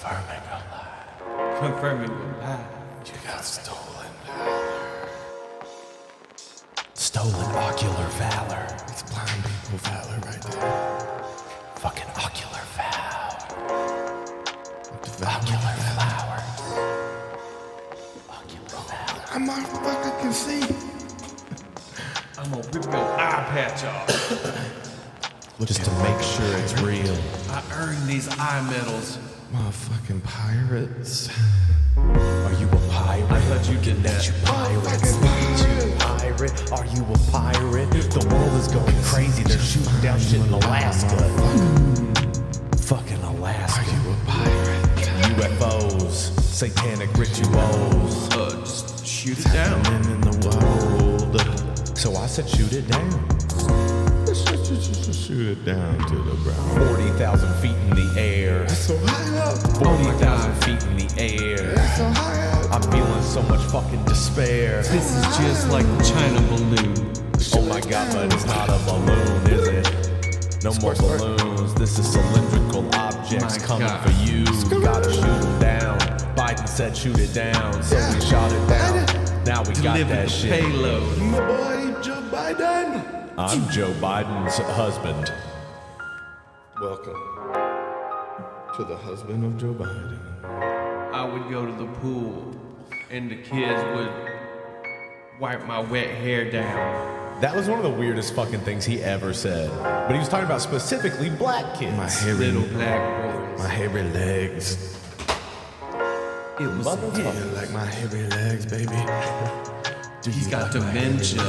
Confirming a lie. Confirming a lie. You got stolen valor. Stolen ocular valor. It's blind people valor right there. Fucking ocular valor. Ocular flowers. Ocular valor. A motherfucker can see. I'm gonna rip your eye patch off. Just to make sure it's real. I earned these eye medals. Motherfucking pirates. Are you a pirate? I thought you did that. You pirates. Pirate? Are you a pirate? The world is going crazy. They're shooting down shit in Alaska. Fucking Alaska. Are you a pirate? UFOs. Satanic rituals. Just shoot it down. Happening in the world. So I said shoot it down. Shoot it down to the ground. 40,000 feet in the air. That's so high up. 40,000 feet in the air. That's so high up. I'm feeling so much fucking despair. This is just like a China balloon. Oh my god, but it's not a balloon, is it? No more balloons. This is cylindrical objects My coming God. for you. Gotta shoot them down. Biden said shoot it down, so we shot it down. Now we got Deliver that the shit. payload. My boy Joe Biden. I'm Joe Biden's husband. Welcome to the husband of Joe Biden. I would go to the pool, and the kids would wipe my wet hair down. That was one of the weirdest fucking things he ever said. But he was talking about specifically black kids. My hairy, Little black boys. my hairy legs. It was Yeah, him. like my hairy legs, baby. He's got dementia.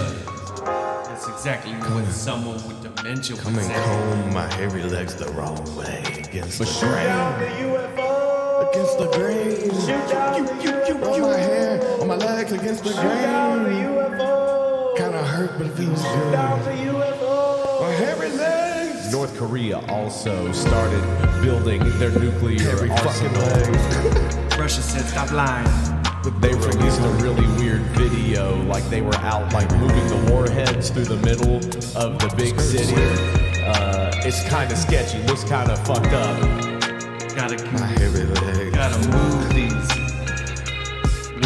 That's exactly what someone with dementia would Come and say. comb my hairy legs the wrong way against the Shoot grain. down the UFO! Against the grain. Shoot down the UFO! On my hair, on my legs against the Shoot down the grain. UFO! Kinda hurt, but it feels Shoot down good. the UFO! My hairy legs. North Korea also started building their nuclear Hairy fucking arsenal. legs. Russia said, stop lying. They released a really weird video, like they were out like moving the warheads through the middle of the big city. It's kind of sketchy, looks kind of fucked up. My hairy legs. Gotta move these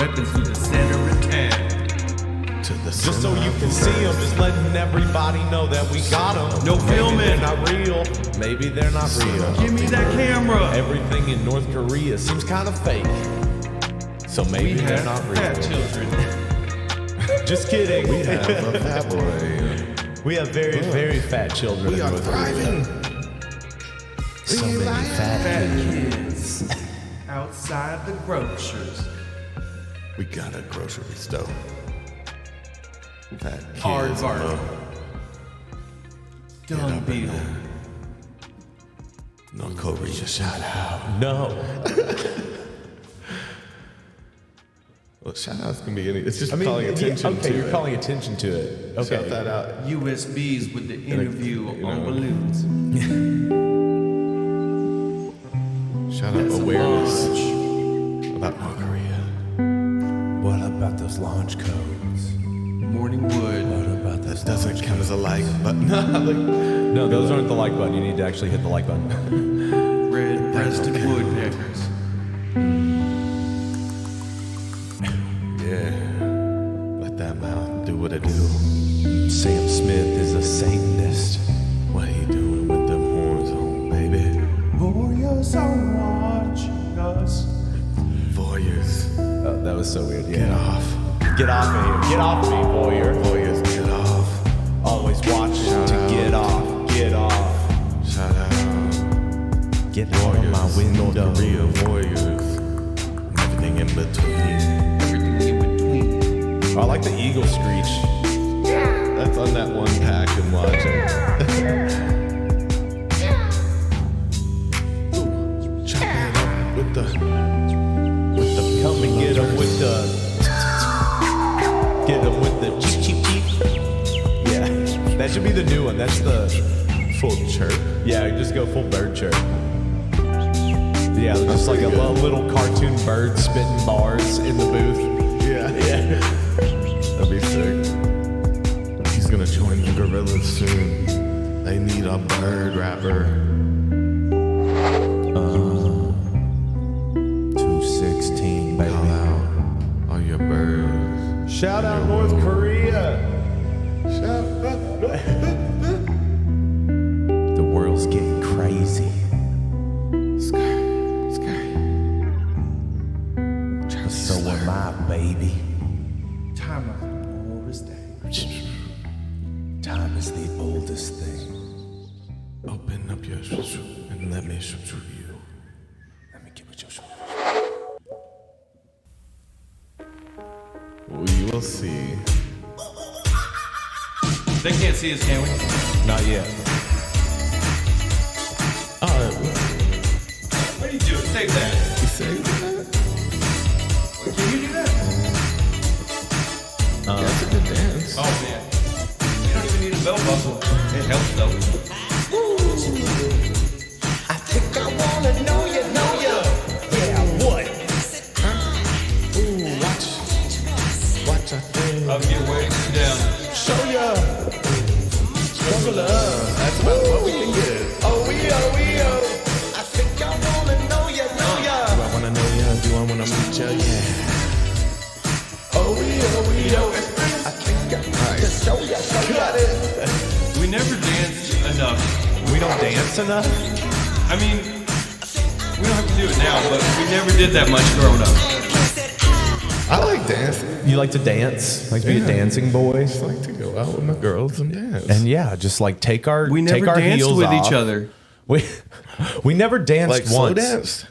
weapons through the center of town. To the Just so you can see them, just letting everybody know that we got them. No filming. Maybe they're not real. Maybe they're not real. Give me that camera. Everything in North Korea seems kind of fake. So maybe We they're have not fat real. children. Just kidding. We have a fat boy. We have very, very fat children We in are North Korea. thriving. So We many are fat Fat kids. kids outside the grocers. We got a grocery store. Fat kids. Aardvark. Get Dung up in beetle. there. North Korea, shout out. No. Well, shout outs can be any. It's just calling attention okay, to you're it. calling attention to it. Okay. Shout that out. USBs with the interview you on know. balloons. Shout out That's a awareness launch. about North Korea. What about those launch codes? Morning wood. What about That those? doesn't count as a like, but no, No, those aren't the like button. You need to actually hit the like button. Red breasted woodpeckers. yeah. Let that mouth do what it do. Sam Smith is a Satanist. What he doing with them horns on, baby? Warriors are watching us. Voyeurs, Oh, that was so weird. get Yeah. off. Get off of here. Get off me, voyeur. Voyeurs, get off. Always watching Shout to out. get off. Get off. Shout out. Get out of my North window. Korea warriors. Everything in between. Everything in between. Oh, I like the eagle screech. That's on that one pack and watching. Chop it up with the Come and get him with the. Get him with the cheep cheep cheep. Yeah, that should be the new one. That's the. full chirp. Yeah, just go full bird chirp. Yeah, just like a pretty good. little cartoon bird spitting bars in the booth. Yeah. That'd be sick. He's gonna join the gorillas soon. They need a bird rapper. Shout out North Korea. The world's getting crazy. So am I, baby. Time is the oldest thing. Time is the oldest thing. Open up your and let me show you. Let me give it your We will see. They can't see us, can we? Not yet. What do you do? Save that. You say that? Can you do that? That's a good dance. Oh man. You don't even need a belt buckle. It helps though. I think I wanna know you. Yeah, what? Ooh, watch that thing. I'll get way down. Show ya. Double up. That's about what we can get. Oh, we. I think I wanna know ya. Do I wanna know ya? Do I wanna meet ya? Yeah. Oh, we. I think I just show ya. Got it. We never danced enough. We don't dance enough? I mean, we don't have to do it now, but we never did that much growing up. I like dancing. You like to dance? Like to be a dancing boy? I just like to go out with my girls and dance. And yeah, just like take our We never danced heels with off. each other. We never danced like slow once. danced.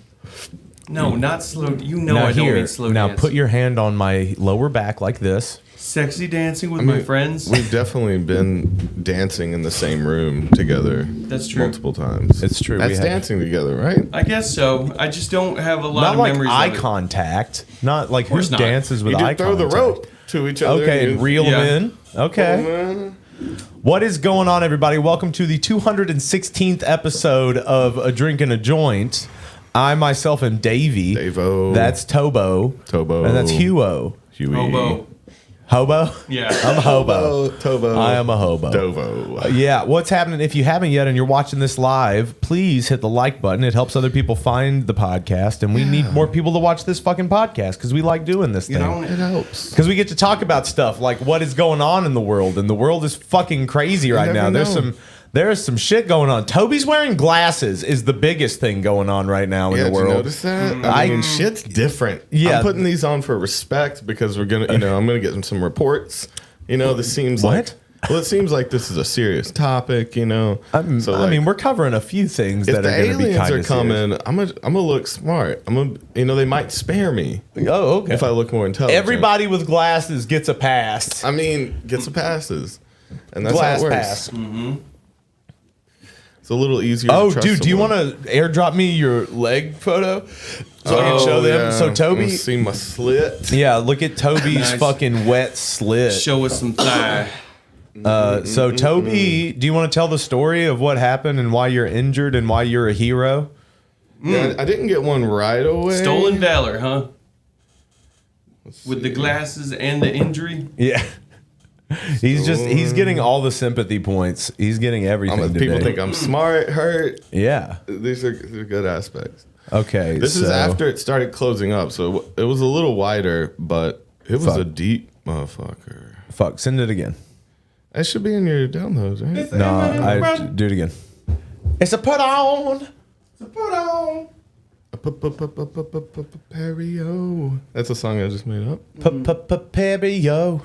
No, not slow. You know Now I don't here, mean slow now dance. put your hand on my lower back like this. Sexy dancing with my friends. We've definitely been dancing in the same room together. That's true. Multiple times. It's true, we That's have. dancing together, right? I guess so. I just don't have a lot Not of like memories eye of it. contact. Not like who course not. dances with You eye just throw contact. the rope to each other. Okay, and reel them Yeah. in. Okay. What is going on, everybody? Welcome to the 216th episode of A Drink and a Joint. I myself am Davey. Davo. That's Tobo. Tobo. And that's Huo. Huey. Hobo. Hobo? Yeah. I'm a hobo. Tobo. I am a hobo. Dovo. Yeah, what's happening? If you haven't yet and you're watching this live, please hit the like button. It helps other people find the podcast, and we need more people to watch this fucking podcast because we like doing this You know, thing. It helps. Because we get to talk about stuff like what is going on in the world, and the world is fucking crazy right now. never There's some shit going on. Toby's wearing glasses is the biggest thing going on right now in Yeah, the did you world. notice that? I mean, shit's different. Yeah. I'm putting these on for respect because we're gonna, I'm gonna get some reports. This seems What? well, it seems like this is a serious topic. So I like, mean, we're covering a few things if that the are going to be aliens kind are of coming, I'm gonna look smart. They might spare me Oh, okay. if I look more intelligent. Everybody with glasses gets a pass. I mean, get some passes, and that's Glass how it works. pass. It's a little easier. Oh, to trust dude, do you someone. want to airdrop me your leg photo so I can show them? Yeah. So Toby, Wanna see my slit. yeah, look at Toby's Nice. fucking wet slit. show us some thigh. So Toby, do you want to tell the story of what happened and why you're injured and why you're a hero? Yeah, I didn't get one right away. Stolen valor, huh? With the glasses and the injury. Yeah. He's getting all the sympathy points. He's getting everything today. People think I'm smart, hurt. Yeah. These are good aspects. Okay. This is after it started closing up, so it was a little wider, but it was a deep motherfucker. Fuck. Send it again. That should be in your downloads, right? No, do it again. It's a put on. Put on. Perio. That's a song I just made up. Perio.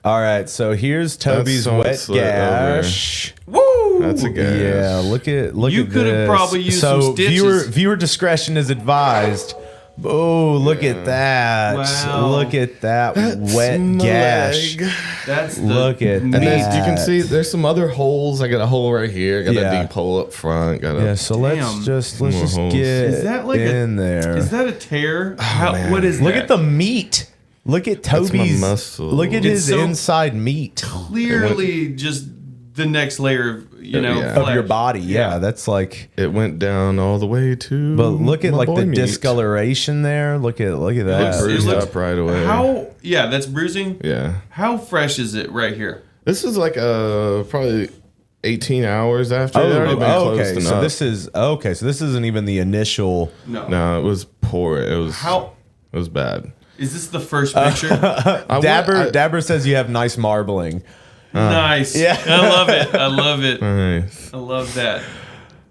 All right, so here's Toby's so wet slit gash. Woo! That's a gas. Yeah, look at You at could have this. probably used so some stitches. viewer discretion is advised. Oh, look at that! Wow. Look at that That's wet my gash. leg. That's the Look at And that. then you can see there's some other holes. I got a hole right here. I got Yeah. a deep hole up front. Got a Yeah, so let's Damn. just More get holes. Is that like in there. Is that a tear? man. What is Look that? at the meat. Look at That's my Toby's. muscle. Look at It's his so- inside meat Clearly just the next layer of, Yeah. of your flesh. body. Yeah, Yeah. that's like. It went down all the way to. But look at my like boy the meat. discoloration there. Look at It that. bruised looks- up right away. How? Yeah, that's bruising. Yeah. How fresh is it right here? This is like probably 18 hours after. It already been okay. closed So enough. this is okay. So this isn't even the initial. No. No, it was poor. It was. How? It was bad. Is this the first picture? Dabber says you have nice marbling. Nice. Yeah. I love it. I love it. Nice. I love that.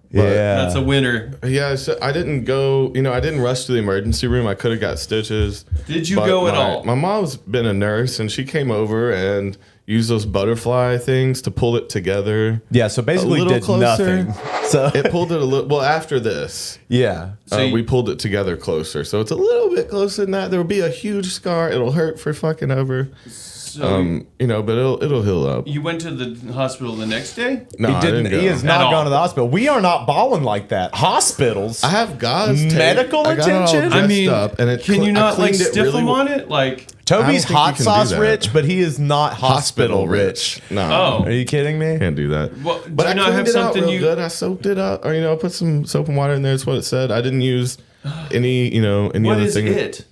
Yeah. That's a winner. Yeah, so I didn't go, I didn't rush to the emergency room. I could have got stitches. Did you go at all? My mom's been a nurse, and she came over and used those butterfly things to pull it together. Yeah, so basically did nothing. So It pulled it a little, well, after this. yeah. So We pulled it together closer. So it's a little bit closer than that. There will be a huge scar. It'll hurt for fucking ever. So But it'll heal up. you went to the hospital the next day? No, He I didn't. didn't go. He has At not all. gone to the hospital. We are not balling like that. Hospitals. I have gauze tape. Medical I got it all attention? dressed up, and it can you I not like cleaned it stiff really them well. on it? Like, Toby's I don't think you hot can do sauce that. rich, but he is not hospital rich. No. Oh. Are you kidding me? Can't do that. Well, do But you I not cleaned have it out something real you- good. I soaked it up, or I put some soap and water in there. That's what it said. I didn't use any, any what other is thing. it?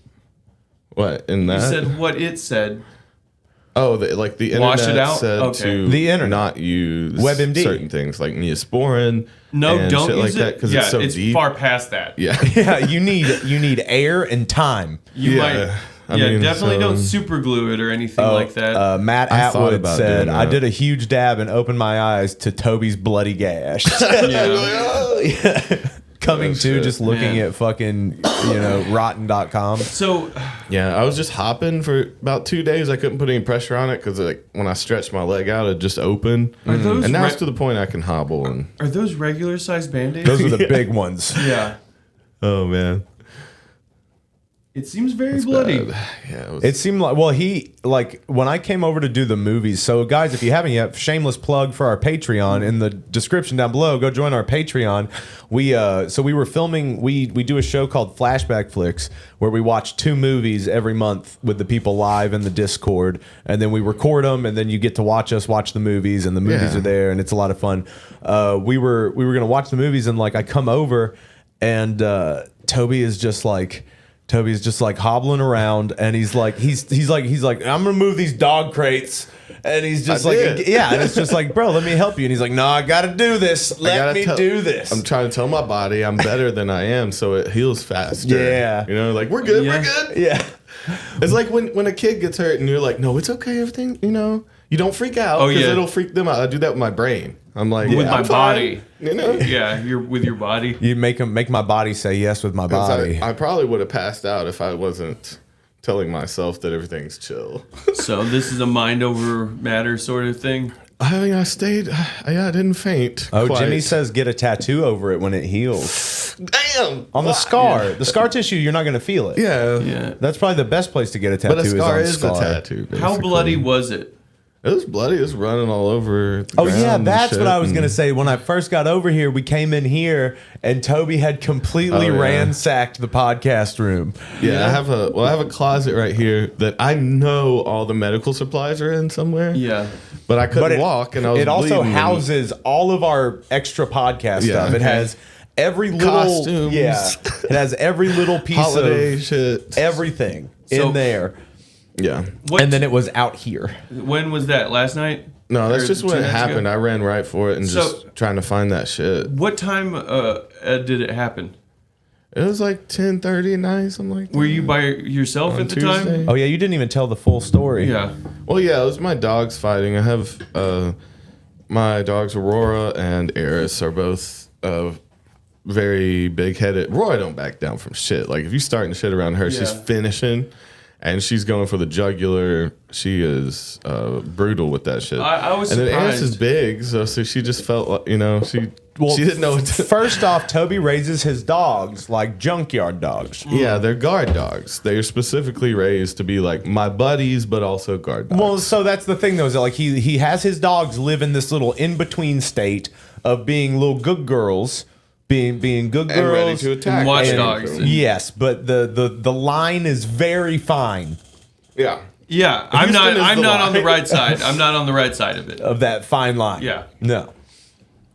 What in that? You said what it said. Oh, the internet Wash it out? said Okay. to The internet. not use WebMD. certain things like Neosporin. No, and don't shit use like that it. because Yeah, it's so deep. far past that. Yeah, Yeah, you need air and time. You Yeah. might. I Yeah, mean, definitely so- don't super glue it or anything like that. Matt I thought Atwood about said, doing "I that. did a huge dab and opened my eyes to Toby's bloody gash." Yeah. Coming Oh, to shit. just looking Man. at fucking rotten.com. So, Yeah, I was just hopping for about 2 days. I couldn't put any pressure on it because when I stretched my leg out, it just opened. are those And now it's to the point I can hobble. And are those regular sized band-aids? Those are the big ones. Yeah. oh man, It seems very bloody. bad. Yeah, it was, It seemed like when I came over to do the movies. So guys, if you haven't yet, shameless plug for our Patreon in the description down below. Go join our Patreon. We were filming. We do a show called Flashback Flicks where we watch 2 movies every month with the people live in the Discord, and then we record them, and then you get to watch us watch the movies, and the movies Yeah. are there, and it's a lot of fun. We were gonna watch the movies, and I come over, and Toby's just like hobbling around, and he's like, I'm gonna move these dog crates, and he's just I like, did. yeah, and it's just like, bro, let me help you, and he's like, no, I gotta do this. Let me do this. I'm trying to tell my body I'm better than I am, so it heals faster. Yeah. Like we're good, Yeah. we're good. Yeah, It's like when a kid gets hurt and you're like, no, it's okay, everything. You don't freak out Oh, because yeah. it'll freak them out. I do that with my brain. I'm like, With yeah, my I'm fine. body. Yeah, you're with your body. you make my body say yes with my 'Cause body. I probably would have passed out if I wasn't telling myself that everything's chill. So this is a mind over matter sort of thing. I stayed. I didn't faint. Oh, quite. Jimmy says get a tattoo over it when it heals. damn. On the fuck. scar. The scar tissue, you're not gonna feel it. Yeah. Yeah. That's probably the best place to get a tattoo. But a scar is is on a scar. tattoo. How basically. bloody was it? It was bloody. It was running all over. The Oh ground yeah, and that's shit, what I was and- gonna say. When I first got over here, we came in here and Toby had completely Oh, yeah. ransacked the podcast room. Yeah, I have a closet right here that I know all the medical supplies are in somewhere. Yeah. But I couldn't But walk, and I was it also bleeding. houses all of our extra podcast Yeah. stuff. It Okay. has every little Costumes. Yeah. It has every little piece holiday of shit. everything So- in there. Yeah. What, And then it was out here. when was that? Last night? No, that's Or just 2 when it nights happened. ago? I ran right for it and So- just trying to find that shit. What time did it happen? It was like 10:30 at night, something like that. Were you by yourself On at the Tuesday? time? Oh yeah, you didn't even tell the full story. Yeah. Well, yeah, it was my dogs fighting. I have my dogs Aurora and Eris are both very big-headed. Roy don't back down from shit. Like if you starting shit around her, she's Yeah. finishing, and she's going for the jugular. She is brutal with that shit. I was and then Eris is surprised. big, so she just felt like she didn't know what to. First off, Toby raises his dogs like junkyard dogs. Yeah, they're guard dogs. They're specifically raised to be like my buddies, but also guard dogs. Well, so that's the thing though, is that like he has his dogs live in this little in between state of being little good girls, being good girls, and ready to attack. watchdogs. And- Yes, but the line is very fine Yeah. Yeah, I'm Houston not. is I'm the not on the line. right side. I'm not on the right side of it. of that fine line. Yeah. No.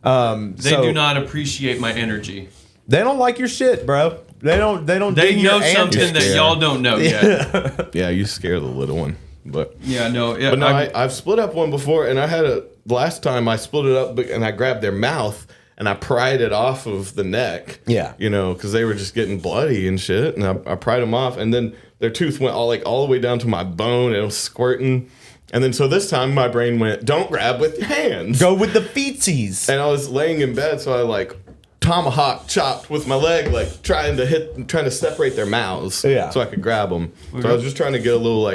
They do not appreciate my energy. They don't like your shit, bro. They don't. They dig your know something antics. that y'all don't know yet. Yeah, you scare the little one. But Yeah, no. Yeah, But no, I'm- I've split up one before, and I had last time I split it up, and I grabbed their mouth and I pried it off of the neck. Yeah. because they were just getting bloody and shit, and I pried them off, and then their tooth went all the way down to my bone, and it was squirting. And then so this time my brain went, don't grab with your hands. Go with the feetsies. And I was laying in bed, so I like tomahawk chopped with my leg, like trying to separate their mouths, Yeah. so I could grab them. So I was just trying to get a little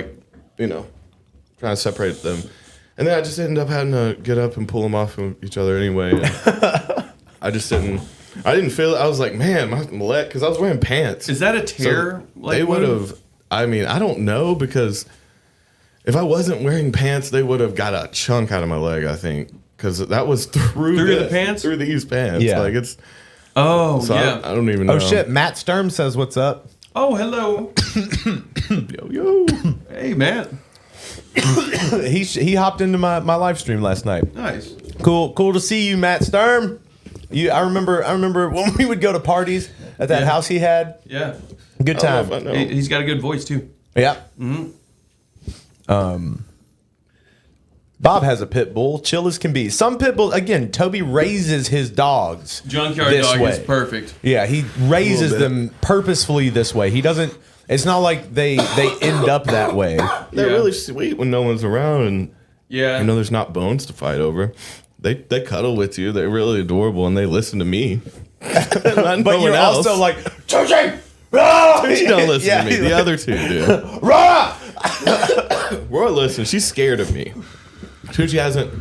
trying to separate them. And then I just ended up having to get up and pull them off of each other anyway. I didn't feel it. I was like, man, my leg, because I was wearing pants. Is that a tear? So they would have, I mean, I don't know, because if I wasn't wearing pants, they would have got a chunk out of my leg, I think. Because that was through the pants? Through these pants. Yeah. Like it's. Oh, So yeah. I don't even know. Oh shit! Matt Sturm says, "What's up?" Oh, hello. Yo. Hey, Matt. He hopped into my live stream last night. Nice. Cool to see you, Matt Sturm. I remember when we would go to parties at that house he had. Yeah. Good I don't know time. if I know. He's got a good voice, too. Yeah. Bob has a pit bull, chill as can be. Some pit bulls, again, Toby raises his dogs. Junkyard this dog way. is perfect. Yeah, he raises bit. them purposefully this way. He doesn't. It's not like they end up that way. They're Yeah. really sweet when no one's around, and Yeah. there's not bones to fight over. They cuddle with you. They're really adorable, and they listen to me. Not But no you're one else. also like, Toby, rah! She don't listen Yeah, to me. The other two do. Rah! Roy listens. She's scared of me. Tunchi hasn't.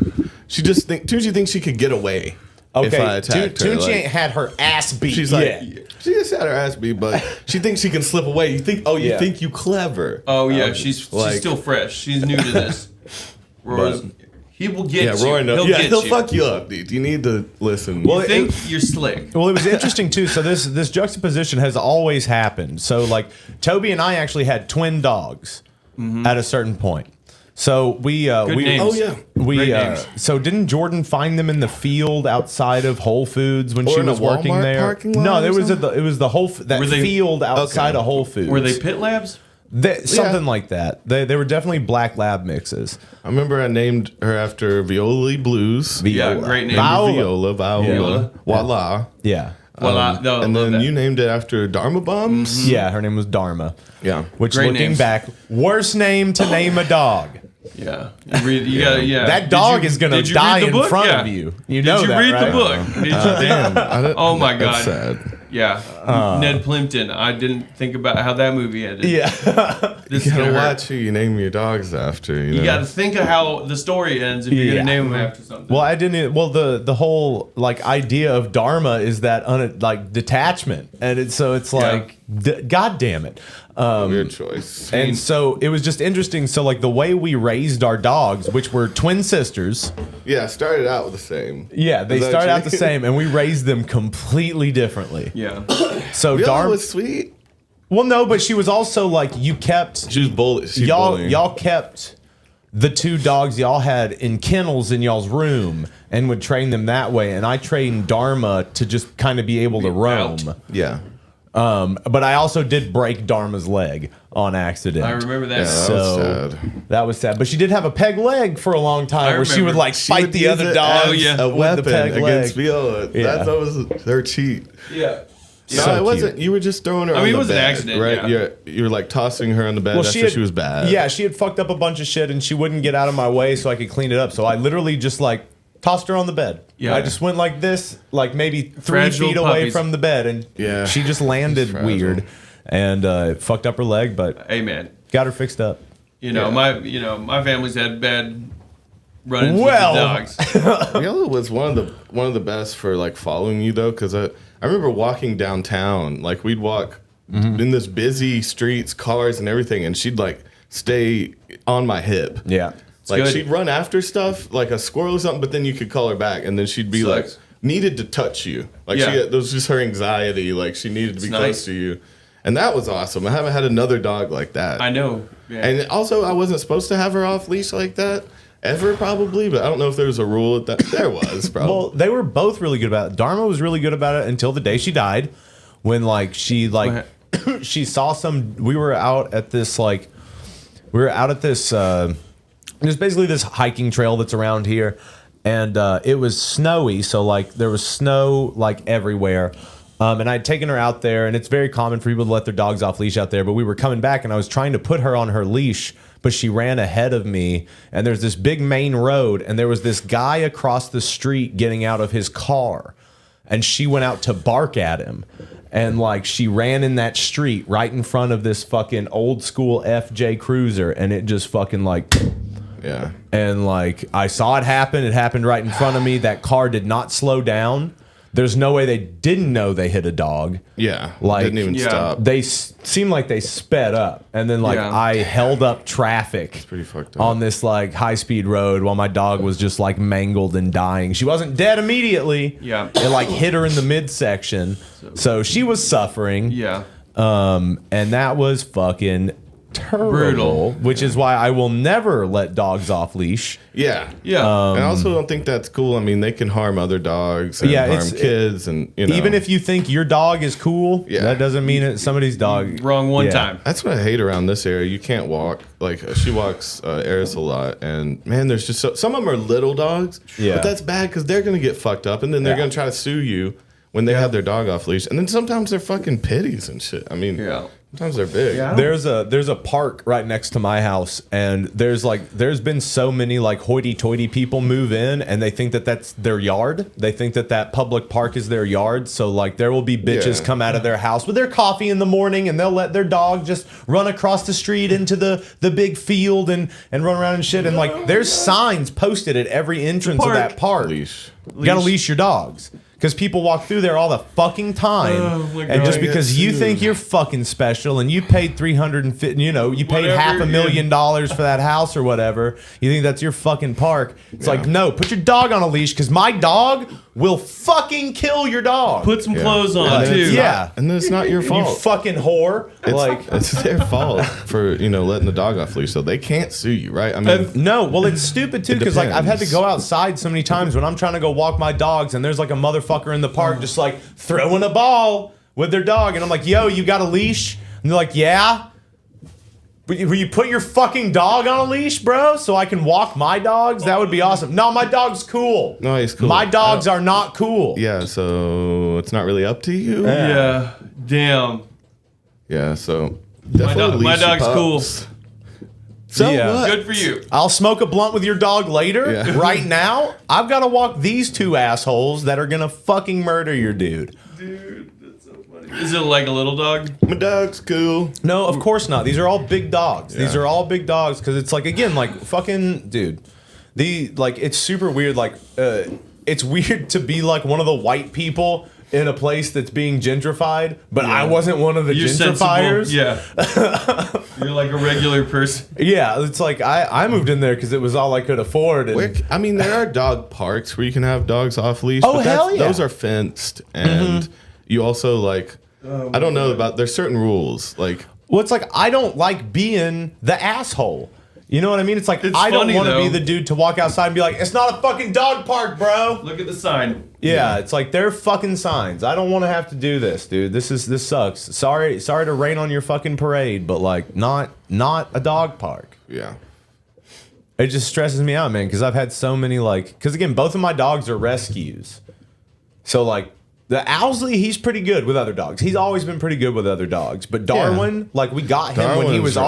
Tunchi thinks she could get away if I Okay, attacked her. Tunchi Like, ain't had her ass beat she's like, yet. she just had her ass beat, but she thinks she can slip away. You think, Yeah. think you clever. Oh, yeah. She's like- still fresh. She's new to this. Roy's, he will get Yeah, you. Roy knows. He'll Yeah, get he'll you. fuck you up, dude. You need to listen. Well, You think you're slick. Well, it was interesting too. So this juxtaposition has always happened. So like Toby and I actually had twin dogs at a certain point. So we names. Oh, yeah. Great names. So didn't Jordan find them in the field outside of Whole Foods when Or she in a was working Walmart there? parking lot No, or there was something? it was the whole that Were they- field outside Okay. of Whole Foods. Were they pit labs? Something like that? They were definitely black lab mixes. I remember I named her after Viola Blues. Yeah, great name. Viola. Viola. Voila. Yeah. Well, and then you named it after Dharma Bombs. Yeah, her name was Dharma. Yeah. Which, Great looking names. back, worst name to name a dog. Yeah. You gotta, yeah. That Did dog you- is going to did you die read the in book? front Yeah. of you. You know Did you that, read right? the book? Did you? Damn. Oh my That's God. sad. Yeah. Ned Plimpton. I didn't think about how that movie ended. Yeah. This You is gotta gonna hurt. watch who you name your dogs after. You You know? got to think of how the story ends if you're Yeah. gonna name them after something. Well, I didn't. Well, the whole like idea of Dharma is that like detachment, and it's like, God damn it. Weird choice. And so it was just interesting. So like the way we raised our dogs, which were twin sisters, Yeah, started out with the same. yeah, they Is that started out true? the same, and we raised them completely differently. Yeah. So Viola Dharma, was sweet. well, no, but she was also like you kept She was bully. y'all kept the two dogs y'all had in kennels in y'all's room and would train them that way, and I trained Dharma to just kind of be able to roam. out. Yeah. But I also did break Dharma's leg on accident. I remember that. Yeah, that So was sad. that was sad. But she did have a peg leg for a long time, I where she would remember. like She fight would the use other it dogs as yeah. a with weapon the peg against leg. Viola. Yeah. That was her cheat. Yeah. No, So it wasn't. cute. You were just throwing her. I on mean, it the was an bed, accident, right? yeah. You were like tossing her on the bed after she was bad. Yeah, she had fucked up a bunch of shit, and she wouldn't get out of my way so I could clean it up. So I literally just like tossed her on the bed. Yeah. I just went like this, like maybe 3 Fragile feet away puppies. from the bed, and Yeah. she just landed She's fragile. weird and fucked up her leg, but Hey man, got her fixed up. my my family's had bad run-ins Well. with the dogs. Viola was one of the best for like following you though, because I remember walking downtown. Like we'd walk in this busy streets, cars and everything, and she'd like stay on my hip. Yeah. Like good. she'd run after stuff like a squirrel or something, but then you could call her back, and then she'd be like Sucks. needed to touch you. Like Yeah. that was just her anxiety. Like she needed to be It's close nice. to you, and that was awesome. I haven't had another dog like that. I know. Yeah. And also, I wasn't supposed to have her off leash like that ever, probably. But I don't know if there was a rule at that. There was probably. Well, they were both really good about it. Dharma was really good about it until the day she died, when like she she saw some. We were out at this it was basically this hiking trail that's around here, and it was snowy, so like there was snow like everywhere. And I'd taken her out there, and it's very common for people to let their dogs off leash out there. But we were coming back, and I was trying to put her on her leash, but she ran ahead of me. And there's this big main road, and there was this guy across the street getting out of his car, and she went out to bark at him. And like she ran in that street right in front of this fucking old school FJ Cruiser, and it just fucking like, Yeah. and like I saw it happen. It happened right in front of me. That car did not slow down. There's no way they didn't know they hit a dog. Yeah. Like, didn't even stop. They seemed like they sped up, and then like I held up traffic Pretty fucked up. on this like high speed road while my dog was just like mangled and dying. She wasn't dead immediately. Yeah. It like hit her in the midsection, so she was suffering. Yeah. And that was fucking terrible. Brutal. Which is why I will never let dogs off leash. Yeah. Yeah. And I also don't think that's cool. I mean, they can harm other dogs and Yeah, harm it's- kids, and you know. Even if you think your dog is cool, Yeah. that doesn't mean it's somebody's dog. Wrong one Yeah. time. That's what I hate around this area. You can't walk. Like, she walks Eris a lot, and man, there's just some of them are little dogs. Yeah. But that's bad because they're gonna get fucked up, and then they're Yeah. gonna try to sue you when they have their dog off leash, and then sometimes they're fucking pitties and shit. I mean, Yeah. sometimes they're big. Yeah. There's a park right next to my house, and there's been so many like hoity-toity people move in, and they think that that's their yard. They think that that public park is their yard. So like there will be bitches Yeah. come out of their house with their coffee in the morning, and they'll let their dog just run across the street into the big field and run around and shit. And like there's signs posted at every entrance of that park. Leash. You gotta leash your dogs. Because people walk through there all the fucking time, Oh, my and just God. because you think you're fucking special and you paid $350, you paid Whatever, $500,000 for that house or whatever, you think that's your fucking park. It's like, no, put your dog on a leash because my dog will fucking kill your dog. Put some clothes on And then too. it's Yeah. not- and then it's not your you fault. fucking whore. Like, It's their fault for letting the dog off leash, so they can't sue you, right? I mean, no, well, it's stupid too because like I've had to depends. go outside so many times when I'm trying to go walk my dogs, and there's like a motherfucker in the park just like throwing a ball with their dog, and I'm like, yo, you got a leash? And they're like, yeah. Will you put your fucking dog on a leash, bro, so I can walk my dogs? That would be awesome. No, my dog's cool. No, he's cool. My dogs are not cool. yeah, so it's not really up to you. Yeah. Damn. Yeah, so My definitely leash your dog's cool. pups. So Yeah. what? Good for you. I'll smoke a blunt with your dog later. Yeah. Right now, I've got to walk these two assholes that are going to fucking murder your dude. Dude, that's so funny. Is it like a little dog? My dog's cool. No, of course not. These are all big dogs. These Yeah. are all big dogs because it's like, again, like fucking dude. It's super weird. Like, it's weird to be like one of the white people in a place that's being gentrified, but I wasn't one of the You're gentrifiers. sensible. Yeah. You're like a regular person. Yeah, it's like I moved in there because it was all I could afford. And I mean, there are dog parks where you can have dogs off leash. Oh, but hell yeah. those are fenced, and you also like. I don't know about. There's certain rules like. well, it's like I don't like being the asshole. You know what I mean? It's like It's I don't funny, want to be though. the dude to walk outside and be like, "It's not a fucking dog park, bro." Look at the sign. Yeah, it's like they're fucking signs. I don't want to have to do this, dude. This sucks. Sorry to rain on your fucking parade, but like not a dog park. Yeah. It just stresses me out, man, because I've had so many because again, both of my dogs are rescues. So like the Owsley, he's pretty good with other dogs. He's always been pretty good with other dogs. But Darwin, like we got him when he Darwin's was rough.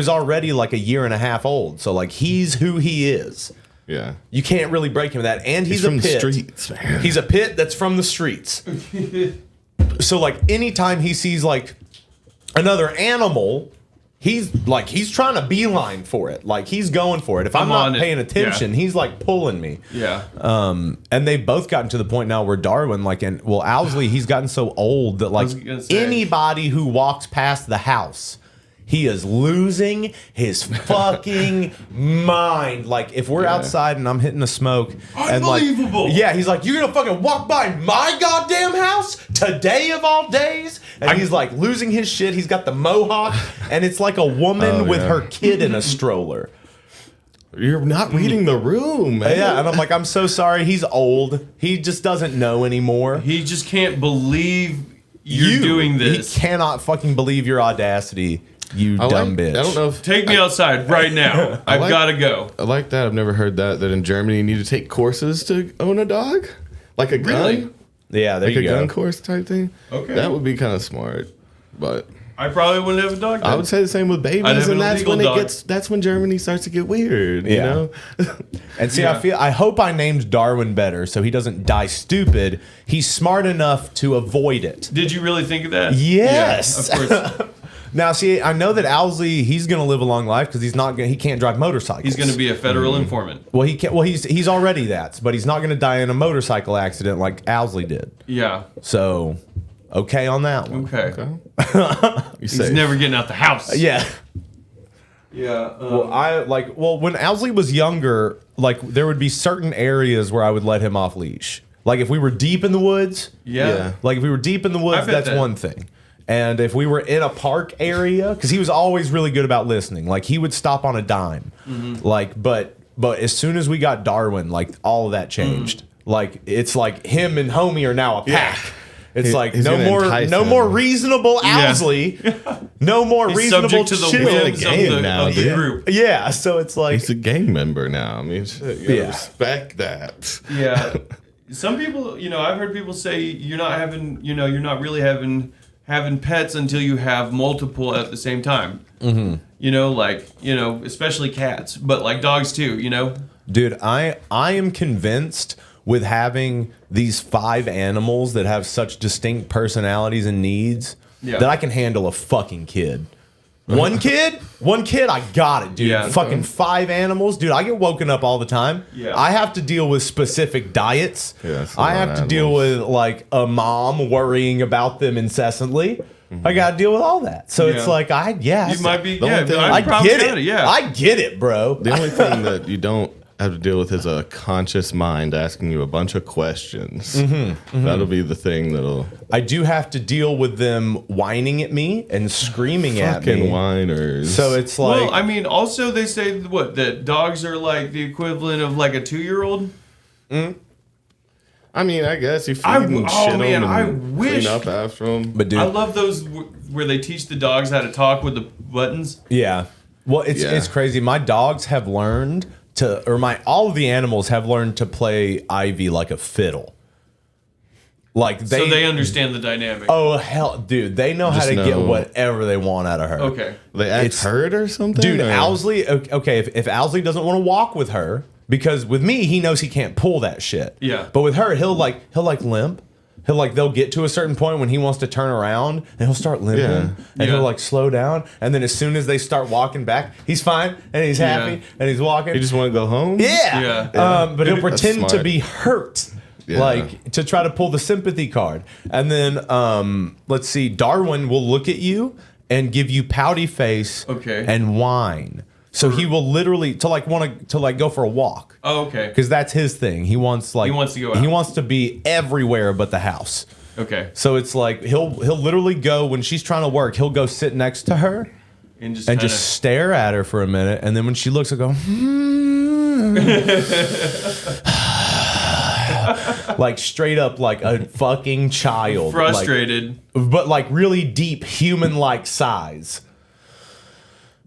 already like a year and a half old. So like he's who he is. Yeah. You can't really break him of that. And he's from a the pit. streets, man. He's a pit that's from the streets. So like anytime he sees like another animal, he's trying to beeline for it. Like he's going for it. If I'm I'm not on it. paying attention, he's like pulling me. Yeah. And they've both gotten to the point now where Darwin, Owsley, he's gotten so old that like was gonna say. anybody who walks past the house, he is losing his fucking mind. Like if we're outside and I'm hitting a smoke, and Unbelievable. yeah, he's like, "You're gonna fucking walk by my goddamn house today of all days," and he's like losing his shit. He's got the mohawk, and it's like a woman with yeah. her kid in a stroller. You're not reading the room, man. Yeah, and I'm like, I'm so sorry. He's old. He just doesn't know anymore. He just can't believe you're doing this. He cannot fucking believe your audacity, you dumb bitch. I don't know if Take me outside right now. I've like- got to go. I like that. I've never heard that in Germany you need to take courses to own a dog, like a gun. Really? Yeah, there like you a go. gun course type thing. Okay. That would be kind of smart, but I probably wouldn't have a dog. I would say the same with I'd babies, have and an that's illegal when dog. that's when Germany starts to get weird. You Yeah. know, And see, Yeah. I hope I named Darwin better so he doesn't die stupid. He's smart enough to avoid it. Did you really think of that? Yes. Yeah, of course. Now, see, I know that Owsley, he's going to live a long life because he can't drive motorcycles. He's going to be a federal informant. Well, he can't. Well, he's already that, but he's not going to die in a motorcycle accident like Owsley did. Yeah. So, okay on that one. Okay. you He's say never getting out the house. Yeah. Yeah. Well, when Owsley was younger, like there would be certain areas where I would let him off leash. Like if we were deep in the woods, yeah. like if we were deep in the woods, bet that's that. one thing. And if we were in a park area, because he was always really good about listening, like he would stop on a dime. Like, but as soon as we got Darwin, like all of that changed. Like it's like him and Homie are now a pack. It's like he's no gonna entice more him. reasonable Yeah. Owsley, no more He's reasonable subject to the chill. whims of game the, now, of the dude. group. Yeah, so it's like he's a gang member now. I mean, shit, you gotta Yeah. respect that. Yeah. Some people, I've heard people say you're not really having pets until you have multiple at the same time. Mm-hmm. Especially cats, but like dogs too, dude, I am convinced with having these 5 animals that have such distinct personalities and needs Yeah. that I can handle a fucking kid. One kid, I got it, dude. Yeah. Fucking 5 animals, dude. I get woken up all the time. Yeah. I have to deal with specific diets. Yeah, that's a I lot have of to deal animals. with like a mom worrying about them incessantly. I got to deal with all that. So it's Yeah. like You might be. The only Yeah, thing- I I probably get got it. Yeah. I get it, bro. The only thing that you don't have to deal with is a conscious mind asking you a bunch of questions. That'll be the thing that'll I do have to deal with them whining at me and screaming at me. fucking whiners. So it's like, Well, I mean, also they say that dogs are like the equivalent of like a 2-year-old. I mean, I guess you feed I- and oh, shit man, them I and wish- clean up after them. but dude, I love those where they teach the dogs how to talk with the buttons. yeah. Well, it's crazy. My dogs have learned all of the animals have learned to play Ivy like a fiddle. Like So they understand the dynamic. oh hell, dude, they know how Just to get know- whatever they want out of her. Okay. They act It's- hurt or something? Dude, or? Owsley, okay, if Owsley doesn't want to walk with her, because with me, he knows he can't pull that shit. Yeah. But with her, he'll limp. They'll get to a certain point when he wants to turn around and he'll start limping Yeah. and Yeah. he'll like slow down. And then as soon as they start walking back, he's fine and he's happy Yeah. and he's walking. You just want to go home? yeah. Yeah. But he'll That's pretend to smart. be hurt. Yeah. Like to try to pull the sympathy card. And then let's see, Darwin will look at you and give you pouty face Okay. and whine. So he will literally want to go for a walk. Oh, okay. Because that's his thing. He wants He wants to go out. He wants to be everywhere but the house. Okay. So it's like he'll literally go when she's trying to work. He'll go sit next to her And just and kinda, just stare at her for a minute, and then when she looks, he'll go like straight up like a fucking child, frustrated. but like really deep human-like sighs.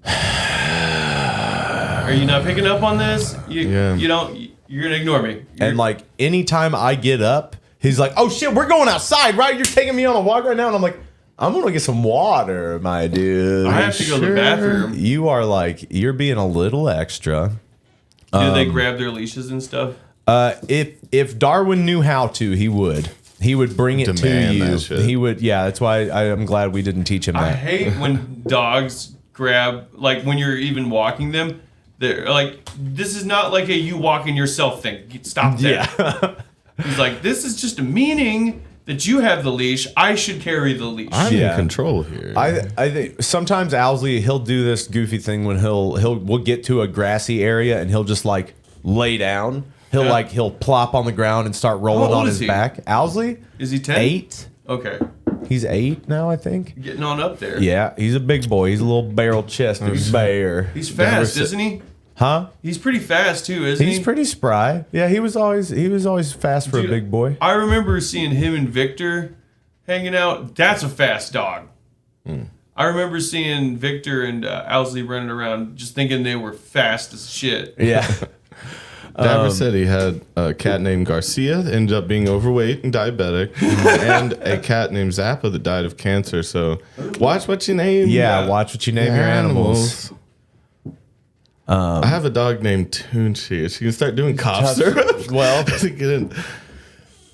Are you not picking up on this? Yeah. You don't. You're gonna ignore me. And like anytime I get up, he's like, "Oh shit, we're going outside, right? You're taking me on a walk right now." And I'm like, "I'm gonna get some water, my dude." I have to go to the bathroom. You are like, you're being a little extra. Do they grab their leashes and stuff? If Darwin knew how to, he would. He would bring it to Demand you. that shit. He would. Yeah, that's why I'm glad we didn't teach him I that. hate when dogs grab, like when you're even walking them. They're like, this is not like a you walking yourself thing. Stop that. Yeah. He's like, this is just a meaning that you have the leash. I should carry the leash. I'm Yeah. in control here. I think sometimes Owsley he'll do this goofy thing when we'll get to a grassy area and he'll just like lay down. He'll plop on the ground and start rolling old on is his he? back. Owsley, Is he 10? 8. Okay. He's 8 now, I think. Getting on up there. Yeah, he's a big boy. He's a little barrel-chested bear. He's fast, isn't he? Huh? He's pretty fast too, isn't he? He's pretty spry. Yeah, he was always fast for Dude, a big boy. I remember seeing him and Victor hanging out. That's a fast dog. I remember seeing Victor and Owsley running around just thinking they were fast as shit. Yeah. Dabber said he had a cat named Garcia that ended up being overweight and diabetic, and a cat named Zappa that died of cancer. So watch what you name. Yeah, watch what you name your animals. I have a dog named Toonchi. She can start doing cough syrup. Well,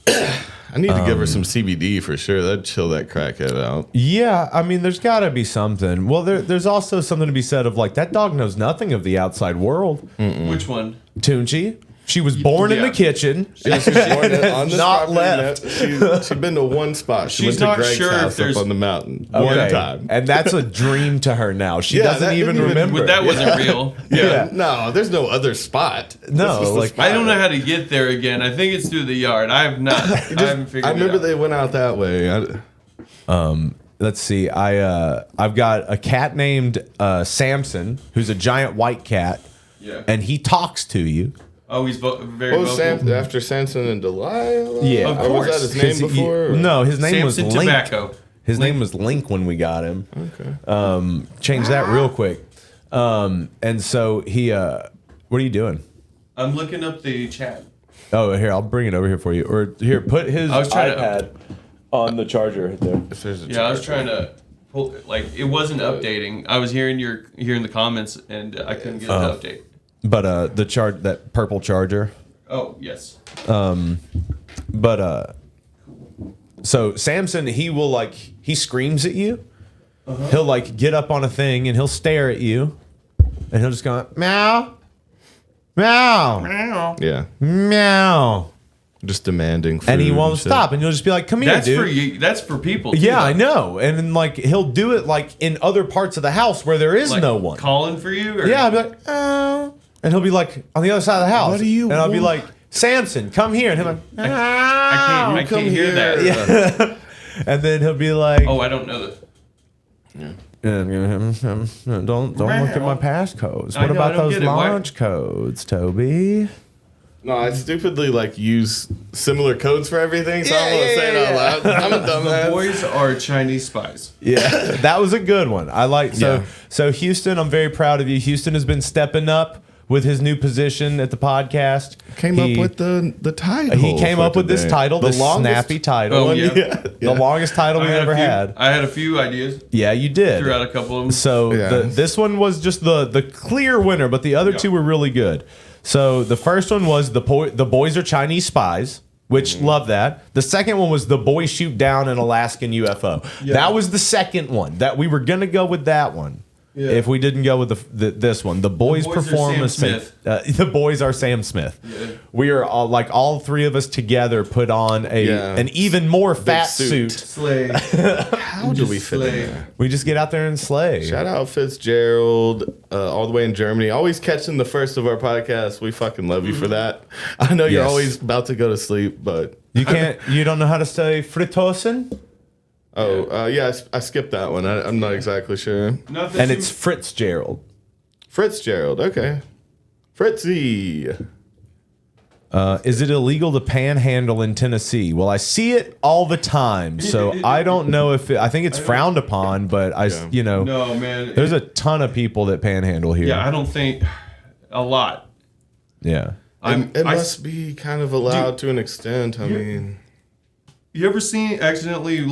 I need to give her some CBD for sure. That'd chill that crackhead out. yeah, I mean, there's got to be something. Well, there's also something to be said of like that dog knows nothing of the outside world. Which one? Tunchi. She was born in the kitchen. She was born on this Not property left. She's been to one spot. She She's went not to Greg's sure if house there's- up on the mountain. Okay. One time. And that's a dream to her now. She Yeah, doesn't that even didn't even- remember. That wasn't real. Yeah. No, there's no other spot. No, This was the like- spot. I don't know how to get there again. I think it's through the yard. I have not. I haven't figured I remember it out. they went out that way. Let's see. I've got a cat named Samson, who's a giant white cat, Yeah. and he talks to you. Oh, he's very What vocal. was after Samson and Delilah? Yeah. Of Or was that course. his name 'Cause he- before? or- No, his name Samson was Link. Tobacco. His name was Link when we got him. Okay. Change that real quick. And so he, what are you doing? I'm looking up the chat. Oh, here, I'll bring it over here for you. Or here, put his I was trying to- iPad on the charger right there. If there's a Yeah, I was trying to pull. Like it wasn't updating. I was hearing the comments, and I couldn't get it to update. But that purple charger. Oh yes. But so Samson, he screams at you. He'll like get up on a thing and he'll stare at you, and he'll just go meow, meow, Yeah. meow, Just demanding food. and he won't shit. stop, and you'll just be like, "Come here, That's dude." for you. That's for people. Too, Yeah, though. I know, and then, like he'll do it like in other parts of the house where there is Like, no one. calling for you. Or? Yeah, I'll be like, oh. And he'll be like on the other side of the house. What do you And I'll be want? like, Samson, come here. And he'll be like, I Come can't hear here. that. and then he'll be like, Oh, I don't know that. don't look at my passcodes. I What know, I about don't those get it. Why- launch codes, Toby? No, I stupidly use similar codes for everything, so I don't want Yeah, to say it out loud. I'm a The dumbass. boys are Chinese spies. Yeah, that was a good one. I like Yeah. so Houston. I'm very proud of you. Houston has been stepping up with his new position at the podcast. Came up with the title. He came for up with this today. title, The this longest snappy title. Oh, yeah. The longest title we've ever had. I had a few ideas. Yeah, you did. Threw out a couple of them. So Yeah. this one was just the clear winner, but the other two were really good. So the first one was the boys are Chinese spies, which love that. The second one was the boys shoot down an Alaskan UFO. That was the second one. That we were gonna go with that one. Yeah. If we didn't go with this one, the boys, boys are perform Sam a Smith. the boys are Sam Smith. Yeah. We are all three of us together put on an even more fat suit. suit. Slay. How do we fit in there? We just get out there and slay. Shout out Fitzgerald, all the way in Germany. Always catching the first of our podcast. We fucking love you for that. I know you're Yes. always about to go to sleep, but You don't know how to say Fritosen? yeah, I skipped that one. I'm not exactly sure. Nothing And too- it's Fitzgerald. Fitzgerald, okay. Fritzy. Is it illegal to panhandle in Tennessee? Well, I see it all the time, so I don't know if I think it's frowned upon, but No, man. there's a ton of people that panhandle here. Yeah, I don't think a lot. Yeah. It must be kind of allowed to an extent. I mean, You ever seen accidentally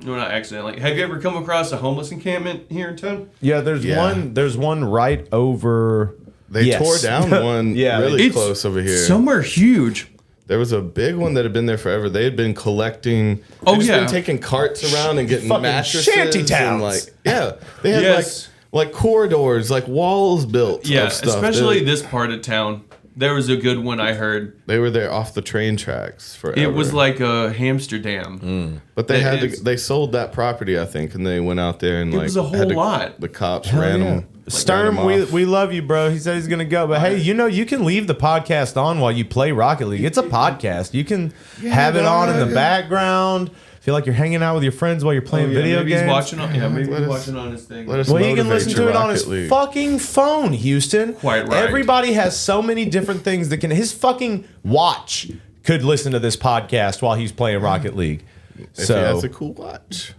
no, not accidentally. Have you ever come across a homeless encampment here in town? Yeah, there's one right over. they Yes. tore down one Yeah, really It's close over here. Somewhere huge. There was a big one that had been there forever. They had been collecting. Oh, they'd just yeah. been taking carts around and getting Fucking mattresses shanty and towns. they had Yes. like corridors, like walls built. Yeah, of stuff. especially this part of town. There was a good one I heard. They were there off the train tracks forever. It was like a hamster dam. but they it's- they sold that property, I think, and they went out there and was a whole lot. The cops Hell ran yeah. them. Sturm, we love you, bro. He said he's gonna go, but hey, you can leave the podcast on while you play Rocket League. It's a podcast. You can have it on in the background. Feel like you're hanging out with your friends while you're playing video maybe games. He's watching on, maybe Let he's us- watching on his thing. let us- Well, he can motivate listen to your it on Rocket his League. fucking phone, Houston. Quite right. Everybody has so many different things that can. His fucking watch could listen to this podcast while he's playing Rocket League. If he has a cool watch.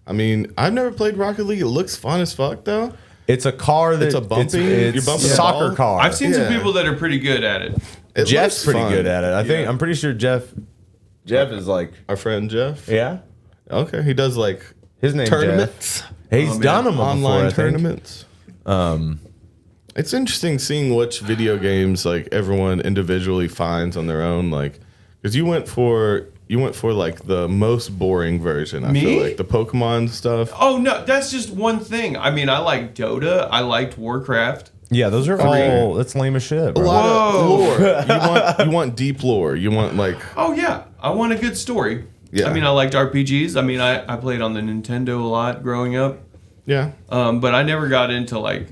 I mean, I've never played Rocket League. It looks fun as fuck, though. It's a car that It's a bumping- It's you're bumping a the soccer ball? car. I've seen some Yeah. people that are pretty good at it. It Jeff's looks pretty fun. good at it. I think Yeah. I'm pretty sure Jeff is like Our friend Jeff. yeah. Okay, he does like His name's tournaments, He's done them online before, I think. tournaments. It's interesting seeing which video games like everyone individually finds on their own, like because you went for like the most boring version. I Me? feel like the Pokemon stuff. Oh no, that's just one thing. I mean, I like Dota. I liked Warcraft. Yeah, those are all. That's lame as shit. A Bro. lot Whoa. of lore. You want deep lore. You want like Oh yeah, I want a good story. Yeah. I mean, I liked RPGs. I mean, I played on the Nintendo a lot growing up. yeah. But I never got into like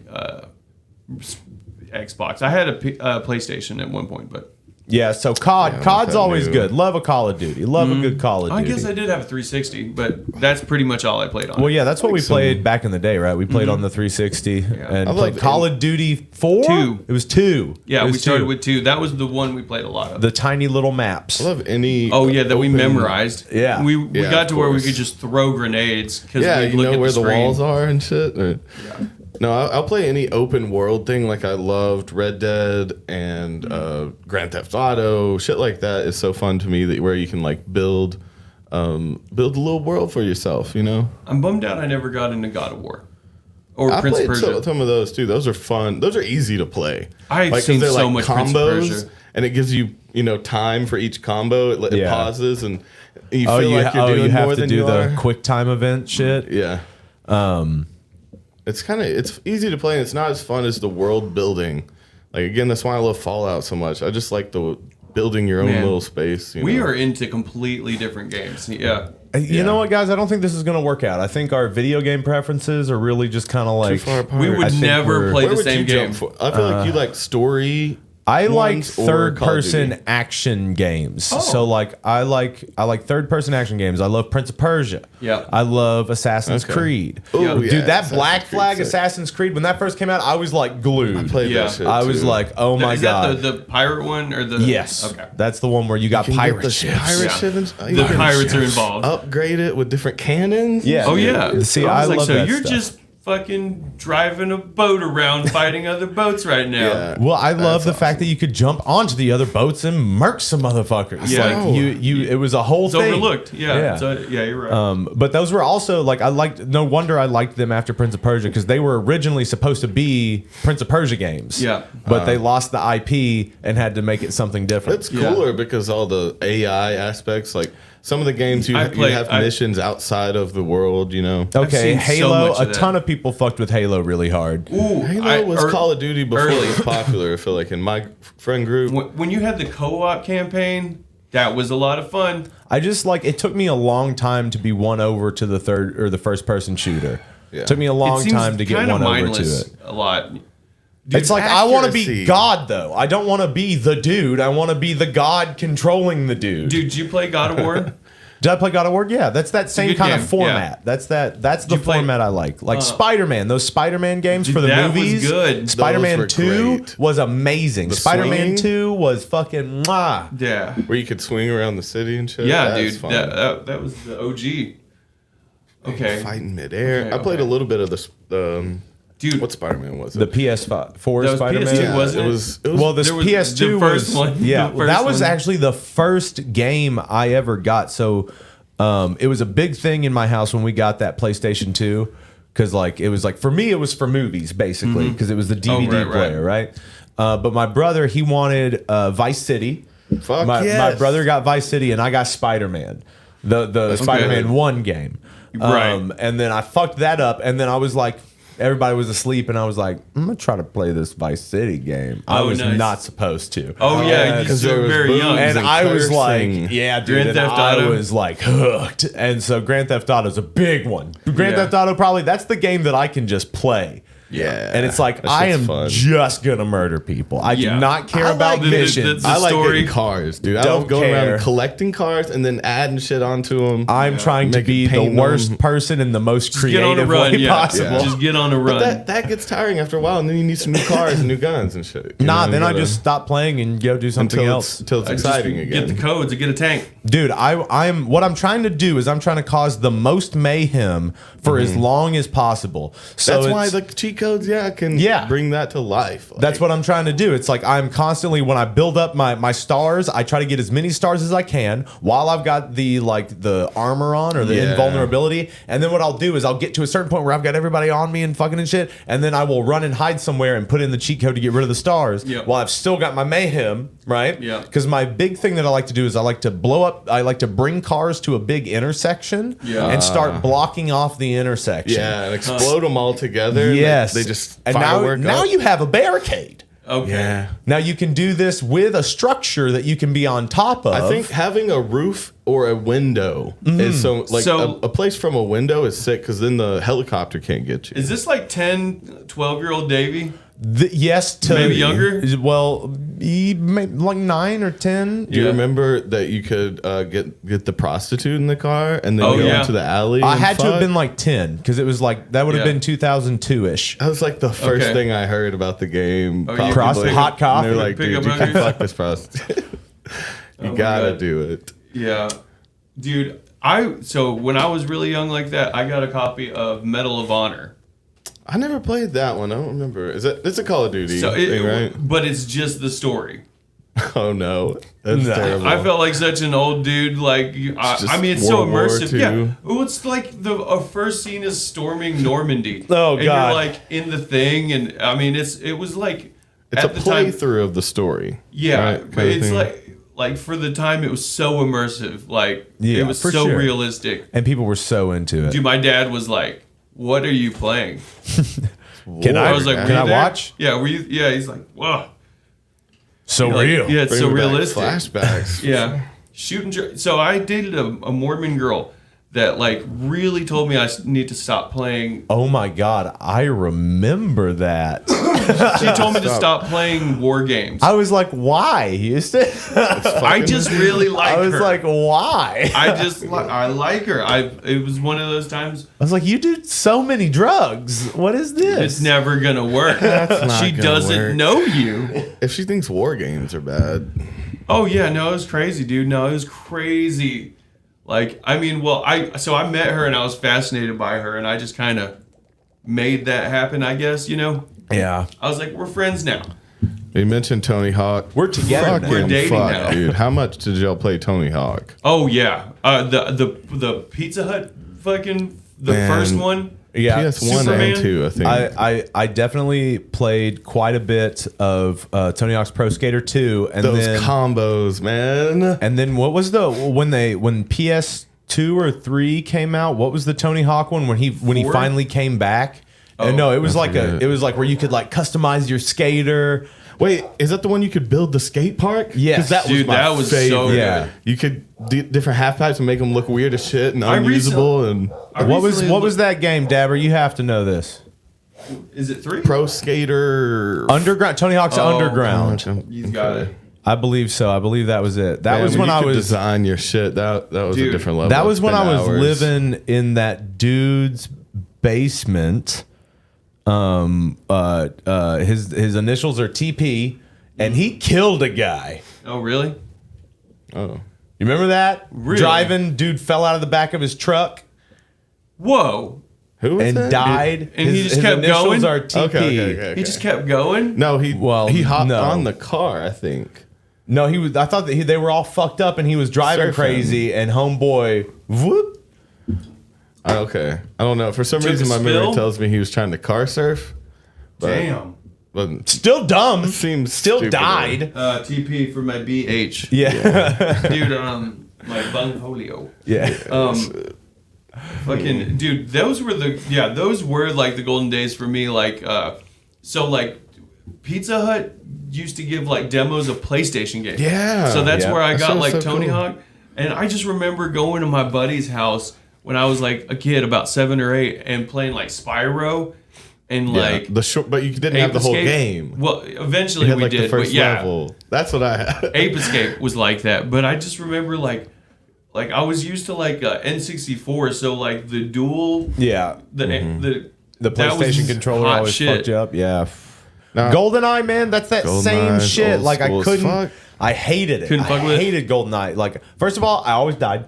Xbox. I had a PlayStation at one point, but Yeah, so COD. Yeah, COD's that always new- good. Love a Call of Duty. Love a good Call of I Duty. guess I did have a 360, but that's pretty much all I played on. Well, yeah, that's what we some- played back in the day, right? We played on the 360 and I played love Call of Duty 4. 2. It was 2. Yeah, It we was started 2. with 2. That was the one we played a lot of. the tiny little maps. I love any. Oh yeah, that we open- memorized. Yeah. we Yeah, got of to where we course. could just throw grenades because Yeah, we'd you look know at where the the screen. walls are and shit. No, I'll play any open world thing. Like I loved Red Dead and Grand Theft Auto. Shit like that is so fun to me that where you can like build a little world for yourself. You know, I'm bummed out I never got into God of War or I Prince of played Persia. some of those too. Those are fun. Those are easy to play. I've 'cause seen they're, so much Prince of Persia. and it gives you time for each combo. It Yeah. pauses and you Oh, feel like you're doing you have more to than do you the are. quick time event shit. Yeah. It's easy to play and it's not as fun as the world building. Like again, that's why I love Fallout so much. I just like the building your own Man, little space. We know? are into completely different games. Yeah. You know what, guys? I don't think this is going to work out. I think our video game preferences are really just kind of too like. far apart. We I would think never we're- play Where the would same you game. jump for? I feel like you like story. I like ones or third Call of Duty? person action games. Oh. So like I like third person action games. I love Prince of Persia. Yeah. I love Assassin's Okay. Creed. Ooh, Yeah. Dude, yeah, that Assassin's Black Creed Flag sick. Assassin's Creed, when that first came out, I was like glued. Played Yeah. that shit. I was too. like, oh my Is god. that the pirate one or the? Yes. Okay. That's the one where you got You can get pirate the ships. pirate Yeah. ship and- The pirates are involved. Upgrade it with different cannons. Yeah. Oh yeah. See, I I was like, love so that you're stuff. just fucking driving a boat around fighting other boats right now. Yeah. Well, I love That's the fact that you could jump onto the other boats and murk some motherfuckers. Yeah. Like you it was a whole It's thing. overlooked. Yeah. Yeah. So, yeah, you're right. But those were also like I liked. No wonder I liked them after Prince of Persia because they were originally supposed to be Prince of Persia games. Yeah. but they lost the IP and had to make it something different. It's Yeah. cooler because all the AI aspects, like some of the games you have missions outside of the world, Okay, seen so Halo. much of A that. ton of people fucked with Halo really hard. Ooh, Halo was Call of Duty before early. it was popular. I feel like in my friend group. When you had the co-op campaign, that was a lot of fun. I just like it took me a long time to be won over to the third or the first person shooter. Yeah. Took me a It long seems time to get kinda won over to mindless it. a lot. It's like I want to be accuracy. God though. I don't want to be the dude. I want to be the God controlling the dude. Dude, did you play God of War? Did I play God of War? Yeah, that's that same good kind game, of format. That's the you play- format I like. Like Spider-Man, those Spider-Man games Dude, for the that was movies. good. Spider-Man Those were 2 great. was amazing. The Spider-Man swinging? 2 was fucking mwah. Yeah. Where you could swing around the city and shit. Yeah, That's dude. fun. That was the OG. Okay. Fighting midair. Okay, I played a okay. little bit of this. Dude, What Spider-Man was it? The PS4 That was Spider-Man. PS2, yeah, wasn't it? it was. Well, this There was PS2 the first was one. yeah. The Well, that first was one. actually the first game I ever got. So it was a big thing in my house when we got that PlayStation 2 because like it was like for me it was for movies basically because it was the DVD right. player, right? But my brother he wanted Vice City. Fuck My yes. brother got Vice City and I got Spider-Man, the Spider-Man 1 game. Right. And then I fucked that up and then I was like. Everybody was asleep, and I was like, "I'm gonna try to play this Vice City game." I Oh, was nice. not supposed to. Oh yeah, because you there were was very boobs young. And I was cursing. like, "Yeah, dude." Grand And Theft I Auto? was like hooked, and so Grand Theft Auto is a big one. Grand Yeah. Theft Auto probably that's the game that I can just play. Yeah. And it's like That I shit's am fun. just gonna murder people. I Yeah. do not care I about like the- missions. the I like story. getting cars, dude. I Don't love going care. around collecting cars and then adding shit onto them. I'm trying to Make it be the paint worst them. person in the most Just get on a creative run, way yeah. possible. Just get on a run. But that gets tiring after a while, and then you need some new cars and new guns and shit. You Nah, know, then you I gotta- just stop playing and go do something until else. until it's Just exciting again. Get the codes and get a tank. Dude, I'm what I'm trying to do is I'm trying to cause the most mayhem for as long as possible. So That's why it's- the cheat codes, I can bring that to life. Like, that's what I'm trying to do. It's like I'm constantly, when I build up my stars, I try to get as many stars as I can while I've got the armor on or the invulnerability. And then what I'll do is I'll get to a certain point where I've got everybody on me and fucking and shit, and then I will run and hide somewhere and put in the cheat code to get rid of the stars while I've still got my mayhem, right? Yeah. Because my big thing that I like to do is I like to bring cars to a big intersection and start blocking off the intersection. Yeah, and explode them all together. Yes. They just and now you have a barricade. Okay. Yeah. Now you can do this with a structure that you can be on top of. I think having a roof or a window is a place from a window is sick because then the helicopter can't get you. Is this like 10, 12-year-old Davey? Yes, maybe younger. Well, like 9 or 10. Do you remember that you could get the prostitute in the car and then go into the alley? I had to have been like 10 because it was like that would have been 2002-ish. That was like the first thing I heard about the game. Hot coffee. And they're like, dude, you can fuck this prostitute. You gotta do it. Yeah, dude. So when I was really young like that, I got a copy of Medal of Honor. I never played that one. I don't remember. It's a Call of Duty thing, right? But it's just the story. Oh no, that's terrible. I felt like such an old dude. Like it's so immersive. Yeah. Oh, it's like the first scene is storming Normandy. Oh and God. You're like in the thing, and I mean it was like it's a playthrough of the story. Yeah, right? but it's like for the time it was so immersive. Like it was so realistic, and people were so into it. Dude, my dad was like, "What are you playing?" Can I watch? Yeah, were you? Yeah, he's like, "Whoa." So real. Yeah, it's so realistic. Flashbacks. Yeah. So I dated a Mormon girl that like really told me I need to stop playing. Oh my God, I remember that. She told me to stop playing war games. I was like, why, Houston? I just really like her. I was like, why? I like her. It was one of those times. I was like, you do so many drugs. What is this? It's never gonna work. She doesn't know you. If she thinks war games are bad. Oh yeah, no, it was crazy, dude. No, it was crazy. Like, I mean, I met her and I was fascinated by her and I just kind of made that happen, I guess, Yeah. I was like, we're friends now. You mentioned Tony Hawk. We're together. We're dating now, dude. How much did y'all play Tony Hawk? Oh yeah, the Pizza Hut fucking first one. Yeah, PS1 Superman? and 2, I think. I definitely played quite a bit of Tony Hawk's Pro Skater 2, and those then combos, man. And then what was when PS2 or 3 came out? What was the Tony Hawk one when he finally came back? And no, it was like where you could like customize your skater. Wait, is that the one you could build the skate park? Yes, that was that was favorite. so good. Yeah. You could do different half pipes and make them look weird as shit and unusable. What was that game, Dabber? You have to know this. Is it 3? Pro Skater Underground. Tony Hawk's Underground. You got it. I believe so. I believe that was it. That was when I was design your shit. That was a different level. That was when I was living in that dude's basement. His initials are TP, and he killed a guy. Oh, really? Oh, you remember that? Really? Driving, dude fell out of the back of his truck. Whoa! Who was that? Died. And he just kept initials going? Are TP. Okay. He just kept going. No, he hopped on the car, I think. No, he was. I thought that they were all fucked up, and he was driving crazy. And homeboy, whoop. Okay, I don't know. For some Took reason, a my memory spill? tells me he was trying to car surf. Damn. But Still dumb. seems Still stupid. died. TP for my BH. Yeah. Dude, my bungholio. Yeah. Fucking dude, those were like the golden days for me. Like, so like Pizza Hut used to give like demos of PlayStation games. Yeah. So that's where I That got sounds like so Tony cool. Hawk, and I just remember going to my buddy's house when I was like a kid, about 7 or 8, and playing like Spyro, and like the short, but you didn't have the whole game. Well, eventually You had we like did, the first but yeah, level. That's what I had. Ape Escape was like that, but I just remember like I was used to like N64, so like the dual, Yeah. the The PlayStation controller hot always shit. fucked you up. Yeah. Nah. GoldenEye, man, that's that same GoldenEye's shit. old Like I school as couldn't. fuck. I hated it. Couldn't fuck I with it? hated GoldenEye. Like first of all, I always died.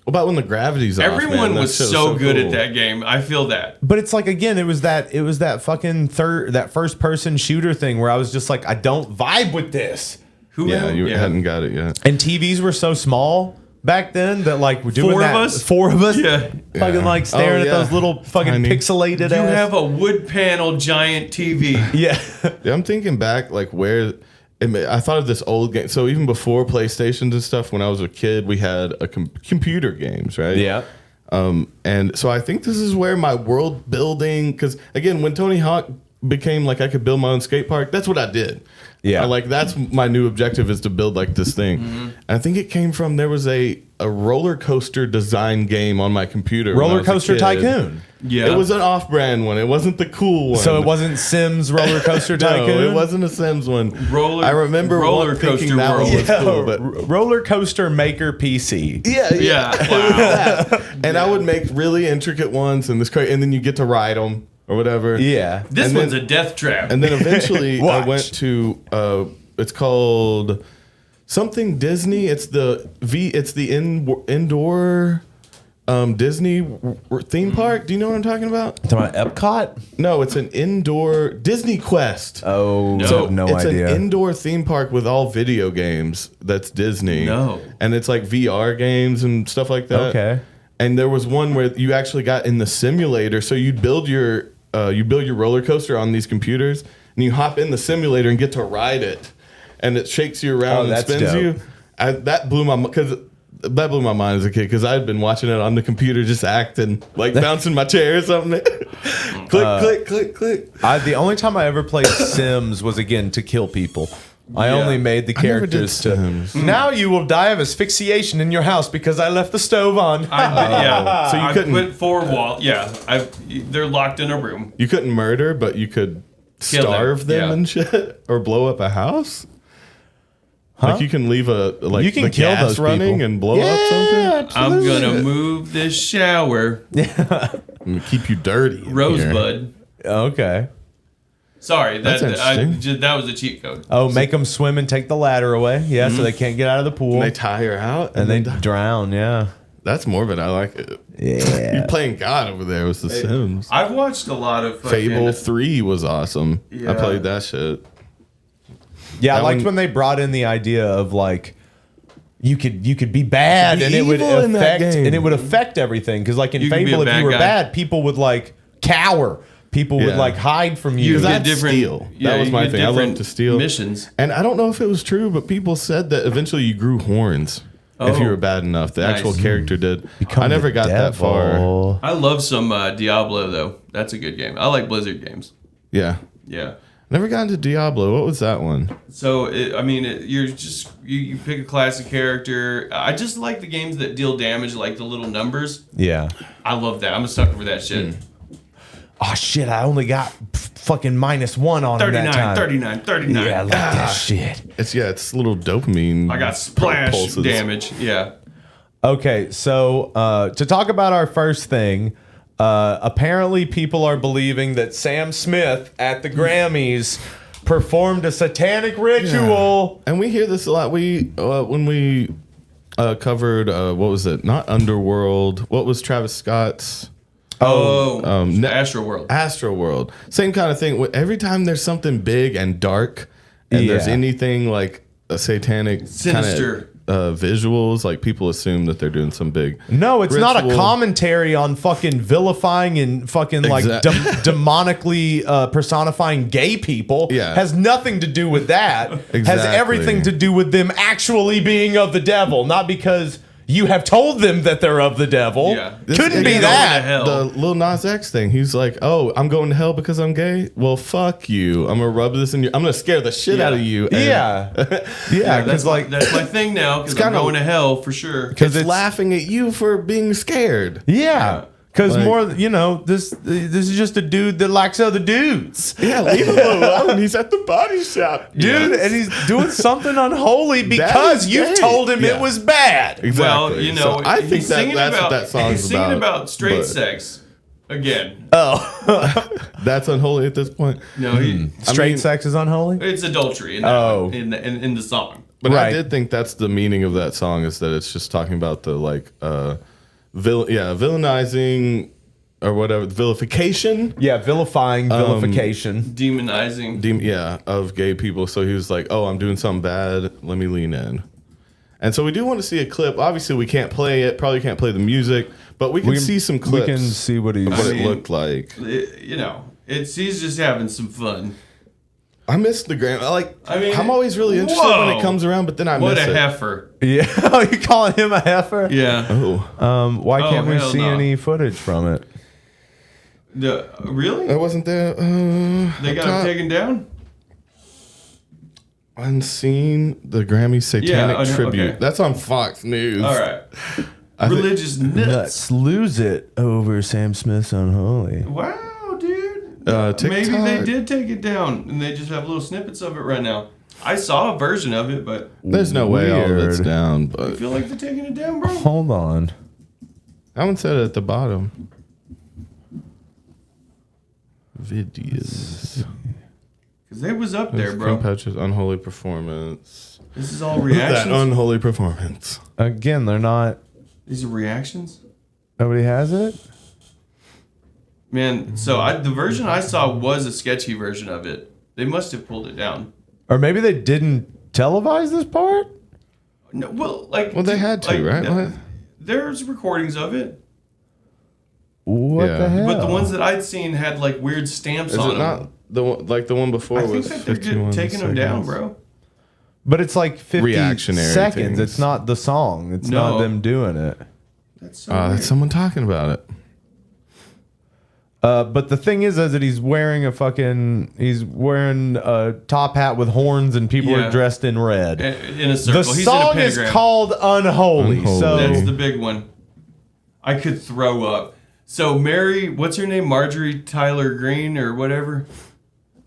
about when the gravity's off? Everyone man? was That shit so good cool. at that game. I feel that. But it's like, again, it was that fucking that first person shooter thing where I was just like, I don't vibe with this. Yeah, you hadn't got it yet. And TVs were so small back then that like we're doing Four of us? Yeah. Fucking like staring at those little fucking Tiny. pixelated You ass. have a wood panel giant TV. Yeah. Yeah, I'm thinking back, like where I thought of this old game. So even before PlayStations and stuff, when I was a kid, we had a computer games, right? Yeah. And so I think this is where my world building, because again, when Tony Hawk became like I could build my own skate park, that's what I did. Yeah. Like that's my new objective is to build like this thing. And I think it came from there was a roller coaster design game on my computer. when I Roller was a Coaster kid. Tycoon. Yeah. It was an off-brand one. It wasn't the cool one. So it wasn't Sims Roller Coaster Tycoon? No, it wasn't a Sims one. Roller- I remember Roller thinking Coaster that one World. was cool, but Roller Coaster Maker PC. Yeah. Wow. And I would make really intricate ones, and and then you get to ride them or whatever. Yeah. This And one's then- a death trap. And then eventually I Watch. went to it's called something Disney. It's the indoor Disney theme park. Do you know what I'm talking about? Talking about Epcot? No, it's an indoor Disney Quest. Oh, No. I have no it's idea. an indoor theme park with all video games. That's Disney. No. And it's like VR games and stuff like that. Okay. And there was one where you actually got in the simulator. So you'd build your roller coaster on these computers, and you hop in the simulator and get to ride it, and it shakes you around Oh, and that's spins dope. you. That blew my mind as a kid because I had been watching it on the computer, just acting like bouncing my chair or something. click. The only time I ever played Sims was again to kill people. I Yeah. only made the never did characters to. Sims. Now you will die of asphyxiation in your house because I left the stove on. Yeah. So you I couldn't- put 4 walls. Yeah. They're locked in a room. You couldn't murder, but you could Kill them, starve them yeah. and shit, or blow up a house. Like you can leave You can the kill gas those running people. and blow up something. I'm gonna move this shower. And keep you dirty. in here. Rosebud. Okay. Sorry, That's interesting. that was a cheat code. Oh, make them swim and take the ladder away. Yeah, so they can't get out of the pool. And they tie her out, and they then drown. Yeah. that's morbid. I like it. Yeah. You're playing God over there with The Sims. I've watched a lot of Fable 3 was awesome. I Yeah. played that shit. Yeah, I That liked one- when they brought in the idea of like you could be bad Be and it would evil in that affect game. and it would affect everything because like in You could be Fable a if bad you were guy. bad people would like cower. People would Yeah. like hide from You you. get I'd different. steal. Yeah, That was you my get thing. I love different to steal. missions. And I don't know if it was true, but people said that eventually you grew horns if Oh. you were bad enough. The actual Nice. character did. Become I never the got that far. devil. I love some Diablo though. That's a good game. I like Blizzard games. Yeah. Yeah. Never got into Diablo. What was that one? So you're just you pick a classic character. I just like the games that deal damage, like the little numbers. Yeah. I love that. I'm a sucker for that shit. Oh shit! I only got fucking -1 on him that 39, time. 39, 39. Yeah, I like that shit. It's little dopamine. I got splash pulses. damage. Yeah. Okay, so to talk about our first thing, apparently people are believing that Sam Smith at the Grammys performed a satanic ritual. And we hear this a lot. We when we covered what was it? Not Underworld. What was Travis Scott's? Astro World. Astro World. Same kind of thing. Every time there's something big and dark, and there's Yeah. anything like a satanic Sinister. visuals, like people assume that they're doing some big. No, it's not a ritual. commentary on fucking vilifying and fucking like demonically personifying gay people. Yeah. Has nothing to do with that. Has Exactly. everything to do with them actually being of the devil, not because you have told them that they're of the devil. Yeah. Couldn't be Going that. to hell. The Lil Nas X thing. He's like, "Oh, I'm going to hell because I'm gay. Well, fuck you. I'm gonna rub this in your. I'm gonna scare the shit out of you. And Yeah. Yeah, because like that's my thing now. Because I'm kinda- going to hell for sure. it's laughing at you for being scared. yeah. Because Like- more, this is just a dude that likes other dudes. Yeah, leave him alone. He's at the body shop, Dude, Yeah. and he's doing something unholy because is you've gay. told him Yeah. it was bad. Exactly. Well, you know, So I think he's singing that's about, what that song's he's singing about straight but sex again. That's unholy at this point. No, Straight sex is unholy? it's adultery in, that Oh. one, in the song. But Right. I did think that's the meaning of that song is that it's just talking about the like villainizing or whatever, vilification. Yeah, vilifying, vilification. Demonizing. Of gay people. So he was like, oh, I'm doing something bad. Let me lean in. And so we do want to see a clip. Obviously, we can't play it. Probably can't play the music. But we can see some clips. We can see what it looked like. He's just having some fun. I miss the Grammy. I'm always really interested when it comes around, but then I miss it. What a heifer. Yeah. Oh, you calling him a heifer? Yeah. Oh. Why can't we see any footage from it? Really? I wasn't there. They got it taken down? Unseen, the Grammy Satanic Tribute. Okay. That's on Fox News. All right. Religious nuts. Lose it over Sam Smith's Unholy. Wow, dude. Maybe they did take it down, and they just have little snippets of it right now. I saw a version of it, but there's no way all of it's down. But I feel like they're taking it down, bro. Hold on. That one said it at the bottom. Videos. Because they was up there, bro. Patch's unholy performance. This is all reactions. That unholy performance. Again, they're not. These are reactions. Nobody has it. Man, so the version I saw was a sketchy version of it. They must have pulled it down. Or maybe they didn't televise this part? No, well, they had to, right? There's recordings of it. What the hell? But the ones that I'd seen had like weird stamps on them. Not the one, like the one before I was think that they're taking them down, bro. But it's like 50 reactionary seconds. things. It's not the song. It's not them doing it. That's that's someone talking about it. But the thing is that he's wearing a top hat with horns and people are dressed in red. In a circle. The He's song in a is pentagram. called Unholy. So That's the big one. I could throw up. So what's her name? Marjorie Tyler Greene or whatever?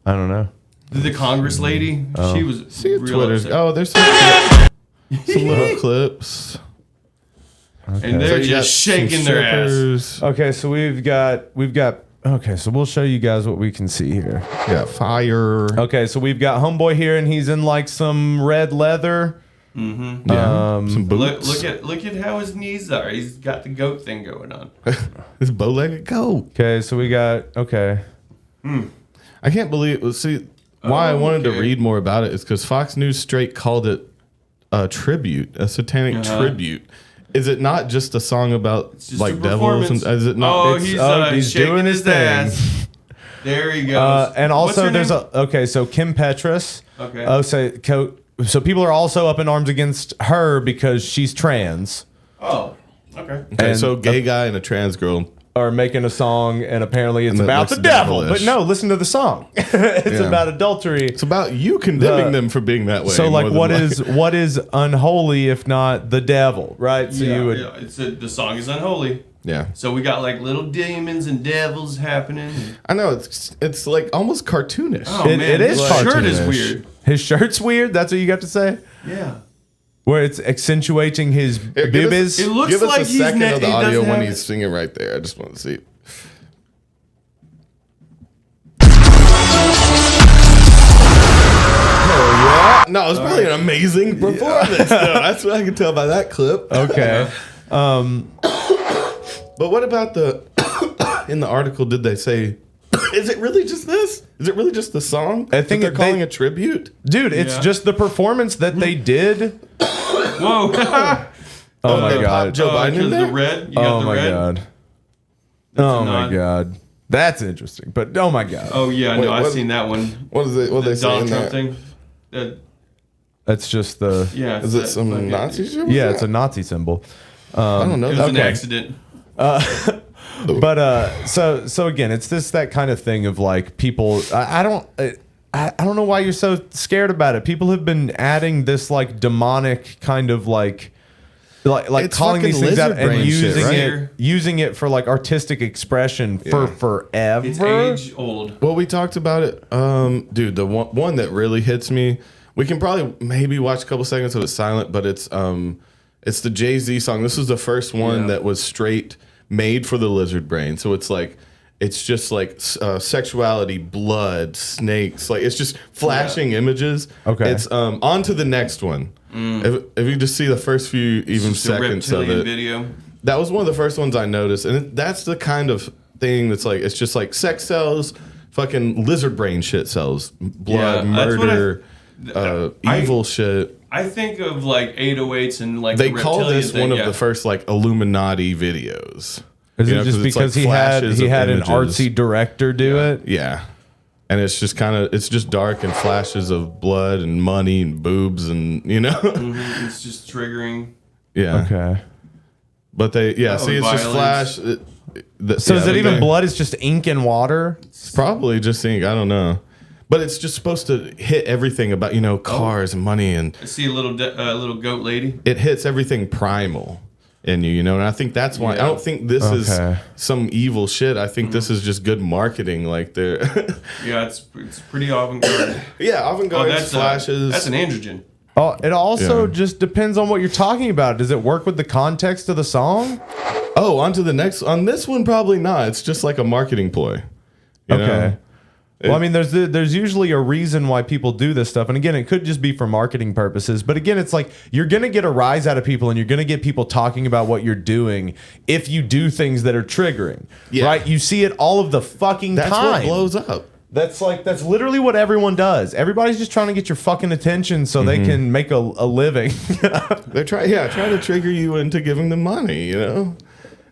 I don't know. The Congress lady. Oh. She was real Twitter's. upset. Oh, there's some little clips. Okay. And they're just shaking their ass. Okay, so we've got. Okay, so we'll show you guys what we can see here. Yeah, fire. Okay, so we've got Homeboy here, and he's in like some red leather. Mm-hmm. Yeah, some boots. Look at how his knees are. He's got the goat thing going on. This bow-legged goat. Okay, so we got I can't believe. See, why I wanted to read more about it is because Fox News straight called it a tribute, a satanic tribute. Is it not just a song about like devils? And, is it not? He's shaking doing his ass. There he goes. And also, What's her name? so Kim Petras. Okay. Oh, so people are also up in arms against her because she's trans. Oh, okay. Okay, And so gay guy and a trans girl are making a song, and apparently it's And it about looks the devil. devilish. But no, listen to the song. It's about adultery. It's about you condemning them for being that way. So, like, more than what is unholy if not the devil, right? So the song is unholy. Yeah. So we got like little demons and devils happening. I know it's like almost cartoonish. Oh man, it is his shirt is cartoonish. weird. His shirt's weird. That's what you got to say. Yeah. Where it's accentuating his Here, boobies. It looks Give us like a second of the he audio doesn't when have he's singing right there. I just want to see. Yeah. No, it's probably an amazing performance. Though. That's what I can tell by that clip. Okay. But what about in the article, did they say, is it really just this? Is it really just the song? I think they're calling a tribute? Dude, it's just the performance that they did. Whoa. Oh my they God. popped Joe Biden in Because there? the red. You got Oh the my red. God. That's a Oh my nod. God. That's interesting. But oh my God. Oh yeah, Wait, no, I've what- seen that one. What is it? What The they say in Donald Trump there? thing. That's just the. Yeah. Is it some Nazi shit? Yeah, it's a Nazi symbol. I don't know. It was an Okay. accident. But so again, it's that kind of thing of like people. I don't know why you're so scared about it. People have been adding this like demonic kind of like It's calling these fucking things out lizard and brain shit, using it for like artistic expression for forever. It's age old. Well, we talked about it. Dude, the one that really hits me. We can probably maybe watch a couple seconds of it silent, but it's the Jay-Z song. This is the first one that was straight made for the lizard brain. So it's just like sexuality, blood, snakes. Like it's just flashing images. Okay. It's on to the next one. If you just see the first few even It's a seconds of reptilian it. video. That was one of the first ones I noticed, and that's the kind of thing that's like, it's just like sex sells, fucking lizard brain shit sells, blood, murder, evil shit. I think of like 808s and like They the call this reptilian one thing, of the first like Illuminati videos. Is You it know, just it's because like he had flashes of an images. artsy director do it? Yeah. And it's just kind of, it's just dark and flashes of blood and money and boobs and, you know? It's just triggering. Yeah. Okay. But they, see, it's just violence. flash. So is it even blood? It's just ink and water? It's probably just ink. I don't know. But it's just supposed to hit everything about, you know, cars and money. And I see a little goat lady. it hits everything primal in you, you know? And I think that's why, I don't think this is some evil shit. I think this is just good marketing. Like they're... Yeah, it's pretty avant-garde. Yeah, avant-garde flashes. That's an androgen. Oh, it also just depends on what you're talking about. Does it work with the context of the song? Oh, on to the next. On this one, probably not. It's just like a marketing ploy. You know? Well, I mean, there's usually a reason why people do this stuff, and again, it could just be for marketing purposes. But again, it's like you're gonna get a rise out of people, and you're gonna get people talking about what you're doing if you do things that are triggering. Yeah. Right? You see it all of the fucking That's time. what blows up. That's literally what everyone does. Everybody's just trying to get your fucking attention so they can make a living. They're trying to trigger you into giving them money, you know?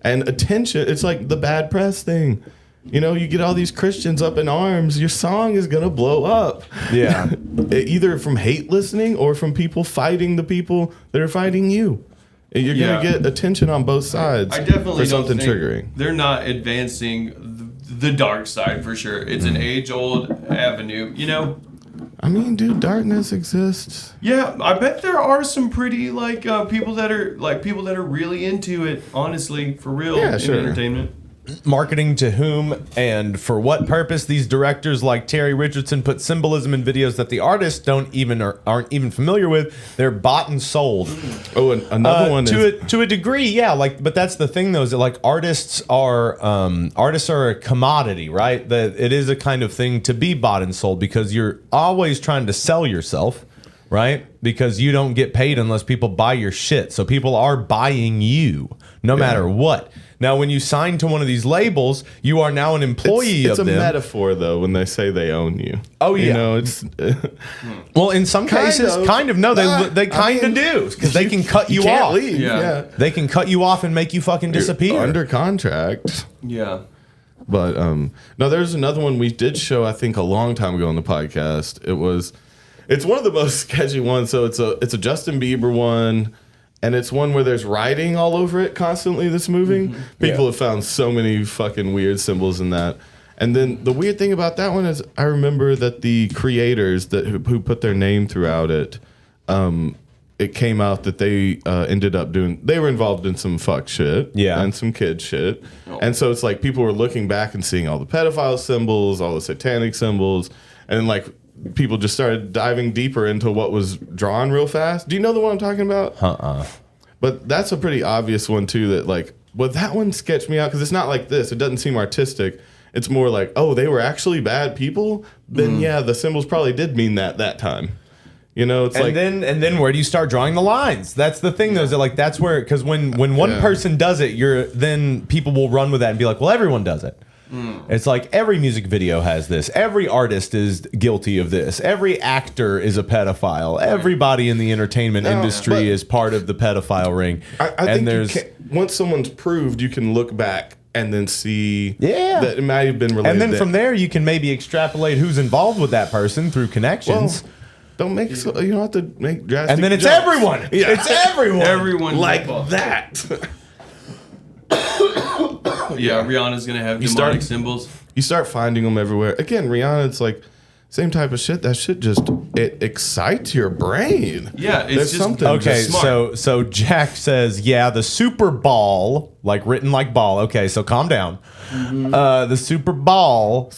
And attention, it's like the bad press thing. You know, you get all these Christians up in arms, your song is going to blow up. Yeah. Either from hate listening or from people fighting the people that are fighting you. You're going to get attention on both sides. I definitely for something don't think triggering. They're not advancing the dark side for sure. It's an age-old avenue, you know? I mean, dude, darkness exists. Yeah, I bet there are some pretty people that are really into it, honestly, for real, in entertainment. Marketing to whom and for what purpose? These directors like Terry Richardson put symbolism in videos that the artists aren't even familiar with. They're bought and sold. Oh, and another one to a degree, yeah. But that's the thing, though, is that like artists are a commodity, right? That it is a kind of thing to be bought and sold because you're always trying to sell yourself, right? Because you don't get paid unless people buy your shit. So people are buying you no matter what. Now, when you sign to one of these labels, you are now an employee of them. It's a metaphor, though, when they say they own you. Oh, yeah. You know, it's... well, in some cases, kind of. No, they kind of do. Because they can cut you off. Leave. Yeah. They can cut you off and make you fucking disappear. You're under contract. Yeah. But, no, there's another one we did show, I think, a long time ago on the podcast. It's one of the most sketchy ones. So it's a Justin Bieber one. And it's one where there's writing all over it constantly that's moving. People have found so many fucking weird symbols in that. And then the weird thing about that one is I remember that the creators who put their name throughout it, it came out that they ended up they were involved in some fuck shit and some kid shit. Oh. And so it's like people were looking back and seeing all the pedophile symbols, all the satanic symbols, and like people just started diving deeper into what was drawn real fast. Do you know the one I'm talking about? But that's a pretty obvious one too that like, well, that one sketched me out because it's not like this. It doesn't seem artistic. It's more like, oh, they were actually bad people? Then yeah, the symbols probably did mean that time. You know, it's and then where do you start drawing the lines? That's the thing, though, is that like that's where, because when one person does it, then people will run with that and be like, well, everyone does it. It's like every music video has this. Every artist is guilty of this. Every actor is a pedophile. Everybody in the entertainment industry is part of the pedophile ring. I think once someone's proved, you can look back and then see that it might have been related. And then from there, you can maybe extrapolate who's involved with that person through connections. Well, you don't have to make drastic and then it's jumps. everyone. Yeah. It's everyone. Everyone like that. Yeah, Rihanna's gonna have demonic symbols. You start finding them everywhere. Again, Rihanna, it's like same type of shit. That shit it excites your brain. Yeah, it's there's just something. Okay, smart. so Jack says, yeah, the Super Ball, like written like ball. Okay, so calm down. The Super Ball,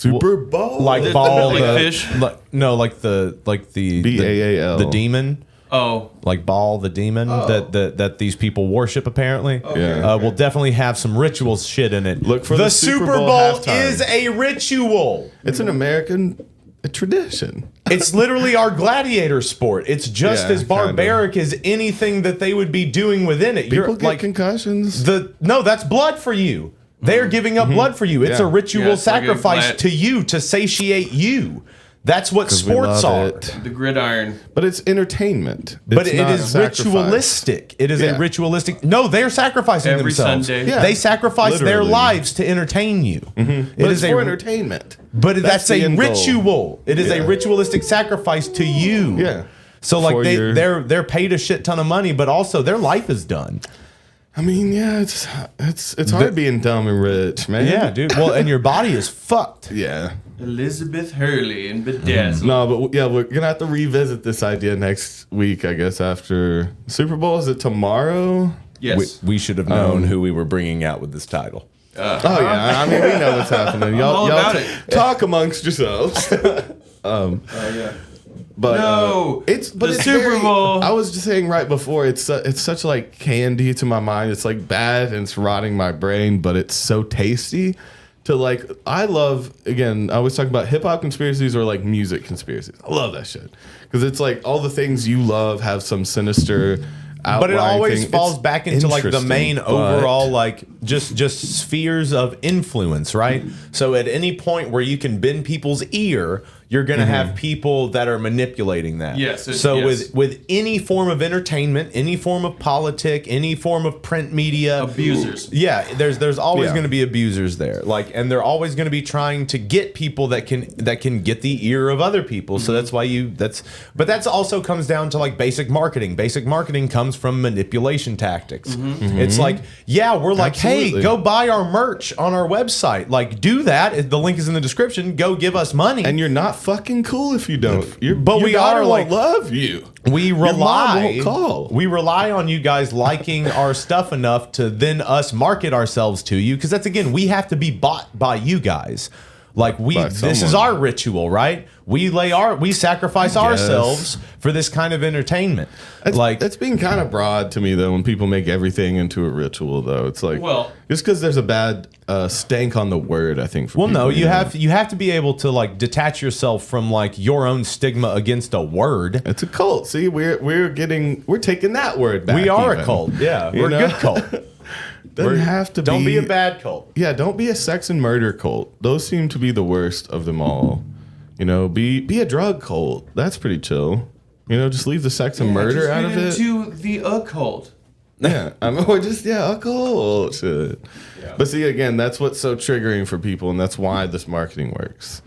like ball, like fish. Like the BAAL, the demon. Oh, like Baal the demon that these people worship apparently. Yeah. Will definitely have some ritual shit in it. Look for the Super Bowl Bowl halftime. is a ritual. It's an American a tradition. It's literally our gladiator sport. It's just Yeah, as barbaric as anything that they would be doing within it. People get concussions. No, that's blood for you. They're giving up blood for you. It's a ritual Yeah, it's like sacrifice to you to satiate you. That's what sports are. The gridiron. But it's entertainment. But It's it not is sacrifice. ritualistic. It is Yeah. a ritualistic. No, they're sacrificing Every themselves. Sunday. Yeah. They sacrifice their Literally. lives to entertain you. It But is it's for entertainment. But that's the a end goal. ritual. It is a Yeah. ritualistic sacrifice to you. Yeah. So like For your- they're paid a shit ton of money, but also their life is done. I mean, yeah, it's hard being dumb and rich, man. Yeah, dude. Well, and your body is fucked. Yeah. Elizabeth Hurley and Bedazzled. No, but yeah, we're gonna have to revisit this idea next week, I guess, after Super Bowl. Is it tomorrow? Yes. We should have known who we were bringing out with this title. Oh yeah, I mean, we know what's happening. Y'all, all y'all about it. talk amongst yourselves. Yeah. But No, it's the it's Super Bowl. I was just saying right before, it's such like candy to my mind. It's like bad and it's rotting my brain, but it's so tasty. To like, I love, again, I always talk about hip hop conspiracies or like music conspiracies. I love that shit because it's like all the things you love have some sinister. But it always thing. falls It's back into like the interesting, main but- overall like just spheres of influence, right? So at any point where you can bend people's ear, you're going to have people that are manipulating that. Yes, So yes. with any form of entertainment, any form of politic, any form of print media, Abusers. yeah, there's always Yeah. going to be abusers there. Like, and they're always going to be trying to get people that can get the ear of other people. So that's why but that's also comes down to like basic marketing. Basic marketing comes from manipulation tactics. It's like, yeah, we're like, Absolutely. hey, go buy our merch on our website. Like, do that. The link is in the description. Go give us money. And you're not fucking cool if you don't. But your we daughter are, won't like- love you. We Your mom rely won't call. we rely on you guys liking our stuff enough to then us market ourselves to you, because that's, again, we have to be bought by you guys. Like this is someone. our ritual, right? We sacrifice ourselves for this kind of entertainment. It's being kind of broad to me though when people make everything into a ritual though. It's like, Well- just because there's a bad stank on the word, I think. For Well, people, no, you know? you have to be able to like detach yourself from like your own stigma against a word. It's a cult. See, we're taking that word back. We are even. a cult. Yeah, You we're know? a good cult. Doesn't have to Don't be a bad cult. Yeah, don't be a sex and murder cult. Those seem to be the worst of them all. You know, be a drug cult. That's pretty chill. You know, just leave the sex and murder Just out get of it. into the occult. Yeah, I mean, or just a cult shit. Yeah. But see, again, that's what's so triggering for people, and that's why this marketing works.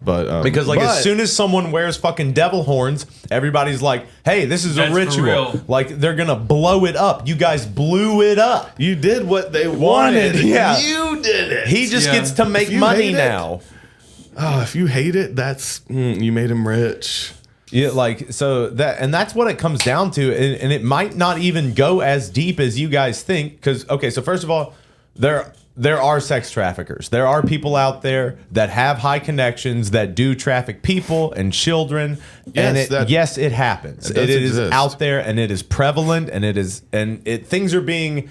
But Because like but- as soon as someone wears fucking devil horns, everybody's like, "Hey, this is That's a for ritual." real. Like they're gonna blow it up. You guys blew it up. you did what they wanted. Yeah. You did it. He just Yeah. gets to make If you money hate it- now. Oh, if you hate it, that's you made him rich. Yeah, like so that's what it comes down to, and it might not even go as deep as you guys think. Because okay, so first of all, there are sex traffickers. There are people out there that have high connections that do traffic people and children. Yes, Yes, it happens. It does It is exist. out there, and it is prevalent, and things are being.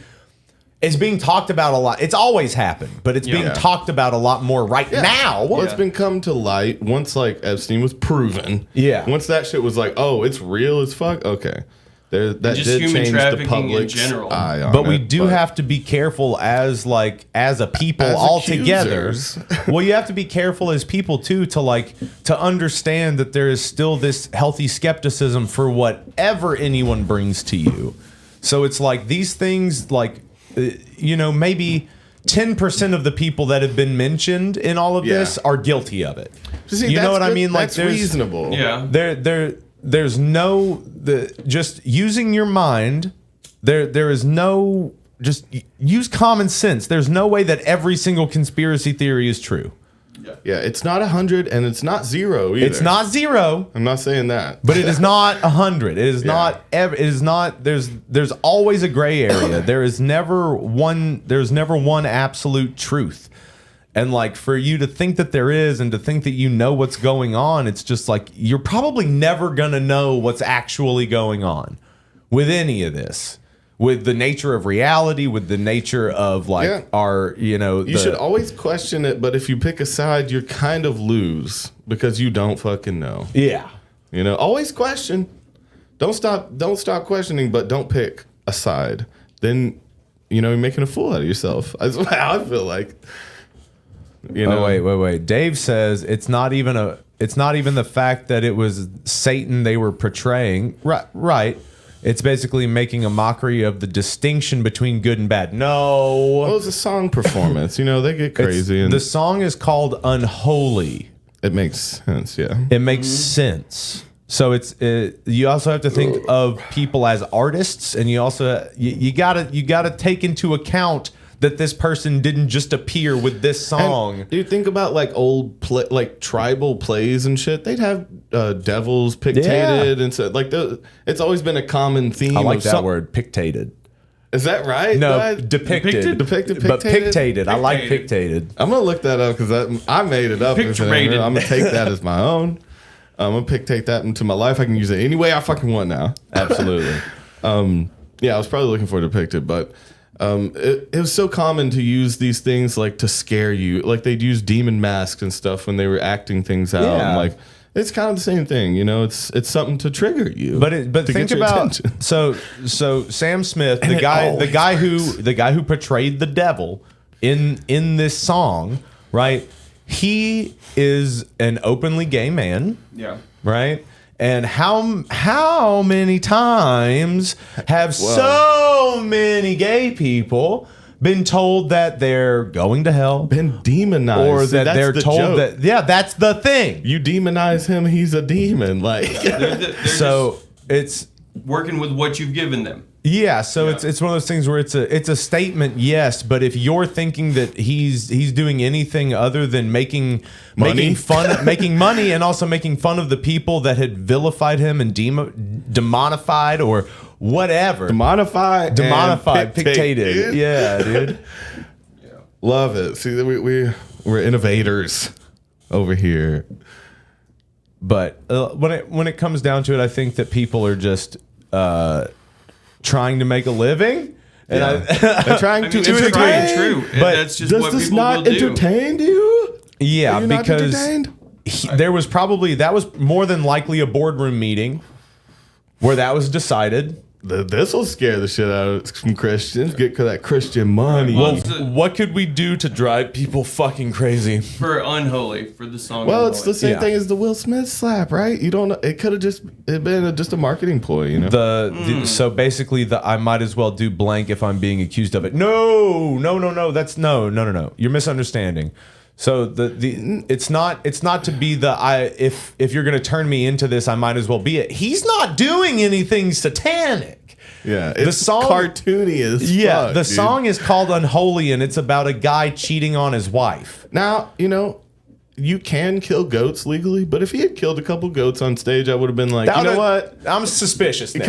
It's being talked about a lot. It's always happened, but it's being Yeah. talked about a lot more right now. Well, it's been come to light once like Epstein was proven. Yeah. Once that shit was like, oh, it's real as fuck. Okay. That Just did human change the trafficking in public's general. eye on But we it, do have to be careful as a people As all together. accusers. Well, you have to be careful as people too to understand that there is still this healthy skepticism for whatever anyone brings to you. So it's like these things, like maybe 10% of the people that have been mentioned in all of Yeah. this are guilty of it. See, You know that's what I good- mean? Like that's reasonable. Yeah. There's no just using your mind. There is no just use common sense. There's no way that every single conspiracy theory is true. Yeah, it's not 100 and it's not 0 either. It's not 0, I'm not saying that. but it is not 100. It is not ever. It is not. There's always a gray area. There's never one absolute truth. And like for you to think that there is, and to think that you know what's going on, it's just like you're probably never gonna know what's actually going on with any of this. with the nature of reality, with the nature of like Yeah. our, You should always question it, but if you pick a side, you kind of lose because you don't fucking know. Yeah. Always question. Don't stop questioning, but don't pick a side. Then, you're making a fool out of yourself. That's how I feel like. Oh, wait. Dave says it's not even the fact that it was Satan they were portraying. Right. It's basically making a mockery of the distinction between good and bad. No. Well, it's a song performance. They get crazy. And the song is called Unholy. it makes sense, yeah. It makes sense. So you also have to think of people as artists, and you also you gotta take into account that this person didn't just appear with this song. And, dude, think about like old tribal plays and shit. They'd have devils pictated and so it's always been a common theme. I like that word, pictated. Is that right? No, depicted, but pictated. I like pictated. I'm gonna look that up because I made it up. Picturated. I'm gonna take that as my own. I'm gonna dictate that into my life. I can use it any way I fucking want now. Absolutely. Yeah, I was probably looking for depicted, but it was so common to use these things like to scare you. Like they'd use demon masks and stuff when they were acting things out. Yeah. And like it's kind of the same thing, you know. It's something to trigger you. But think about so Sam Smith, the guy who portrayed the devil in this song, right? He is an openly gay man. Yeah. Right? And how many times have so many gay people been told that they're going to hell? Been demonized. Or that they're told that, that's the thing. You demonize him, he's a demon. Like They're So it's working with what you've given them. yeah, so it's one of those things where it's a statement, yes, but if you're thinking that he's doing anything other than making money and also making fun of the people that had vilified him and demonified or whatever. demonified, pictated. Yeah, dude. Love it. See, we're innovators over here. But when it comes down to it, I think that people are just trying to make a living, and they're trying to it's entertain. true. But That's just Does what this people not will do. entertain you? yeah, Are you not because entertained? that was more than likely a boardroom meeting where that was decided. This will scare the shit out of some Christians. Get that Christian money. Well, What could we do to drive people fucking crazy? for Unholy, for the song. Well, it's the Unholy. same thing as the Will Smith slap, right? You don't know. It could have just been just a marketing ploy, you know? So basically, I might as well do blank if I'm being accused of it. No. That's no. You're misunderstanding. So it's not to be if you're gonna turn me into this, I might as well be it. He's not doing anything satanic. Yeah, it's song- cartoony as fuck, the dude. song is called Unholy, and it's about a guy cheating on his wife. Now, you know, you can kill goats legally, but if he had killed a couple goats on stage, I would have been like, you know what? I'm suspicious now.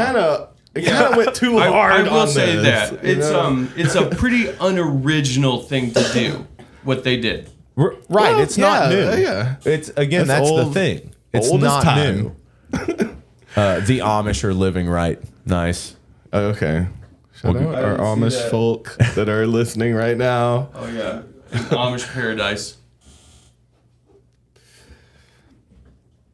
It kind of went too hard. I will on say this, that you it's a pretty unoriginal thing to do. What they did. Right, Well, it's not yeah, new. yeah. It's again, That's that's the old- thing. It's old as not time. new. The Amish are living right. Nice. Okay. Shout out our didn't see Amish that. folk that are listening right now. Oh yeah, Amish paradise.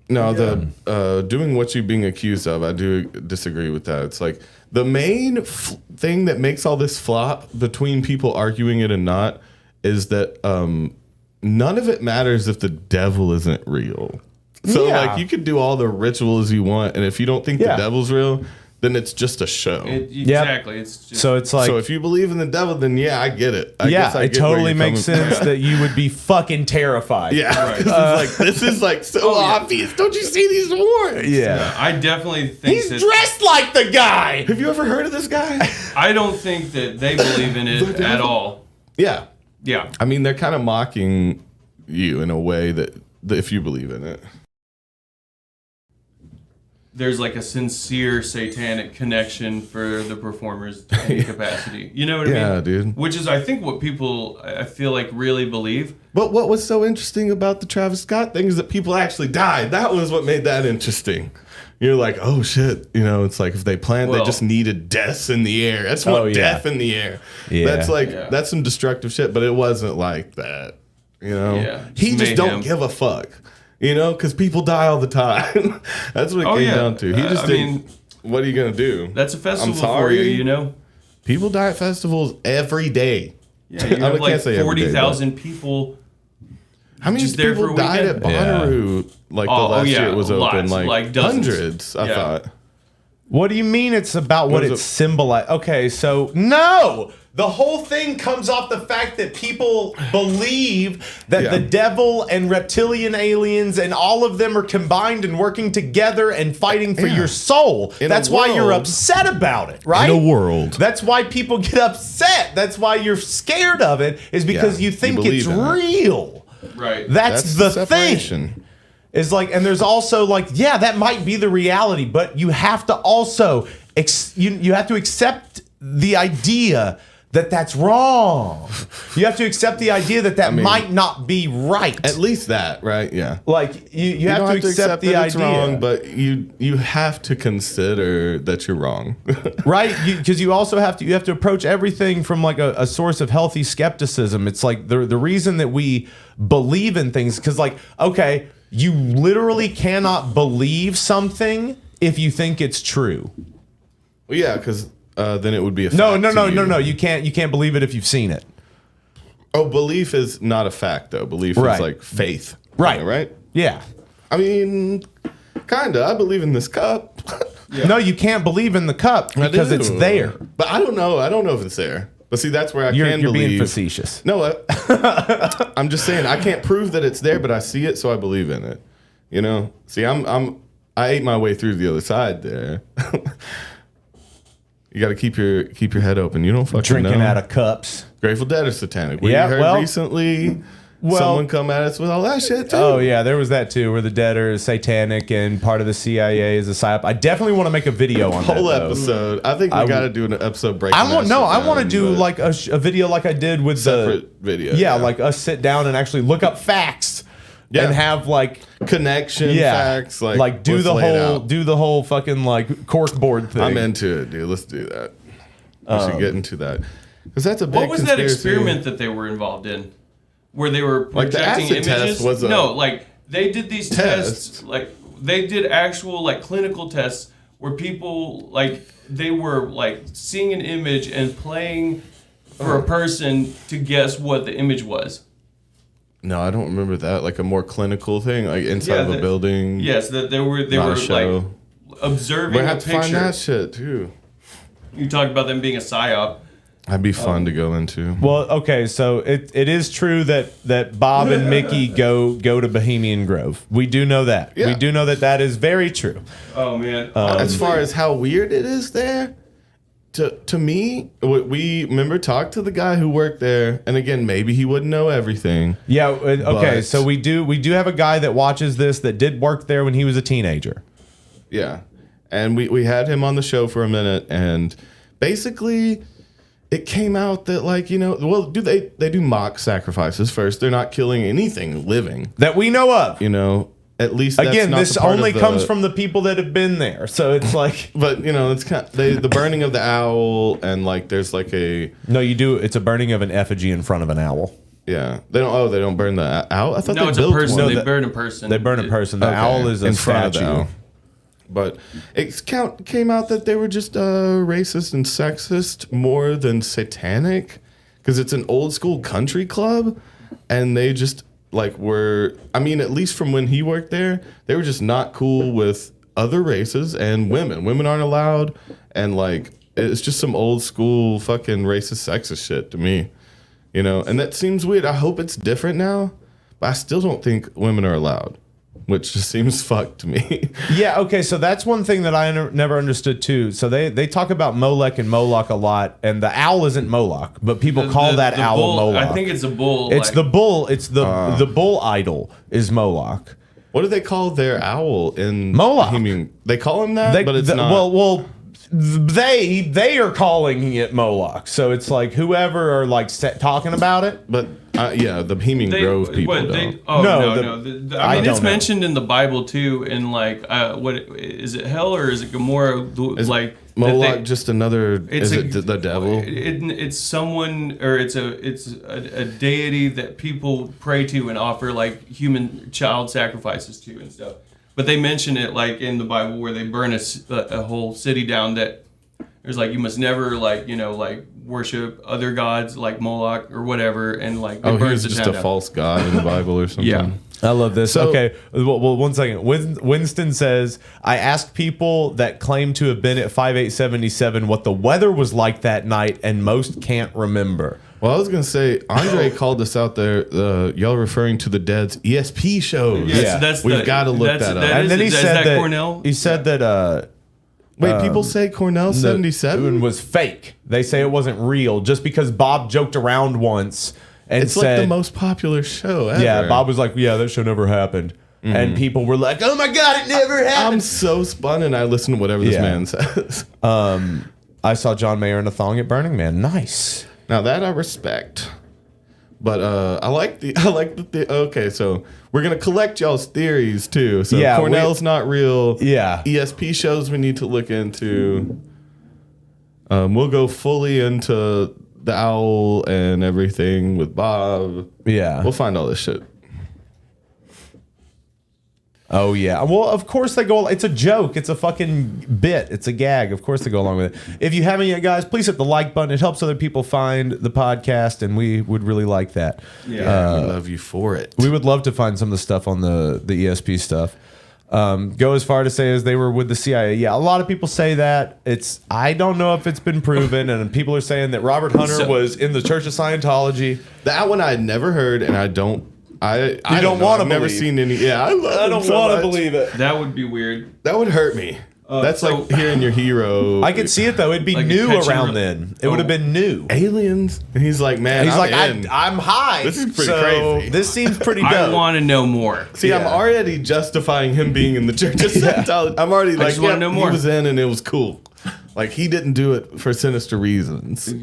No, the doing what you're being accused of, I do disagree with that. It's like the main thing that makes all this flop between people arguing it and not is that none of it matters if the devil isn't real. So Yeah. like you can do all the rituals you want, and if you don't think Yeah. the devil's real, then it's just a show. Exactly. It's just, So it's like, so if you believe in the devil, then yeah, I get it. I yeah, guess I it get where totally you're makes coming from. sense that you would be fucking terrified. Yeah, Right. this is like so obvious. Don't you see these horns? Yeah. I definitely think He's that dressed like the guy. Have you ever heard of this guy? I don't think that they believe in it at all. Yeah. Yeah. I mean, they're kind of mocking you in a way that if you believe in it. there's like a sincere satanic connection for the performers to any capacity. You know what I mean? Yeah, dude. Which is, I think, what people, I feel like, really believe. But what was so interesting about the Travis Scott thing is that people actually died. That was what made that interesting. You're like, oh shit, you know, it's like if they planned, they just needed deaths in the air. That's what death in the air. Yeah. That's like, that's some destructive shit, but it wasn't like that, you know? Yeah, he just don't give a fuck, you know, because people die all the time. That's what it came down to. He just didn't, what are you going to do? That's a festival for you, you know? People die at festivals every day. Yeah, you have like 40,000 people. How many just there people for a died at weekend? Bonnaroo like the last year it was open? Lots, like dozens. hundreds, I thought. What do you mean it's about what it symbolizes? Okay, so no! The whole thing comes off the fact that people believe that the devil and reptilian aliens and all of them are combined and working together and fighting for your soul. That's why you're upset about it, right? In a world. That's why people get upset. That's why you're scared of it, is because you think it's real. Right. That's the thing. Is like, and there's also like, yeah, that might be the reality, but you have to also, you have to accept the idea that that's wrong. You have to accept the idea that that might not be right. At least that, right? Yeah. Like you have to accept the that it's idea, wrong, but you have to consider that you're wrong, right? Because you also have to approach everything from like a source of healthy skepticism. It's like the reason that we believe in things, because like, okay, you literally cannot believe something if you think it's true. Well, yeah, because then it would be a fact. No. You can't believe it if you've seen it. Oh, belief is not a fact, though. Belief is like faith. Right. Right? Yeah. I mean, kinda. I believe in this cup. Yeah. No, you can't believe in the cup because it's there. But I don't know. I don't know if it's there. But see, that's where you're believe. Being facetious. No, I'm just saying I can't prove that it's there, but I see it, so I believe in it. You know? See, I ate my way through the other side there. You got to keep your head open. You don't fucking drinking know. out of cups. Grateful Dead or Satanic. You heard recently someone come at us with all that shit too. Oh yeah, there was that too, where the Dead are Satanic and part of the CIA is a psyop. I definitely want to make a video on that. Whole episode. I think we got to do an episode breaking. I want to do like a video like I did with separate video. Yeah, like us sit down and actually look up facts. Yeah. And have like connection facts, like do the whole fucking like cork board thing. I'm into it, dude. Let's do that. We should get into that because that's a big. What was that experiment that they were involved in, where they were projecting like the acid images? Test was like they did these tests, like they did actual like clinical tests where people like they were like seeing an image and playing for a person to guess what the image was. No, I don't remember that. Like a more clinical thing, like inside of a building. Yes, that they were like observing we have a to picture. find that shit too. You talked about them being a psyop. That'd be fun to go into. Well, okay, so it is true that Bob and Mickey go to Bohemian Grove. We do know that. Yeah. We do know that is very true. Oh man. As far as how weird it is there. To me, we remember talked to the guy who worked there, and again, maybe he wouldn't know everything. Yeah, okay, so we do have a guy that watches this that did work there when he was a teenager. Yeah, and we had him on the show for a minute, and basically, it came out that they do mock sacrifices first. They're not killing anything living that we know of. You know. At least that's again, not this only comes from the people that have been there, so it's like. But it's kind of, the burning of the owl, and like there's like a. No, you do. It's a burning of an effigy in front of an owl. Yeah, they don't. Oh, they don't burn the owl. I thought no, they it's built a person. one. They burn a person. They burn a person. The owl is a statue. But it came out that they were just racist and sexist more than satanic, because it's an old school country club, and they just. Like at least from when he worked there, they were just not cool with other races and women. Women aren't allowed, and like it's just some old school fucking racist, sexist shit to me, And that seems weird. I hope it's different now, but I still don't think women are allowed, which just seems fucked to me. Yeah, okay, so that's one thing that I never understood too. So they talk about Molech and Moloch a lot, and the owl isn't Moloch, but people call that owl bull, Moloch. I think it's a bull. It's the bull. It's the bull idol is Moloch. What do they call their owl in Moloch. Bohemian? They call him that, but it's not. Well, they are calling it Moloch. So it's like whoever are like talking about it. But yeah, the Bohemian Grove people don't. No. I mean, it's don't know. mentioned in the Bible too. In like, what is it? Hell or is it Gomorrah? Like Moloch just another? It's Is it the devil? It's someone, or it's a deity that people pray to and offer like human child sacrifices to and stuff. But they mention it like in the Bible where they burn a whole city down. That there's like you must never like worship other gods like Moloch or whatever, and like Oh, he's just a false god in the Bible or something. Yeah. I love this. So- Okay, well, 1 second. Winston says, I asked people that claim to have been at 5877 what the weather was like that night, and most can't remember. Well, I was gonna say Andre called us out there. Y'all referring to the Dead's ESP shows? Yes, we've got to look that up. And then he said that Cornell? he said that Wait, people say Cornell 77 was fake. They say it wasn't real just because Bob joked around once and It's said like the most popular show ever. Yeah, Bob was like, yeah, that show never happened. And people were like, oh my God, it never happened. I'm so spun, and I listen to whatever this Yeah. man says. I saw John Mayer in a thong at Burning Man. Nice. Now that I respect, but I like the okay. So we're gonna collect y'all's theories too. So Yeah, Cornell's not real. Yeah. ESP shows we need to look into. We'll go fully into the owl and everything with Bob. Yeah. We'll find all this shit. Oh yeah. Well, of course they go. It's a joke. It's a fucking bit. It's a gag. Of course they go along with it. If you haven't yet, guys, please hit the like button. It helps other people find the podcast, and we would really like that. Yeah, we love you for it. We would love to find some of the stuff on the ESP stuff. Go as far to say as they were with the CIA. Yeah, a lot of people say that. I don't know if it's been proven, and people are saying that Robert Hunter was in the Church of Scientology. That one I had never heard, and I don't. I don't know. wanna I've never believe. seen any. Yeah, I don't want to believe it. That would be weird. That would hurt me. That's so- like hearing your hero. I could see it though. It'd be Like new catching around re- then. It would have been new. aliens. And he's like, man, He's I'm like, in. I'm high. This is pretty so crazy. This seems pretty dope. I want to know more. See, I'm Yeah. already justifying him being in the Church of Scientology. I'm already like, just wanna yeah, know more. he was in and it was cool. Like, he didn't do it for sinister reasons.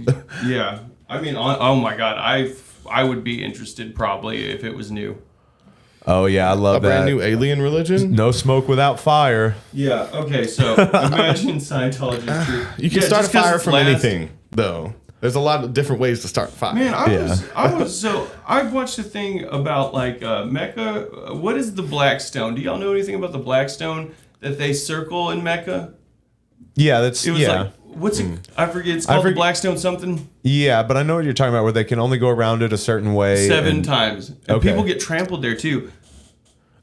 Yeah, I mean, oh my God, I would be interested probably if it was new. Oh yeah, I love A brand that. new alien religion? No smoke without fire. Yeah. Okay. So imagine Scientology is true. You can Yeah, start a just 'cause fire it's from last- anything, though. There's a lot of different ways to start a fire. Man, Yeah. I watched a thing about like Mecca. What is the Black Stone? Do y'all know anything about the Black Stone that they circle in Mecca? Yeah, that's It was yeah. like what's it? I forget. It's called the Black Stone something. Yeah, but I know what you're talking about. Where they can only go around it a certain way. 7 and- times, and Okay. people get trampled there too.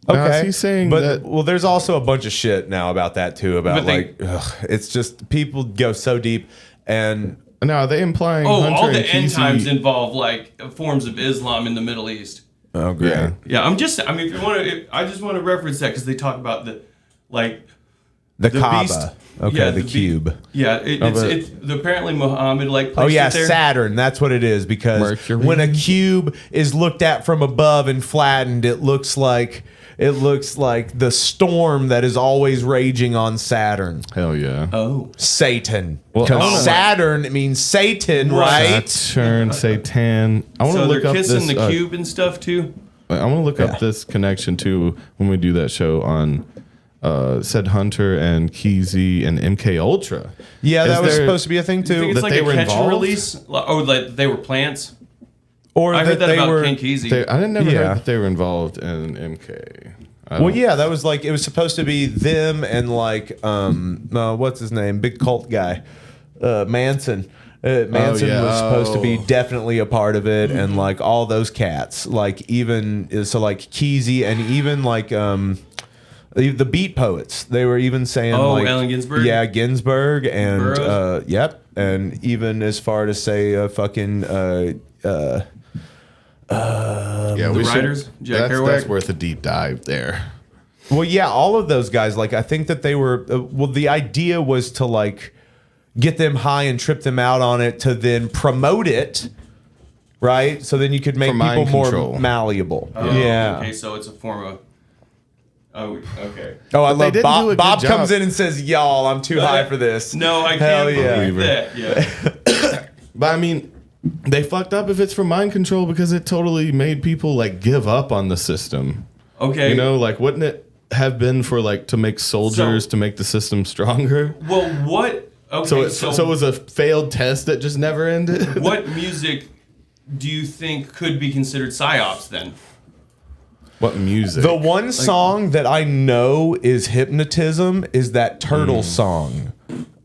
Now, Okay, is he saying but that- well, there's also a bunch of shit now about that too. About But they- like, it's just people go so deep, and Now, are they implying Oh, Hunter all and the end Kesey- times involve like forms of Islam in the Middle East. oh great, Yeah. Yeah, I mean, if you want to, I just want to reference that because they talk about the the the Kaaba. beast. Okay, Yeah, the the cube. Yeah, but- it's apparently Muhammad like placed Oh yeah, it there. Saturn. That's what it is because Mercury. when a cube is looked at from above and flattened, it looks like the storm that is always raging on Saturn. Hell yeah. Oh, Satan. Well, Because I wanna- Saturn means Satan, right? Saturn, Satan. I want to so look they're up kissing this. the cube and stuff too. I want to look up this connection too when we do that show on said Hunter and Kesey and MK Ultra. Yeah, Is that was there- supposed to be a thing I think too. it's that like they a were catch and involved? release. Oh, like they were plants. Or I heard that they about were. Ken Kesey. I didn't never Yeah. heard that they were involved in MK. Well, yeah, that was like it was supposed to be them and like what's his name, big cult guy, Manson. Manson yeah. was supposed to be Oh. definitely a part of it, and like all those cats, like even so, like Kesey and even like the Beat Poets. They were even saying Oh, like Allen Ginsberg? yeah, Ginsberg, and Burroughs? yep, and even as far to say fucking. Yeah, The writers, Jack that's Kerouac? worth a deep dive there. Well, yeah, all of those guys. Like, I think that they were. Well, the idea was to like get them high and trip them out on it to then promote it, right? So then you could make For mind people more control. malleable. Oh, yeah. Okay, so it's a form of. Oh, okay. Oh, I But they love didn't do a Bob. good Bob job. comes in and says, "Y'all, I'm too high for this." No, I Hell can't yeah. believe that. Yeah. But I mean, they fucked up if it's for mind control because it totally made people like give up on the system. Okay. You know, like wouldn't it have been for like to make soldiers to make the system stronger? Well, what? Okay. So it was a failed test that just never ended. What music do you think could be considered psyops then? What music? The one song that I know is hypnotism is that Turtle song.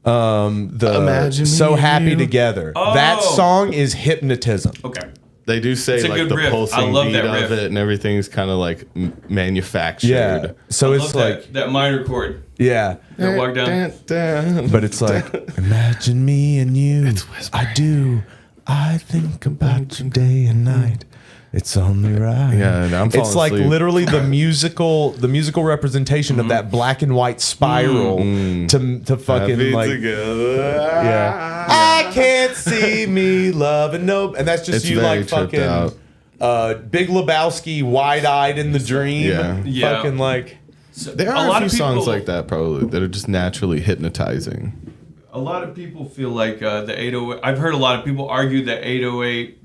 The Imagine So Me and Happy You. Together. Oh. That song is hypnotism. Okay. They do say It's a like good the riff. I pulsing love beat that of riff. it and everything's kind of like manufactured. Yeah. So I it's love like that minor chord. yeah. That walk down. But But it's like, imagine me and you. I do. I think about you day and night. It's only right. Yeah, and I'm falling It's like asleep. literally the musical representation of that black and white spiral to fucking like yeah. I can't see me loving no, and that's just It's you very like tripped fucking Big Lebowski, wide eyed in the dream. Yeah. Yeah. Fucking like So, There are a few songs like that probably that are just naturally hypnotizing. A lot of people feel like the 808. I've heard a lot of people argue that 808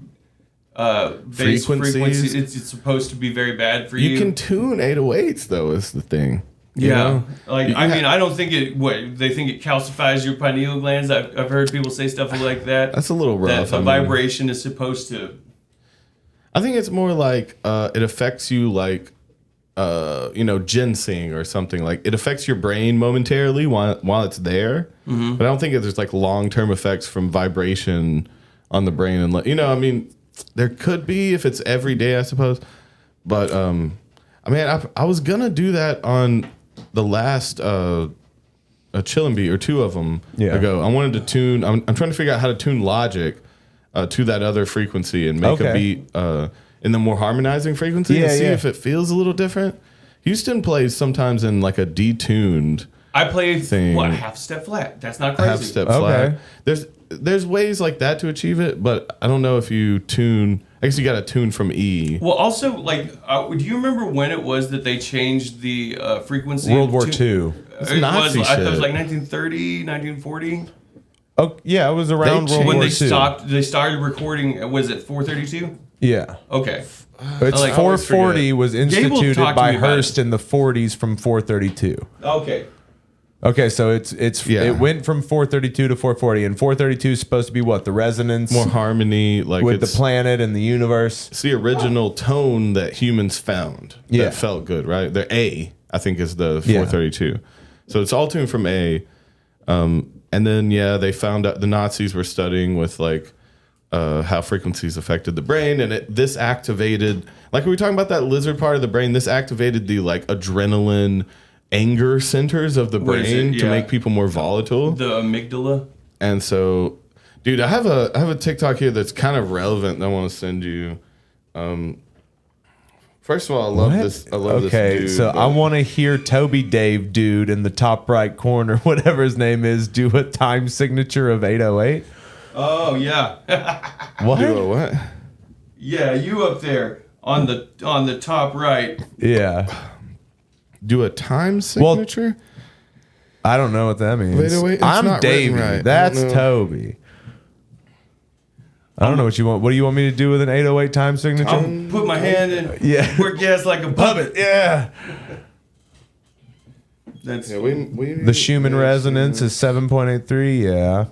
bass Frequencies? frequency it's supposed to be very bad for you. You can tune 808s though is the thing. You Yeah, know? like You I ha- mean, I don't think it. What they think it calcifies your pineal glands. I've heard people say stuff like that. That's a little rough. That I a mean, vibration is supposed to. I think it's more like it affects you like ginseng or something. Like it affects your brain momentarily while it's there. Mm-hmm. But I don't think there's like long-term effects from vibration on the brain and I mean there could be if it's every day, I suppose. But I was gonna do that on the last a chillin' beat or two of them ago. I wanted to tune. I'm trying to figure out how to tune Logic to that other frequency and make a beat in the more harmonizing frequency and see if it feels a little different. Houston plays sometimes in like a detuned I play thing. half step flat. That's not crazy. half step flat. There's ways like that to achieve it, but I don't know if you tune. I guess you got to tune from E. Well, also, like, do you remember when it was that they changed the frequency? World War II. It's It Nazi was. I thought it was shit. like 1930, 1940. Oh yeah, it was around They World When War they II. stopped, they started recording. Was it 432? Yeah. Okay. It's like, I always 440 was Gable instituted talked to by me about Hearst it. in the 40s from 432. Okay. Okay, so it went from 432 to 440, and 432 is supposed to be what, the resonance More harmony, like with the it's planet and the universe. it's the original tone that humans found Yeah. that felt good, right? The A, I think, is the Yeah. 432. So it's all tuned from A. And then they found out the Nazis were studying with like how frequencies affected the brain, and this activated, like we were talking about that lizard part of the brain. This activated the like adrenaline, anger centers of the What is brain it? to Yeah. make people more volatile. The amygdala. And so, dude, I have a TikTok here that's kind of relevant that I want to send you. First of all, I love this. I love this dude. So I want to hear Toby Dave dude in the top right corner, whatever his name is, do a time signature of 808. Oh yeah. What? do a what? Yeah, you up there on the top right. Yeah. Do a time signature? I don't know what that means. 808, it's I'm not Davey. written right. I That's don't know. Toby. I don't know what you want. What do you want me to do with an 808 time signature? I'll put my hand in. Yeah. Work your ass like a puppet. Yeah. That's The Schumann resonance is 7.83. Yeah.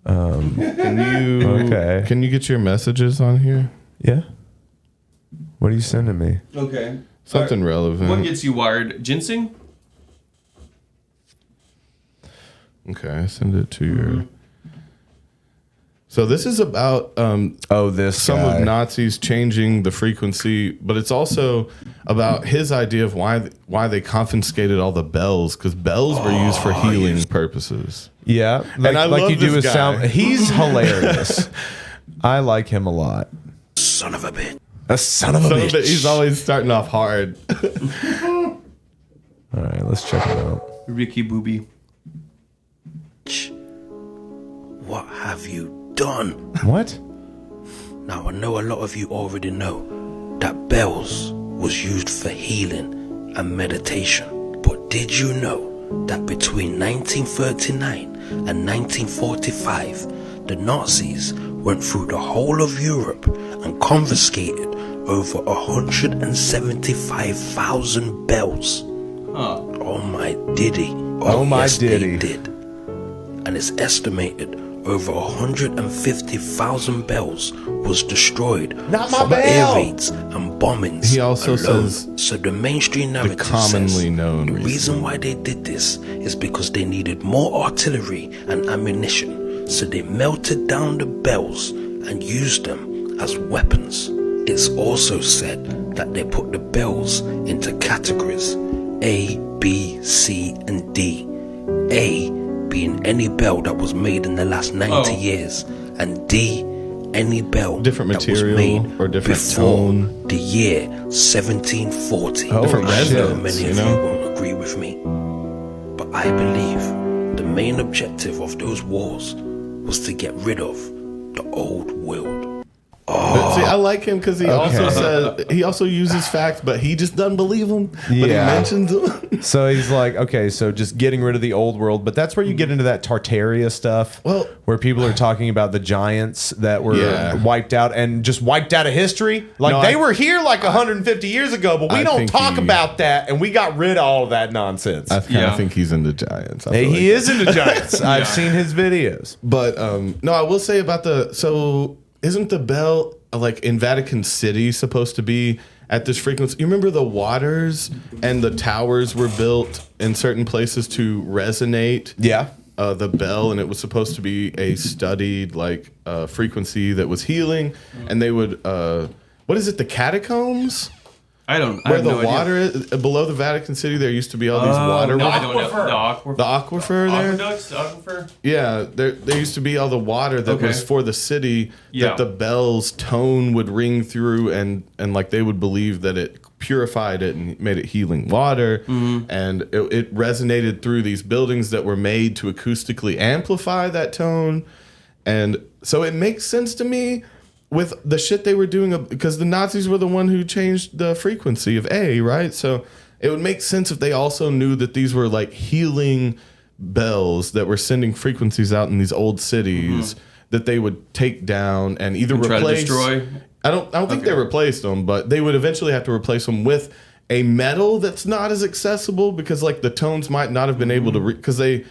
Okay. Can you get your messages on here? Yeah. What are you sending me? okay. Something relevant. What gets you wired? Ginseng? Okay, I send it to your. So this is about This some guy. of Nazis changing the frequency, but it's also about his idea of why they confiscated all the bells, because bells were used for healing purposes. Yeah. Like, I like love you do this with guy. sound. He's hilarious. I like him a lot. Son of a bitch. A son of a So bitch. that he's always starting off hard. All right, let's check it out. Ricky Booby. What have you done? What? Now, I know a lot of you already know that bells was used for healing and meditation. But did you know that between 1939 and 1945, the Nazis went through the whole of Europe and confiscated over 175,000 bells? Oh my diddy. Oh my yes, diddy. They did. And it's estimated over 150,000 bells was destroyed Not my from bell. air raids and bombings. He also alone. says So the mainstream narrative commonly says known the reason. reason why they did this is because they needed more artillery and ammunition. So they melted down the bells and used them as weapons. It's also said that they put the bells into categories A, B, C, and D. A being any bell that was made in the last 90 years, and D, any bell Different that was material made or different before tone. the year 1740. Different I know resonance, many you of know? you won't agree with me, but I believe the main objective of those wars was to get rid of the old world. But see, I like him because he also says he also uses facts, but he just doesn't believe them. But he Yeah. mentions them. So he's like, okay, so just getting rid of the old world, but that's where you get into that Tartaria stuff, Well- where people are talking about the giants that were Yeah. wiped out and just wiped out of history. Like No, they I- were here like 150 years ago, but we I don't think talk he- about that, and we got rid of all of that nonsense. I kind Yeah. of think he's into giants. I Hey, feel he like is into giants. I've seen his videos. But no, I will say about isn't the bell like in Vatican City supposed to be at this frequency? You remember the waters and the towers were built in certain places to resonate Yeah. the bell, and it was supposed to be a studied like frequency that was healing, and they would what is it, the catacombs? I Where have the no idea. water is below the Vatican City, there used to be all these water. No, I don't know. The aquifer there. Aqueducts? Aquifer? Yeah, there used to be all the water that Okay. was for the city Yeah. that the bell's tone would ring through, and like they would believe that it purified it and made it healing water, and it resonated through these buildings that were made to acoustically amplify that tone, and so it makes sense to me with the shit they were doing, because the Nazis were the one who changed the frequency of A, right? So it would make sense if they also knew that these were like healing bells that were sending frequencies out in these old cities that they would take down and either And try to replace. destroy? I don't think they replaced them, but they would eventually have to replace them with a metal that's not as accessible, because like the tones might not have been able to because they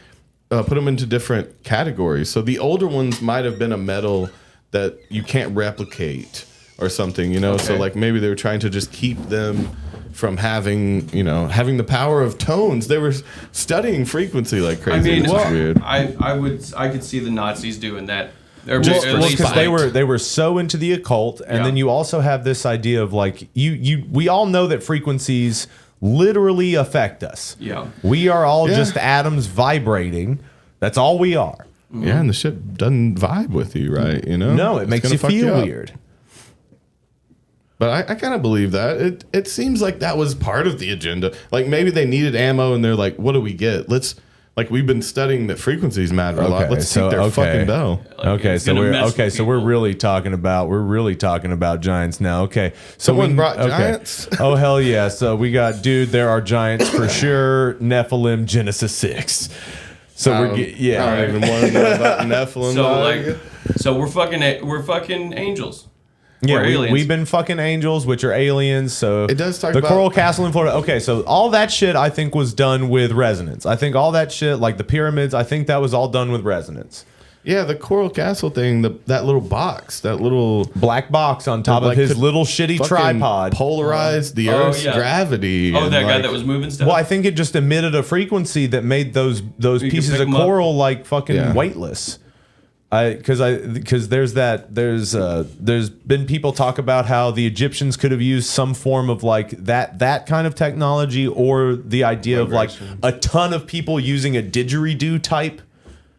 put them into different categories. So the older ones might have been a metal that you can't replicate or something, you know? So Okay. like maybe they were trying to just keep them from having the power of tones. They were studying frequency like crazy. I mean, which is weird. I could see the Nazis doing that. Or Just at for least Because spite. they were so into the occult, and Yeah. then you also have this idea of like we all know that frequencies literally affect us. Yeah. We are all Yeah. just atoms vibrating. That's all we are. Yeah, and the shit doesn't vibe with you, right? You know? No, it It's makes gonna you fuck feel up. weird. But I kind of believe that. It seems like that was part of the agenda. Like maybe they needed ammo and they're like, what do we get? We've been studying that frequencies matter a lot. Okay, Let's so- take their okay. fucking bell. Okay, it's so gonna we're mess with we're people. really talking about giants now. Okay, so Someone brought giants? Oh hell yeah! So we got there are giants for sure. Nephilim, Genesis 6. So I don't even want to know about Nephilim. So dog. so we're fucking angels. Yeah, We're aliens. we've been fucking angels, which are aliens. So It does talk the about- Coral Castle in Florida. Okay, so all that shit I think was done with resonance. I think all that shit, like the pyramids, I think that was all done with resonance. yeah, the Coral Castle thing, that little box, that little Black box on top of like, his could little shitty fucking tripod. polarized the Oh, Earth's yeah. gravity. Oh, and, that guy like, that was moving stuff. Well, I think it just emitted a frequency that made those can pieces pick of 'em up. coral like fucking Yeah. weightless. Because there's been people talk about how the Egyptians could have used some form of like that kind of technology, or the idea of like a ton of people using a didgeridoo type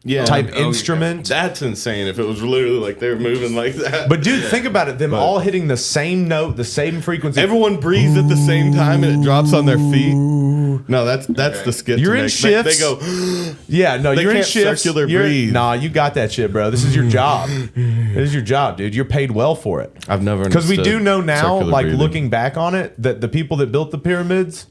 yeah. instrument. That's insane. If it was literally like they were moving like that. But dude, think about it. Them all hitting the same note, the same frequency. everyone breathes at the same time and it drops on their feet. No, that's the skit. You're to in make. shifts. They go. Yeah, no, They you're in can't shifts. circular You're- breathe. Nah, you got that shit, bro. This is your job. This is your job, dude. You're paid well for it. I've never Because we do understood know now, circular like breathing. looking back on it, that the people that built the pyramids,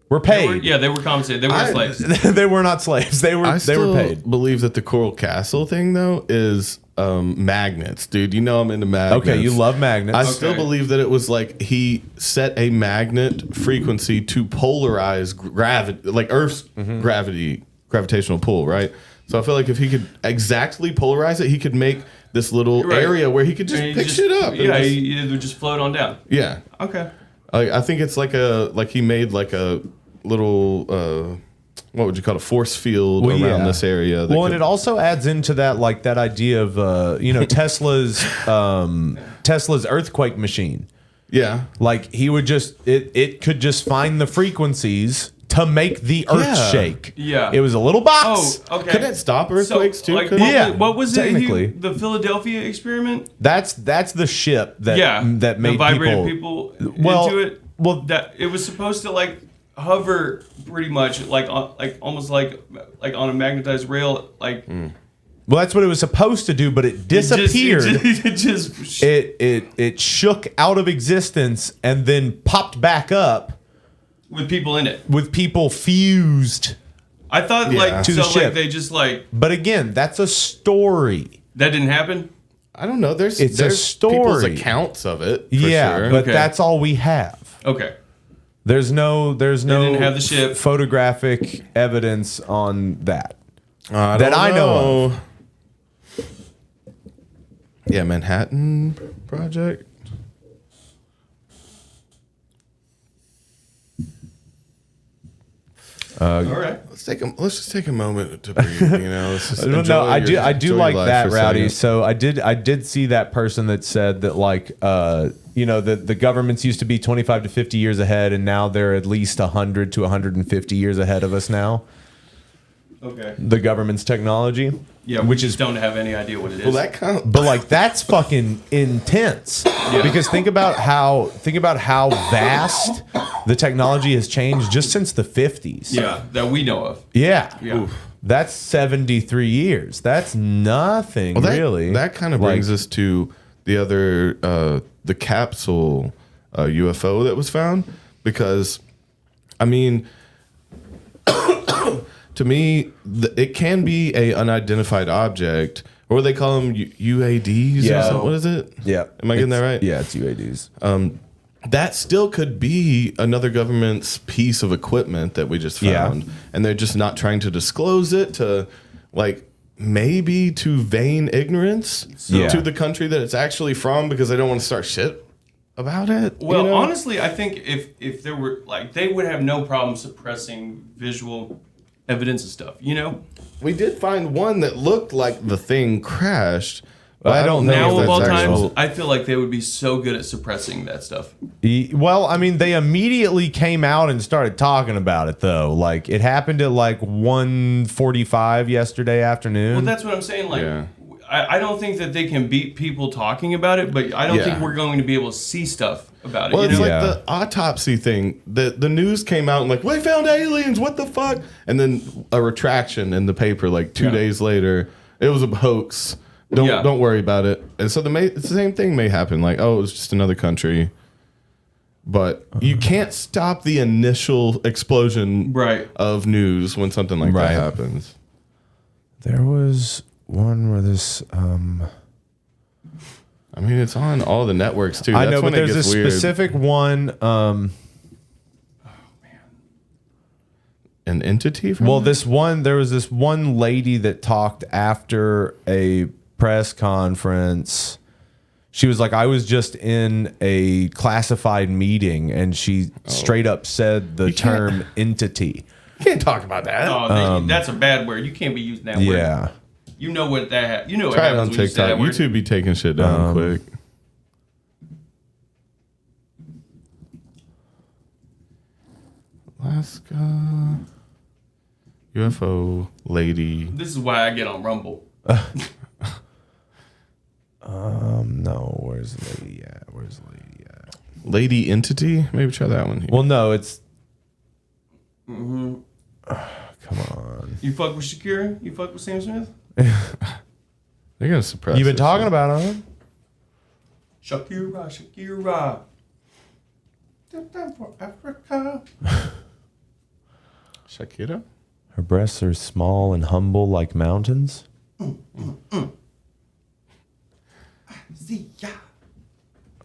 were paid. They were compensated. They weren't slaves. They were not slaves. They were paid. Believe that the Coral Castle thing though is magnets, dude. You know I'm into magnets. Okay, you love magnets. I still believe that it was like he set a magnet frequency to polarize gravity, like Earth's gravitational pull, right? So I feel like if he could exactly polarize it, he could make this little area where he could just pick shit up. Yeah, it would just float on down. Yeah. Okay. I think it's like he made like a little what would you call it, a force field around this area. And it also adds into that like that idea of Tesla's earthquake machine. Yeah. Like he would just it could just find the frequencies to make the earth shake. Yeah. It was a little box. Oh, okay. Could it stop earthquakes too? Like, what was technically. The Philadelphia experiment? That's the ship that made vibrated people into it. Well, that it was supposed to like hover pretty much almost like on a magnetized rail like. Well, that's what it was supposed to do, but it disappeared. It shook out of existence and then popped back up with people in it. With people fused. I thought to the ship. Like they just like. But again, that's a story. That didn't happen. I don't know. There's a story. People's accounts of it. Sure. But that's all we have. Okay. There's no didn't have the ship. Photographic evidence on that. I know of. Yeah, Manhattan Project. All right. Let's just take a moment to breathe. Let's just I do like that, Rowdy. So I did see that person that said that like the governments used to be 25 to 50 years ahead, and now they're at least 100 to 150 years ahead of us now. Okay. The government's technology. Yeah, we just don't have any idea what it is. Well, that counts. But like that's fucking intense. Yeah. Because think about how vast the technology has changed just since the 50s. Yeah, that we know of. Yeah. Oof. That's 73 years. That's nothing really. That kind of brings us to the other the capsule UFO that was found, because I mean to me, it can be a unidentified object, or they call them UADs. Yeah. Or something. What is it? Yeah. Am I getting that right? Yeah, it's UADs. That still could be another government's piece of equipment that we just found, and they're just not trying to disclose it to, like, maybe to vain ignorance to the country that it's actually from, because they don't want to start shit about it. Well, honestly, I think if there were they would have no problem suppressing visual evidence and stuff, We did find one that looked like the thing crashed. But I don't know. Now if of all that's times, I feel like they would be so good at suppressing that stuff. Well, I mean, they immediately came out and started talking about it, though. Like, it happened at like 1:45 yesterday afternoon. Well, that's what I'm saying. Like, I don't think that they can beat people talking about it, but I don't think we're going to be able to see stuff about it. Well, it's like the autopsy thing. The news came out and like, we found aliens, what the fuck? And then a retraction in the paper like 2 days later. It was a hoax. Don't worry about it. And so the same thing may happen. Like, oh, it was just another country. But you can't stop the initial explosion of news when something like that happens. There was one where this... I mean, it's on all the networks too. I know, but there's a specific one... An entity? Well, there was this one lady that talked after a press conference. She was like, I was just in a classified meeting, and she straight up said the term entity. You can't talk about that. Oh, that's a bad word. You can't be using that word. Yeah. You know what that. You know what Try it happens on when you say that TikTok. word. YouTube be taking shit down quick. Alaska UFO lady. This is why I get on Rumble. No, where's the lady at? Lady entity? Maybe try that one. Well, no, it's... Come on. You fuck with Shakira? You fuck with Sam Smith? They're going to suppress You've been this talking shit. about him. Shakira. Time for Africa. Shakira? Her breasts are small and humble like mountains.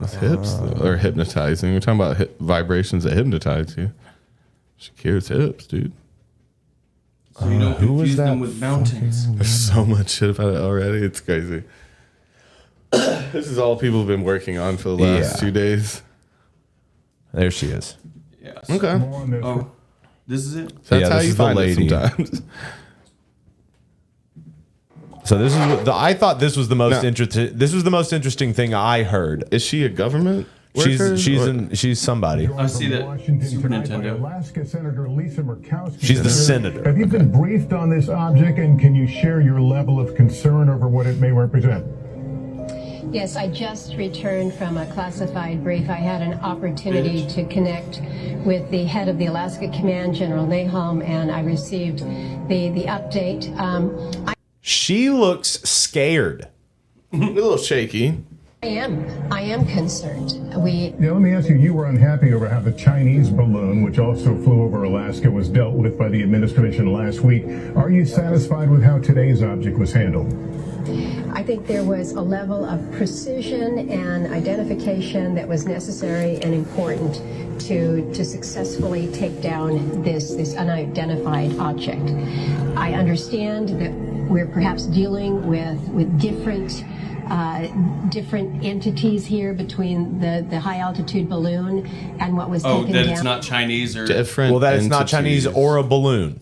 Those hips are hypnotizing. We're talking about vibrations that hypnotize you. Shakira's hips, dude. So you don't who was confuse that them with mountains. There's so much shit about it already. It's crazy. This is all people have been working on for the last 2 days. There she is. Yeah. Okay. Oh, this is it? That's Yeah, how this you is the find it lady. sometimes. So this is I thought this was the most interesting. This was the most interesting thing I heard. Is she a government worker? She's somebody. I see that Super Nintendo. Alaska Senator Lisa Murkowski. She's the senator. Have you been briefed on this object, and can you share your level of concern over what it may represent? Yes, I just returned from a classified brief. I had an opportunity to connect with the head of the Alaska Command, General Nahom, and I received the update. She looks scared. A little shaky. I am concerned. Now, let me ask you, you were unhappy over how the Chinese balloon, which also flew over Alaska, was dealt with by the administration last week. Are you satisfied with how today's object was handled? I think there was a level of precision and identification that was necessary and important to successfully take down this unidentified object. I understand that we're perhaps dealing with different entities here between the high altitude balloon and what was taken down. That it's not Chinese or Different. Well, that it's not Chinese or a balloon.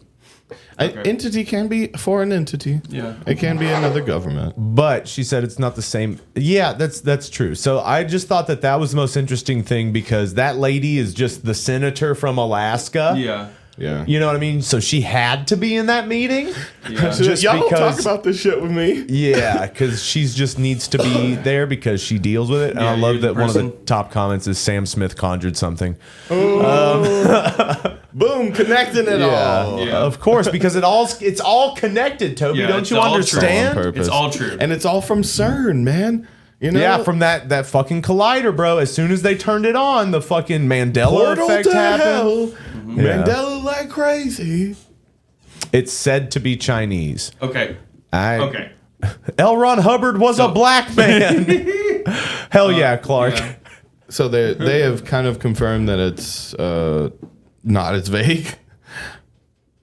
An entity can be a foreign entity. Yeah. It can be another government. But she said it's not the same. Yeah, that's true. So I just thought that was the most interesting thing because that lady is just the senator from Alaska. Yeah. Yeah. You know what I mean? So she had to be in that meeting. Yeah. Just Y'all don't because, talk about this shit with me. yeah, because she's just needs to be there because she deals with it. And Yeah, I love you're that the one of the person. top comments is Sam Smith conjured something. Boom, connecting it all. Yeah. Of course, because it's all connected, Toby. Yeah, don't it's you all true. understand? On purpose. It's all true. And it's all from CERN, man. You know? Yeah, from that fucking collider, bro. As soon as they turned it on, the fucking Mandela Portal effect to happened. hell. Yeah. Mandela like crazy. It's said to be Chinese. Okay. Okay. L. Ron Hubbard was a black man. Hell yeah, Clark. Yeah. So they have kind of confirmed that it's not as vague.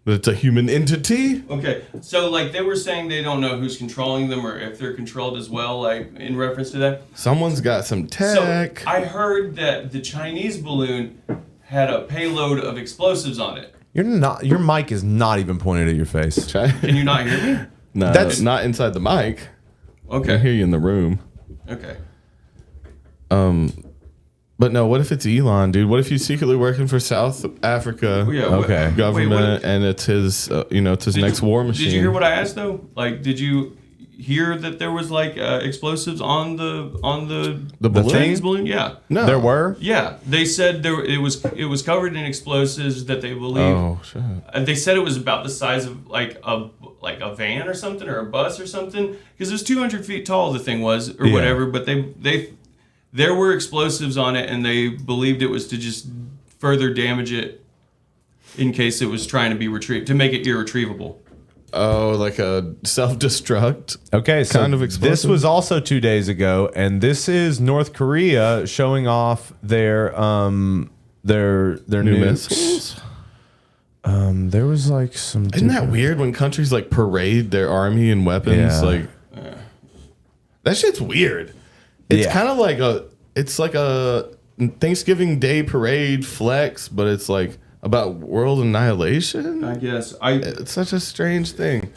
That it's a human entity. Okay. So like they were saying they don't know who's controlling them or if they're controlled as well, like in reference to that. Someone's got some So tech. I heard that the Chinese balloon had a payload of explosives on it. Your mic is not even pointed at your face. Can you not hear me? No, That's- not inside the mic. I Okay. hear you in the room. Okay. But no, what if it's Elon, dude? What if he's secretly working for South Africa Yeah. Okay. government and it's his, it's his next war machine? Did you hear what I asked though? Like, did you hear that there was like explosives on the balloon? Chinese balloon? Yeah. No. There were? Yeah, they said it was covered in explosives that they believe. Oh, shit. They said it was about the size of like a van or something or a bus or something because it was 200 feet tall. The thing was or Yeah. whatever, but there were explosives on it and they believed it was to just further damage it in case it was trying to be retrieved to make it irretrievable. Oh, like a self-destruct. Okay, so Kind of this explosive. was also 2 days ago, and this is North Korea showing off their New nukes. missiles. There was like some. Isn't that weird when countries like parade their army and weapons? Yeah. Like that shit's weird. It's Yeah. kind of like a Thanksgiving Day parade flex, but it's like about world annihilation. I guess It's such a strange thing.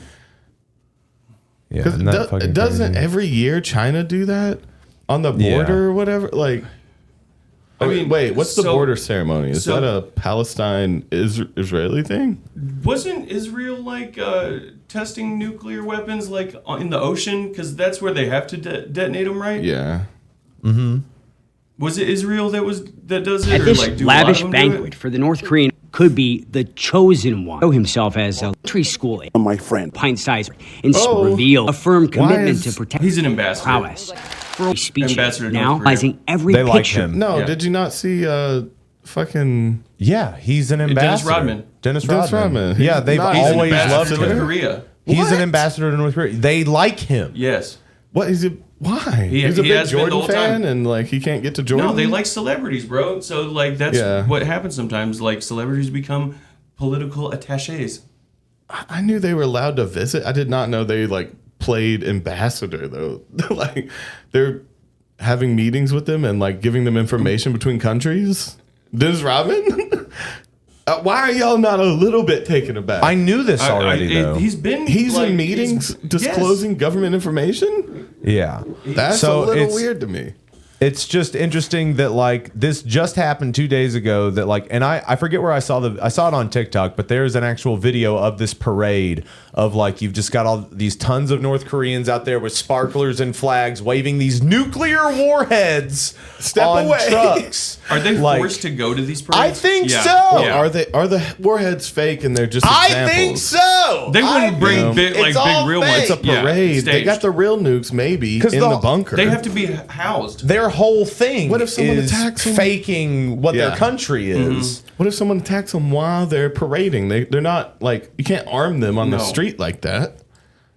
Yeah, Because isn't that fucking doesn't crazy? every year China do that on the Yeah. border or whatever? Like, I mean, wait, what's the so- border ceremony? Is so- that a Palestine Israeli thing? wasn't Israel like testing nuclear weapons like in the ocean because that's where they have to detonate them, right? Yeah. Was it Israel that does it? At or this like do a lot of lavish them do it? banquet for the North Korean could be the chosen one. Show himself as a elementary school My friend. pint-sized and Oh. reveal a firm commitment is- to protect He's an ambassador. prowess. For a speech Ambassador to now, North Korea. realizing every They like picture. him. No, Yeah. did you not see fucking Yeah, he's an ambassador. Rodman. Dennis Dennis Rodman. Rodman. Yeah, they've He's an always ambassador loved to North him. Korea. He's What? an ambassador to North Korea. They like him. Yes. what is it? Why? He He's a big has been the Jordan whole fan, time. and like he can't get to Jordan. No, they like celebrities, bro. So like that's Yeah. what happens sometimes. Like celebrities become political attaches. I knew they were allowed to visit. I did not know they like played ambassador though. Like they're having meetings with them and like giving them information between countries. Dennis Rodman? Why are y'all not a little bit taken aback? I knew this already, though. He's been. He's like, in meetings yes. disclosing government information? Yeah. That's So a little it's- weird to me. It's just interesting that like this just happened 2 days ago that like, and I forget where I saw it on TikTok, but there's an actual video of this parade of like, you've just got all these tons of North Koreans out there with sparklers and flags waving these nuclear warheads Step on away. trucks. Are they Like, forced to go to these parades? I think Yeah. so. Yeah. Are the warheads fake and they're just I examples? think so. They wouldn't bring big, like it's all big real fake. ones. It's a parade. They staged. got the real nukes maybe in 'Cause the the- bunker. They have to be housed. Their whole thing What if someone is attacks them? faking what their Yeah. country is. What if someone attacks them while they're parading? They're not like you can't arm them on the No. street like that,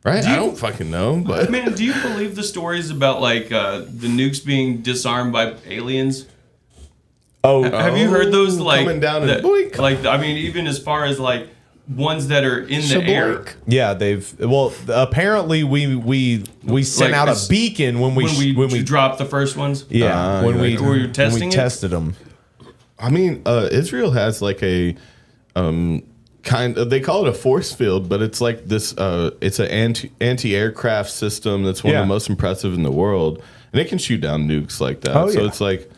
right? I don't fucking know, but Man, do you believe the stories about like the nukes being disarmed by aliens? Oh, Have you heard those like coming down and that- boink. like I mean even as far as like ones that are in the air Shaboink. yeah, apparently we sent Like out a this- beacon when we when we dropped the first ones. yeah, when we Were you testing when we it? tested them. I mean, Israel has like a kind of, they call it a force field, but it's like this. It's an anti-aircraft system that's one Yeah. of the most impressive in the world, and it can shoot down nukes like that. Oh, so yeah. it's like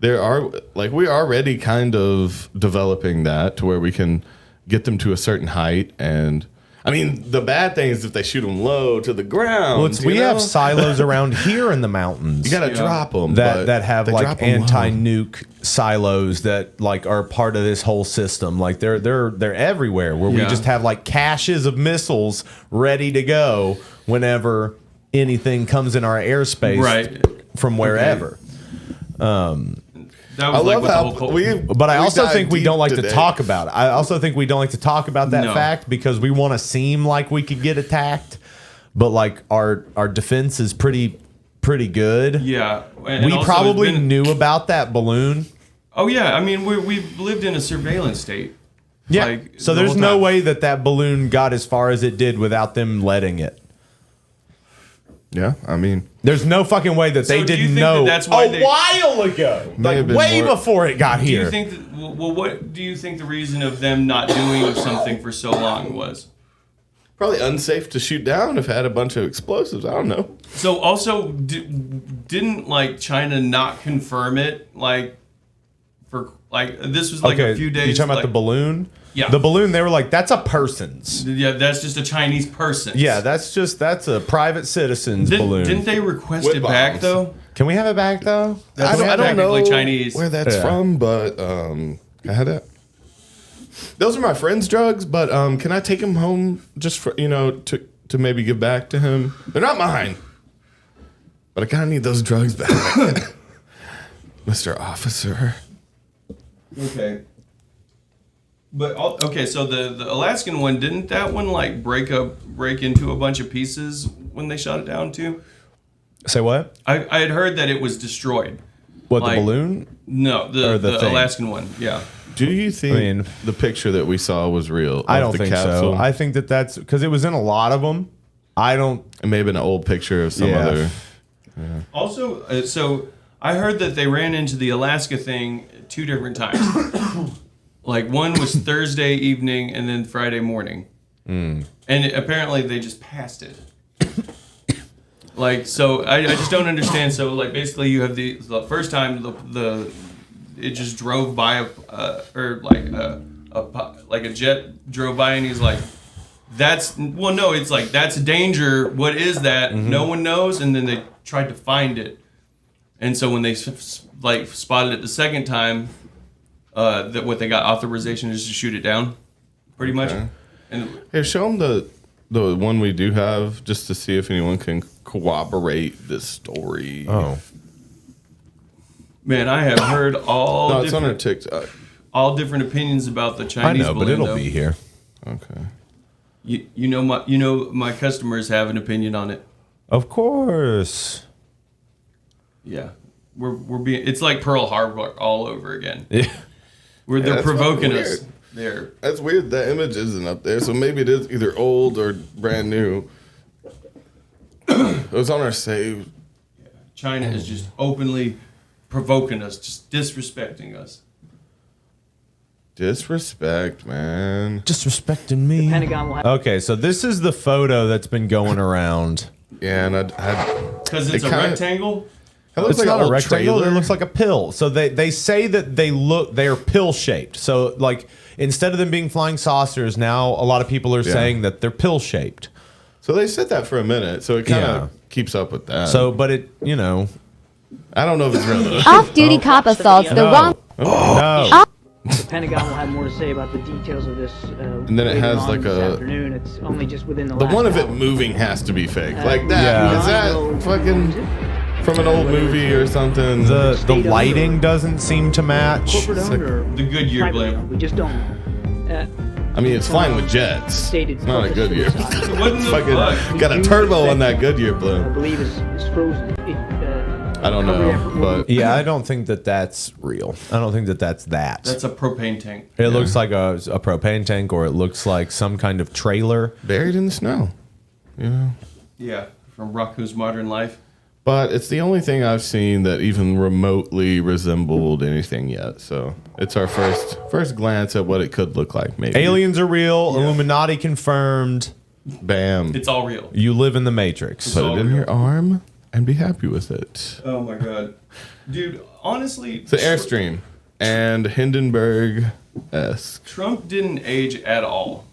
we're already kind of developing that to where we can get them to a certain height. And I mean, the bad thing is if they shoot them low to the ground. Well, we have silos around here in the mountains. You gotta drop them that have like anti-nuke silos that like are part of this whole system. Like they're everywhere where we Yeah. just have like caches of missiles ready to go whenever anything comes in our airspace Right. from wherever. That I was like love what the how whole cult- But I also dive think we deep don't like to today. talk about it. I also think we don't like to talk about that No. fact because we want to seem like we could get attacked. But like our defense is pretty good. Yeah, and We also probably it's been- knew about that balloon. Oh yeah, I mean we've lived in a surveillance state. Yeah. Like, So the there's whole no time. way that balloon got as far as it did without them letting it. Yeah, I mean, There's no fucking way that So they do you didn't think know that that's why a they- while ago. May Like have been way more- before it got Do here. you think that, well, what do you think the reason of them not doing something for so long was? probably unsafe to shoot down if it had a bunch of explosives. I don't know. So also, didn't like China not confirm it? Like for like this was like a few days. You talking about like- the balloon? Yeah. The balloon, they were like, that's a person's. Yeah, that's just a Chinese person. Yeah, that's a private citizen's balloon. Didn't they request With it back bombs. though? Can we have it back though? I don't know technically Chinese. where that's Yeah. from, but I had that. Those are my friend's drugs, but can I take them home just for to maybe give back to him? They're not mine, but I kind of need those drugs back, Mr. Officer. Okay. But okay, so the Alaskan one, didn't that one like break into a bunch of pieces when they shot it down too? Say what? I had heard that it was destroyed. What, Like- the balloon? No, Or the the thing? Alaskan one. Yeah. Do you think I mean- the picture that we saw was real? I of don't the think capsule? so. I think that's because it was in a lot of them. I don't. It may have been an old picture of some Yeah. other. Also, so I heard that they ran into the Alaska thing 2 different times. Like one was Thursday evening and then Friday morning, and apparently they just passed it. Like so, I just don't understand. So like basically, you have the first time it just drove by like a jet drove by and he's like, that's a danger. What is that? No one knows. And then they tried to find it, and so when they spotted it the second time. That what they got authorization is to shoot it down, pretty much. Okay. And Here, show them the one we do have, just to see if anyone can corroborate this story. Oh. Man, I have heard all No, it's on our different, TikTok. all different opinions about the I Chinese know, but balloon, it'll though. be here. Okay. You know my customers have an opinion on it. Of course. Yeah, we're being. It's like Pearl Harbor all over again. Yeah. Where they're that's provoking fucking us. weird. There. That's weird. That image isn't up there, so maybe it is either old or brand new. It was on our save. China is just openly provoking us, just disrespecting us. Disrespect, man. Disrespecting me. Pentagon will have Okay, so this is the photo that's been going around. Yeah, and I Because it's It a kinda- rectangle. it looks It's like not an a old rectangle. trailer. It looks like a pill. So they say that they're pill shaped. So like instead of them being flying saucers, now a lot of people are saying that they're pill shaped. So they said that for a minute, so it kind of Yeah. keeps up with that. So, but it, I don't know if it's real though. Off-duty cop assaults the no. wrong. No. The Pentagon will have more to say about the details of this. And then it later has on like this a- afternoon. It's only just within the The last one of it hour. moving has to be fake. Like that. Yeah. Is that fucking from an old movie or something? The lighting doesn't seem to match. Corporate It's owned like- or The Goodyear privately blimp. owned, we just don't. I mean, it's flying with jets. Stated It's not a purpose Goodyear. for this So what in the Fucking fuck? got a turbo on that Goodyear I blimp. believe is frozen. I don't know, but Yeah, I don't think that that's real. I don't think that that's that. That's a propane tank. It looks like a propane tank, or it looks like some kind of trailer. buried in the snow. You know. Yeah, from Rocco's Modern Life. But it's the only thing I've seen that even remotely resembled anything yet. So it's our first glance at what it could look like. Maybe Aliens are real. Illuminati confirmed. Bam. It's all real. You live in the Matrix. Put it in your arm and be happy with it. Oh my god, dude. Honestly, It's an Airstream and Hindenburg-esque. Trump didn't age at all.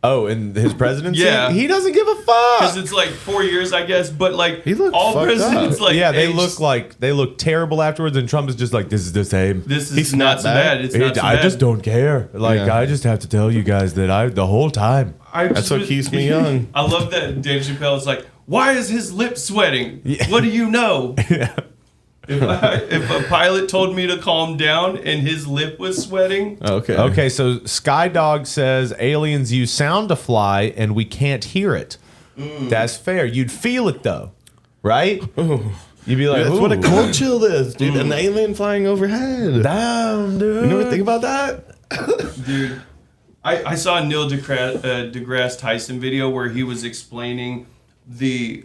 Oh, in his presidency? Yeah. He doesn't give a Because fuck. it's like 4 years, I guess. But like He looked all fucked presidents, up. like Yeah, they aged- look terrible afterwards, and Trump is just like, this is the same. This is He's not not so bad. bad. It's not so I bad. just don't care. Like, Yeah. I just have to tell you guys that the whole time. That's what keeps me young. I love that Dave Chappelle is like, why is his lip sweating? What do you know? If a pilot told me to calm down and his lip was sweating, Okay. Okay, so Skydog says aliens use sound to fly, and we can't hear it. That's fair. You'd feel it though, right? You'd be like, That's what a "Ooh, cold chill is, dude. An alien flying overhead. damn, dude." You never think about that? dude. I saw a Neil deGrasse Tyson video where he was explaining the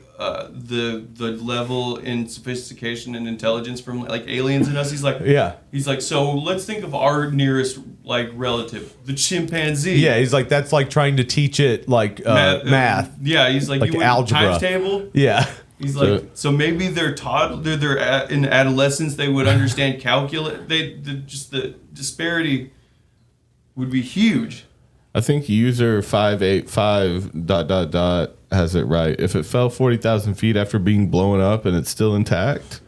level in sophistication and intelligence from like aliens and us. He's like, Yeah. He's like, so let's think of our nearest like relative, the chimpanzee. Yeah, he's like, that's like trying to teach it like math. Yeah, he's like, Like you want algebra. times table. Yeah. He's like, so maybe they're in adolescence they would understand calculus. Just the disparity would be huge. I think user 585 ... has it right. If it fell 40,000 feet after being blown up and it's still intact,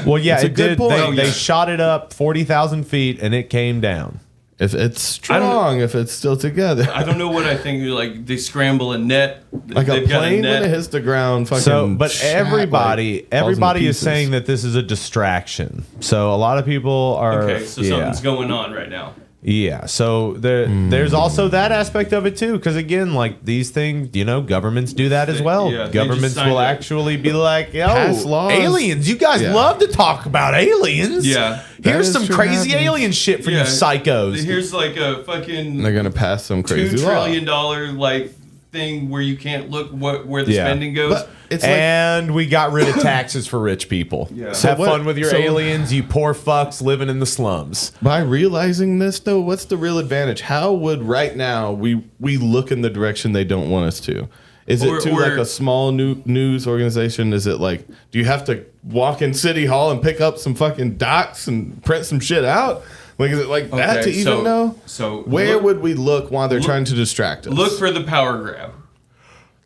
Well, yeah, It's a it good did. point. They shot it up 40,000 feet and it came down. if it's strong, if it's still together, I don't know what I think. Like they scramble a net, like a They've got plane when net. it hits the ground, fucking. So, but shat, everybody like, falls into is pieces. saying that this is a distraction. So a lot of people are. Okay, so something's going on right now. Yeah, so there's also that aspect of it too, because again, like these things, governments do that as well. Yeah, they just Governments signed will it. actually be like, "Yo, Pass laws. aliens! You guys Yeah. love to talk about aliens. Yeah. That here's is some true crazy happens. alien shit for you Yeah. psychos." Here's like a fucking They're gonna pass some crazy $2 law. trillion like thing where you can't look where the Yeah. spending goes. But it's like And we got rid of taxes for rich people. Yeah. Have So what- fun with your so- aliens, you poor fucks living in the slums. by realizing this though, what's the real advantage? How would right now we look in the direction they don't want us to? Is it Or- to or- like a small news organization? Is it like, do you have to walk in City Hall and pick up some fucking docs and print some shit out? Like, is it like that Okay, to even know? So Where look, would we look while they're trying to distract us? look for the power grab?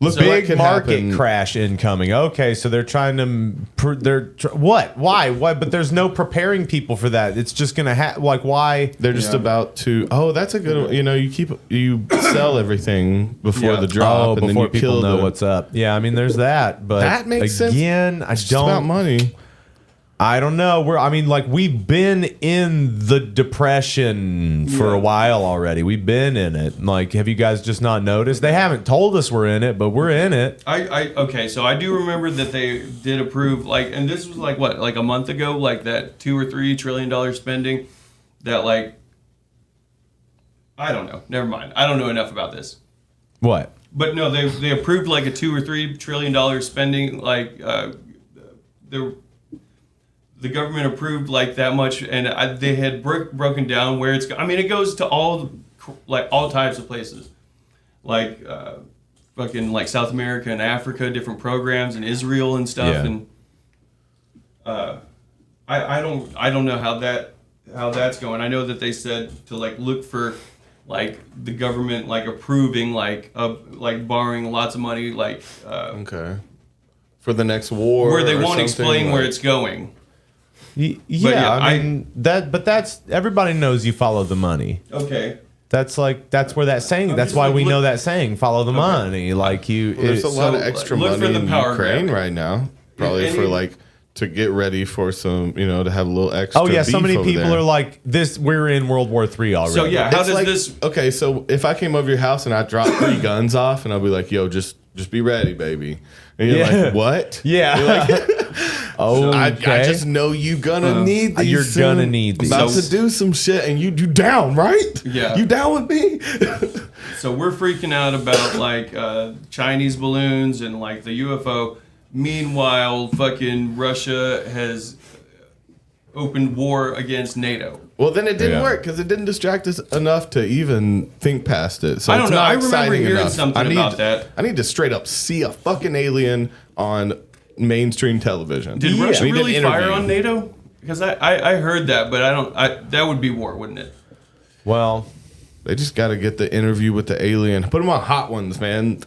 look so what Big could market happen. crash incoming. Okay, so they're trying to what? Why? But there's no preparing people for that. It's just gonna why? They're just about to. Oh, that's a good one. You sell everything before Yeah. the drop, and then before you people kill know the, what's up. Yeah, I mean, there's that. But That makes sense. again, I It's just about don't. money. I don't know. We've been in the depression for a while already. We've been in it. Like, have you guys just not noticed? They haven't told us we're in it, but we're in it. Okay, so I do remember that they did approve, like, and this was like what, like a month ago, like that $2 or $3 trillion spending that, like, I don't know. Never mind. I don't know enough about this. What? But no, they approved like a $2 or $3 trillion spending, like the government approved like that much, and they had broken down where it's. I mean, it goes to all types of places, like fucking like South America and Africa, different programs, and Israel and stuff. Yeah. And I don't know how that's going. I know that they said to like look for like the government like approving like borrowing lots of money like okay, for the next war, where they or won't explain like, where it's going. Yeah, I mean but that's everybody knows you follow the money. Okay. That's where that saying. That's why we know that saying. Follow the money. Like you. Well, there's a lot of extra money in Ukraine right now, probably for like to get ready for some, to have a little extra. Oh yeah, so many beef people over there. are like this. We're in World War III already. So yeah, how It's does like, this? Okay, so if I came over your house and I dropped 3 guns off, and I'll be like, "Yo, just be ready, baby," and you're like, "What?" Yeah. You're like, oh, I just know you gonna need these. You're soon. gonna need these. About to do some shit, and you down, right? Yeah. You down with me? So we're freaking out about like Chinese balloons and like the UFO. Meanwhile, fucking Russia has opened war against NATO. Well, then it didn't Yeah. work because it didn't distract us enough to even think past it. So I don't it's know. not I remember exciting hearing enough. something about that. I need to straight up see a fucking alien on mainstream television. Did I Russia need an really fire interview. on NATO? Because I heard that, but that would be war, wouldn't it? Well, They just got to get the interview with the alien. Put them on Hot Ones, man.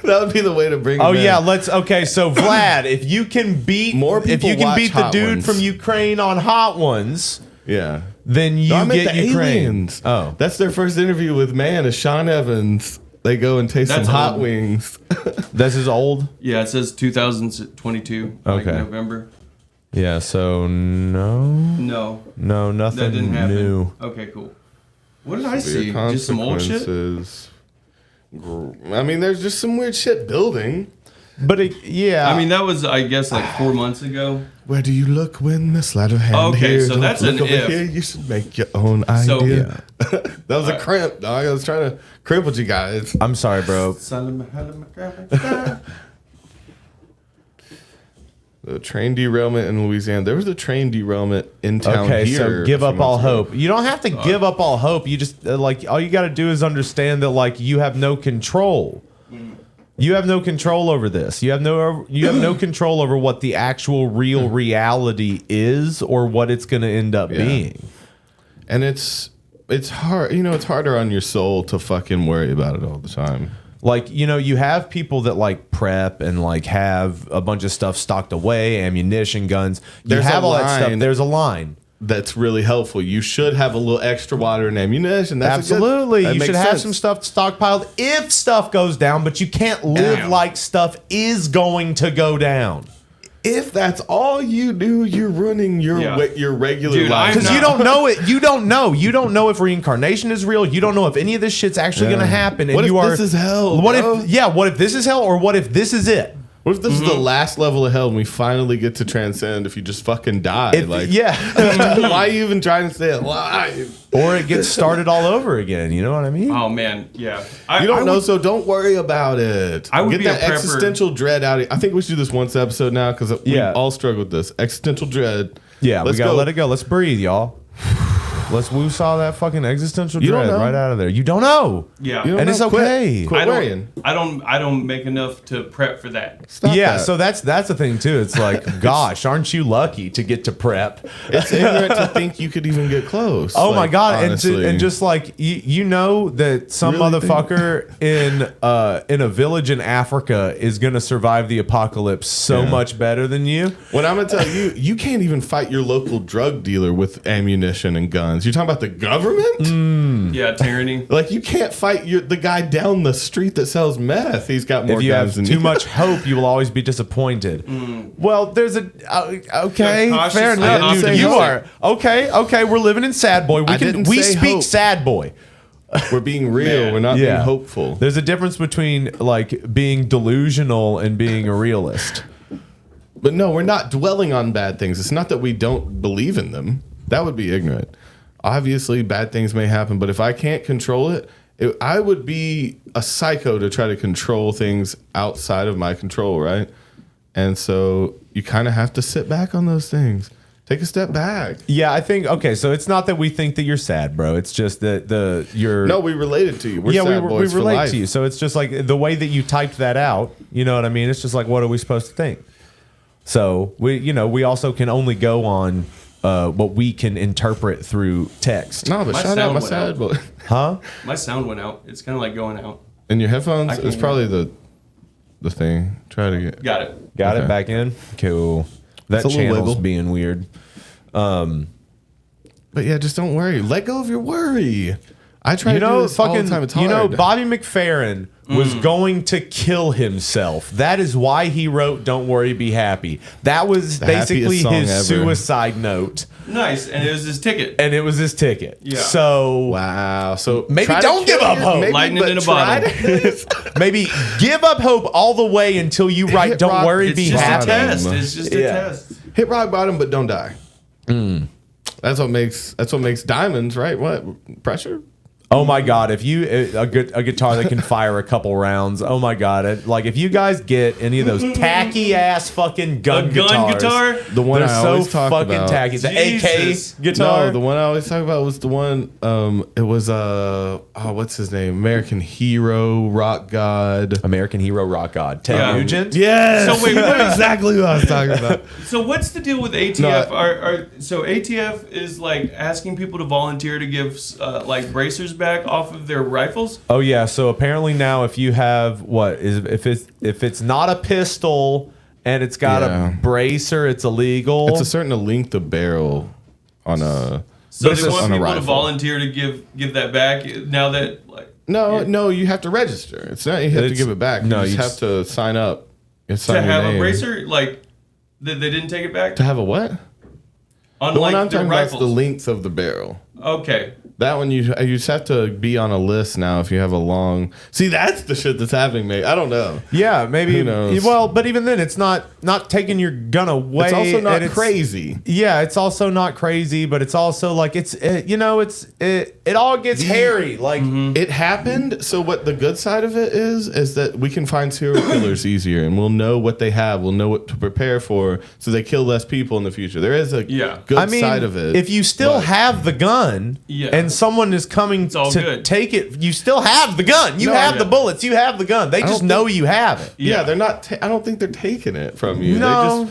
That would be the way to bring. oh them yeah, in. Okay, so Vlad, if you can beat More people if you can watch beat the Hot dude Ones. from Ukraine on Hot Ones, Yeah. then you No, I meant get the Ukraine. aliens. Oh, That's their first interview with man is Sean Evans. They go and taste That's some hot old. wings. this is old. Yeah, it says 2022. Like Okay. November. Yeah, so no, No, nothing that didn't happen. new. Okay, cool. What did I see? Just some old shit. Consequences. I mean, there's just some weird shit building. But yeah, I mean, that was I guess like 4 months ago. Where do you look when the sleight of hand Okay, here? so Don't that's look an over if. Here. You should make your own So- idea. That was a crimp, dog. I was trying to crimp with you guys. I'm sorry, bro. The train derailment in Louisiana. There was a train derailment in town Okay, here. so give a up few all months ago. hope. You don't have to give up all hope. You just all you got to do is understand that you have no control. You have no control over this. You have no control over what the actual real reality is or what it's going to end up being. And it's hard. It's harder on your soul to fucking worry about it all the time. You have people that prep and have a bunch of stuff stocked away, ammunition, guns. There's you have a all that stuff. line. There's a line. That's really helpful. You should have a little extra water and ammunition. That's Absolutely. that You makes should have sense. some stuff stockpiled if stuff goes down, but you can't live like stuff is going to go down. If that's all you do, you're running your regular Dude, life. Because you don't know it. You don't know. You don't know if reincarnation is real. You don't know if any of this shit's actually going to happen. And What if you are, this is hell, What bro? What if this is hell, or what if this is it? What if this is the last level of hell and we finally get to transcend if you just fucking die? Why are you even trying to stay alive? Or it gets started all over again. You know what I mean? Oh man, yeah. You don't know, so don't worry about it. I would get be that a prepper. existential dread out of I think we should do this once episode now because we all struggle with this. Existential dread. Yeah, Let's we got to go. let it go. Let's breathe, y'all. Let's woo-saw that fucking existential You don't dread know. right out of there. You don't know. Yeah. You don't And know. it's okay. Quit I worrying. don't make enough to prep for that. Stop Yeah, that. so that's the thing too. It's like, gosh, aren't you lucky to get to prep? It's ignorant to think you could even get close. Oh my like, god! honestly. And just you know that some Really motherfucker in a village in Africa is gonna survive the apocalypse so much better than you. When I'm gonna tell you, you can't even fight your local drug dealer with ammunition and guns. guns. You're talking about the government? Yeah, tyranny. Like, you can't fight the guy down the street that sells meth. He's got more If you guns have than too much hope, you will always be disappointed. Well, there's a okay, Yeah, fair enough. cautiously You optimistic. are okay. We're living in sad boy. I didn't We say speak hope. sad boy. We're being real. Man. We're not being hopeful. There's a difference between like being delusional and being a realist. But no, we're not dwelling on bad things. It's not that we don't believe in them. That would be ignorant. Obviously, bad things may happen, but if I can't control it, I would be a psycho to try to control things outside of my control, right? And so you kind of have to sit back on those things. Take a step back. Yeah, I think okay. So it's not that we think that you're sad, bro. It's just that you're. No, we related to you. We're yeah, sad we boys for relate life. to you. So it's just like the way that you typed that out. You know what I mean? It's just like, what are we supposed to think? So we also can only go on what we can interpret through text. No, but My shout out sound my went sad out. boy. Huh? My sound went out. It's kind of like going out. In your headphones, can it's hear probably the thing. Try to get. Got it. Got Okay. it back in. Cool. That It's a little channel's wiggle. being weird. But yeah, just don't worry. Let go of your worry. I try to do this all the time. It's hard. Bobby McFerrin was going to kill himself. That is why he wrote "Don't Worry, Be Happy." That was The basically happiest song his ever. suicide note, Nice. And it was his ticket. and it was his ticket. Yeah. So Wow. So Maybe try to don't give kill up hope. maybe, Lightning but in a try bottle. to kill yourself. maybe give up hope all the way until you write Hit "Don't rock. Worry, It's Be just Happy." a test. It's just a Yeah. test. Hit rock bottom, but don't die. That's what makes diamonds, right? What pressure? Oh my God! If you a guitar that can fire a couple rounds. Oh my God! If you guys get any of those tacky ass fucking gun A gun guitars, guitar? The one they're I so always talk fucking about. tacky. The Jesus. AK guitar. No, the one I always talk about was the one. It was what's his name? American Hero, Rock God. American Hero, Rock God, Ted Yeah. Nugent. Yes. So wait, that's exactly what I was talking about. So what's the deal with ATF? No, So ATF is like asking people to volunteer to give like bracers back off of their rifles? Oh yeah. So apparently now, if you have if it's not a pistol and it's got Yeah. a bracer, it's illegal. It's a certain length of barrel on a. So This they is want on a people to rifle. volunteer to give that back now that like No, you have to register. It's not you have to It's- give it back. no, you you just have to sign up. You to sign your have a name. bracer like they didn't take it back To have a what? on The like one I'm their talking about is rifles. the length of the barrel. Okay. That one you just have to be on a list now if you have a long. See, that's the shit that's happening, mate. I don't know. yeah, maybe. Who knows? Well, but even then, it's not taking your gun away. It's also not and crazy. Yeah, it's also not crazy, but it's also like it all gets hairy. Like It happened. So what the good side of it is that we can find serial killers easier, and we'll know what they have. We'll know what to prepare for, so they kill less people in the future. There is a good I mean, side of it. if you still but- have the gun, Yeah. and someone is coming all to good. take it, you still have the gun. You No, have yeah. the bullets. You have the gun. They just don't know you have it. yeah, Yeah. they're not. I don't think they're taking it from you. No.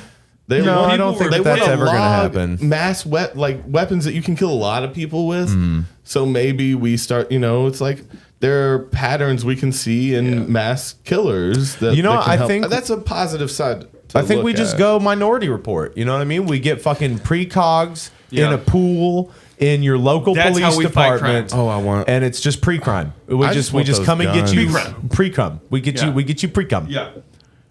They No, want, I don't think they that that's want ever gonna log happen. Mass weapons that you can kill a lot of people with. Mm-hmm. So maybe we start. It's like there are patterns we can see in mass killers. That You know, that can I help. think- that's a positive side. To I think look we just at. go Minority Report. You know what I mean? We get fucking precogs in Yeah. a pool in your local That's police how we fight department. crime. Oh, I want- and it's just pre-crime. We I just just want those come and get you guns. pre-cum. We get Yeah. you pre-cum. Yeah.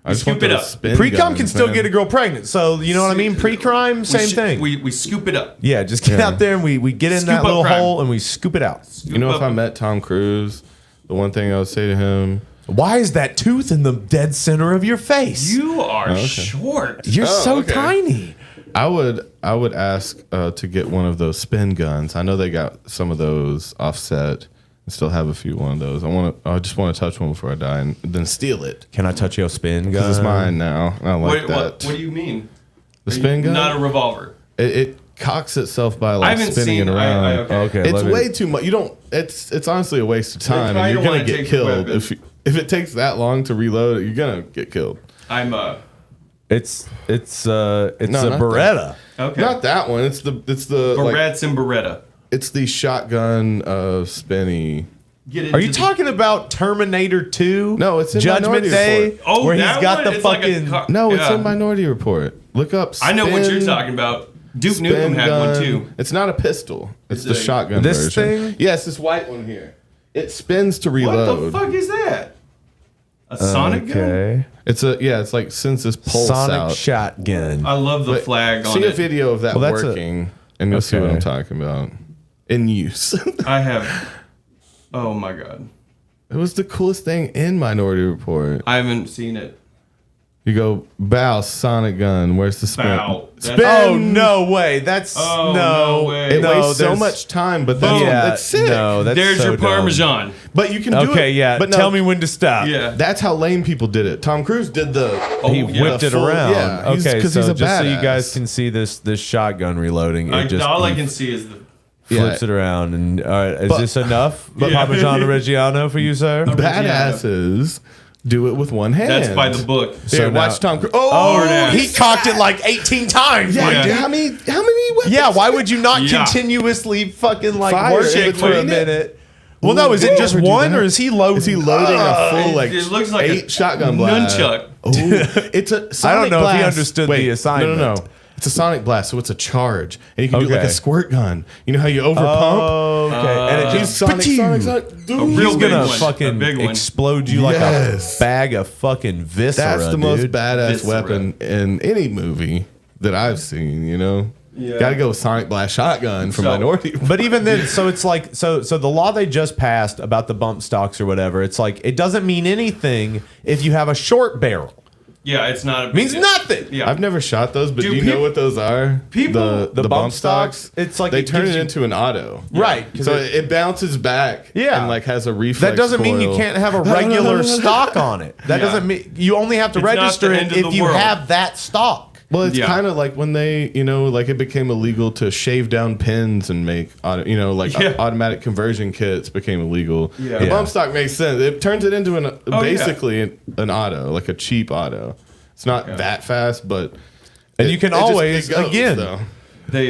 I just scoop want it those up. spin Pre-cum guns, can still man. get a girl pregnant. So you know what I mean? Pre-crime, same thing. We scoop it up. Yeah, just get Yeah. out there and we get in Scoop that up little crime. hole and we scoop it out. You know, if I up- met Tom Cruise, the one thing I would say to him. Why is that tooth in the dead center of your face? You are short. You're Oh, so okay. tiny. I would ask to get one of those spin guns. I know they got some of those offset and still have a few one of those. I just want to touch one before I die and then steal it Can I touch your spin gun? because it's mine now. I don't like What that. do you mean? The spin gun? Not a revolver. It cocks itself by I like haven't spinning seen. it around. Okay. Okay, It's let me- way too much. You don't. It's honestly a waste of time, probably and you're don't gonna wanna get take the killed weapon. if it takes that long to reload. You're gonna get killed. I'm It's a not Beretta. okay. Not that one. It's the like, Barrettes and Beretta. it's the shotgun spinny. Get Are you into talking about Terminator 2? No, it's in Judgment Minority Day, Report. Oh, where he's that got one? the It's like a fucking. car- No, it's Yeah. in Minority Report. Look up. I know what you're spin- talking about. Duke spin Nukem had gun. one too. It's not a pistol. It's the It's a- shotgun This version. thing? Yes, this white one here. It spins to reload. What the fuck is that? A Sonic gun? Okay. It's like sends this pulse Sonic out. I shotgun. love the But flag on see it. a video of that Well, that's working, and you'll see what Okay. I'm talking about. In use. I have. Oh my god. It was the coolest thing in Minority Report. I haven't seen it. You go, bow, Sonic gun. Where's the spin? Bow. Spin. Oh no way! That's Oh, no no way. It no, wastes so there's- much time, but that's, Boom. Yeah, that's sick. no, that's There's so your dumb. Parmesan. But you can do it. Okay, yeah. But no, Tell me when to stop. Yeah. That's how lame people did it. Tom Cruise did the. He Oh, yeah. whipped it full- around. yeah, he's- Okay, 'cause so he's a just so you badass. guys can see this shotgun reloading, it just All I can see is the. flips it around. And all right, is But- this enough? Yeah. Parmesan Reggiano for you, sir? Badasses do it with one hand. That's by the book. So So watch now- Tom Cruise. Oh, yeah. He cocked it like 18 times. yeah, my Yeah. dude. How many weapons? Yeah, why would you not Yeah. continuously fucking like Fire work in it for a between it? minute? Well, no, is it Ooh, just never do one that. or is he loading? Is he loading a full like it looks like 8 a shotgun blast? nunchuck. Oh, it's a Sonic I don't know if he blast. understood Wait, the assignment. No. It's a Sonic blast, so it's a charge, and you can do it like Okay. a squirt gun. You know how you overpump? Oh, okay. and it He's just Sonic. Dude, real he's big gonna one. fucking A big one. explode you like Yes. a bag of fucking viscera. That's the most dude. badass Viscera. weapon in any movie that I've seen. You know, Yeah. got to go with Sonic blast shotgun from So- Minority. But even then, so it's like so the law they just passed about the bump stocks or whatever, it's like it doesn't mean anything if you have a short barrel. Yeah, it's not a. It means nothing. Yeah. I've never shot those, but Dude, do you know what those are? people- the bump stocks. it's like they it turn gives it you- into an auto, Right. 'cause So it- it bounces back, Yeah. and like has a reflex. that doesn't mean you coil. can't have a regular stock on it. That Yeah. doesn't mean you only have to It's not register the it end of if the you world. have that stock. Well, it's Yeah. kind of like when they, like it became illegal to shave down pins and make, Yeah. automatic conversion kits became illegal. Yeah. The Yeah. bump stock makes sense. It turns it into Oh, basically an auto, like a cheap auto. It's not that fast, but And you can always, again, though. They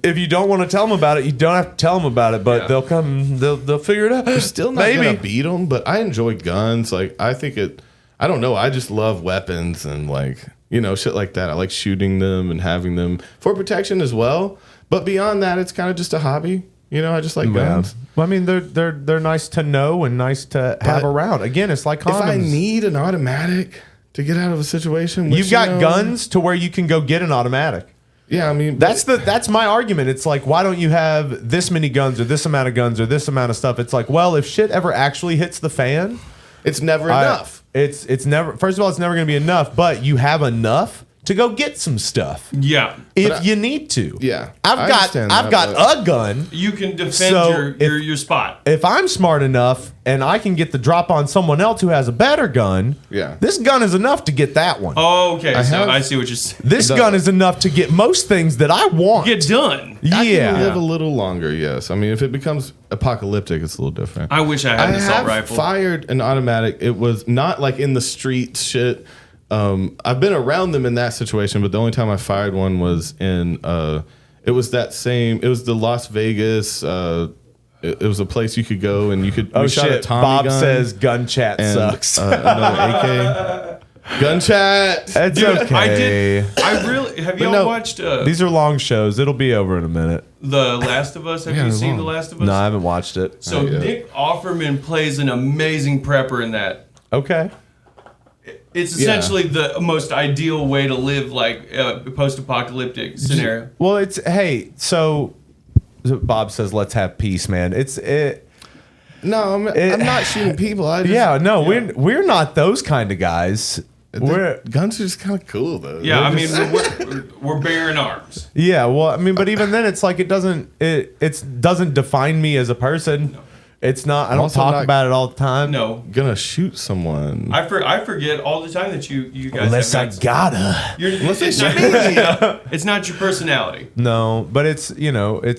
if you don't want to tell them about it, you don't have to tell them about it. But Yeah. they'll come. They'll figure it out. You're still not Maybe. gonna beat them, but I enjoy guns. Like I think I don't know. I just love weapons and shit like that. I like shooting them and having them for protection as well. But beyond that, it's kind of just a hobby. I just like guns. Well, I mean, they're nice to know and nice to have around. Again, it's like condoms. If I need an automatic to get out of a situation, which, You've got guns to where you can go get an automatic. Yeah, I mean That's my argument. It's like, why don't you have this many guns or this amount of guns or this amount of stuff? It's like, well, if shit ever actually hits the fan, it's never enough. It's never. First of all, it's never going to be enough. But you have enough to go get some stuff yeah. if you need to. Yeah, I've I got understand that, a gun. You can defend So your spot. If I'm smart enough and I can get the drop on someone else who has a better gun, Yeah. this gun is enough to get that one. Oh, okay. So have- I see what you're saying. This gun is enough to get most things that I want. Get done. I yeah. can live a little longer. Yes, I mean if it becomes apocalyptic, it's a little different. I wish I had an assault rifle. Fired an automatic. It was not like in the street shit. I've been around them in that situation, but the only time I fired one was in. It was the Las Vegas. It was a place you could go and you could. Oh we shot a shit! Tommy Bob gun says gun chat and, sucks. Another AK. Gun chat. That's Dude, okay. I really have y'all no, watched These are long shows. It'll be over in a minute. The Last of Us? Have Yeah, you they're seen long. The Last of Us? No, I haven't watched it. So Not yet. Nick Offerman plays an amazing prepper in that. Okay. It's essentially the most ideal way to live, like post-apocalyptic scenario. Well, so Bob says, "Let's have peace, man." No, I'm not shooting people. I just, Yeah, no, we're not those kind of guys. Guns are just kind of cool though. Yeah, I They're mean, just- we're bearing arms. Yeah, well, I mean, but even then, it's like it doesn't define me as a person. It's not. I don't Also talk not- about it all the time. No, gonna shoot someone. I forget all the time that you guys. unless I have guns. gotta. It's not your personality. No, but it's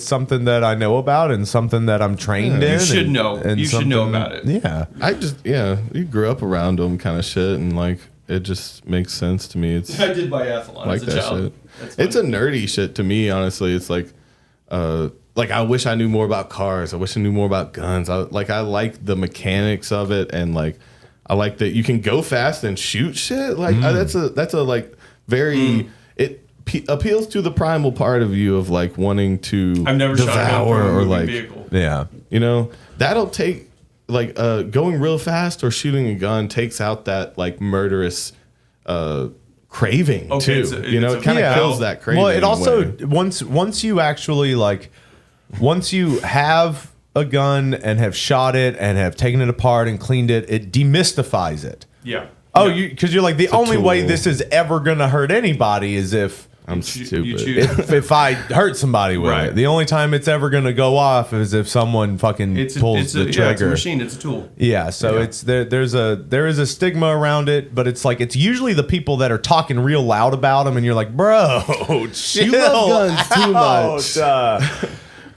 something that I know about and something that I'm trained in. You should and- know. and You should know something- about it. Yeah. You grew up around them kind of shit, and like it just makes sense to me. It's I did biathlon like as a that child. shit. That's It's a funny. nerdy shit to me, honestly. It's like I wish I knew more about cars. I wish I knew more about guns. I like the mechanics of it, and like I like that you can go fast and shoot shit. Like that's a like very appeals to the primal part of you of like wanting to I've never shot a gun devour from a or moving like vehicle. Yeah. you know, that'll take like going real fast or shooting a gun takes out that like murderous craving Okay, too. it's You know, a it kind of yeah. kills that craving. Well, it also way. once you actually like once you have a gun and have shot it and have taken it apart and cleaned it, it demystifies it. Yeah. Oh, Yeah. because you're like the only tool. way this is ever gonna hurt anybody is if I'm You stupid. choose. if I hurt somebody with Right. it. The only time it's ever gonna go off is if someone fucking pulls the trigger. Yeah, it's a machine. It's a tool. Yeah, so Yeah. it's there is a stigma around it, but it's like it's usually the people that are talking real loud about them, and you're like, bro, chill You love guns too much. out.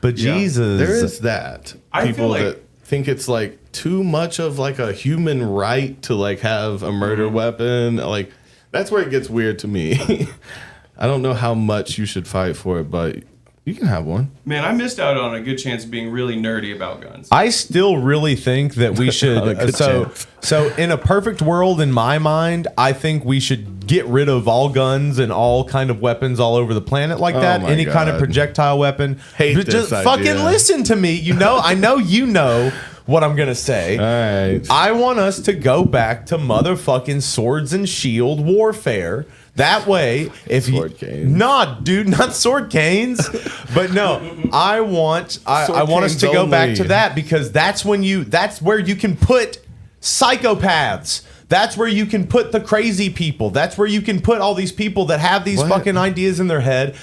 But Yeah. Jesus, There is that. I People feel like- that think it's like too much of like a human right to like have a murder weapon. Like that's where it gets weird to me. I don't know how much you should fight for it, but you can have one. Man, I missed out on a good chance of being really nerdy about guns. I still really think that we should. Good chance. So in a perfect world, in my mind, I think we should get rid of all guns and all kind of weapons all over the planet like that. my Any kind of God. projectile weapon. Hate But this just fucking idea. listen to me. You know, I know you know what I'm gonna say. All right. I want us to go back to motherfucking swords and shield warfare. That way, if Sword you canes. nah, dude, not sword canes, but no, I want us canes to go back only. to that because that's where you can put psychopaths. That's where you can put the crazy people. That's where you can put all these people that have these What? fucking ideas in their head.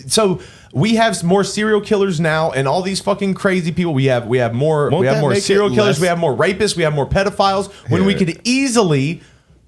So we have more serial killers now, and all these fucking crazy people. We have more Won't that make it serial killers. less- We have more rapists. We have more pedophiles. When we Yeah. could easily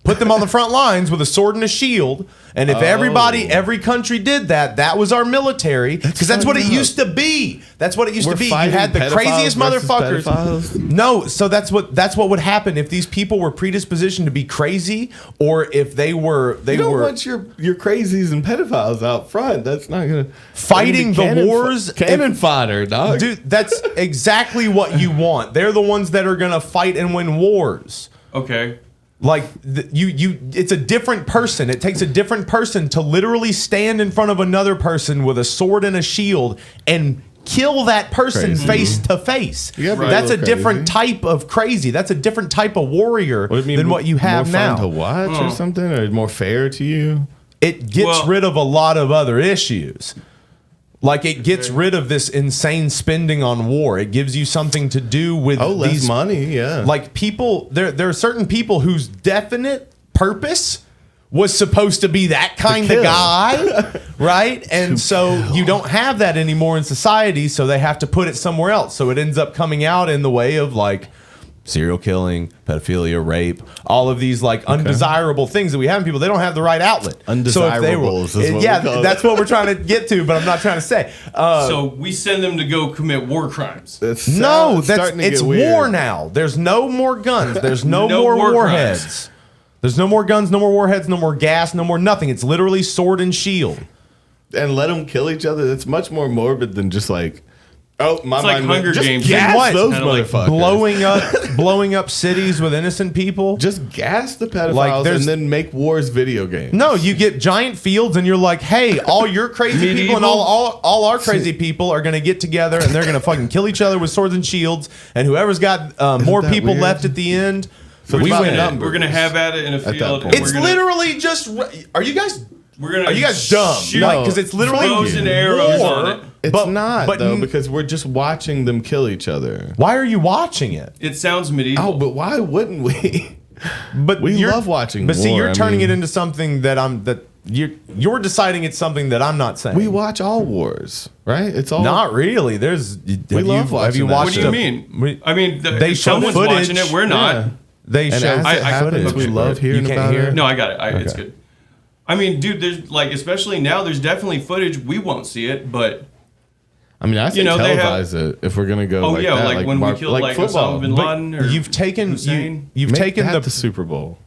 put them on the front lines with a sword and a shield. And if every country did that, that was our military. Because that's what it fucked up. used to be. That's what it used We're to be. You fighting had the pedophiles craziest versus motherfuckers. pedophiles? No, so that's what would happen if these people were predispositioned to be crazy, or if they were You don't want your crazies and pedophiles out front. That's not gonna Fighting the cannon wars- Cannon fodder, dog. dude. That's exactly what you want. They're the ones that are gonna fight and win wars. Okay. Like it's a different person. It takes a different person to literally stand in front of another person with a sword and a shield and kill that person Crazy. face to face. You gotta be That's a a little different type of crazy. That's a different type of warrior Would it mean than what you have more fun now. to watch or something, or more fair to you? It gets Well- rid of a lot of other issues. Like it gets rid of this insane spending on war. It gives you something to do with Less these money, yeah. like people. There are certain people whose definite purpose was supposed to be that kind of kill. guy, right? And so you don't have that anymore in society, so they have to put it somewhere else. So it ends up coming out in the way of like serial killing, pedophilia, rape, all of these like undesirable things that we have in people. They don't have the right outlet. Undesirables is what we yeah, call it. that's what we're trying to get to, but I'm not trying to say. So we send them to go commit war crimes. No, It's starting to it's get weird. war now. There's no more guns. There's no, No more war warheads. crimes. There's no more guns, no more warheads, no more gas, no more nothing. It's literally sword and shield. And let them kill each other. It's much more morbid than just like, oh, my It's like mind went- Hunger just Games. gas What? those Kinda like motherfuckers. Blowing up cities with innocent people. Just gas the pedophiles Like, there's- and then make wars video games. No, you get giant fields and you're like, hey, all your crazy people and Medieval? all our crazy people are going to get together and they're going to fucking kill each other with swords and shields. And whoever's got more that people weird? left at the end, So we it's win. about numbers. We're gonna have at it in a that field. point. and It's we're gonna, literally just. Are you guys? We're gonna. Are you guys dumb? shoot Like, because it's literally bows and arrows on it. It's But- not, but though, n- because we're just watching them kill each other. Why are you watching it? It sounds medieval. Oh, but why wouldn't we? But We you're- love watching But see, war, you're I turning mean- it into something that you're deciding it's something that I'm not saying. We watch all wars, right? It's all Not really. There's. love have you watching that. watched? what do you a- mean? we- I mean, they show someone's footage. watching it. We're not. Yeah. They And show as it I- happens, we love hearing You can't about hear? it. No, I got it. It's Okay. good. I mean, dude, there's like, especially now, there's definitely footage. We won't see it, but I mean, I say know, they televise it if we're gonna go. oh like yeah, that, like when we killed like football. Osama bin Laden. Or You've taken Hussein. you've Make taken that the Super Bowl.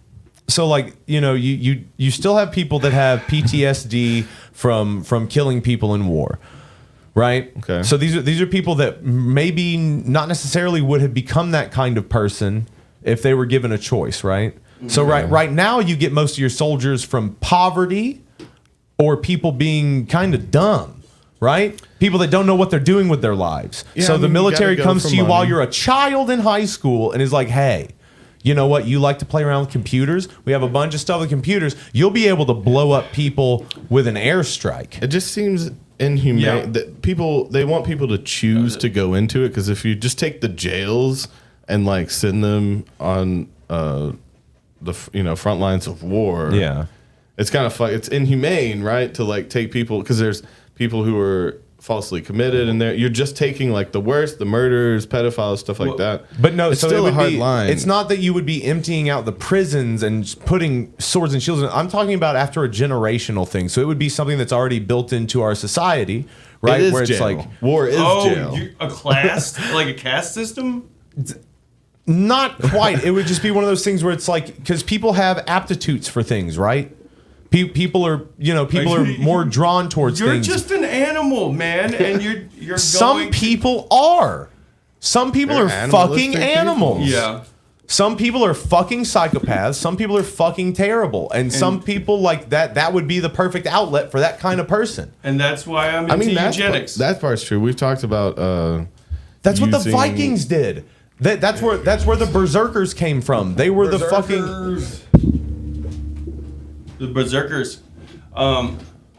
so like you still have people that have PTSD from killing people in war, right? Okay. So these are people that maybe not necessarily would have become that kind of person if they were given a choice, right? So right now you get most of your soldiers from poverty or people being kind of dumb, right? People that don't know what they're doing with their lives. Yeah, So I mean, the you military gotta go comes for to you while money. you're a child in high school and is like, hey, you know what? You like to play around with computers. We have a bunch of stuff with computers. You'll be able to blow up people with an airstrike. It just seems inhumane Yeah. that they want people to choose to go into it, because if you just take the jails and like send them on the front lines of war, it's kind of it's inhumane, right? To like take people, because there's people who are falsely committed, and you're just taking like the worst, the murderers, pedophiles, stuff like that. But no, it's so still it would a hard be, line. It's not that you would be emptying out the prisons and putting swords and shields in. I'm talking about after a generational thing. So it would be something that's already built into our society, right? It is Where it's jail. like war is jail. A class, like a caste system? not quite. It would just be one of those things where it's like, because people have aptitudes for things, right? People are more drawn towards You're things. just an animal, man, and you're Some going people are. Some people They're are animalistic fucking animals. people. Yeah. Some people are fucking psychopaths. Some people are fucking terrible. And some people like that would be the perfect outlet for that kind of person. And that's why I'm into eugenics. That part's true. We've talked about That's what the using- Vikings did. That's where the berserkers came from. They were the fucking The berserkers.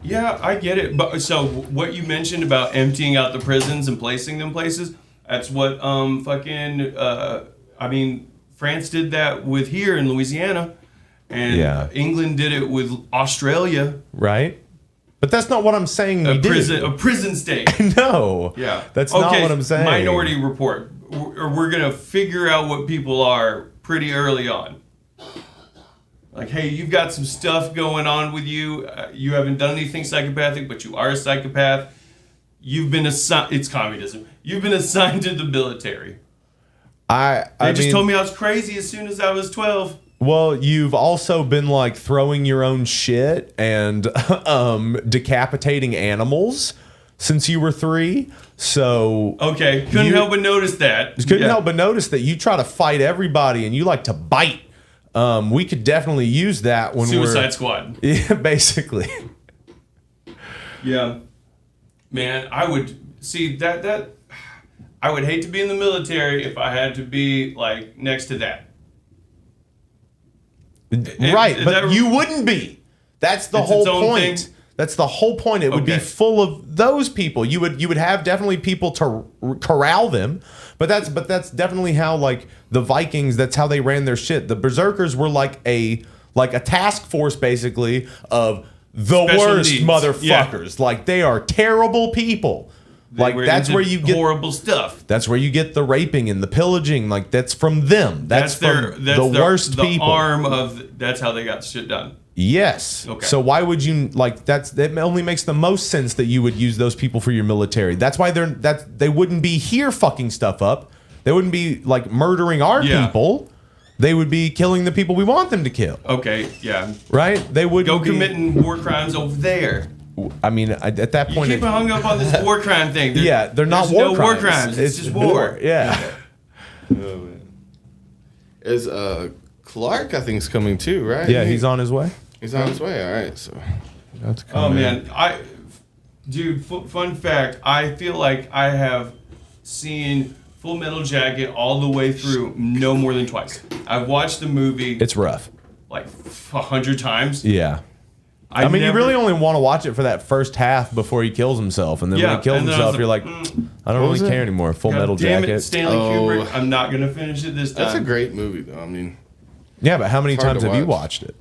Yeah, I get it. But so what you mentioned about emptying out the prisons and placing them places, that's what France did that with here in Louisiana, and England did it with Australia. right. But that's not what I'm saying. A prison state. No. Yeah, That's not what I'm saying. Minority Report. We're gonna figure out what people are pretty early on. Like, hey, you've got some stuff going on with you. You haven't done anything psychopathic, but you are a psychopath. You've been assigned. It's communism. You've been assigned to the military. They They told me I was crazy as soon as I was 12. Well, you've also been like throwing your own shit and decapitating animals since you were 3. So Okay, couldn't help but notice that. couldn't help but notice that you try to fight everybody and you like to bite. We could definitely use that when Suicide Squad. Yeah, basically. Yeah, man, I would see that. I would hate to be in the military if I had to be like next to that. Right, is but that- you wouldn't be. That's the It's whole its own point. thing? That's the whole point. It would be Okay. full of those people. You would have definitely people to corral them, but that's definitely how like the Vikings. That's how they ran their shit. The Berserkers were like a task force basically of the Special worst needs. motherfuckers. Like they are terrible people. They were That's into where you get horrible stuff. That's where you get the raping and the pillaging. Like that's from them. That's from the worst the people. arm of. That's how they got shit done. Yes. Okay. So why would you like that only makes the most sense that you would use those people for your military. That's why they wouldn't be here fucking stuff up. They wouldn't be like murdering our Yeah. people. They would be killing the people we want them to kill. Okay, yeah. Right? They would Go committing war crimes over there. I mean, at that You point, keep hung up on this war crime thing. they're not there's war no crimes. war crimes. It's just war. Yeah. Is Clark, I think, is coming too, right? Yeah, he's on his way. He's on his way. All right, so That's Oh man, dude. Fun fact: I feel like I have seen Full Metal Jacket all the way through no more than twice. I've watched the movie It's rough. like 100 times. Yeah. I mean, you never- really only want to watch it for that first half before he kills himself, and then when Yeah, he kills and then I himself, was you're like, I don't was really it? care anymore. Full God Metal damn Jacket. it, Stanley Kubrick. I'm not gonna finish it this time. that's a great movie, though. I mean, Yeah, but how many It's hard times to have you watch. watched it?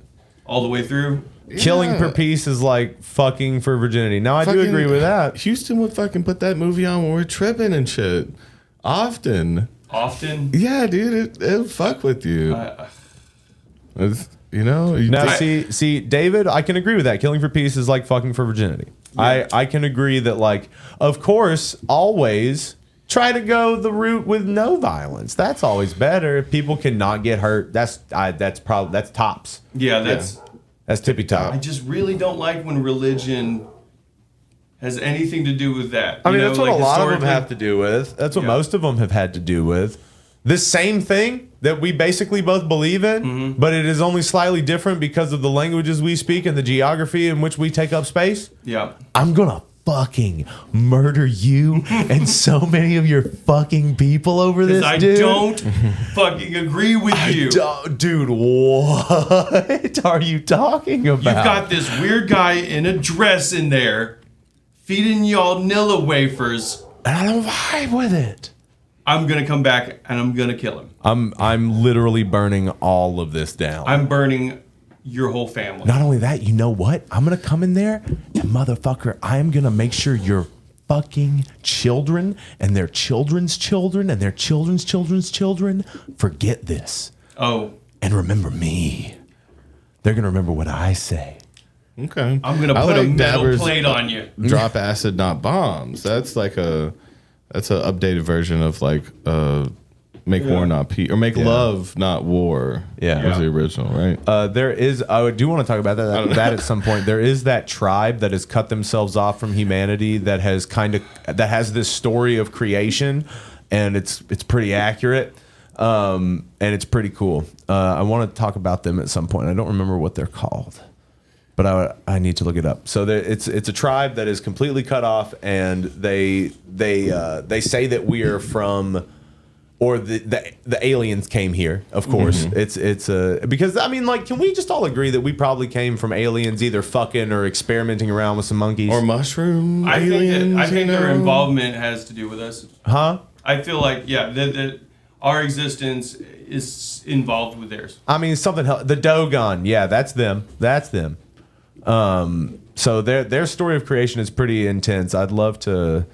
all the way through. Killing yeah. per piece is like fucking for virginity. Now I do Fucking- agree with that. Houston would fucking put that movie on when we're tripping and shit. Often. Often. Yeah, dude, it'll fuck with you. It's, you know? Now see, David, I can agree with that. Killing for peace is like fucking for virginity. I can agree that like, of course, always try to go the route with no violence. That's always better. If people cannot get hurt, that's tops. Yeah, That's tippy I top. just really don't like when religion has anything to do with that. I mean, You know, that's what like a lot of them historically- have to do with. That's what Yeah. most of them have had to do with. This same thing that we basically both believe in, but it is only slightly different because of the languages we speak and the geography in which we take up space. Yeah. I'm gonna fucking murder you and so many of your fucking people over this, I dude. don't fucking agree with you. Dude, what are you talking about? You've got this weird guy in a dress in there feeding y'all Nilla wafers. And I don't vibe with it. I'm gonna come back and I'm gonna kill him. I'm literally burning all of this down. I'm burning your whole family. Not only that, you know what? I'm gonna come in there and motherfucker, I am gonna make sure your fucking children and their children's children and their children's children's children forget this. Oh. And remember me. They're gonna remember what I say. Okay. I'm gonna put a metal plate on you. Drop acid, not bombs. That's like an updated version of like make war, not peace, or make love, not war. Yeah. Was the original, right? There is, I do want to talk about that at some point. There is that tribe that has cut themselves off from humanity that has has this story of creation, and it's pretty accurate, and it's pretty cool. I want to talk about them at some point. I don't remember what they're called, but I need to look it up. So it's a tribe that is completely cut off, and they say that we are from. Or the aliens came here, of course. It's because I mean, like, can we just all agree that we probably came from aliens, either fucking or experimenting around with some monkeys, Or mushroom I aliens? think their involvement has to do with us. huh? I feel like that our existence is involved with theirs. I mean, something. The Dogon, yeah, that's them. That's them. So their story of creation is pretty intense. I'd love to.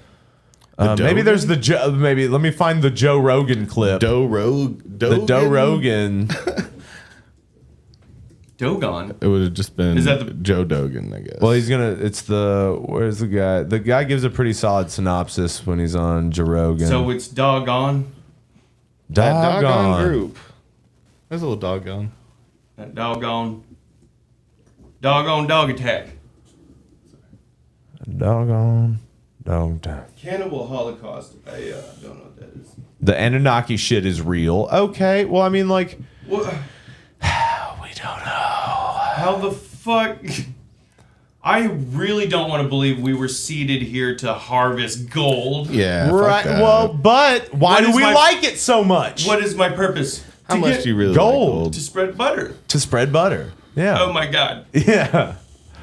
Maybe there's maybe let me find the Joe Rogan clip. The Joe Rogan. Dogon. It would have just been Is that the- Joe Dogan, I guess. Well, where's the guy? The guy gives a pretty solid synopsis when he's on Joe Rogan. So it's doggone. that Doggone doggone group. There's a little doggone. That doggone dog attack. Doggone. Dog time. Cannibal Holocaust. I don't know what that is. The Anunnaki shit is real. Okay, well, I mean, like, What? we don't know. How the fuck? I really don't want to believe we were seeded here to harvest gold. Yeah. Right. Fuck that. Well, but why What do is we my- like it so much? What is my purpose? how much get do you really gold? like To spread butter. To spread butter. Yeah. Oh my god. Yeah.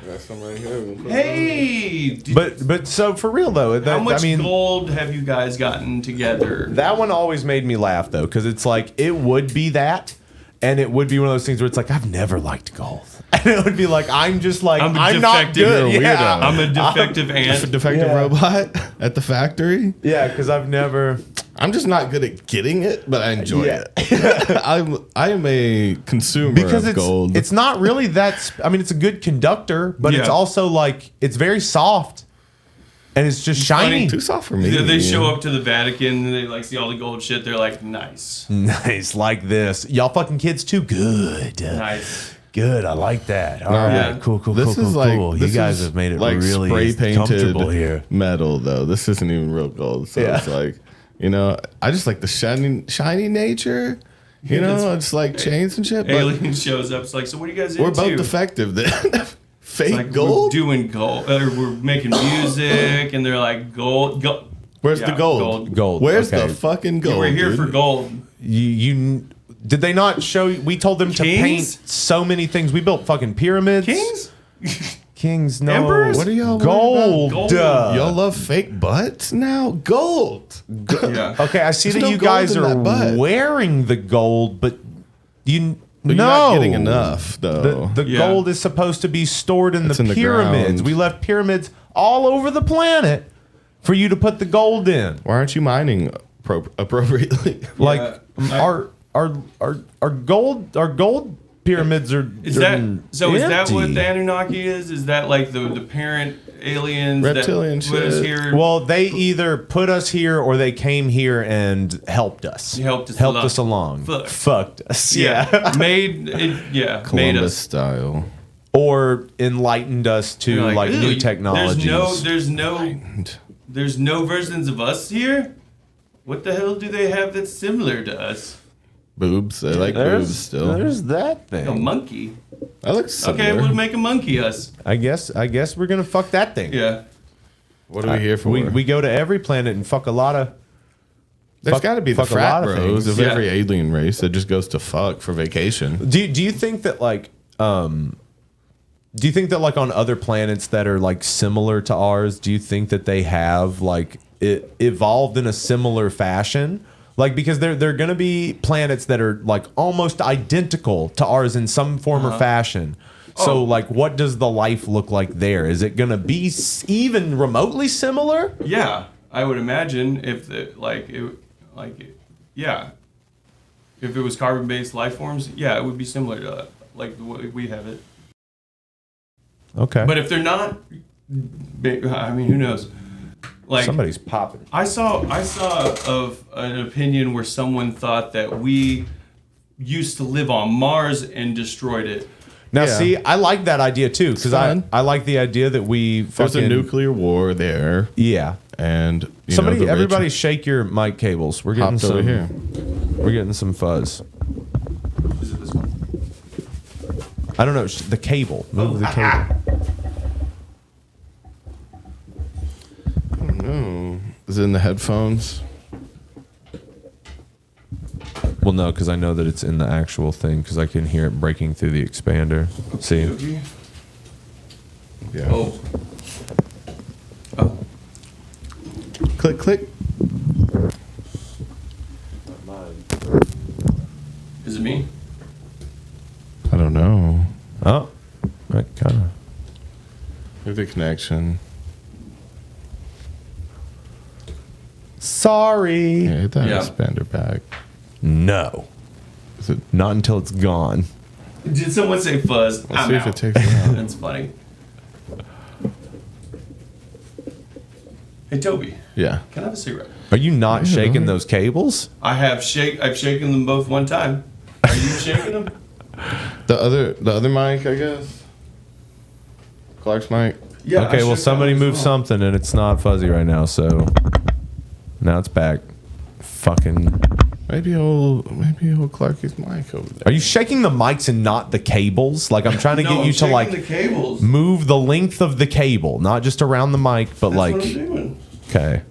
Got some right here. Hey. But so for real though, how much I mean, gold have you guys gotten together? that one always made me laugh though, because it's like it would be that, and it would be one of those things where it's like I've never liked gold, and it would be like I'm just like I'm a I'm not defective- good. You're a Yeah. weirdo. I'm a defective A ant. defective Yeah. robot at the factory. Yeah, because I've never. I'm just not good at getting it, but I enjoy Yeah. it. I am a consumer Because of gold. it's not really that. I mean, it's a good conductor, but it's Yeah. also like it's very soft, and it's just shiny. too soft for me. They show up to the Vatican and they like see all the gold shit. They're like, nice, Nice, like this. Y'all fucking kids too good. nice. Good, I like that. All right, Yeah. cool. This cool, is cool, like cool. You this guys is have made it like really spray painted comfortable here. metal though. This isn't even real gold, so Yeah. it's like I just like the shiny nature. You know, it's like chains and shit. But Alien shows up. It's like, so what are you guys we're into? both defective then. Fake Like, gold. We're doing gold. We're making music, and they're like gold. Where's Yeah, the gold? Gold. Where's okay. the fucking gold? We're here dude? for gold. You did they not show? We told them to Kings? paint so many things. We built fucking pyramids. Kings? Kings. No. Emperors? What are y'all worried Gold. about? Gold. Y'all love fake butts now? Gold. Yeah. Okay, I see There's that no you guys gold in are that butt. wearing the gold, but you But no you're not getting enough though. The Yeah. gold is supposed to be stored in It's the in the pyramids. ground. We left pyramids all over the planet for you to put the gold in. Why aren't you mining appropriately? Like Yeah. our gold pyramids are. Is that so? Is that empty. what the Anunnaki is? Is that like the parent aliens Reptilian that put us shit. here? Well, they either put us here or they came here and helped us. Helped us along. Fuck. Fucked us. Yeah. made it. Yeah, made Columbus us. style. Or enlightened us to You're like "Ooh, new technologies. There's no versions of us here. What the hell do they have that's similar to us? Boobs. They like boobs still. There's that thing. A monkey. That looks similar. Okay, we'll make a monkey us. I guess we're gonna fuck that thing. Yeah. What are we here for? We go to every planet and fuck a lot of. There's got to be the fuck a lot frat of bros things. of every alien race that just goes to fuck for vacation. Do you think that like do you think that like on other planets that are like similar to ours, do you think that they have like it evolved in a similar fashion? Like because they're going to be planets that are like almost identical to ours in some form or fashion. So like what does the life look like there? Is it going to be even remotely similar? Yeah, I would imagine if if it was carbon-based life forms, yeah, it would be similar to that, like the way we have it. Okay. But if they're not, I mean, who knows? Like Somebody's popping. I saw of an opinion where someone thought that we used to live on Mars and destroyed it. Now, Yeah. see, I like that idea too because fun. I like the idea that we There's fucking a nuclear war there, yeah. and you Somebody, know, the rich everybody, shake your mic cables. We're getting hopped over some here. We're getting some fuzz. Is it this one? I don't know the cable. Move the cable. Oh, is it in the headphones? Well, no, because I know that it's in the actual thing because I can hear it breaking through the expander. See, Okay. Yeah. Oh. Oh. Click, click. Is it me? I don't know. oh, right, kind of. Maybe the connection. Sorry. Yeah, hit that Yeah. expander back. No, Is it? not until it's gone. Did someone say fuzz? Let's I'm see out. if it takes it out. That's funny. Hey Toby, Yeah. can I have a cigarette? Are you not shaking those cables? I've shaken them both one time. Are you shaking them? The other mic, I guess. Clark's mic. Yeah. Okay, well, somebody move something and it's not fuzzy right now, so now it's back. Fucking. Maybe old Clarky's mic over there. Are you shaking the mics and not the cables? Like I'm trying to get you to like the cables. move the length of the cable, not just around the mic, but That's like what I'm doing. okay.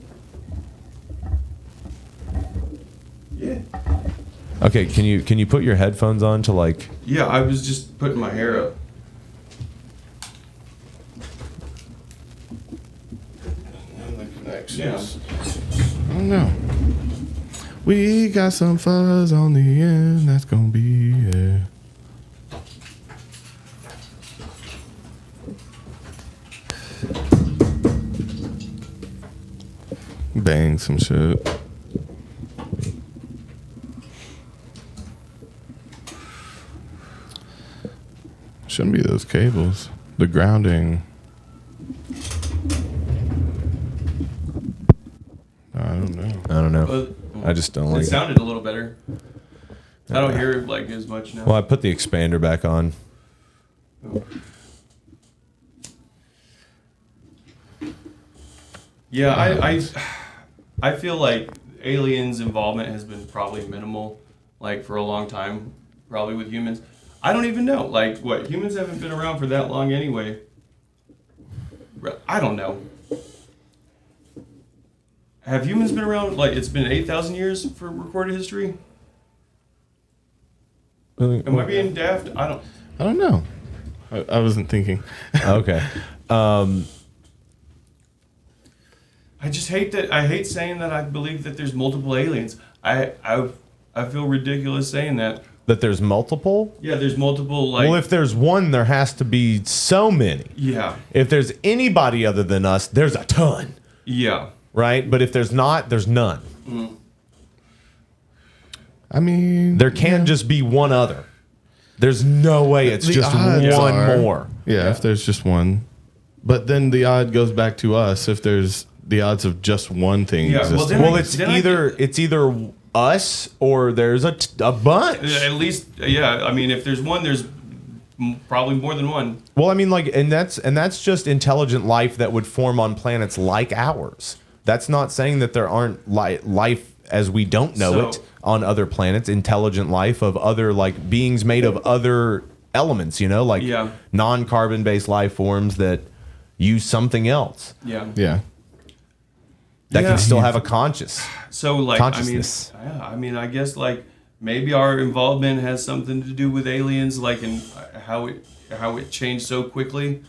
Yeah. Okay, can you put your headphones on to like Yeah, I was just putting my hair up. And the connections. Yeah. I don't know. We got some fuzz on the end. That's gonna be it. Bang some shit. Shouldn't be those cables. The grounding. I don't know. I don't know. But I just don't it like it. sounded a little better. I don't hear it like as much now. Well, I put the expander back on. Yeah, I feel like aliens' involvement has been probably minimal, like for a long time, probably with humans. I don't even know. Like, what, humans haven't been around for that long anyway. I don't know. Have humans been around, like, it's been 8,000 years for recorded history? Am I being daft? I don't know. I wasn't thinking. Okay. I just hate that. I hate saying that I believe that there's multiple aliens. I feel ridiculous saying that. That there's multiple? Yeah, there's multiple, like... Well, if there's one, there has to be so many. Yeah. If there's anybody other than us, there's a ton. Yeah. Right? But if there's not, there's none. Mm. I mean, There can just be one other. There's no way it's The just odds one are- more. Yeah, if there's just one. But then the odd goes back to us if there's the odds of just one thing Yeah, well, existing. then Well, it's Then I either us or there's a bunch. At least, yeah. I mean, if there's one, there's probably more than one. Well, I mean, like, and that's just intelligent life that would form on planets like ours. That's not saying that there aren't life as we don't know it on other planets, intelligent life of other like beings made of other elements, you know, like non-carbon based life forms that use something else. Yeah. That can still have a consciousness. I mean, I guess like maybe our involvement has something to do with aliens, like in how it changed so quickly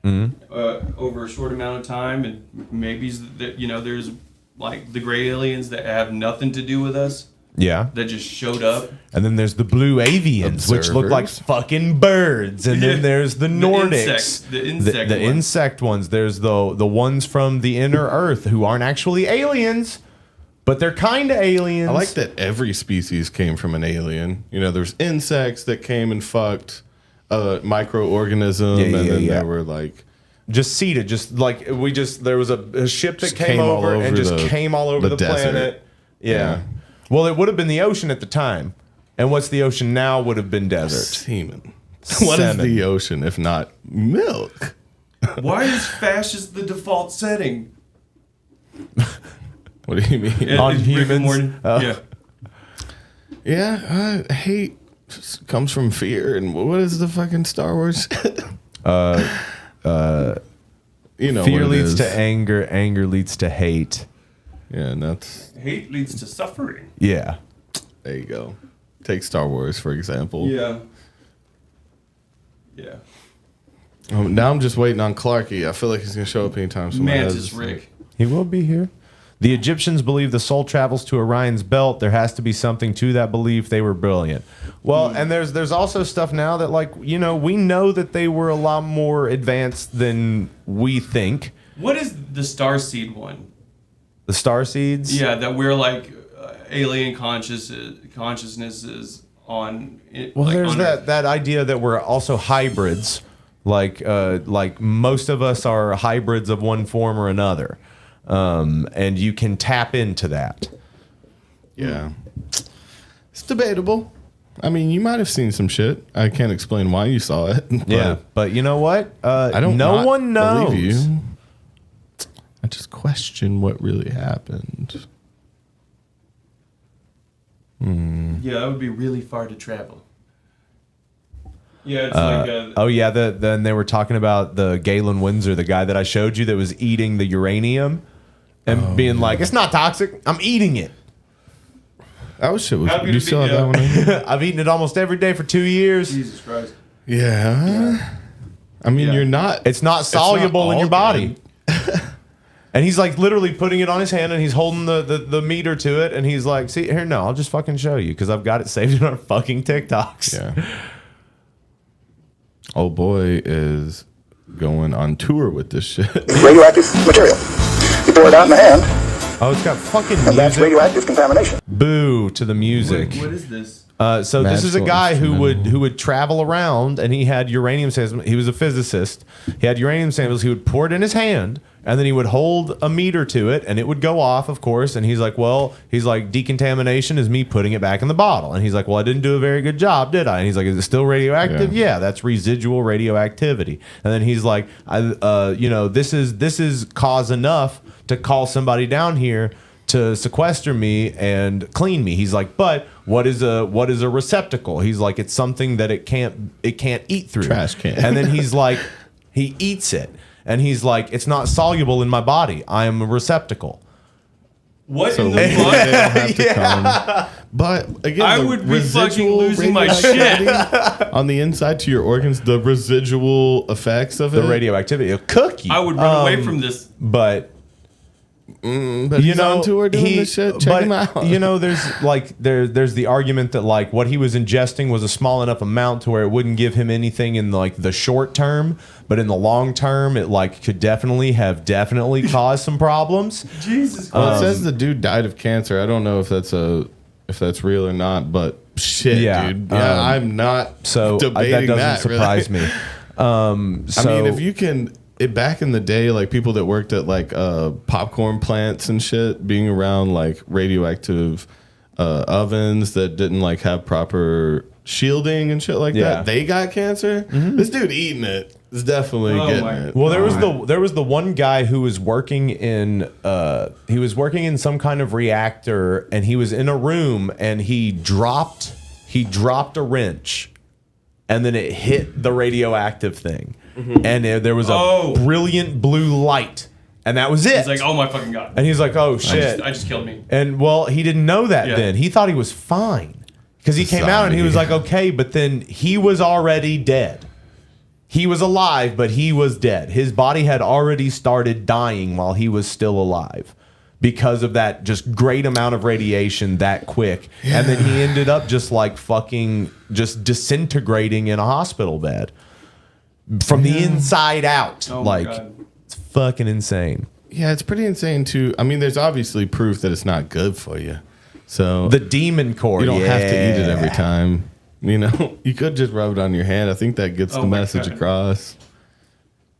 over a short amount of time, and maybe that there's like the gray aliens that have nothing to do with us. Yeah. That just showed up. And then there's the blue avians, which look like fucking birds. And then there's the Nordics. The insect ones. There's the ones from the inner Earth who aren't actually aliens, but they're kind of aliens. I like that every species came from an alien. You know, there's insects that came and fucked a microorganism, and then there were like... Just seeded. Just like there was a ship that came over and just came all over the planet. Yeah. Well, it would have been the ocean at the time. And what's the ocean now would have been desert. Semen. What is the ocean if not milk? Why is fascist the default setting? What do you mean? On humans? Yeah, hate comes from fear. And what is the fucking Star Wars shit? Fear leads to anger. Anger leads to hate. Yeah, and that's... Hate leads to suffering. Yeah. There you go. Take Star Wars, for example. Yeah. Now I'm just waiting on Clarky. I feel like he's going to show up anytime soon. Mantis Rick. He will be here. The Egyptians believe the soul travels to Orion's belt. There has to be something to that belief. They were brilliant. Well, and there's also stuff now that, like, we know that they were a lot more advanced than we think. What is the starseed one? The starseeds? Yeah, that we're like alien consciousnesses on. Well, there's that idea that we're also hybrids. Like most of us are hybrids of one form or another. And you can tap into that. Yeah. It's debatable. I mean, you might have seen some shit. I can't explain why you saw it. But you know what? No one knows. Believe you. I just question what really happened. Yeah, that would be really far to travel. Yeah, it's then they were talking about the Galen Windsor, the guy that I showed you that was eating the uranium and being like, it's not toxic. I'm eating it. That was shit. You saw that one? I've eaten it almost every day for 2 years. Jesus Christ. Yeah. I mean, you're not... It's not soluble in your body. And he's like literally putting it on his hand and he's holding the meter to it. And he's like, see, here, no, I'll just fucking show you because I've got it saved in our fucking TikToks. Yeah. Old boy is going on tour with this shit. Radioactive material. You pour it out in the hand. Oh, it's got fucking music. And that's radioactive contamination. Boo to the music. What is this? So this is a guy who would travel around and he had uranium samples. He was a physicist. He had uranium samples. He would pour it in his hand and then he would hold a meter to it and it would go off, of course. And he's like, decontamination is me putting it back in the bottle. And he's like, well, I didn't do a very good job, did I? And he's like, is it still radioactive? Yeah, that's residual radioactivity. And then he's like, this is cause enough to call somebody down here to sequester me and clean me. He's like, but what is a receptacle? He's like, it's something that it can't eat through. Trash can. And then he's like, he eats it. And he's like, it's not soluble in my body. I am a receptacle. What in the fuck? They don't have to come. But again, I would be fucking losing my shit on the inside to your organs. The residual effects of the radioactivity, it'll cook you. I would run away from this. But he's on tour doing this shit. Check him out. There's the argument that like what he was ingesting was a small enough amount to where it wouldn't give him anything in like the short term, but in the long term, it like could definitely cause some problems. Jesus Christ. Well, it says the dude died of cancer. I don't know if that's real or not, but shit, dude. Yeah, I'm not debating that doesn't surprise me. I mean, if you can. Back in the day, like people that worked at like popcorn plants and shit, being around like radioactive ovens that didn't like have proper shielding and shit like that, they got cancer. This dude eating it. It's definitely Oh getting my- it. Well, there was the one guy who was working in some kind of reactor, and he was in a room, and he dropped a wrench, and then it hit the radioactive thing, and there was a brilliant blue light, and that was it. He's like, oh my fucking god. And he's like, oh shit, I just killed me. and well, he didn't know that then. He thought he was fine because he came out and he was like, okay, but then he was already dead. He was alive, but he was dead. His body had already started dying while he was still alive because of that just great amount of radiation that quick. Yeah. And then he ended up just like fucking just disintegrating in a hospital bed from the inside out. Oh like, my God. It's fucking insane. Yeah, it's pretty insane too. I mean, there's obviously proof that it's not good for you. So The demon core. you don't have to eat it every time. You know, you could just rub it on your hand. I think that gets the my message God. across.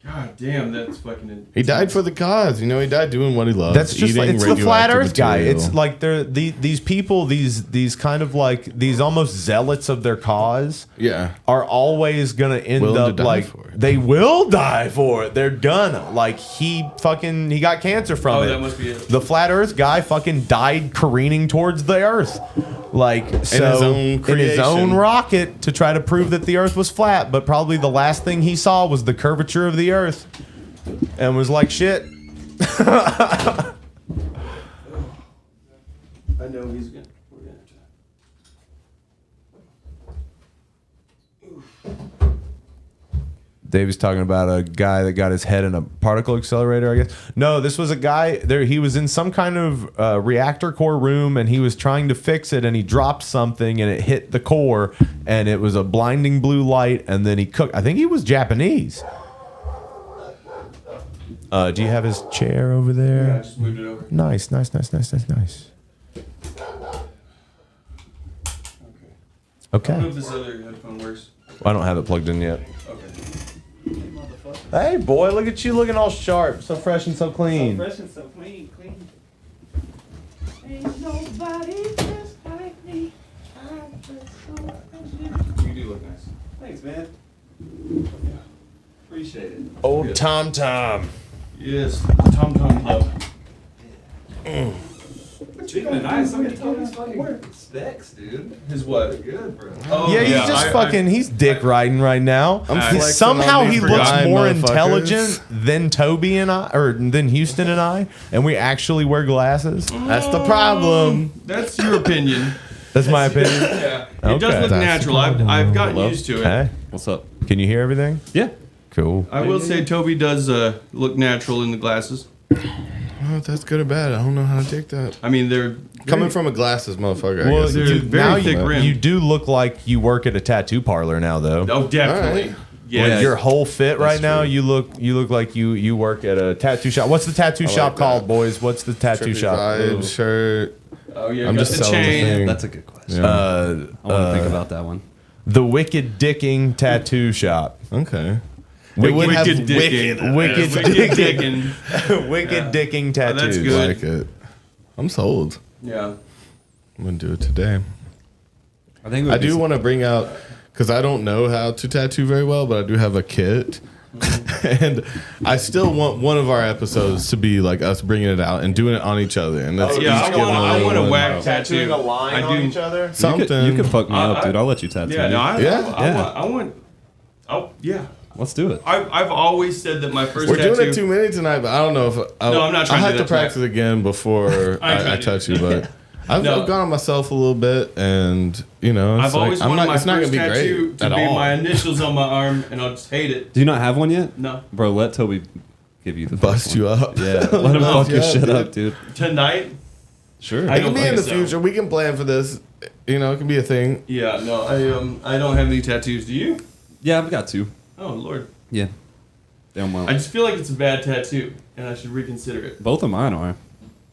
God damn, that's fucking. He died for the cause. You know, he died doing what he loves. That's just like, it's the flat radioactive Earth guy. material. It's like these people, these kind of like these almost zealots of their cause. Yeah. Are always gonna end Willing to up die like for it. they will die for it. They're gonna like he got cancer from it. That must be it. The flat Earth guy fucking died careening towards the Earth, like so in his own in his own creation. rocket to try to prove that the Earth was flat. But probably the last thing he saw was the curvature of the Earth, and was like, shit. I know he's gonna. We're gonna Dave's talking about a guy that got his head in a particle accelerator, I guess. No, this was a guy there. He was in some kind of reactor core room, and he was trying to fix it, and he dropped something, and it hit the core, and it was a blinding blue light, and then he cooked. I think he was Japanese. Do you have his chair over there? Yeah, I just moved it over. Nice. I don't know Okay. if this other headphone works. I don't have it plugged in yet. Okay. Hey, boy, look at you looking all sharp, so fresh and so clean. Fresh and so clean. Ain't nobody just like me. You do look nice. Thanks, man. Appreciate it. Old Tom. Yes, Tom Club. Speaking of nice, look at Toby's fucking specs, dude. His what? They're good, bro. Oh, Yeah, he's just he's dick riding right now. flexing Somehow on he these looks blind more motherfuckers. intelligent than Toby and I, or than Houston and I, and we actually wear glasses. That's the problem. That's your opinion. That's my opinion. Yeah, it Okay. does look That's natural. I've gotten used to it. Hey, What's up? can you hear everything? Yeah. Cool. I will say Toby does look natural in the glasses. Oh, if that's good or bad. I don't know how to take that. I mean, they're Coming from a glasses motherfucker, I Well, guess. they're very now thick rimmed. you do look like you work at a tattoo parlor now, though. Oh, definitely. Alright. Yeah, With your whole fit right now, true. you look like you work at a tattoo shop. What's the tattoo shop that. called, boys? What's the tattoo Trippy shop? Vibes, shirt. Oh yeah, I'm got just the selling the chain. thing. That's a good question. Yeah. I want to think about that one. The Wicked Dicking Tattoo Shop. Okay. Wicked Wicked dicking. Wicked Wicked Dicking. dicking. Wicked Dicking Tattoos. that's good. Like it. I'm sold. Yeah. I'm gonna do it today. I think I do want to bring out, because I don't know how to tattoo very well, but I do have a kit. And I still want one of our episodes to be like us bringing it out and doing it on each other. And that's Yeah, each I giving want a one whack Tattooing tattoo. a line I on do. each other. something. You can fuck me up, dude. I'll let you tattoo Yeah, me. no, Yeah? I want. Oh yeah. Let's do it. I've always said that my first We're tattoo. doing it too many tonight, but I don't know if No, I'm not trying I'll to have do to that practice again before I ain't I trying to touch do you. But I've No. gone on myself a little bit, and you know, it's I've always like, I'm wanted not. my It's not gonna first be tattoo great to at be all. my initials on my arm, and I'll just hate it. Do you not have one yet? No. Bro, let Toby give you the Bust first you one. up. Yeah, let him fuck your Yeah, shit dude. up, dude. Tonight? Sure. It I can don't be in think the so. future. We can plan for this. You know, it can be a thing. Yeah, no, I don't have any tattoos. Do you? Yeah, I've got two. Oh Lord. Yeah. Damn well. I just feel like it's a bad tattoo, and I should reconsider it. Both of mine are.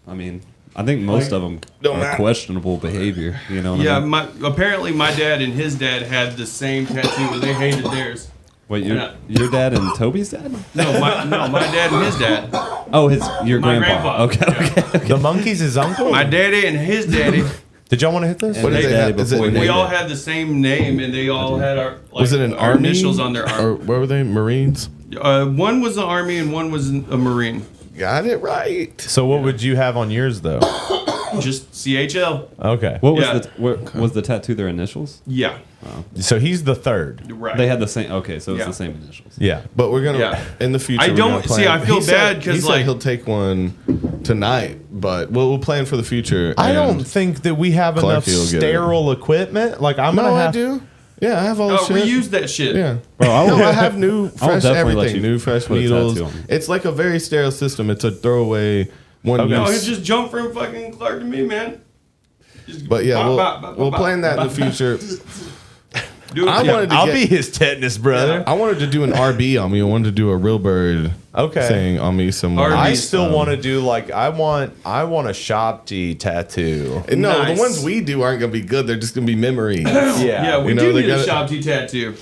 I mean, I think most of them Don't are matter. questionable behavior. You know what Yeah, I mean? apparently my dad and his dad had the same tattoo, and they hated theirs. Wait, Yeah. your dad and Toby's dad? No, my dad and his dad. Oh, your My grandpa. grandfather. Okay, Yeah. okay. The monkey's his uncle. My daddy and his daddy Did y'all want to hit this? And What did they have? Is it We named- all had the same name, and they all had our Was it an our army? initials on their Or arm. what were they? Marines? One was the army, and one was a marine. Got it right. So what would you have on yours though? Just CHL. Okay. What was Yeah. what was the tattoo their initials? Yeah, So he's the third. right. They had the same. Okay, so it's Yeah. the same initials. Yeah. But we're gonna Yeah. in the future. I we're don't- gonna plan- see, I feel he said- bad 'cause, he said like- he'll take one tonight, but we'll plan for the future. I and- don't think that we have enough Clarky will get it. sterile equipment. Like I'm No, gonna I have. do. Yeah, I have all Oh, the shit. reuse that shit. Yeah. Bro, I will, No, I have new, fresh definitely let everything. you New, fresh put a needles. tattoo on me. It's like a very sterile system. It's a throwaway one Okay. No, he use. just jumped from fucking Clark to me, man. Just But yeah, bop, we'll, bop, bop, we'll bop, plan that in bop. the future. Dude, I yeah. wanted to I'll get, be his tetanus brother. I wanted to do an RB on me. I wanted to do a real bird Okay. thing on me somewhere. RB. I still want to do like I want a Shopty tattoo. And no, Nice. the ones we do aren't gonna be good. They're just gonna be memories. Yeah, we You know, do they need a gotta- Shopty tattoo.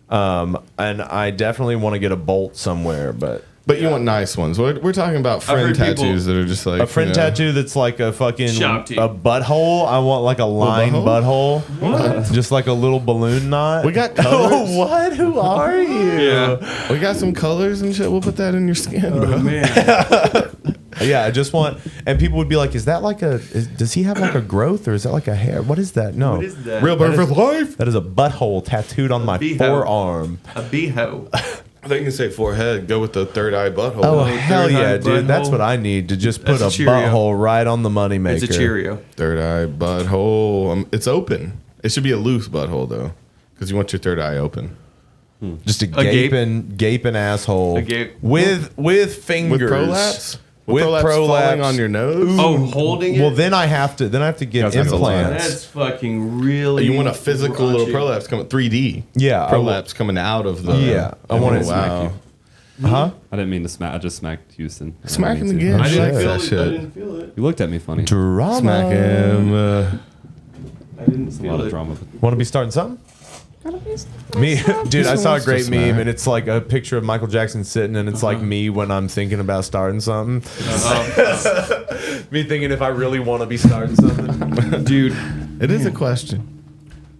And I definitely want to get a bolt somewhere, but But you want nice ones. We're talking about friend heard people- tattoos that are just like a friend you know, tattoo that's like a fucking Shopty. a butthole. I want like a line butthole. Just like a little balloon knot. We got Oh, colors. what? Who are you? Yeah. We got some colors and shit. We'll put that in your skin, bro. Oh man. Yeah, I just want, and people would be like, "Is that like does he have like a growth or is that like a hair? What is that?" No, What is that? Real bird That for is- life. that is a butthole tattooed on my beehive. forearm. A beehive. I think you can say forehead. Go with the third eye butthole. Oh, Oh, hell third yeah, eye dude! That's butthole. what I need to just put That's a a Cheerio. butthole right on the moneymaker. It's a Cheerio. Third eye butthole. It's open. It should be a loose butthole though, because you want your third eye open. Just a gape. gaping asshole A gape. with fingers. With prolapse. With prolapse prolapse. falling on your nose. Oh, holding it. Well, then I have to get That's a lot. implants. That's fucking really. You want a physical little raunchy. prolapse coming 3D. Yeah, I prolapse coming out of the. Yeah, I want it. Wow. Huh? I didn't mean to smack. I just smacked Houston. I didn't Smack mean him to. again. I didn't Shit. feel That it. shit. I didn't feel it. You looked at me funny. Drama. Smack him. I didn't A lot feel of it. drama. Want to be starting something? Me, dude, I saw a great Just meme, smack. and it's like a picture of Michael Jackson sitting, and it's like me when I'm thinking about starting something. Me thinking if I really want to be starting something. Dude, It is a question.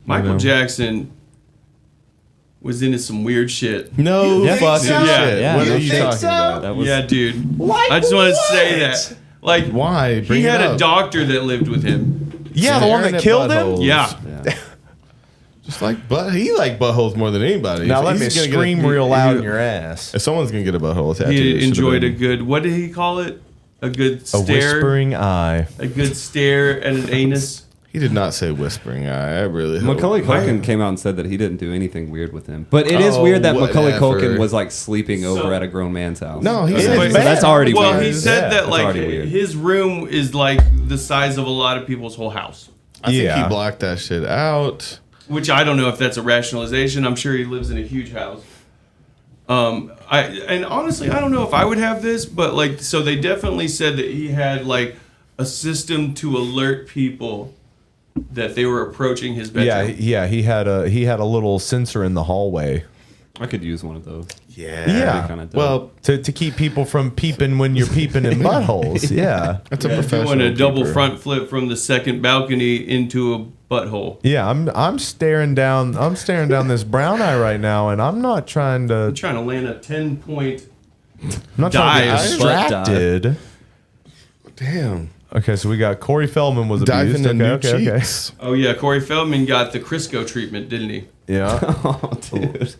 Michael Jackson was into some weird shit. No Yeah. fucking so? shit. Yeah. What You are you think talking so? about? That was Yeah, dude. I just want to say that. Like, Why? Bring he it had a up. doctor that lived with him. Yeah, the one Staring that at killed him. buttholes. Yeah. Yeah. Just like he like buttholes more than anybody. Now If let me he's gonna get scream a- real loud in your ass. If someone's gonna get a butthole tattoo, it He should've enjoyed a been- good, what did he call it? A good A stare. whispering eye. A good stare at an anus. He did not say whispering eye. I really hope. Macaulay Culkin came out and said that he didn't do anything weird with him. But it is Oh, weird that Macaulay whatever. Culkin was like sleeping over So- at a grown man's house. No, he Okay, said so bad. that's already Well, weird. he said Yeah, that that's like already weird. his room is like the size of a lot of people's whole house. I think Yeah. he blocked that shit out. Which I don't know if that's a rationalization. I'm sure he lives in a huge house. And honestly, I don't know if I would have this, but like, so they definitely said that he had like a system to alert people that they were approaching his bedroom. Yeah. He had a little sensor in the hallway I could use one of those. Yeah. Kinda dope. Well, to keep people from peeping when you're peeping in buttholes. Yeah. that's a Yeah, professional. doing a double keeper. front flip from the second balcony into a butthole. Yeah, I'm staring down this brown eye right now, and I'm not trying to. I'm trying to land a 10-point. I'm not trying to dive. get distracted. Damn. Okay, so we got Corey Feldman was Dive abused. into new Okay. cheeks. Oh yeah, Corey Feldman got the Crisco treatment, didn't he? Yeah. Oh, dude.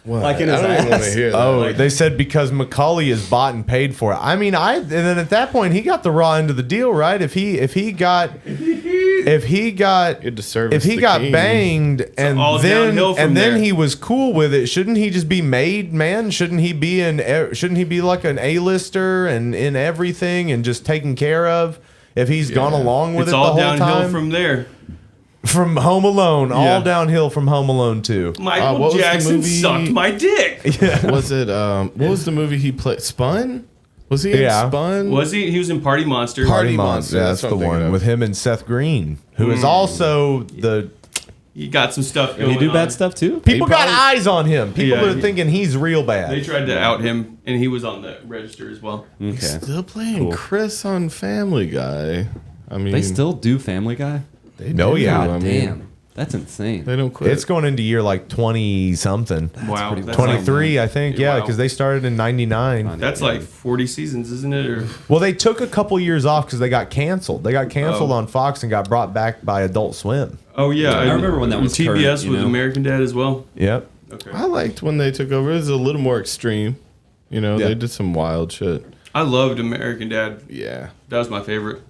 What? Like in I his don't even want ass? to hear that. Oh, they said because Macaulay is bought and paid for it. I mean, and then at that point he got the raw end of the deal, right? If he got You had to service the king. banged and all then downhill from then there. he was cool with it, shouldn't he just be made man? Shouldn't he be like an A-lister and in everything and just taken care of? If he's gone along with It's it all the whole downhill time from there. from Home Alone, Yeah. all downhill from Home Alone 2. what Michael was the Jackson movie? sucked my dick. Was it? What was the movie he played? Spun? Was he Yeah. in Spun? Was he? He was in Party Monster. Party Monster, Yeah, that's that's the what I'm thinking one of. with him and Seth Green, who is also the. He got some stuff going Did he do on. bad stuff too? People got probably- eyes on him. People Yeah, are thinking he's real They bad. tried to out him, and he was on the register as well. Okay. Still playing Chris on Family Guy. I mean, They still do Family Guy? They No, do, yeah. I mean, Damn. That's insane. they don't quit. It's going into year like 20 something. Wow, pretty that's 23, I think. Yeah, Wow. because they started in 99. That's like 40 seasons, isn't it? Or Well, they took a couple years off because they got canceled. They got canceled on Fox and got brought back by Adult Swim. oh yeah, I remember when that was TBS current, you with know? American Dad as well. Yep. Okay, I liked when they took over. It was a little more extreme. You know, Yeah. they did some wild shit. I loved American Dad. Yeah. That was my favorite.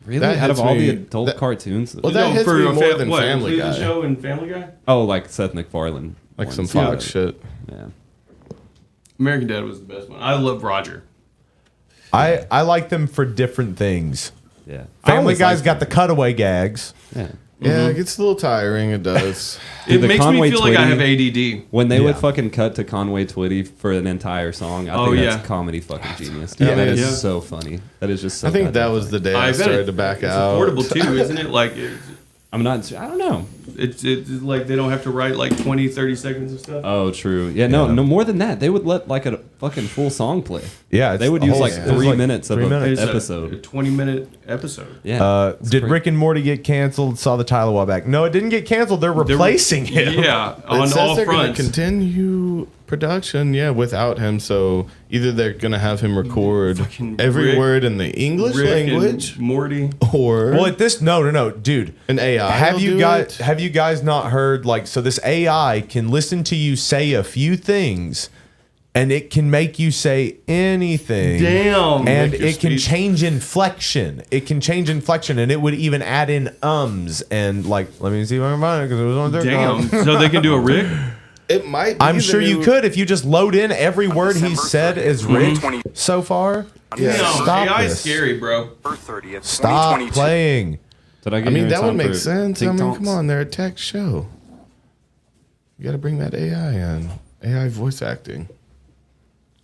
Really? That Out of hits all me- the adult that- cartoons? Well, that hits me a more than what, Family Cleveland Guy. Show and Family Guy. Oh, like Seth MacFarlane. Like some ones. Fox shit. Yeah. American Dad was the best one. I love Roger. I like them for different things. Yeah. I Family always Guy's liked got the them. cutaway gags. Yeah. Yeah, it gets a little tiring. It does. It the makes Conway me feel like I have Twitty- ADD. When they would Yeah. fucking cut to Conway Twitty for an entire song, I Oh, think yeah. that's comedy fucking genius. Dude. Yeah, That it is is. so funny. That is just so I think that goddamn was funny. the day I bet started it- to back it's out. affordable too, isn't it? Like I'm not. I don't know. it's like they don't have to write like 20, 30 seconds of stuff. Oh, true. Yeah, no, no more than that. They would let like a fucking full song play. Yeah, it's They would the use whole- like it was 3 like minutes of 3 an minutes. It's episode. a 20-minute episode. Yeah. Did crazy. Rick and Morty get canceled? Saw the title a while back. No, it didn't get canceled. They're replacing him. Yeah, It on says all they're gonna fronts. continue production, without him. So either they're gonna have him record Fucking every Rick- word in the English Rick and language, Morty. or Well, at this, no, dude. an AI. Have will you do guys it. have you guys not heard like so this AI can listen to you say a few things and it can make you say anything. Damn. And Make your it can speech. change inflection. It can change inflection and it would even add in ums and like let me see if I can find it because it was on their Damn. So they can do a Rick? It might. Be I'm the sure you new- could if you just load in every word he said as Rick so far. Yeah. No, Stop AI this. is scary, bro. Stop playing. Did I get I mean, you in that would time make for sense. I Tink mean, Tonks? come on, they're a tech show. You got to bring that AI in. AI voice acting.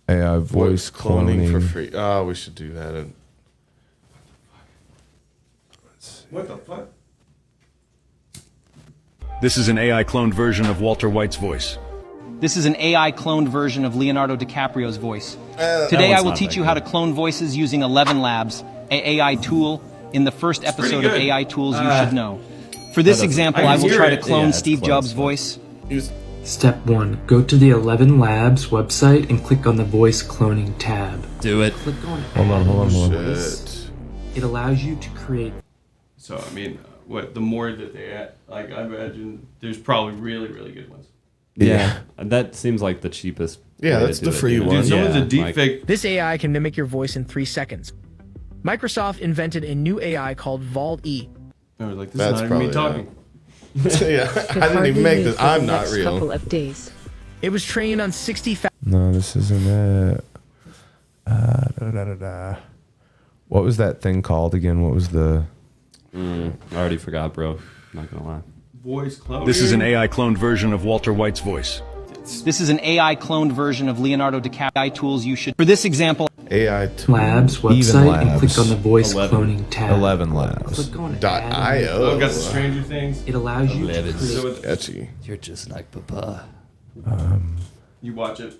AI voice cloning for free. Oh, we should do that. What the fuck? This is an AI cloned version of Walter White's voice. This is an AI cloned version of Leonardo DiCaprio's voice. Today I one's will not teach that you how to good. clone voices using 11 Labs, a AI tool in the first episode of good. AI Tools You Should Know. For this example, I will hear try to it. clone Yeah, it's Steve close, Jobs' but- voice. Step 1. Go to the 11 Labs website and click on the voice cloning tab. Do it. Click on Hold on. Shit. It allows you to create. So, I mean, the more that they add, like, I imagine there's probably really, really good ones. Yeah. That seems like the cheapest. Yeah, way to that's do the it, free you know? one. Dude, some of the Yeah, like- deepfake. This AI can mimic your voice in 3 seconds. Microsoft invented a new AI called Vault-E. I was like, this That's is not even me probably, talking. Yeah, I didn't even make this. I'm not real. of days. It was trained on 60 No, this isn't it. What was that thing called again? What was the I already forgot, bro. Not gonna lie. Voice cloning. This is an AI cloned version of Walter White's voice. This is an AI cloned version of Leonardo DiCaprio Tools You Should. For this example, AI Labs website and click on the voice cloning tab. 11 Labs? Click on dot add io. Oh, got the Stranger Things. It allows you to Eleven. create. So it's, Etchy. You're just like Papa. you watch it.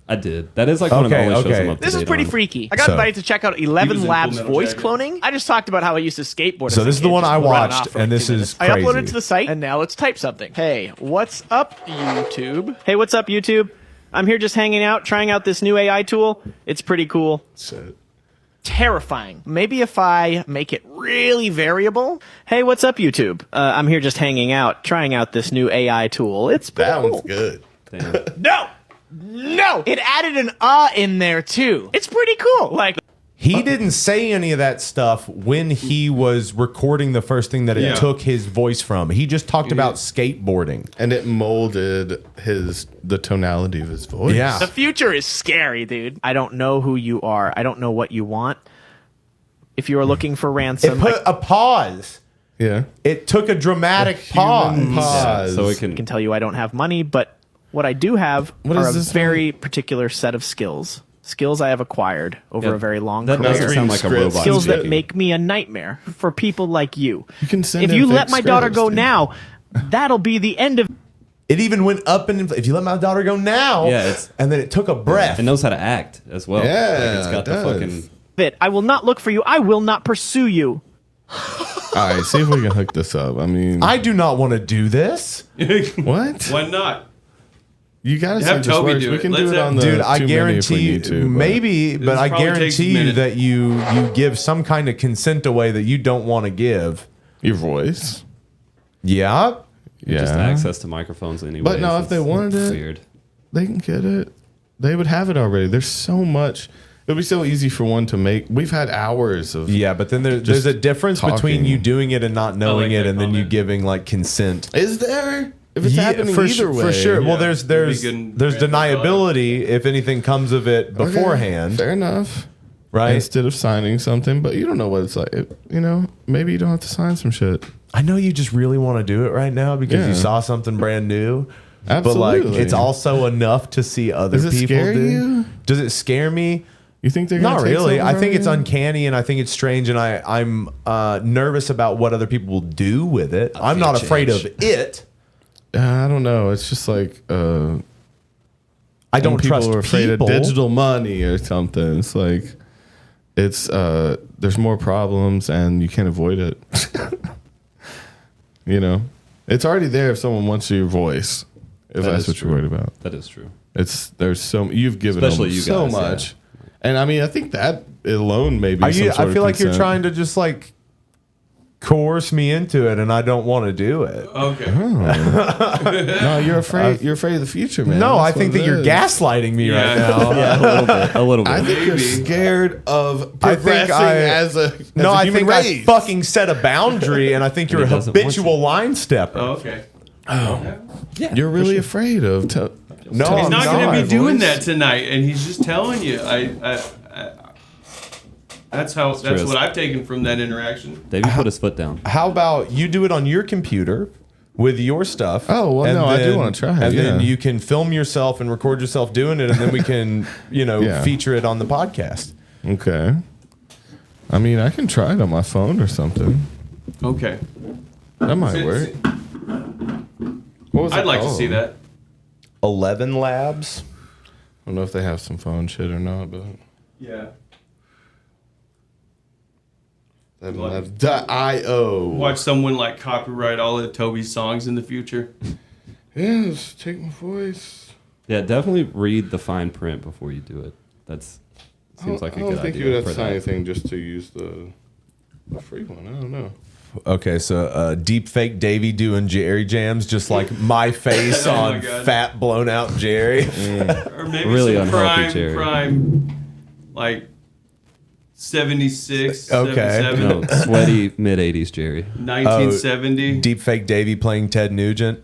I did. That is like one of the Okay, only shows okay. I'm up to This is date pretty on. freaky. I got So- invited to check out He 11 was in Labs Full Metal voice Jacket. cloning. I just talked about how I used to skateboard. So as a this is the kid, one just I running watched, off for and like this 2 is minutes. I uploaded crazy. it to the site, and now let's type something. Hey, what's up, YouTube? Hey, what's up, YouTube? I'm here just hanging out, trying out this new AI tool. It's pretty cool. Shit. Terrifying. Maybe if I make it really variable. Hey, what's up, YouTube? I'm here just hanging out, trying out this new AI tool. It's pretty That cool. one's good. Damn. No! It added an in there, too. It's pretty cool. Like, He didn't say any of that stuff when he was recording the first thing that it Yeah. took his voice from. He just talked about skateboarding. And it molded the tonality of his voice. Yeah. the future is scary, dude. I don't know who you are. I don't know what you want. If you are looking for It ransom, put a pause. Yeah. It took a dramatic pause. Pause. So it I can. can tell you I don't have money, but what I do have What are is a this very particular set of skills. Skills I have acquired over Yeah, a very long that career. doesn't sound like a Scripts. robot. Skills that speaking. make me a nightmare for people like you. You can send If in you fake let my daughter scripts, go dude. now, that'll be the end of It even went up and if you let my daughter go now, Yeah, it's- and then it took a breath. It knows how to act as well. Yeah, Like it's got it the does. fucking. it. I will not look for you. I will not pursue you. All right, see if we can hook this up. I mean, I do not want to do this. What? Why not? You gotta Have see this Toby works. do We it. can Let's do it have- on the Dude, I 2 minute if we guarantee need to, maybe, but I probably takes a guarantee you minute. that you give some kind of consent away that you don't want to give. Your voice. Yeah. Just access to microphones anyway. But no, if they wanted it, weird. they can get it. They would have it already. There's so much. It'll be so easy for one to make. We've had hours of. Yeah, but then there's a difference between talking. you doing it and not knowing like it, that and then you comment. giving like consent. Is there? If it's happening for, either way. for sure. Yeah, Well, there's it'd be good and deniability if anything comes of it Okay, beforehand, fair enough. right? Instead of signing something, but you don't know what it's like. You know, maybe you don't have to sign some shit. I know you just really want to do it right now because Yeah. you saw something brand new. Absolutely. But like, it's also enough to see other Does it people scare do. you? Does it scare me? You think they're gonna Not take really. something I from think it's you? uncanny and I think it's strange, and I'm nervous about what other people will do with it. I'm not afraid of it. I don't know. It's just like I when don't people trust are afraid people. of digital money or something. It's like it's there's more problems and you can't avoid it. You know, it's already there if someone wants your voice. If That that's is what true. you're worried about. That is true. There's so you've given Especially them you so guys, much, and I mean I think that alone maybe. I feel like you're consent. trying to just like coerce me into it, and I don't want to do it. Okay. No, you're afraid. You're afraid of the future, man. No, I That's think what that it you're is. gaslighting me right Yeah. now. Yeah, a little bit. I think you're Maybe. scared of I think progressing as a no, as a I human think race. I fucking set a boundary, and I think you're a he doesn't want habitual line stepper. Oh, okay. You're really afraid of. No, He's I'm not going to not. be doing that tonight, and he's just telling you. That's true. what I've taken from that interaction. Davey put his foot down. How about you do it on your computer with your stuff? Oh, well, and no, I do wanna try it, And then yeah. you can film yourself and record yourself doing it, and then we can, Yeah. feature it on the podcast. Okay. I mean, I can try it on my phone or something. Okay. That might work. What was I'd it like to called? see that. 11 Labs. I don't know if they have some phone shit or not, but Yeah. 11labs.io. Watch someone like copyright all of Toby's songs in the future. Yes, take my voice. Yeah, definitely read the fine print before you do it. Seems like a I good don't think idea. you would have for to sign that. anything just to use the free one. I don't know. Okay, so deep fake Davey doing Jerry jams, just like my face Oh on my God. fat blown out Jerry. Or maybe Really some unhealthy, Jerry. prime, like 76, Okay. 77, No, sweaty mid '80s Jerry. 1970. Deep fake Davey playing Ted Nugent.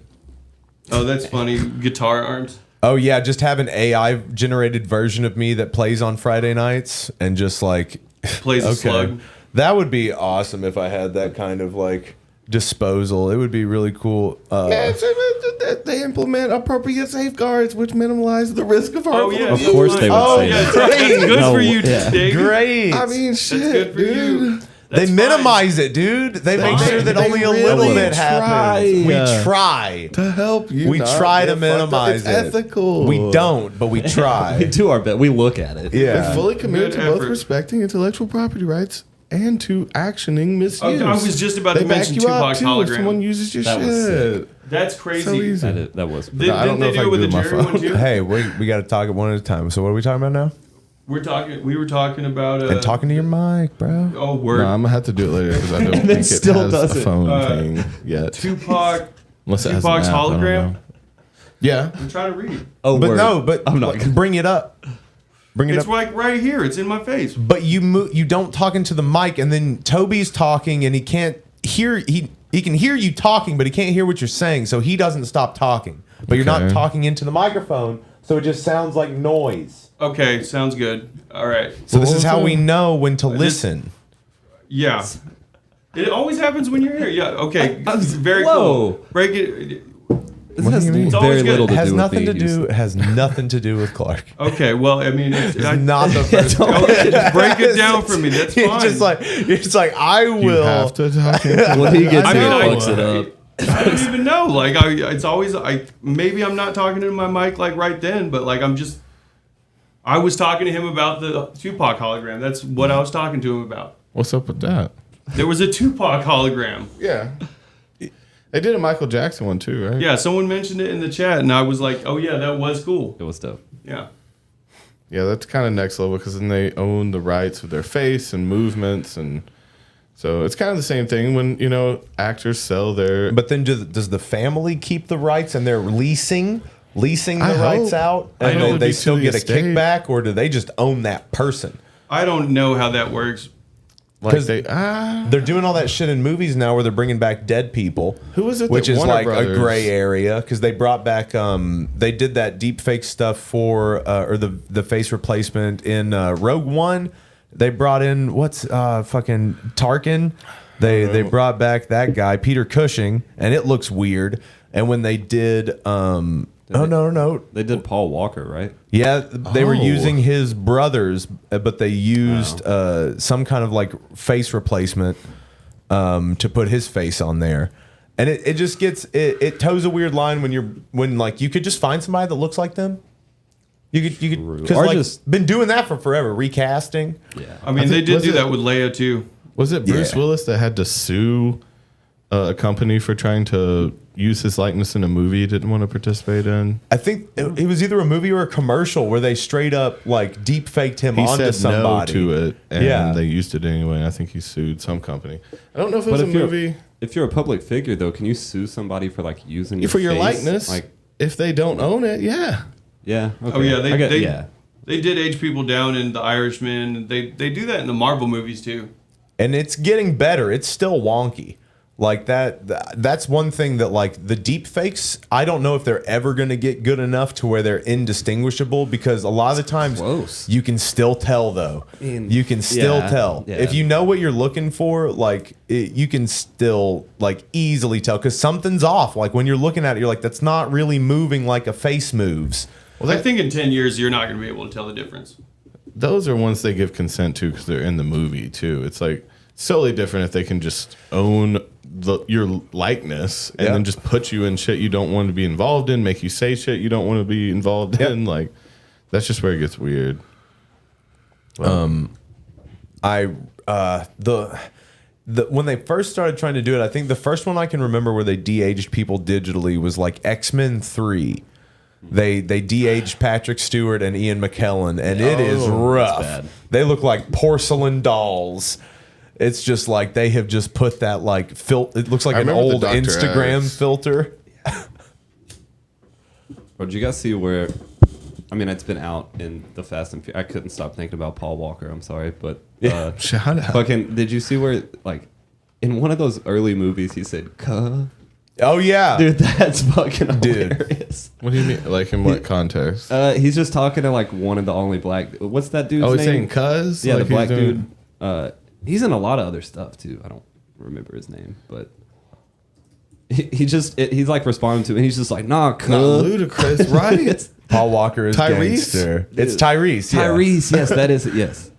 Oh, that's funny. Guitar arms. Oh yeah, just have an AI generated version of me that plays on Friday nights and just like Plays a slug. That would be awesome if I had that kind of like disposal. It would be really cool. They implement appropriate safeguards which minimize the risk of harmful yeah. Of abuse. course they would Oh, say yeah, that. That's good No, for you, yeah. Dave. Great. I mean, shit, That's good for you. They That's minimize it, dude. They make fine. sure that They only a really little bit try. happens. We try. to help you. We not try to get fucked up. minimize It's it. ethical. We don't, but we We try. do our best. We look at it. They're Yeah. fully committed Good to both effort. respecting intellectual property rights and to actioning misuse. I was just about to They back mention you up, Tupac too, hologram. If someone uses your That was shit. That's crazy. So easy. That was. Did, I don't didn't know they if do I it with the can do it Jerry on my one too? Hey, we got to talk it one at a time. So what are we talking about now? We were talking about. And talking to your mic, bro. Oh, word. No, I'm gonna have to do it later because I don't And think it it still has doesn't. a phone thing yet. Tupac. Unless it has an Tupac's app, I don't hologram. know. Yeah. I'm trying to read. Oh, But word. no, but I'm not. bring it up. Bring it It's up. like right here. It's in my face. But you don't talk into the mic, and then Toby's talking, and he can't hear. He can hear you talking, but he can't hear what you're saying, so he doesn't stop talking. But you're not Okay. talking into the microphone, so it just sounds like noise. Okay, sounds good. All right. So this is how we know when to listen. Yeah. It always happens when you're here. Yeah. Okay. Very Whoa. cool. Break it. This has It's always very good. little to Has do nothing with to me. do. Has nothing to do with Clark. Okay. Well, I mean, it's Not the first. Okay, just break it down for me. That's fine. It's like I You will. have to talk into When he gets I here, mean, he fucks it up. I don't even know. Like, it's always maybe I'm not talking to my mic like right then, but like I was talking to him about the Tupac hologram. That's what I was talking to him about. What's up with that? There was a Tupac hologram. Yeah. They did a Michael Jackson one too, right? Yeah, someone mentioned it in the chat, and I was like, oh yeah, that was cool. It was dope. Yeah. Yeah, that's kind of next level because then they own the rights of their face and movements, and so it's kind of the same thing when actors sell their. But then does the family keep the rights and they're leasing the rights out, and they still get a kickback, or do they just own that person? I don't know how that works. Because they're doing all that shit in movies now where they're bringing back dead people. Who was it? Which is Warner like Brothers? a gray area because they brought back. They did that deep fake stuff for or the face replacement in Rogue One. They brought in fucking Tarkin. They brought back that guy Peter Cushing, and it looks weird. And when they did. No. They did Paul Walker, right? Yeah, they were using his brothers, but they used some kind of like face replacement to put his face on there, and it just gets it toes a weird line when like you could just find somebody that looks like them. You could because like been doing that for forever, recasting. Yeah, I mean they did do that with Leia too. Was it Bruce Willis that had to sue a company for trying to use his likeness in a movie he didn't want to participate in? I think it was either a movie or a commercial where they straight up like deep faked him onto said somebody. no to it, and they used it anyway. I think he sued some company. I don't know if it was a movie. If you're a public figure, though, can you sue somebody for like using your for your face? likeness? Like, if they don't own it, yeah. Yeah. Okay. Oh yeah, they did age people down in The Irishman. They do that in the Marvel movies too. And it's getting better. It's still wonky. Like that's one thing that like the deep fakes, I don't know if they're ever going to get good enough to where they're indistinguishable, because a lot of the times you can still tell though. You can still tell. Yeah. If you know what you're looking for, like you can still like easily tell because something's off. Like when you're looking at it, you're like, that's not really moving like a face moves. Well, I think in 10 years you're not going to be able to tell the difference. Those are ones they give consent to because they're in the movie too. It's like totally different if they can just own your likeness and then just put you in shit you don't want to be involved in, make you say shit you don't want to be involved in. Like that's just where it gets weird. When they first started trying to do it, I think the first one I can remember where they de-aged people digitally was like X-Men 3. They de-aged Patrick Stewart and Ian McKellen, and it is rough. They look like porcelain dolls. It's just like they have just put that like it looks like an old Instagram filter. Bro, did you guys see where? I mean, it's been out in the Fast and Furious. I couldn't stop thinking about Paul Walker. I'm sorry, but shout out. Fucking, did you see where like in one of those early movies he said "cuh"? Oh yeah, dude, that's fucking hilarious. What do you mean? Like in what context? He's just talking to like one of the only black. What's that dude's name? Oh, he's saying "cuz"? Yeah, like the black dude. He's in a lot of other stuff too. I don't remember his name, but he's like responding to it, and he's just like, nah, not ludicrous, right? Paul Walker is Tyrese? Gangster. It's Tyrese. Yeah. Tyrese, yes, that is it. Yes.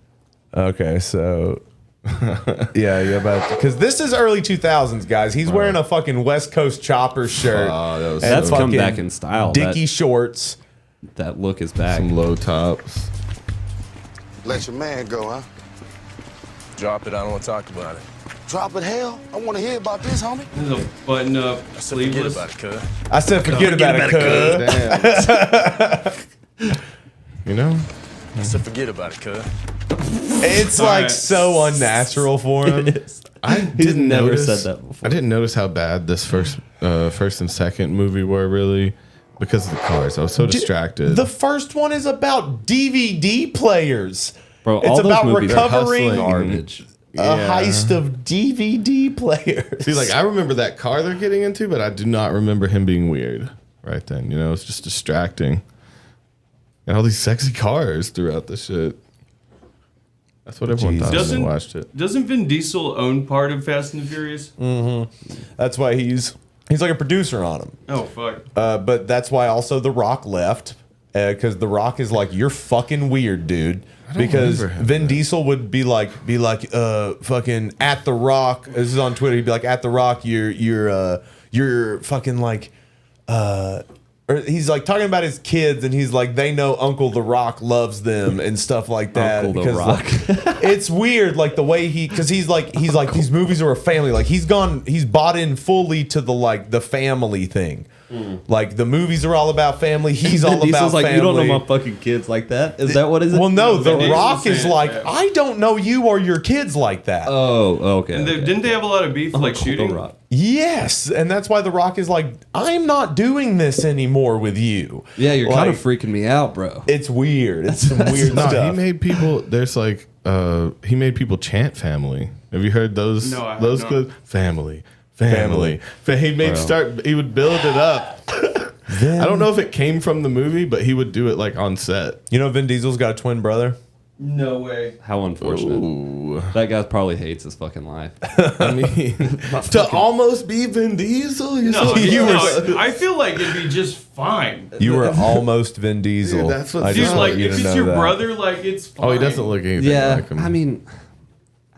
Okay, so because this is early 2000s, guys. He's wearing a fucking West Coast Chopper shirt. Oh, that's come back in style. Dickie shorts. That look is back. Some low tops. Let your man go, huh? Drop it. I don't want to talk about it. Drop it, hell. I want to hear about this, homie. This is a button up, sleeveless. I said forget about it, cuz. You know? I said forget about it, cuz. It's like so unnatural for him. I didn't never notice, said that before. I didn't notice how bad this first and second movie were really because of the cars. I was so distracted. The first one is about DVD players. Bro, it's all those about movies recovering garbage. a heist of DVD players. See, like I remember that car they're getting into, but I do not remember him being weird right then. You know, it's just distracting. And all these sexy cars throughout the shit. That's what everyone thought when they watched it. Doesn't Vin Diesel own part of Fast and the Furious? Mm-hmm. That's why he's like a producer on them. Oh, fuck. But that's why also The Rock left. Because The Rock is like, you're fucking weird, dude. Because Vin Diesel would be like, fucking at The Rock. This is on Twitter. He'd be like, at The Rock, you're fucking like, or he's like talking about his kids, and he's like, they know Uncle the Rock loves them and stuff like that. Uncle the Rock. Like, it's weird, like the way because he's like these movies are a family. Like he's bought in fully to the family thing. Like the movies are all about family. He's all about like, family. you don't know my fucking kids like that. Is that what is it? Well, no, The Diesel's Rock is saying like, that. I don't know you or your kids like that. Oh, okay. And didn't they have a lot of beef, like shooting? Rock. Yes, and that's why The Rock is like, I'm not doing this anymore with you. Yeah, you're kind of freaking me out, bro. It's weird. It's some weird No, stuff. he made people. There's like he made people chant family. Have you heard those? No, I have those not. clips? Family. He made He would build it up. I don't know if it came from the movie, but he would do it like on set. You know, Vin Diesel's got a twin brother. No way. How unfortunate. Ooh. That guy probably hates his fucking life. I mean, to almost be Vin Diesel. I feel like it'd be just fine. You were almost Vin Diesel. Dude, that's what- I just Dude, want like you if to it's know your that. brother, like it's fine. Oh, he doesn't look anything like him. I mean,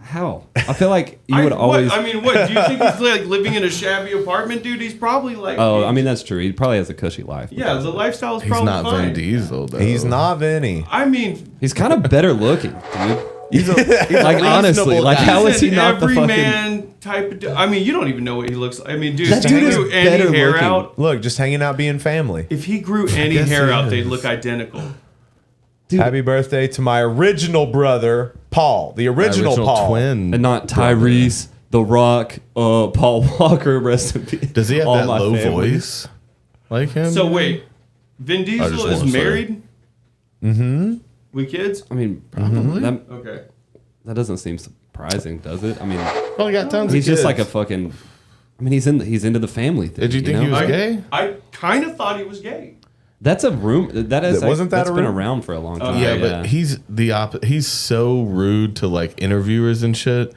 how? I feel like you would always. What do you think he's like living in a shabby apartment, dude? He's probably like. Oh, I mean that's true. He probably has a cushy life. Yeah, the lifestyle is He's probably not fine. Vin Diesel, though. He's not Vinny. I mean, He's kind of better looking, dude. He's Like honestly, like how is he an not the fucking? everyman type of dude. I mean, you don't even know what he looks like. I mean, dude, That if he dude is grew better any hair looking. out, Look, just hanging out being family. if he grew any guess hair he out, is. they'd look identical. Dude. Happy birthday to my original brother, Paul. The original Paul. twin. And not Tyrese, The Rock, Paul Walker. Rest in peace. Does he have All that my low family. voice like him? So wait, Vin just Diesel wanna is say. married Mm-hmm. with kids? I mean, probably. Okay. That doesn't seem surprising, does it? I mean, Well, he got tons he's of just kids. like a fucking. I mean, he's into the family thing. Did you think he was gay? I kind of thought he was gay. That's a room. That is. Wasn't that that's a been rumor? around for a long time. Yeah, but he's the opposite. He's so rude to like interviewers and shit.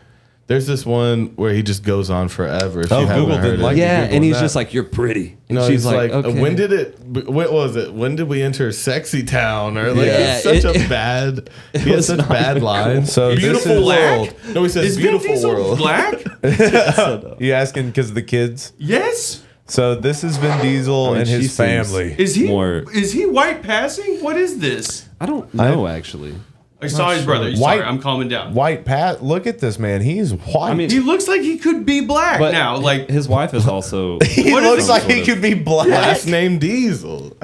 There's this one where he just goes on forever. If you haven't Google heard didn't it. like yeah, Google and he's that. just like, "You're pretty," and No, she's he's like, "Okay." when did it? What was it? When did we enter Sexy Town? Or like, Yeah, it's such it- a bad. He has was such not bad even lines. So this Beautiful is- world. No, he says Is Vin beautiful Diesel world. black? You asking because of the kids? Yes. So this is Vin Diesel I mean, and she his seems- family. Is he More- is he white passing? What is this? I don't know actually. I saw his brother. White- Sorry, I'm calming down. White Pat, look at this man. He's white. I mean, He looks like he could be black but now. Like his wife is also. he what is looks it? like Some he sort could be black. Last name Diesel.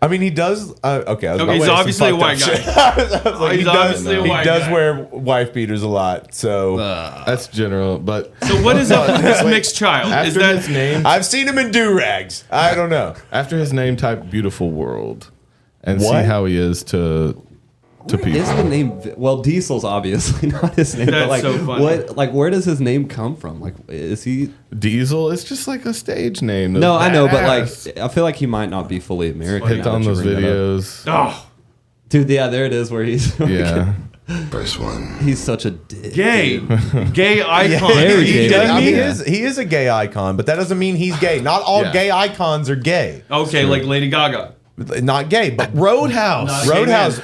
I mean, he does. Okay, I was about to he's say some obviously a fucked white up guy. shit. I was like, He's he does, obviously a he white does guy. wear wife beaters a lot. So That's general, but So what is up with this Wait, mixed child? Is after his that name, I've seen him in do rags. I don't know. after his name, type "beautiful world" and What? see how he is to people. Is the name well? Diesel's obviously not his name. That's but like, so funny. what? Like, where does his name come from? Like, is he? Diesel? It's just like a stage name. No, I know, but Badass. like, I feel like he might not be fully American. Hit now on that you those bring that up. videos. oh Dude. Yeah, there it is. Where he's Yeah. First one. he's such a dick. gay, gay icon? Very gay. He is a gay icon, but that doesn't mean he's gay. Not all Yeah. gay icons are gay. Okay, like Lady Gaga. Not gay, but Roadhouse. Not- Roadhouse.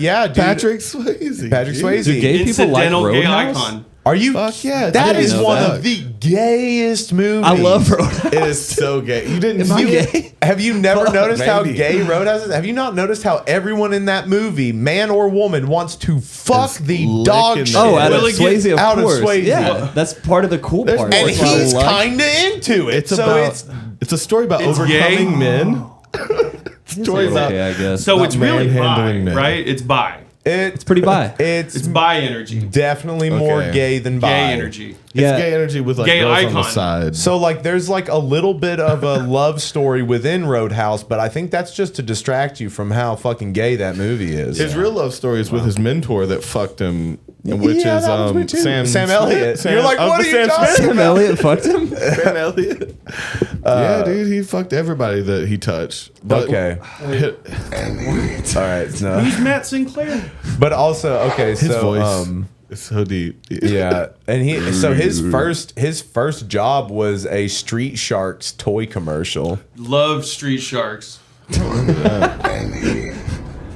Yeah, dude. Patrick Swayze. Patrick Swayze. Do gay people like Incidental gay Roadhouse? icon. Are you? Fuck yeah. That I is didn't one know of that. the gayest movies. I love Roadhouse. It is so gay. You didn't Am I see it? gay? Have you never noticed how maybe. gay Roadhouse is? Have you not noticed how everyone in that movie, man or woman, wants to fuck Is the licking dog the shit? Oh, out of Really Swayze, of out of course. Swayze. Yeah, that's part of the cool There's part. more And That's what I he's like. kind of into it. It's so about. It's a story about It's overcoming gay? men. Story about. Okay, I guess. So Not it's really bi, manhandling men. right? It's bi. it's pretty bi. It's Bi energy. definitely more Okay. gay than bi. Gay energy. Yeah. It's gay energy with like Gay girls on icon. the side. So like there's like a little bit of a love story within Roadhouse, but I think that's just to distract you from how fucking gay that movie is. His real love story is with his mentor that fucked him, which Yeah, is that was me too. Sam Sam Elliott. Sam- You're like, of what the are you Sam talking Smith? Sam Elliott fucked him. Sam Elliott. Yeah, dude, he fucked everybody that he touched. But Okay. All right. No. Who's Matt Sinclair? But also, okay, his so voice is so deep. yeah, and his first job was a Street Sharks toy commercial. Love Street Sharks.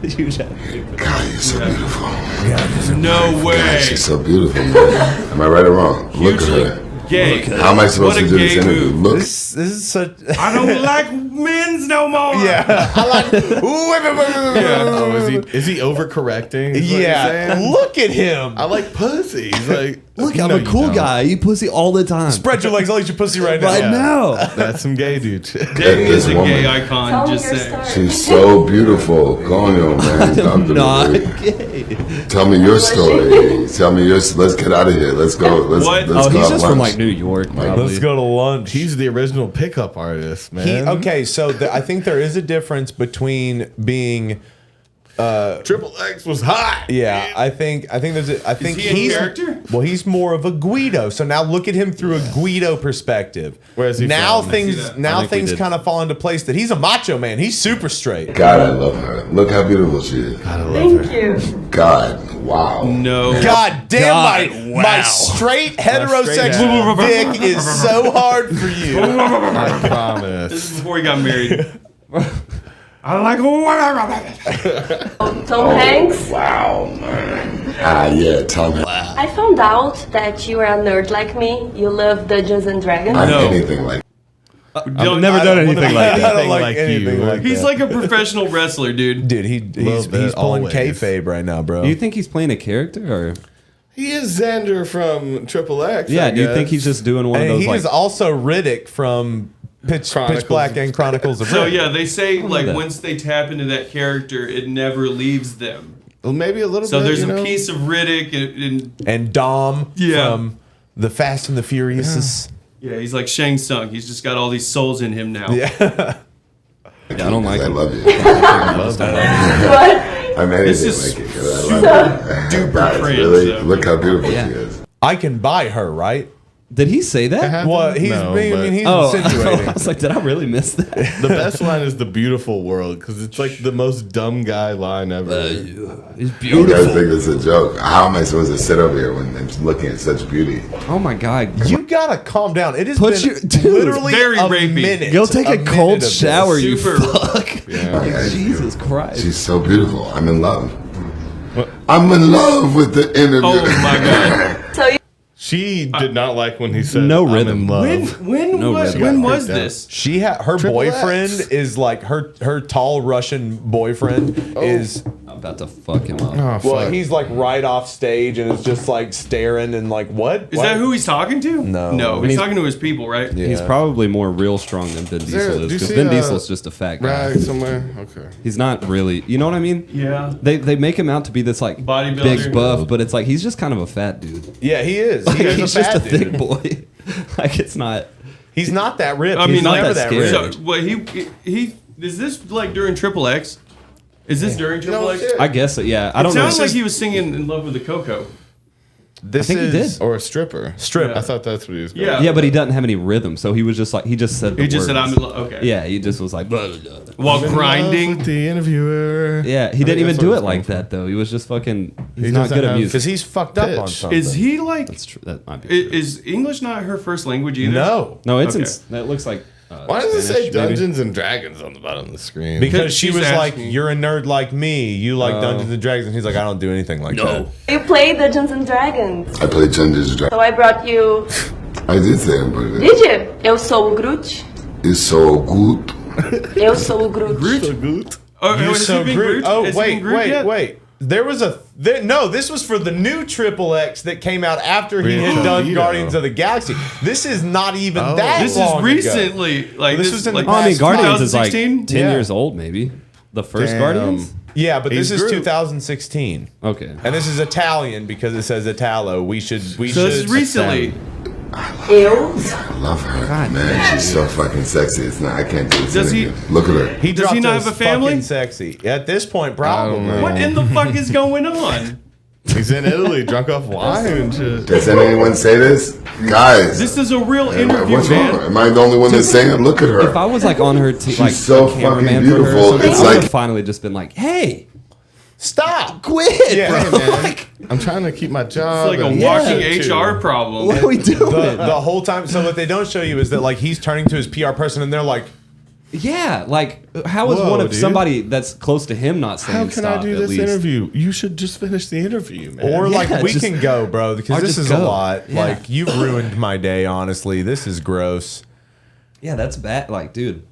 Huge attitude. God, you're so beautiful. No way. She's so beautiful, man. Am I right or wrong? Look at Hugely her. gay. How am I supposed to do this interview? Move. Look. This is such. I don't like men's no more. Yeah, I like. Is he overcorrecting? Yeah, look at him. I like pussy. He's like, Look, I'm a cool guy. I eat pussy all the time. Spread your legs, I'll eat your pussy right now. Right now. That's some gay dude shit. Davey is a gay woman. icon. Just saying. She's so beautiful. Go on, yo, man. I'm Dr. not Levy. gay. Tell me your story. Tell me your. Let's get out of here. Let's go. Let's What? go Oh, he's have just from lunch. like New York. Probably. Let's go to lunch. He's the original pickup artist, man. Okay, so I think there is a difference between being. Triple X was hot. Yeah, I think there's. I think he in he's character? Well, he's more of a Guido. So now look at him through a Guido perspective. Where's he now from? things kind of fall into place that he's a macho man. He's super straight. God, I love her. Look how beautiful she is. God, I love her. you. God, wow. No. God damn, God, my straight heterosexual dick is so hard for you. I promise. This is before he got married. I like Tom Hanks. Wow, man. Yeah, Tom. I found out that you are a nerd like me. You love Dungeons and Dragons. I'm No. anything like. I've never done anything like I that. don't like anything like He's that. like a professional wrestler, dude. Dude, he's bit, pulling always. kayfabe right now, bro. Do you think he's playing a character, or He is Xander from Triple X. yeah? I Do you guess. think he's just doing one of And those he like? is also Riddick from Pitch Black and Chronicles of So Riddick. yeah, they say like that. once they tap into that character, it never leaves them. Well, maybe a little So bit. there's you a know? piece of Riddick, and And Dom Yeah. from the Fast and the Furious. yeah, he's like Shang Tsung. He's just got all these souls in him now. Yeah. Yeah, I don't like I him. love you. What? I'm anything This is like it. 'Cause I love you. duper Guys, cringe, really? though. Look how beautiful Yeah. she is. I can buy her, right? Did he say that? Well, he's No, I mean, but- he's Oh, insinuating. I was like, did I really miss that? The best line is the beautiful world because it's like the most dumb guy line ever. He's You guys beautiful. think it's a joke? How am I supposed to sit over here when I'm looking at such beauty? Oh my god. You gotta calm down. It has Put been your- dude, literally very a rapey. minute. Go take a minute cold of this. shower, you Super- fuck. Yeah. Okay. Jesus Christ. She's so beautiful. I'm in love. I'm in love with the interview. Oh my god. So you She did not like when he said No "I'm rhythm. in love. When No was rhythm. when Got was freaked out. this? She had her Triple boyfriend X. is like her tall Russian boyfriend is I'm about to fuck him up. Oh, well, fuck. he's like right off stage and is just like staring and like what? Is that who he's talking to? No. No, I he's mean- talking to his people, right? Yeah. He's probably more real strong than Vin there- Diesel do is you because see, Vin Diesel's just a fat guy. Right somewhere. Okay. He's not really. You know what I mean? Yeah. They make him out to be this like Bodybuilder. big buff, but it's like he's just kind of a fat dude. Yeah, he is. Like, He is he's a just fat a thick dude. boy. Like it's not. He's not that ripped. I He's mean, not like that that scary. ripped. So, what he is this like during Triple X? Is this during Triple X? I guess yeah. I It don't know. sounds like he was singing "In Love with the Coco." This I think he is did. Or a stripper. Stripper. I thought that's what he was going Yeah. Yeah, but he doesn't have any rhythm, so he was just like he just said. The He just said, words. "I'm in love." Okay. Yeah, he just was like. Blah, blah, blah. While With grinding. the interviewer. Yeah, he didn't even do it like that though. He was just fucking. He's He not doesn't good at have- music. because he's fucked up on Pitch. something. Is he like? That's true. That might be. True. Is English not her first language either? No, No, it's Okay. that looks like. Why does it say Spanish, maybe? Dungeons and Dragons on the bottom of the screen? because she she's was like, asking- "You're a nerd like me. You like Dungeons and Dragons." And he's like, "I don't do anything like that." you play Dungeons and Dragons. I play Dungeons and So Dragons. I brought you. I did say I'm good. Did you? Eu sou o Groot. It's so good. Eu sou o Groot. So good. Oh, You're has he so been Groot. Groot? Oh, Has he been wait, Groot wait, yet? wait. There was no. This was for the new Triple X that came out after he Really? had done Toledo. Guardians of the Galaxy. This is not even Oh. that This is long ago. recently. Like This this was in the like Oh, I mean, past Guardians is like 2016? 10 Yeah. years old, maybe. The first Damn. Guardians. Yeah, but He's this is Groot. 2016. Okay. And this is Italian because it says Italo. We should. So this is recently. Eu. I love her. Man, she's so fucking sexy. It's not. I can't do this Does he- interview. Look at her. He Does dropped he not us have a family? fucking sexy. At this point, probably. know. What in the fuck is going on? He's in Italy, drunk off wine and shit. Does anyone say this? Guys. This is a real interview, What's wrong? man. Am I the only one that's saying it? Look at her. If I was like on her team, She's like so a cameraman fucking for her, or beautiful. something, It's I would like- have finally just been like, "Hey, Stop. quit, Yeah, bro! Man, I'm trying to keep my job. It's like a and- walking Yeah. HR problem. What are we doing?" The whole time. So what they don't show you is that like he's turning to his PR person and they're like, Yeah, like how is one of somebody that's close to him not saying How can stop, I do at this least? interview? You should just finish the interview, man. Or Yeah, like we just- can go, bro, because or this just is a go. lot. Yeah. Like you've ruined my day. Honestly, this is gross. Yeah, that's bad. Like, dude.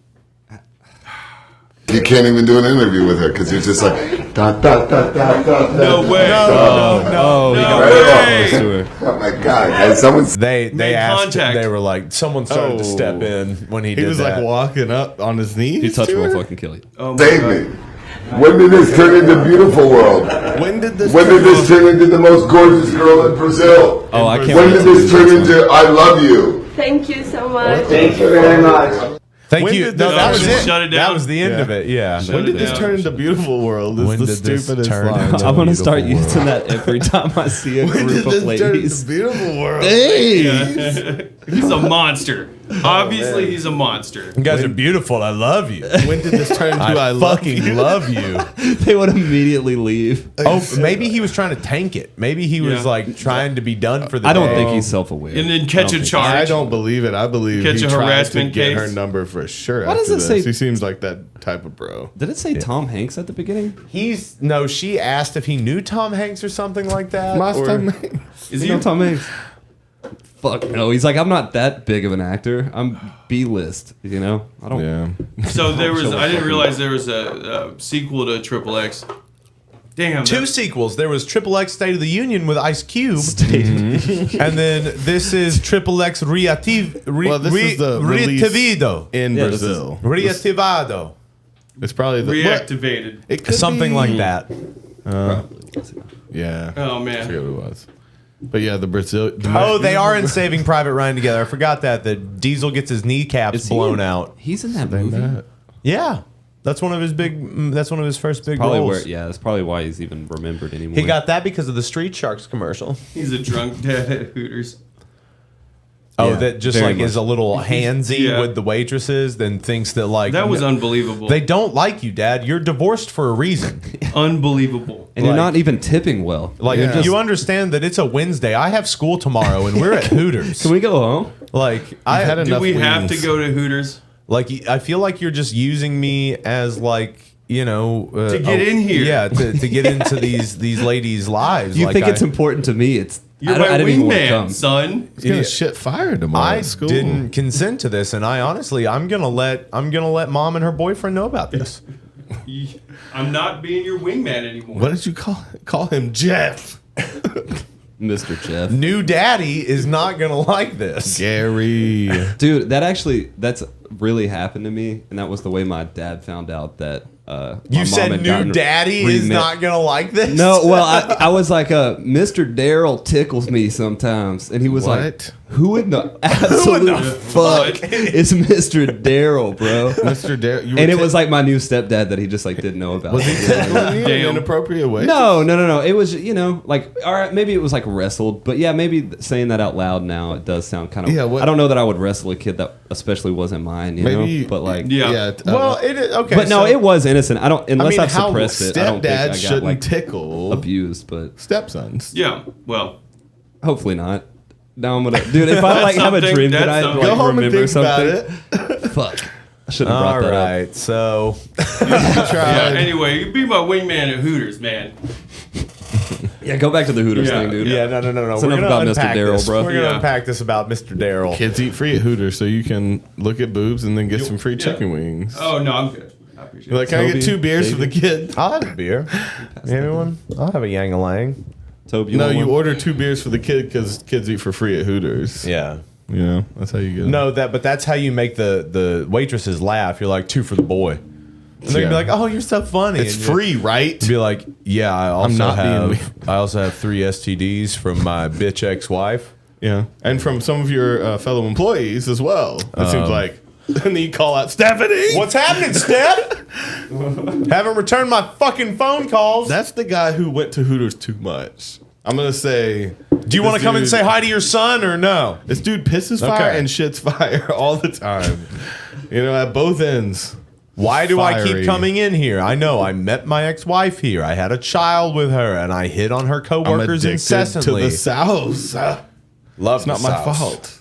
You can't even do an interview with her because you're just like, dot, dot, dot, dot, dot, No way. No, he got way. very close to her. Oh my God. And someone's They Made asked. contact. They were like, someone started to step Oh. in when he He did was that. like walking up on his knees. He touched to will her? fucking kill you. Oh my save God. me. When did this turn into beautiful world? When did this? When did this turn into the most gorgeous girl in Brazil? Oh, I can't When wait did to this do turn this one. into I love you? Thank you so much. Thank you very much. Thank When you. did No, this that was actually it. shut it That down? was the end Yeah. of it. Yeah. When did this down. turn into beautiful world? Is When the did this stupidest turn line. into- I'm gonna start Beautiful using that every time I see a When group did of this turn ladies. into beautiful world? Yeah. He's a monster. Obviously, he's a monster. You guys are beautiful. I love you. When did this turn into I love fucking you? love you. They would immediately leave. Oh, maybe he was trying to tank it. Maybe he was Yeah. like trying to be done for the I don't day. think he's self-aware. And then catch I don't a think- charge. I don't believe it. I believe Catch he a tries to harassment get case. her number for sure. Why does after it say- this. He seems like that type of bro. Did it say Tom Hanks at the beginning? No, she asked if he knew Tom Hanks or something like that. Last or- time, Is You he know Tom Hanks? Fuck no. He's like, I'm not that big of an actor. I'm B-list. You know, I don't. yeah. So there was. So I didn't fucking- realize there was a sequel to Triple X. Damn. Two sequels. There was Triple X State of the Union with Ice Cube, and then this is Triple X Well, this is the release Reativido. in Yeah, this is- Brazil. Reativado. It's probably the Reactivated. It could Something be- like that. Yeah. Oh I man. forget what it was. But yeah, the Brazil. Oh, they are in Saving Private Ryan together. I forgot that. That Diesel gets his kneecaps Is he blown in- out. He's in that movie. Yeah, that's one of his big. That's one of his first big Probably roles. where. Yeah, that's probably why he's even remembered anymore. He got that because of the Street Sharks commercial. He's a drunk dad at Hooters. Oh, Yeah, that just very like is much. a little handsy Yeah. with the waitresses, then thinks that like That was unbelievable. They don't like you, Dad. You're divorced for a reason. Unbelievable. and you're like- not even tipping well. Like Yeah. you understand that it's a Wednesday. I have school tomorrow, and we're at Hooters. Can we go home? Like I had Do enough we have to wings. go to Hooters? like I feel like you're just using me as like you know To get in here. Yeah, to get into these ladies' lives. You like think it's I, important to me? It's You're I don't- my I didn't even wanna wingman, come. son. He's gonna shit fire tomorrow I at school. didn't consent to this, and I honestly, I'm gonna let Mom and her boyfriend know about this. I'm not being your wingman anymore. What did you call him? Jeff. Mr. Jeff. New daddy is not gonna like this. Gary. Dude, that's really happened to me, and that was the way my dad found out that my You mom said had new gotten daddy is remarried. not gonna like this. No, well, I was like, Mr. Daryl tickles me sometimes, and he was What? like, "Who in the absolute fuck is Mr. Daryl, bro?" Mr. Daryl. And it was like my new stepdad that he just like didn't know about. Was he tickling you in an inappropriate way? No. It was like all right, maybe it was like wrestled, but yeah, maybe saying that out loud now it does sound kind of. Yeah, what- I don't know that I would wrestle a kid that especially wasn't mine, you Maybe- know. But like, Well, it is okay. but no, so- it was innocent. I don't unless I've how suppressed it. I don't think I stepdad got shouldn't like tickle abused, but stepsons. Yeah, well, hopefully not. Now I'm gonna, dude. If I like have a something, dream that that's I something. like Go home and remember think about something, fuck, I should have brought all that up. right. So yeah. Anyway, you be my wingman at Hooters, man. Yeah, go back to the Hooters thing, dude. yeah, no. It's We're enough gonna about Mr. unpack Daryl, this. bro. We're gonna Yeah. unpack this about Mr. Daryl. Kids eat free at Hooters, so you can look at boobs and then get some free chicken wings. Oh no, I'm good. I appreciate You're like, it. can I Toby, get 2 beers for the kid? I'll have a beer. Anyone? I'll have a yang-a-lang. Toby, No, want you one? order 2 beers for the kid because kids eat for free at Hooters. Yeah. You know, that's how you get it. No, but that's how you make the waitresses laugh. You're like 2 for the boy. And they're gonna be like, "Oh, you're so funny." It's And you're- free, right? Be like, "Yeah, I also not being have 3 STDs from my bitch ex-wife." Yeah. And from some of your fellow employees as well. It seems like. And then you call out, Stephanie! What's happening, Steph? Haven't returned my fucking phone calls. That's the guy who went to Hooters too much. I'm going to say. Do you want to come and say hi to your son or no? This dude pisses fire Okay. and shits fire all the time. You know, at both ends. Why do I Fiery. keep coming in here? I know I met my ex-wife here. I had a child with her, and I hit on her I'm coworkers addicted incessantly. to the South. Love It's not the my South. fault.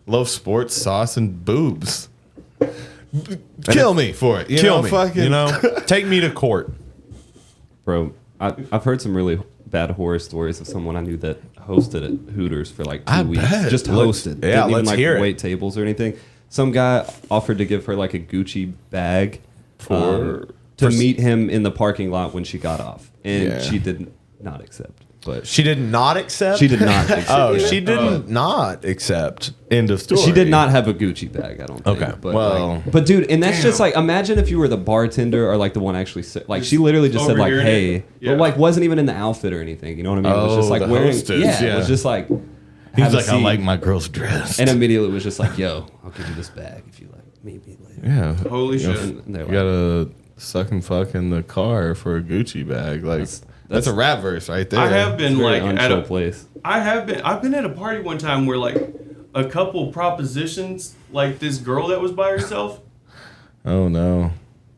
Love sports, sauce, and boobs. Kill me for it. Kill me. Fucking, You know, take me to court. Bro, I've heard some really bad horror stories of someone I knew that hosted at Hooters for like 2 weeks. bet. Just hosted. Yeah, Didn't even let's like hear it. wait tables or anything. Some guy offered to give her like a Gucci bag to meet him in the parking lot when she got off. And she did not accept. But She did not accept? She did not accept. Oh, yeah. she didn't not accept. End of story. She did not have a Gucci bag, I don't think. Okay. But Well, but dude, and that's just like, imagine if you were the bartender or like the one actually, like she literally just said like, overhearing hey, it. Yeah. but like wasn't even in the outfit or anything. You know what I mean? It was just Oh, like the wearing, hostess, it was just like, He's have a like, I seat. like my girl's dress. And immediately it was just like, yo, I'll give you this bag if you like maybe later. Yeah. Holy shit. And they're You gotta suck and fuck in the car for a Gucci bag. Like that's a rap verse right there. I have been like at a place. I've been at a party one time where like a couple propositions, like this girl that was by herself. Oh no.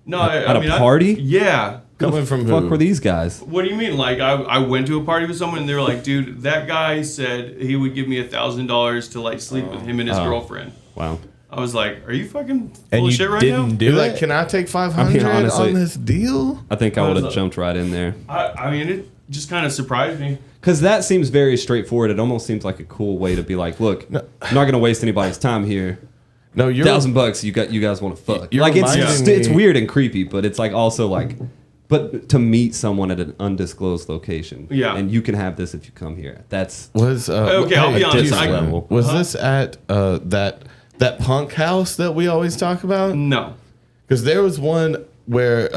No, At I mean, a party? Yeah. Coming from Fuck who? were these guys? What do you mean? Like I went to a party with someone and they were like, dude, that guy said he would give me $1,000 to like sleep with him and his girlfriend. Wow. I was like, are you fucking full And of you shit right didn't now? do You're it? like, can I take 500 honestly- on this deal? I think I would have was- jumped right in there. I mean, it just kind of surprised me. Because that seems very straightforward. It almost seems like a cool way to be like, look, I'm not going to waste anybody's time here. No, you're $1,000 you guys want to fuck. You're Like it's reminding it's me- weird and creepy, but it's like also like, but to meet someone at an undisclosed location. Yeah. And you can have this if you come here. That's was Okay, I'll be honest, different I- level. Was this at that punk house that we always talk about? No. Because there was one where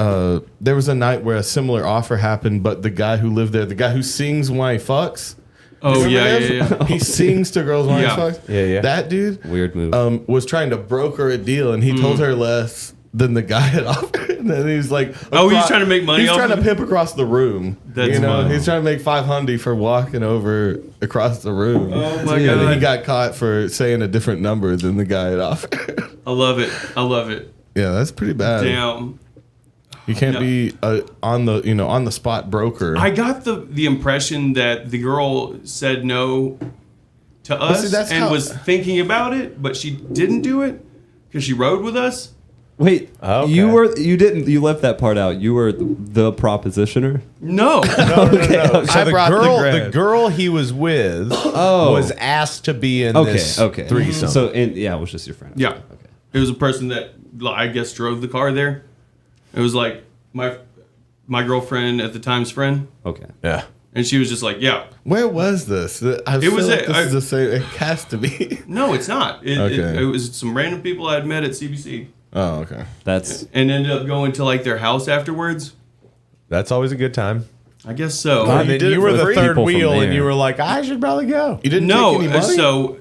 there was a night where a similar offer happened, but the guy who lived there, the guy who sings when he fucks. Oh, Remember yeah, him? yeah, yeah. He sings to girls when Yeah. he fucks. Yeah, yeah. That dude Weird move. was trying to broker a deal, and he told her less than the guy had offered. And then he was like, Oh, he's trying to make money He's off trying of to pimp across the room. That's you know, fun. he's trying to make $500 for walking over across the room. Oh, my And then God. he got caught for saying a different number than the guy had offered. I love it. I love it. Yeah, that's pretty bad. Damn. You can't No. be on the spot broker. I got the impression that the girl said no to us see, that's and how- was thinking about it, but she didn't do it because she rode with us. Wait, Okay. you left that part out. You were the propositioner? No. No. I So the brought the girl, grand. the girl he was with, was asked to be in this Okay. threesome. So, and yeah, it was just your friend. Yeah. Okay. It was a person that I guess drove the car there. It was like my girlfriend at the time's friend, Okay. yeah. and she was just like, "Yeah, Where was this? I It feel was like it. this I- is the same. It has to be. no, it's not." Okay. It was some random people I'd met at CBC, Oh, okay. That's and ended up going to like their house afterwards. That's always a good time. I guess so. Well, And then did it you were for the free? third People from wheel, and there. you were like, I should probably go. You didn't No, take any money? so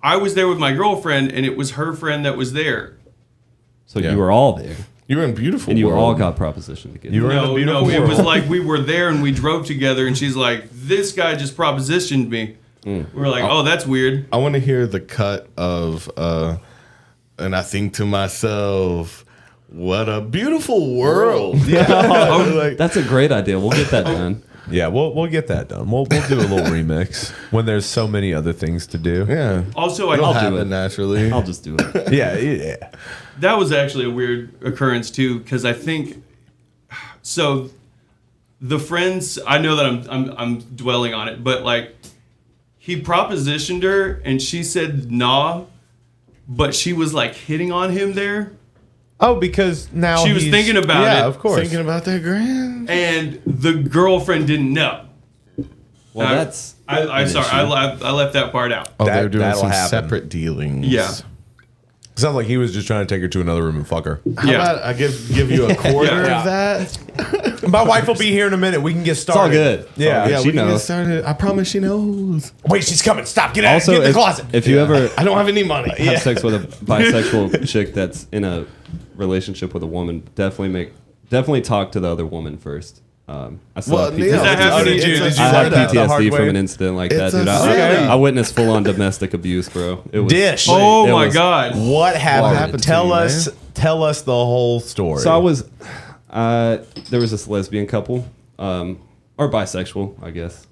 I was there with my girlfriend, and it was her friend that was there. so Yeah. you were all there, You were in beautiful. and you world. all got propositioned to get. You were in a No, beautiful it was world. like we were there and we drove together, and she's like, "This guy just propositioned me." We were like, "Oh, that's weird." I want to hear the cut of, and I think to myself, what a beautiful world. Oh, that's a great idea. We'll get that done. Yeah, we'll get that done. We'll do a little remix when there's so many other things to do. Yeah. Also, It'll do happen it. naturally. I'll just do it. Yeah. that was actually a weird occurrence too, because I think so. The friends, I know that I'm dwelling on it, but like he propositioned her and she said nah, but she was like hitting on him there. Oh, because now She was he's- thinking about it. Yeah, of course. Thinking about that grand. And the girlfriend didn't know. Well, I- that's I'm sorry. I left that part out. Oh, they're That- doing that'll some happen. separate dealings. Yeah. Sounds like he was just trying to take her to another room and fuck her. How about I give you a quarter Yeah. of that? My wife will be here in a minute. We can get it's started. all good. Yeah. Yeah, she we can get knows. started. I promise she knows. Wait, she's coming. Stop. Get out. Also, Get in the if, closet. if you ever I don't have any money. have sex with a bisexual chick that's in a relationship with a woman, definitely talk to the other woman first. I still Well, have Neil, PTSD. that happen to you? it's a- Did you I have learn the hard PTSD way? from an incident like that, It's a dude. city. I witnessed full-on domestic abuse, bro. It was Dish. Oh it my was- god. What happened? happened to tell you, us. man? Tell us the whole story. So I was, there was this lesbian couple, or bisexual, I guess.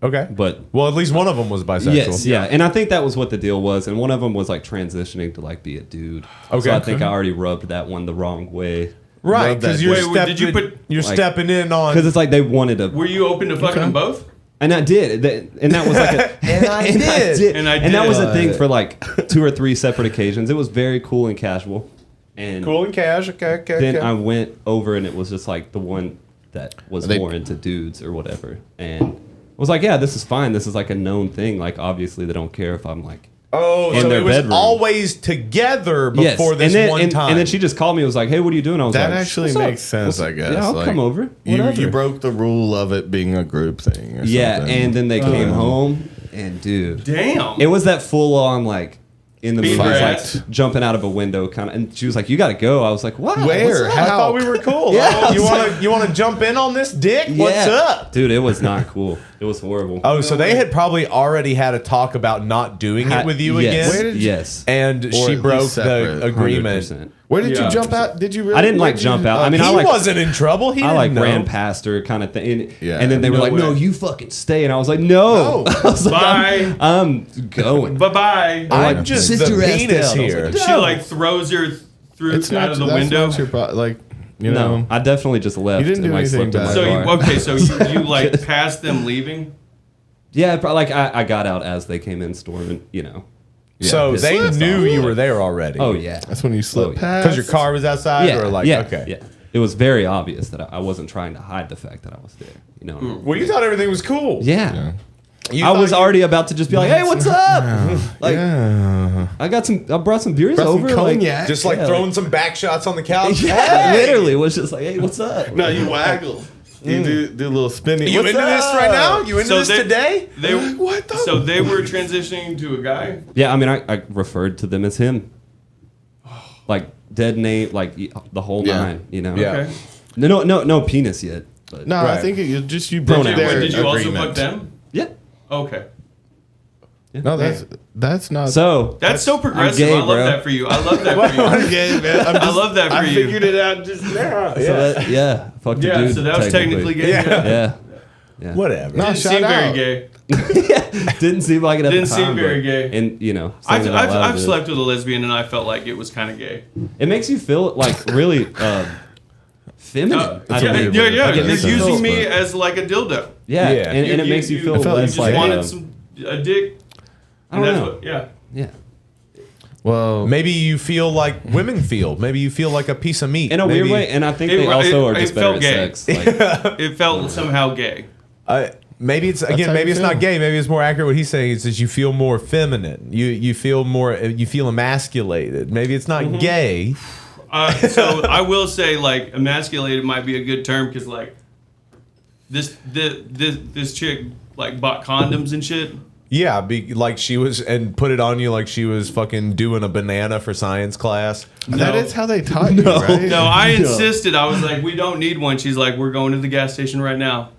Okay. But well, at least one of them was bisexual. Yes, yeah. And I think that was what the deal was. And one of them was like transitioning to like be a dude. Okay. So I think I already rubbed that one the wrong way. Right, because you're stepping in on... Because it's like they wanted to... Were you open to fucking them both? And I did. And that was like a... and I did. And that was a thing for like 2 or 3 separate occasions. It was very cool and casual. And cool and cash, okay. Then I went over and it was just like the one that was more into dudes or whatever. And I was like, yeah, this is fine. This is like a known thing. Like, obviously they don't care if I'm like... Oh, in so their it was bedroom. always together before this one time. And then she just called me and was like, hey, what are you doing? I was that like, actually "What's makes up? sense, I guess. Yeah, I'll Like, come over. You broke the rule of it being a group thing. Or Yeah, something. and then they came home, and dude, damn, it was that full on like in the Beat movie, her like ass. jumping out of a window kind of. And she was like, "You got to go." I was like, "What? Where? What's up?" I thought we were cool. Yeah, you want to jump in on this, dick? What's Yeah. up? Dude, it was not cool. It was horrible. Oh, so they had probably already had a talk about not doing it with you yes, again? Where did yes. And Or she at broke least the separate. agreement. 100%. Where did you jump out? Did you really? I didn't like where'd jump you- out. I mean, he I like, wasn't in trouble. He I didn't like know. ran past her kind of thing. And, Yeah. and then they were No like, way. "No, you fucking stay." And I was like, "No." No. I was like, Bye. I'm going. Bye-bye. I'm just Sit the your ass penis down. I was here. like, She like throws her through It's out not of the that's window. Not your like you No, know. I definitely just left. You didn't and do like anything slipped in my bad. So car. you, okay, so you like passed them leaving? Yeah, like I got out as they came in storming, you know. Yeah, So pissed they us knew off. you were there already. Oh yeah, That's when you slipped yeah. past. Because your car was outside, yeah, or like, yeah, okay. yeah. It was very obvious that I wasn't trying to hide the fact that I was there. You know. Well, you thought everything was cool. Yeah. You I thought was you- already about to just be like, "Hey, what's up?" Like, Yeah. I brought some beers Brought some over, like, cognac. Just like Yeah, throwing some back shots on the couch. yeah, Hey! literally was just like, "Hey, what's up?" No, you waggle. You do a little spinning. You What's into this up? right now? You into So this they- today? They What the? so they were transitioning to a guy. Yeah, I mean, I referred to them as him, like dead name, like the whole Yeah. nine. You know. Yeah. Okay. No penis yet. But No, I Right. think you just you Did broke you, their did you also agreement. fuck them? yeah. Okay. No, that's not. So That's so progressive. gay, I love bro. that for you. I love that for you. I'm gay, man. I love that for I you. figured it out just now. So that, yeah, fuck the Yeah, dude. so that was technically gay. Yeah. Yeah. Whatever. No, Didn't shout seem very out. gay. Didn't seem like it at Didn't the seem time. very but- gay. And you know, saying I've, it out I've, loud I've is- slept with a lesbian and I felt like it was kind of gay. It makes you feel like really feminine. I Yeah, think. yeah. Like, it You're makes you using feel- me as like a dildo. Yeah, Yeah. and it makes you feel felt less You like just wanted um, a dick. I don't And that's know. what, yeah. Yeah. Well, Maybe you feel like women feel. Maybe you feel like a piece of meat. In a Maybe, weird way, and I think It- they also it- are it just felt better at gay. sex. Like, It felt somehow gay. Maybe it's how again. you Maybe it's feel. not gay. Maybe it's more accurate. What he's saying is you feel more feminine. You feel more. You feel emasculated. Maybe it's not gay. So I will say, like, emasculated might be a good term because, like, this chick like bought condoms and shit. Yeah, like she was and put it on you like she was fucking doing a banana for science class. that is how they taught you, right? No, I insisted. I was like, we don't need one. She's like, we're going to the gas station right now.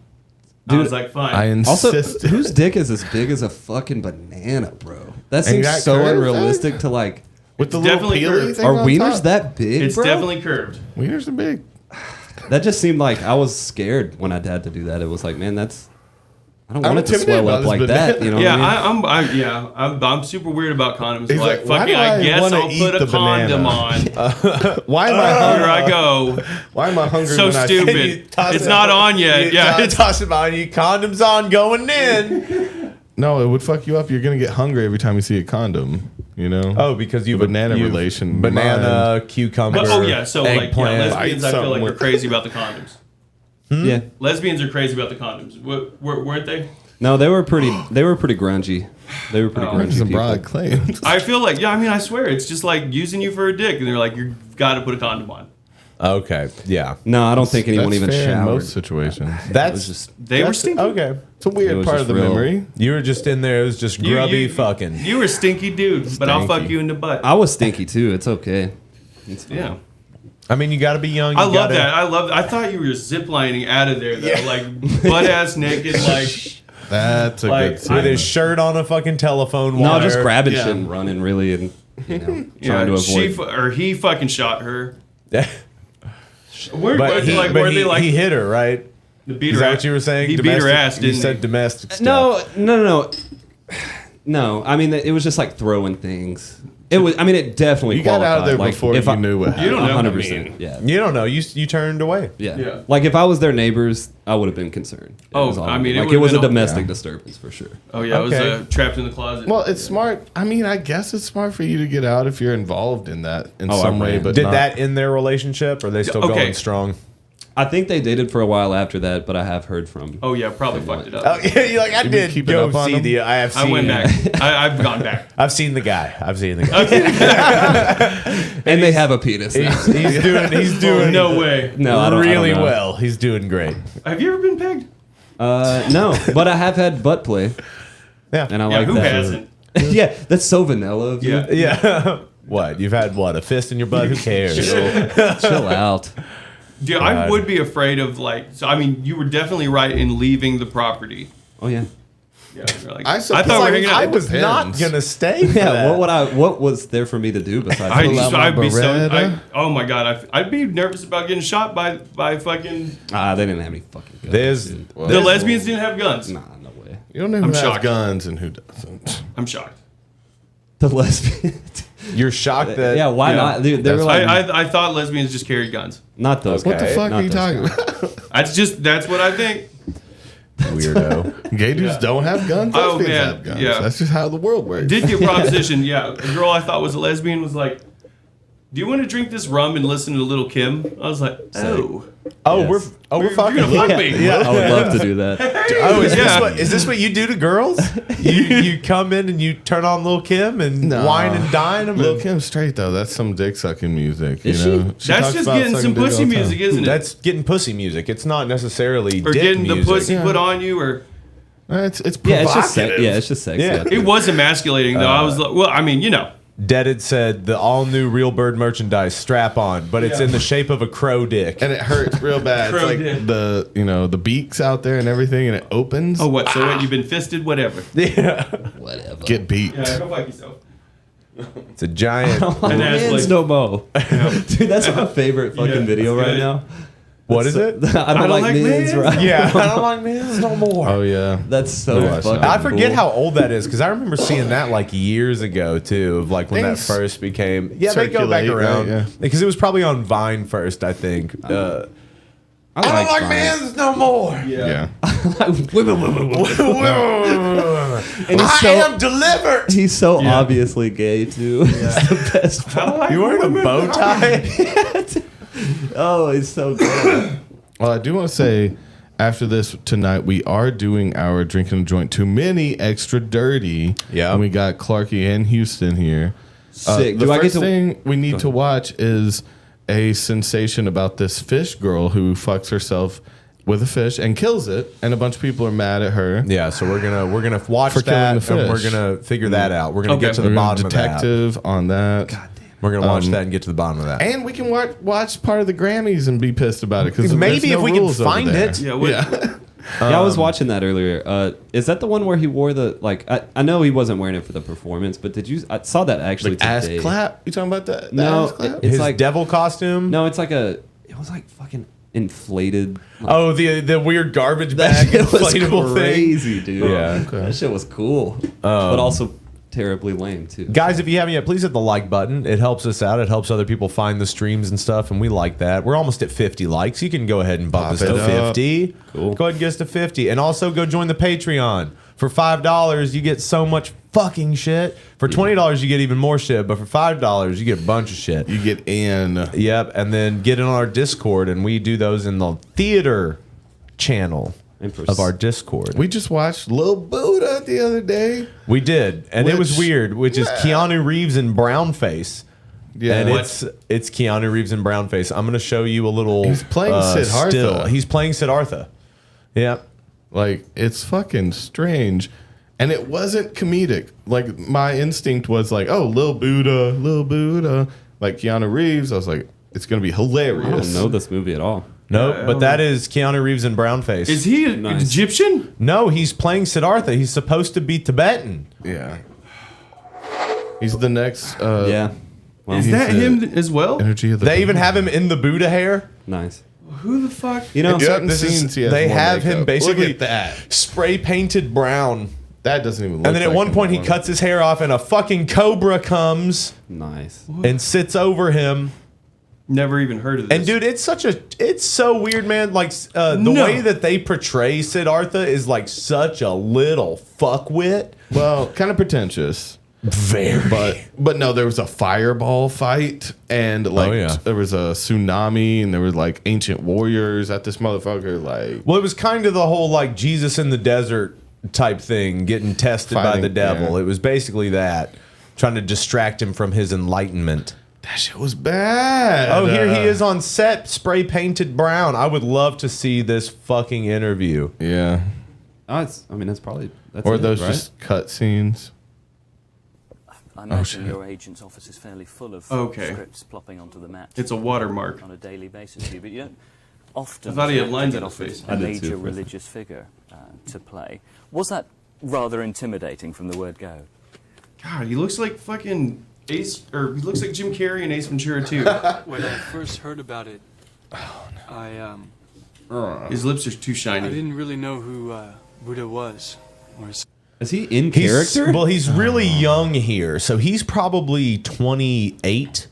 I was like, fine. I also, insisted. whose dick is as big as a fucking banana, bro? That seems that so curved, unrealistic to like. with the It's little definitely peely curved. thing Are on wieners top? that big, It's bro? definitely curved. Wieners are big. That just seemed like I was scared when I had to do that. It was like, man, that's. I don't I'm want it to intimidated swell by up this like banana. that. You know Yeah, what I mean? I'm super weird about condoms. He's Like, like, why fucking, do I I guess wanna I'll eat put a the condom banana? on. Why am I Here hungry? I go. Why am I hungry? So when I stupid. You toss It's it not up. on yet. Yeah, it's toss it on you. Condoms on, going in. No, it would fuck you up. You're gonna get hungry every time you see a condom. You know? Oh, because you The banana relation. banana, cucumber. But, oh yeah, so like eggplant. lesbians, I feel like are crazy about the condoms. Yeah. Lesbians are crazy about the condoms. Weren't they? No, they were pretty grungy. They were pretty grungy Some people. broad claims. I feel like I mean I swear it's just like using you for a dick, and they're like you've got to put a condom on. Okay, yeah. No, I don't think anyone That's even fair in showered. most situations. That's just They were stinky. okay. It's a It weird was part just of the real. memory. You were just in there. It was just grubby fucking. You were a stinky dude, but I'll fuck Stinky. you in the butt. I was stinky too. It's okay. It's fine. Yeah. I mean, you got to be young. I you love gotta- that. I thought you were ziplining out of there though, like butt ass naked, like That's a Like, good scene. with his shirt on a fucking telephone No, wire. just grabbing Yeah. shit and running really, and you know, yeah, trying to she avoid. or he fucking shot her. but Were they like he hit her, right? The beat Is her that ass. what you were saying? He beat her ass, You didn't he? said domestic stuff. No. No, I mean it was just like throwing things. It was. I mean, it definitely. You got out of there qualified. before if you I- knew what happened. You don't know. 100%. Yeah. You don't know. You turned away. Yeah. Like if I was their neighbors, I would have been concerned. Oh, was all I mean, it like it would've was a been a- domestic yeah. disturbance for sure. Oh yeah, Okay. it was trapped in the closet. Well, it's smart. I mean, I guess it's smart for you to get out if you're involved in that in Oh, some I way. ran. But Did not- that end their relationship? Or are they still Okay. going strong? I think they dated for a while after that, but I have heard from. Oh yeah, probably fucked it up. Oh, yeah, you're like I You did keep it go up on see them? the. I have seen. I went back. I've gone back. I've seen the guy. I've seen the guy. And they have a penis. Now. He's doing. He's doing. No way. No, I don't really know. well. He's doing great. Have you ever been pegged? No, but I have had butt play. Yeah. And I Yeah, like who that. hasn't? Yeah, that's so vanilla of you. Yeah. Yeah. What? You've had what? A fist in your butt? Who cares? Chill out. Dude, I would be afraid of like. So I mean, you were definitely right in leaving the property. Oh yeah. Yeah, you're like, I I suppose- thought we were hanging I out. was not Depends. gonna stay. For Yeah. that. What was there for me to do besides? pull out my I'd be so. Beretta. Oh my god, I'd be nervous about getting shot by fucking. They didn't have any fucking guns. There's. dude. The lesbians didn't have guns. Nah, no way. You don't know who I'm has shocked. guns and who doesn't. I'm shocked. The lesbian. You're shocked that. Yeah. Why not? They were like I thought lesbians just carried guns. not those. What the guys. fuck Not are you those talking guys. about? That's what I think. Weirdo. Gay dudes don't have guns. Oh, Lesbians man. have guns. Yeah. That's just how the world works. Did get proposition, yeah. A girl I thought was a lesbian was like, "Do you want to drink this rum and listen to Little Kim?" I was like, "Oh, Oh, Yes. we're You're fucking. gonna fuck Yeah. me." Yeah. I would love to do that. Oh, Yeah. is this what you do to girls? You come in and you turn on Lil Kim and No. wine and dine them. Lil Kim's straight though. That's some dick sucking music. Is you know? she? That's talks just about getting sucking some dick pussy all the time. music, isn't it? That's getting pussy music. It's not necessarily Or dick getting music. the pussy Yeah. put on you, or It's Yeah, provocative. it's just sex. Yeah, it's just sex. Yeah. Yeah. it was emasculating though. I was like, well, I mean, you know, Deaded said the all new Real Bird merchandise strap on, but it's Yeah. in the shape of a crow dick. and it hurts real bad. It's Crow like dick. the beaks out there and everything, and it opens. oh what? So what? You've been fisted? Whatever. Yeah, Whatever. Get beat. Yeah, go fuck yourself. it's a giant. And that's Man's like, no mo. Dude, that's my favorite fucking Yeah, video that's right good. now. What is it? I don't like men's, right? Yeah, I don't like men's no more. Oh yeah. That's so Yeah. fucking I forget cool. how old that is because I remember seeing that like years ago too, of like when Things that first became. Yeah, they go back circulate, around right? Yeah. because it was probably on Vine first, I think. I don't like Vine. men's no more. Yeah. Women. And he's I so, am delivered. he's so obviously gay too. It's the best part. You wearing a bow tie? Oh, he's so good. Well, I do want to say, after this tonight, we are doing our drinking a joint too many extra dirty. Yeah. And we got Clarky and Houston here. Sick. The Do I get first to- thing we need to watch is a sensation about this fish girl who fucks herself with a fish and kills it, and a bunch of people are mad at her. Yeah, so we're gonna watch For killing that the and we're fish. gonna figure that out. We're gonna get to the We're gonna bottom of that. detective on that. We're gonna watch that and get to the bottom of that. And we can watch part of the Grammys and be pissed about it because Maybe if we can find it. Yeah, what, Yeah, I was watching that earlier. Is that the one where he wore the like? I know he wasn't wearing it for the performance, but did you? I saw that actually Like ass today. clap. You talking about that? No, ass clap? it's His like devil costume. no, it's like a. It was like fucking inflated. Like, Oh, the weird garbage bag that shit was inflatable thing. crazy, dude. Yeah. That shit was cool, but also terribly lame too. Guys, if you haven't yet, please hit the like button. It helps us out. It helps other people find the streams and stuff, and we like that. We're almost at 50 likes. You can go ahead and bump us Pop to it up. 50. Cool. Go ahead and get us to 50. And also go join the Patreon. For $5, you get so much fucking shit. For $20, you get even more shit. But for $5, you get a bunch of shit. You get in. Yep. And then get in our Discord, and we do those in the theater channel of our Discord. We just watched Lil Buddha the other day. We did, and it was Which- weird, which is Keanu Reeves in brown face. Yeah. And What? it's Keanu Reeves in brown face. I'm gonna show you a little. He's playing Siddhartha. Still. He's playing Siddhartha. Yeah. Like, it's fucking strange. And it wasn't comedic. Like, my instinct was like, oh, Lil Buddha. Like Keanu Reeves. I was like, it's going to be hilarious. I don't know this movie at all. No, but that is Keanu Reeves in brown face. is he Egyptian? No, he's playing Siddhartha. He's supposed to be Tibetan. Yeah. He's the next. Yeah. Well, Is he's that the him as well? Energy of the They even have him in the Buddha hair. nice. Who the fuck? You know, they have him basically spray painted brown. That doesn't even look And then at like one him. point he cuts his hair off and a fucking cobra comes. Nice. And sits over him. Never even heard of this. And dude, it's so weird, man. Like the way that they portray Siddhartha is like such a little fuckwit. Well, kind of pretentious. Very. But no, there was a fireball fight and like there was a tsunami and there were like ancient warriors at this motherfucker. Like, well, it was kind of the whole like Jesus in the desert type thing, getting tested by the devil. yeah. It was basically that, trying to distract him from his enlightenment. That shit was bad. Oh, here he is on set, spray painted brown. I would love to see this fucking interview. Yeah. That's probably or it, those right? just cut scenes. I imagine your agent's office is fairly full of scripts plopping onto the mat. It's a watermark on a daily basis, but you don't often I thought he had get lines on his offered face. a major religious figure to play. Was that rather intimidating from the word go? God, he looks like fucking Ace, or he looks like Jim Carrey and Ace Ventura too. When I first heard about it, his lips are too shiny. I didn't really know who Buddha was. Is he in He's- character? Well, he's really young here, so he's probably 28.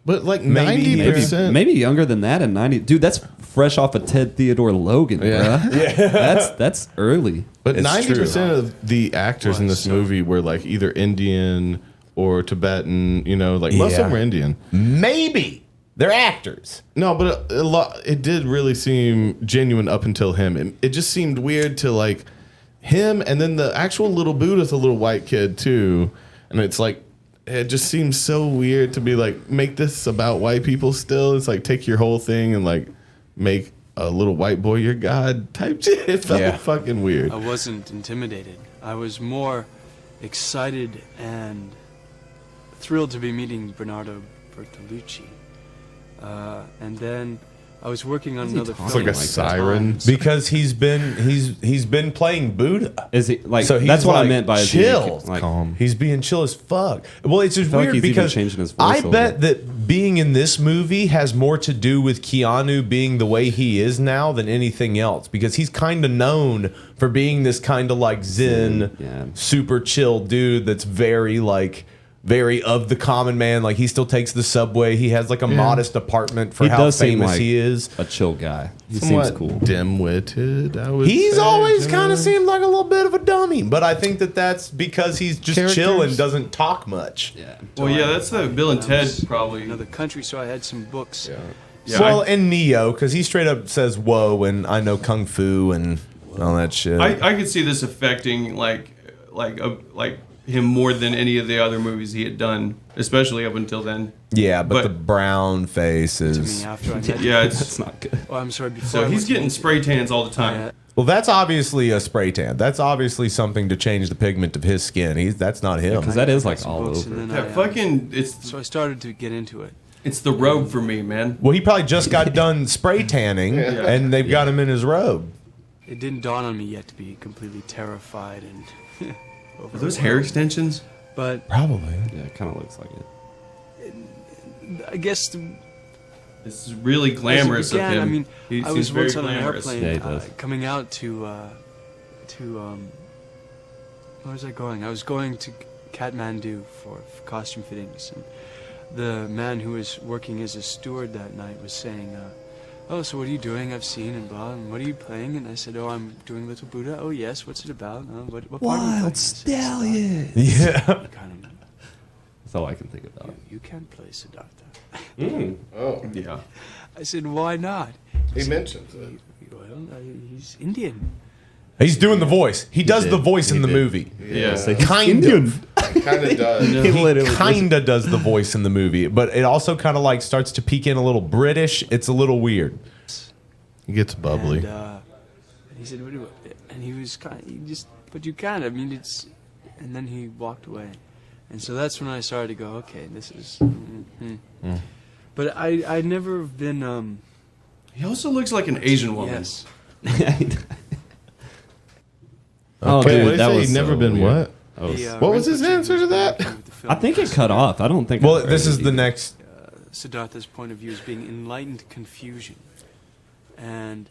But like Maybe 90%. Maybe younger than that in 90. Dude, that's fresh off of Ted Theodore Logan, bruh. Yeah. That's early. But It's 90% of the actors in this movie were like either Indian or Tibetan, you know, like most of them were Indian. Maybe. They're actors. No, but a lot. It did really seem genuine up until him. It just seemed weird to like him, and then the actual little Buddha's a little white kid too, and it's like it just seems so weird to be like make this about white people still. It's like take your whole thing and like make a little white boy your god type shit. It felt fucking weird. I wasn't intimidated. I was more excited and thrilled to be meeting Bernardo Bertolucci. And then I was working on another film. It's like a siren. Because he's been playing Buddha. Is he like? So he's that's what I like meant by chill. Like, calm. He's being chill as fuck. Well, it's just I feel like weird he's even because changing his voice I a little bet bit. that being in this movie has more to do with Keanu being the way he is now than anything else. Because he's kind of known for being this kind of like Zen, super chill dude that's very of the common man. Like he still takes the subway. He has like a modest apartment for he how does seem famous like he is. a chill guy. He Somewhat seems cool. Dim-witted, I would He's say, always kind generally. of seemed like a little bit of a dummy, but I think that that's because he's just chill and doesn't talk much. Yeah. Well, yeah, that's the Bill and Ted probably. Another country, so I had some books. Yeah, well, and Neo, because he straight up says "whoa" and I know kung fu and all that shit. I could see this affecting like him more than any of the other movies he had done, especially up until then. yeah, but the brown face is. After I met Yeah, it's That's not good. Oh, I'm sorry. Before so I he's went getting to- spray tans all the time. Well, that's obviously a spray tan. That's obviously something to change the pigment of his skin. That's not him. Because that is like some all books, over. and then That fucking so I started to get into it. it's the robe for me, man. Well, he probably just got done spray tanning, and they've got him in his robe. It didn't dawn on me yet to be completely terrified and. Are those hair extensions? But Probably. Yeah, it kind of looks like it. I guess This is really glamorous as it began, of him. I mean, He I seems was very once on an glamorous. airplane Yeah, he does. coming out to where was I going? I was going to Kathmandu for costume fittings, and the man who was working as a steward that night was saying, "Oh, so what are you doing? I've seen and blah. And what are you playing?" And I said, "Oh, I'm doing Little Buddha." "Oh, yes. What's it about? What part are you playing?" Stallion. Yeah. Kind of, That's all I can think about. you can't play Siddhartha. Oh, Yeah. I said, "Why not?" he mentions it. Well, he's Indian. He's doing the voice. He does the voice in the movie. Yeah. Kind of. Kind of does. He kind of does the voice in the movie, but it also kind of like starts to peek in a little British. It's a little weird. He gets bubbly. And he said, "What do you?" And he was kind. He just, but you can't. I mean, it's. And then he walked away, and so that's when I started to go, okay, this is. But I'd never been. He also looks like an Asian woman. Yes. Oh, Wait, dude, what did that he say? was He'd never so been weird. what? What was his answer to that? I think it cut off. I don't think. Well, I heard this is it the either. next. Siddhartha's point of view is being enlightened confusion. And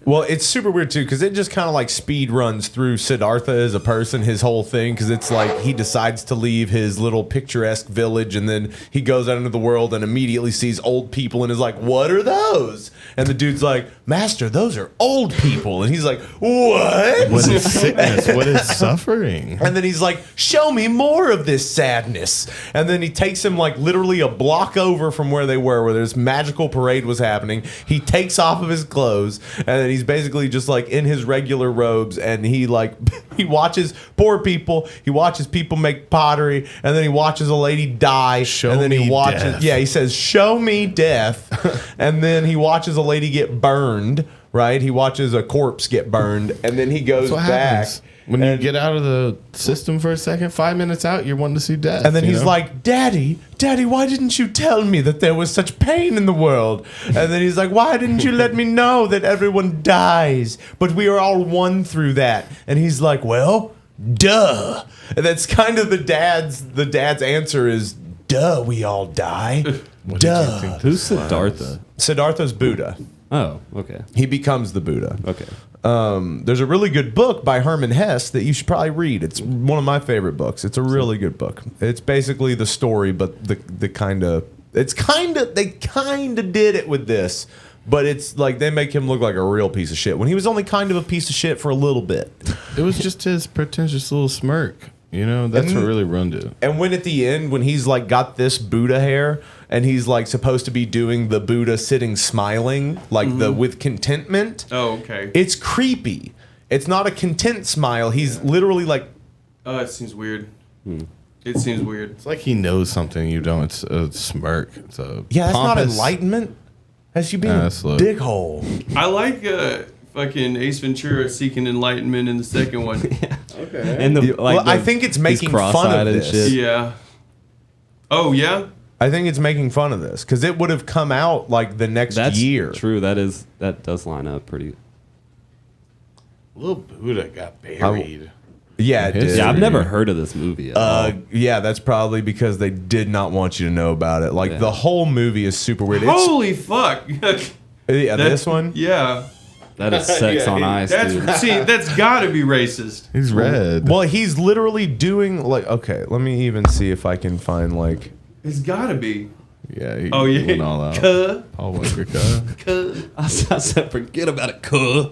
Well, it's super weird too because it just kind of like speed runs through Siddhartha as a person, his whole thing, because it's like he decides to leave his little picturesque village and then he goes out into the world and immediately sees old people and is like, "What are those?" And the dude's like, "Master, those are old people." And he's like, "What? What is sickness? What is suffering?" And then he's like, "Show me more of this sadness." And then he takes him like literally a block over from where they were, where this magical parade was happening. He takes off of his clothes and then he's basically just like in his regular robes and he like he watches poor people, he watches people make pottery, and then he watches a lady die. Show and then he me watches death. he says, "Show me death." And then he watches a lady get burned, right? He watches a corpse get burned, and then he goes That's what back. happens. When you get out of the system for a second, 5 minutes out, you're wanting to see death. And then you he's know? like, Daddy, why didn't you tell me that there was such pain in the world? And then he's like, why didn't you let me know that everyone dies? But we are all one through that. And he's like, well, duh. And that's kind of the dad's answer is, duh, we all die. Duh. Who's Siddhartha? Siddhartha's Buddha. Oh, okay. He becomes the Buddha. Okay. There's a really good book by Herman Hesse that you should probably read. It's one of my favorite books. It's a really good book. It's basically the story, but they kind of did it with this, but it's like they make him look like a real piece of shit when he was only kind of a piece of shit for a little bit. It was just his pretentious little smirk. You know, that's what really ruined it. And when at the end, when he's like got this Buddha hair and he's like supposed to be doing the Buddha sitting smiling, like the with contentment. Oh, okay. It's creepy. It's not a content smile. He's literally like. Oh, it seems weird. It seems weird. It's like he knows something you don't. It's a smirk. It's a Yeah, that's not pompous- enlightenment. That's you being a look. dig hole. I like fucking Ace Ventura seeking enlightenment in the second one. Okay. And the, like, well, I think it's making fun of this. Shit. Yeah. Oh yeah. I think it's making fun of this because it would have come out like the next year. True. That does line up pretty. Little Buddha got buried. Yeah, it did. Yeah, I've never heard of this movie at all. Yeah, that's probably because they did not want you to know about it. Like the whole movie is super weird. Holy fuck. Yeah, this one. Yeah. That is sex on ice. That's got to be racist. He's red. Well, he's literally doing like. Okay, let me even see if I can find like. It's got to be. Yeah. He Oh yeah. went all out. Cuh. Paul Walker, cuh. Cuh. I said, forget about it, cuh.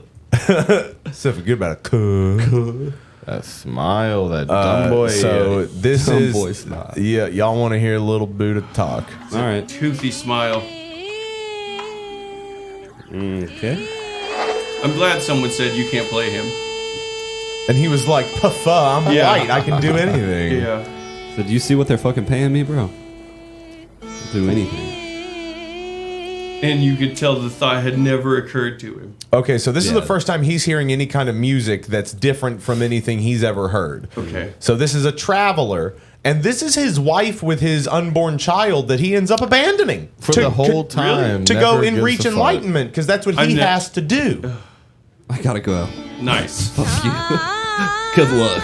So forget about it. Cuh. That smile, that dumb boy. So this Dumb is. boy smile. Yeah, y'all want to hear a little Buddha talk? All right. Toothy smile. Okay. I'm glad someone said you can't play him. And he was like, "Puffa, I'm white. I can do anything." Yeah. So do you see what they're fucking paying me, bro? I'll do anything. And you could tell the thought had never occurred to him. Okay, so this is the first time he's hearing any kind of music that's different from anything he's ever heard. Okay. So this is a traveler, and this is his wife with his unborn child that he ends up abandoning For the whole time. to never go and gives reach a fuck. enlightenment because that's what he has to do. I gotta go. Nice. Fuck you. Good luck.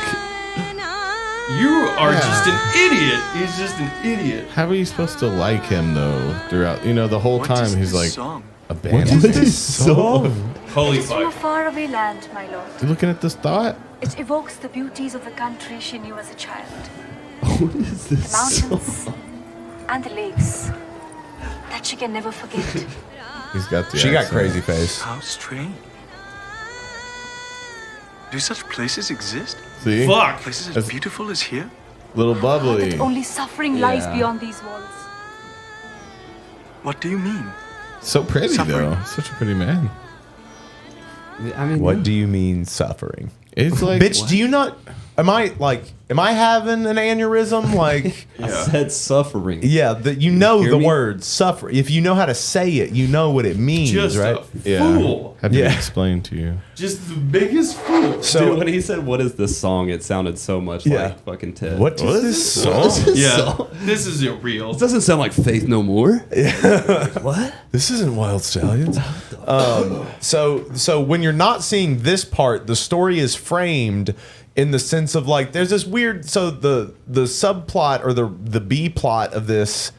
You are just an idiot. He's just an idiot. How are you supposed to like him though? Throughout, the whole time he's like abandoned. What is this song? Holy It's from a fuck. faraway land, my lord. You looking at this thought? It evokes the beauties of the country she knew as a child. What is this? The mountains and the lakes that she can never forget. He's got the She got accent. crazy face. How strange. Do such places exist? See? Fuck. Places as That's- beautiful as here? Little bubbly. That only suffering lies Yeah. beyond these walls. What do you mean? So pretty Suffering. though. Such a pretty man. I mean, What do you mean suffering? It's like Bitch, do you not? Am I having an aneurysm? Like, I said suffering. yeah, you know hear the me? word suffer. If you know how to say it, you know what it means, Just right? a fool. Had to Yeah. explain to you. Just the biggest fool. So Dude, when he said, "What is this song?" it sounded so much Yeah. like fucking Ted. what is this song? Yeah. This isn't real. This doesn't sound like Faith No More. What? This isn't Wild Stallions. So when you're not seeing this part, the story is framed in the sense of like there's this weird. So the subplot or the B plot of this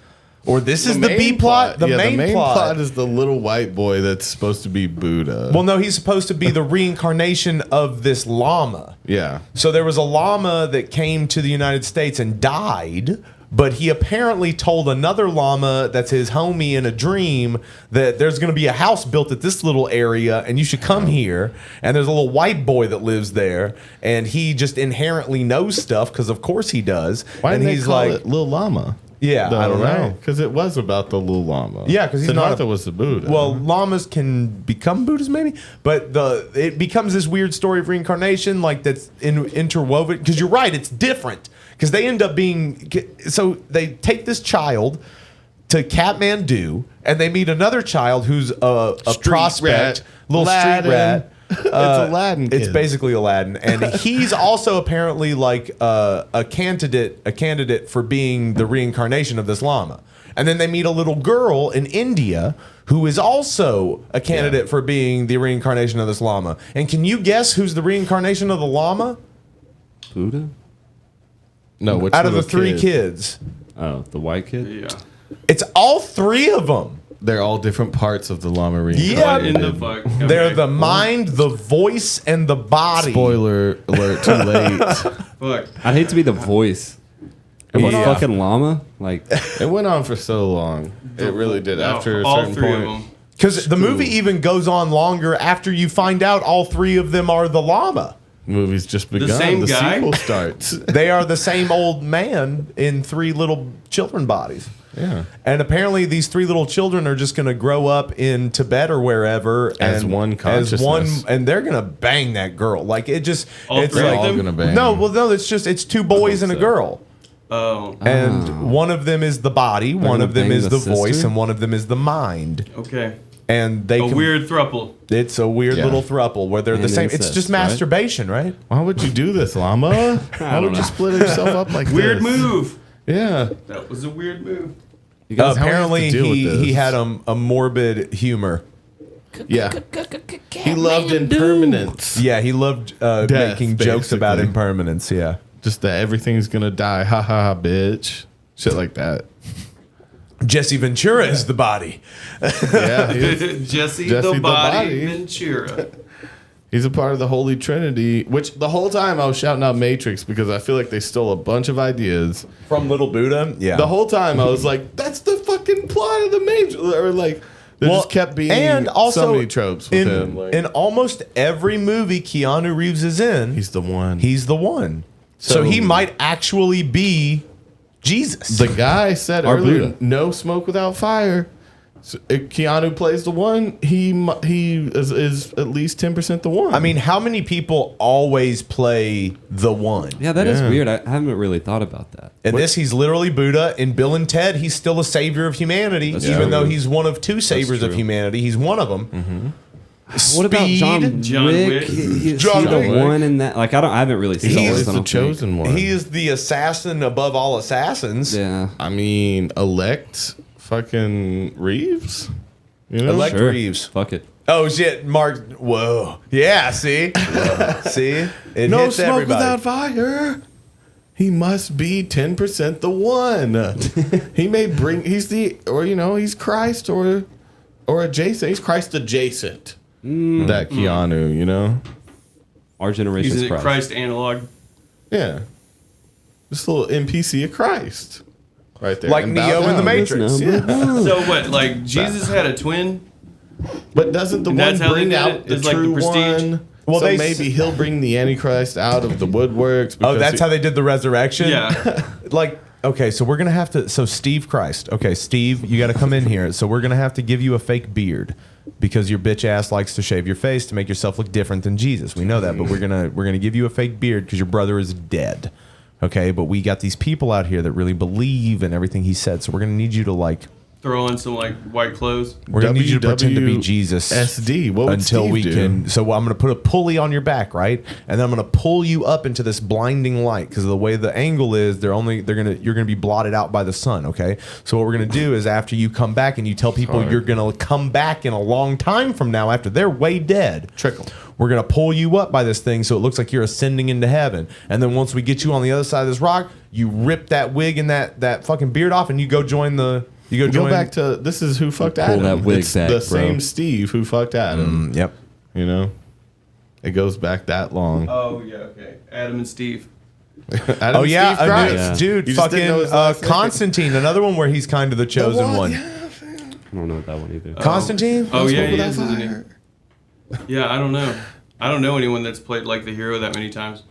Or this is the B plot? The main plot is the little white boy that's supposed to be Buddha. Well, no, he's supposed to be the reincarnation of this llama. Yeah. So there was a llama that came to the United States and died, but he apparently told another llama that's his homie in a dream that there's going to be a house built at this little area and you should come here. And there's a little white boy that lives there and he just inherently knows stuff because of course he does. Why and didn't he's they call like, it Lil Llama? Yeah, I don't know. Because it was about the little llama. Yeah, because he's Siddhartha not was the Buddha. Well, llamas can become Buddhas, maybe, but it becomes this weird story of reincarnation, like that's interwoven. Because you're right, it's different. Because they end up being so they take this child to Kathmandu, and they meet another child who's a prospect, little Aladdin. street rat. It's Aladdin. It's kid. basically Aladdin, and he's also apparently like a candidate for being the reincarnation of this llama. And then they meet a little girl in India who is also a candidate for being the reincarnation of this llama. And can you guess who's the reincarnation of the llama? Buddha? No, which out of the little three kid? kids. Oh, the white kid? Yeah. It's all three of them. They're all different parts of the llama Yeah, reincarnated. In the fuck. They're the mind, the voice, and the body. Spoiler alert, too late. Fuck. I'd hate to be the voice of a fucking llama. Like, It went on for so long. It really did. No, After a all certain three of point. them. Because the movie even goes on longer after you find out all three of them are the llama. Movie's just begun. same the guy? sequel starts. They are the same old man in three little children bodies. Yeah. And apparently these three little children are just going to grow up in Tibet or wherever As and, one consciousness. and they're going to bang that girl. Like it just All it's three of like They're all gonna bang. no, it's two boys and a girl. Oh. And one of them is the body, one gonna of them bang is the the voice, sister? and one of them is the mind. Okay. And they A weird thruple. It's a weird Yeah. little thruple where they're the And same. It's incest, just right? masturbation, right? Why would you do this, llama? Why would you split yourself up like Weird this? move. Yeah. That was a weird move. You guys Apparently, have to deal with he this. had a morbid humor. Yeah. He loved impermanence. Yeah, he loved making jokes about basically. impermanence. Yeah. Just that everything's gonna die. Ha ha ha, bitch. Shit like that. Jesse Ventura is the body. Yeah. Jesse Jesse the the body Body. Ventura. He's a part of the Holy Trinity, which the whole time I was shouting out Matrix because I feel like they stole a bunch of ideas. From Little Buddha? Yeah. The whole time I was like, that's the fucking plot of the Matrix. Or like, there just kept being and also so many tropes with in, him. Like, in almost every movie Keanu Reeves is in, he's the one. he's the one. So he might actually be Jesus. The guy said Our earlier, Buddha. no smoke without fire. So if Keanu plays the one, he is at least 10% the one. I mean, how many people always play the one? yeah, that is weird. I haven't really thought about that. In this, he's literally Buddha. In Bill and Ted, he's still a savior of humanity, That's even true. though he's one of two saviors of true. humanity. He's one of them. Mm-hmm. What about John Wick? Wick? Is John he the Wick. one in that? Like, I haven't really seen he's all this, I the don't think. chosen one. He is the assassin above all assassins. Yeah. I mean, elect fucking Reeves. You know, Elect Sure. Reeves. Fuck it. Oh shit, Mark. Whoa. Yeah. See. See. It no hits smoke everybody. without fire. He must be 10% the one. He may bring. He's the, or he's Christ or adjacent. He's Christ adjacent. That Keanu, Our generation's He's a Christ. Christ analog. Yeah. This little NPC of Christ. Right there. Like And bow Neo in down. the Matrix. Yeah. So what? Like Jesus had a twin. But doesn't the And one that's how they bring did out it? the It's like the true Prestige? one? Well, So they maybe he'll bring the Antichrist out of the woodworks. Oh, because that's how they did the resurrection? Yeah. Like, okay, so we're going to have to. So, Steve Christ. Okay, Steve, you got to come in here. So, we're going to have to give you a fake beard because your bitch ass likes to shave your face to make yourself look different than Jesus. We know that, but we're gonna give you a fake beard because your brother is dead. Okay, but we got these people out here that really believe in everything he said. So, we're going to need you to, like, Throw in some like white clothes. we're gonna need you to pretend to be Jesus SD. What would until Steve we do? can. So I'm gonna put a pulley on your back, right? And then I'm gonna pull you up into this blinding light because of the way the angle is. You're gonna be blotted out by the sun. Okay. So what we're gonna do is after you come back and you tell people you're gonna come back in a long time from now after they're way dead. Trickle. We're gonna pull you up by this thing so it looks like you're ascending into heaven. And then once we get you on the other side of this rock, you rip that wig and that fucking beard off, and you go join the You go join. back to this is who fucked Pull Adam. that wig It's back, the bro. same Steve who fucked Adam. Yep. You know, it goes back that long. Oh yeah, okay. Adam and Steve. Adam Oh yeah, Steve Christ. dude, You just didn't know his fucking last name. Constantine, another one where he's kind of the chosen one. I don't know that one either. Constantine? Oh yeah, he is, isn't he? Yeah, I don't know. I don't know anyone that's played like the hero that many times.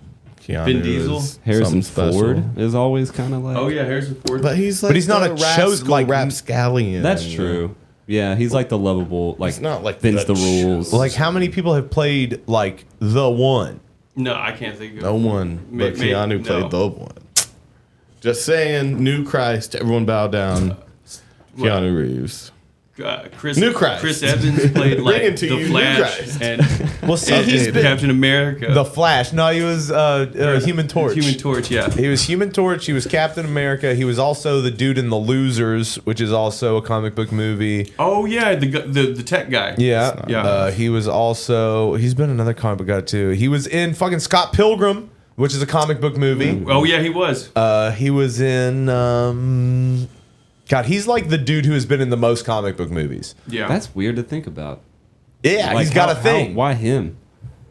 Keanu Vin Diesel. is Harrison something Ford special. is always kind of like. Oh yeah, Harrison Ford. But he's like, But he's not the a chosen like rapscallion. That's true. Yeah, he's like the lovable, like He's not like bends the the rules. Like how many people have played like the one? No, I can't think of No one, but Keanu played the one. Just saying, new Christ, everyone bow down. Keanu Reeves. Chris New Christ. Chris Evans played like Bring it to the you, New Flash Christ. and Well, see, and he's been Captain America. the Flash. No, he was Human Torch. Human Torch, yeah. He was Human Torch. He was Captain America. He was also the dude in The Losers, which is also a comic book movie. Oh yeah, the tech guy. Yeah, Yeah. He was also. He's been another comic book guy too. He was in fucking Scott Pilgrim, which is a comic book movie. Oh yeah, he was. He was in. God, he's like the dude who has been in the most comic book movies. Yeah. That's weird to think about. Yeah, Like, he's got a how- thing. why him?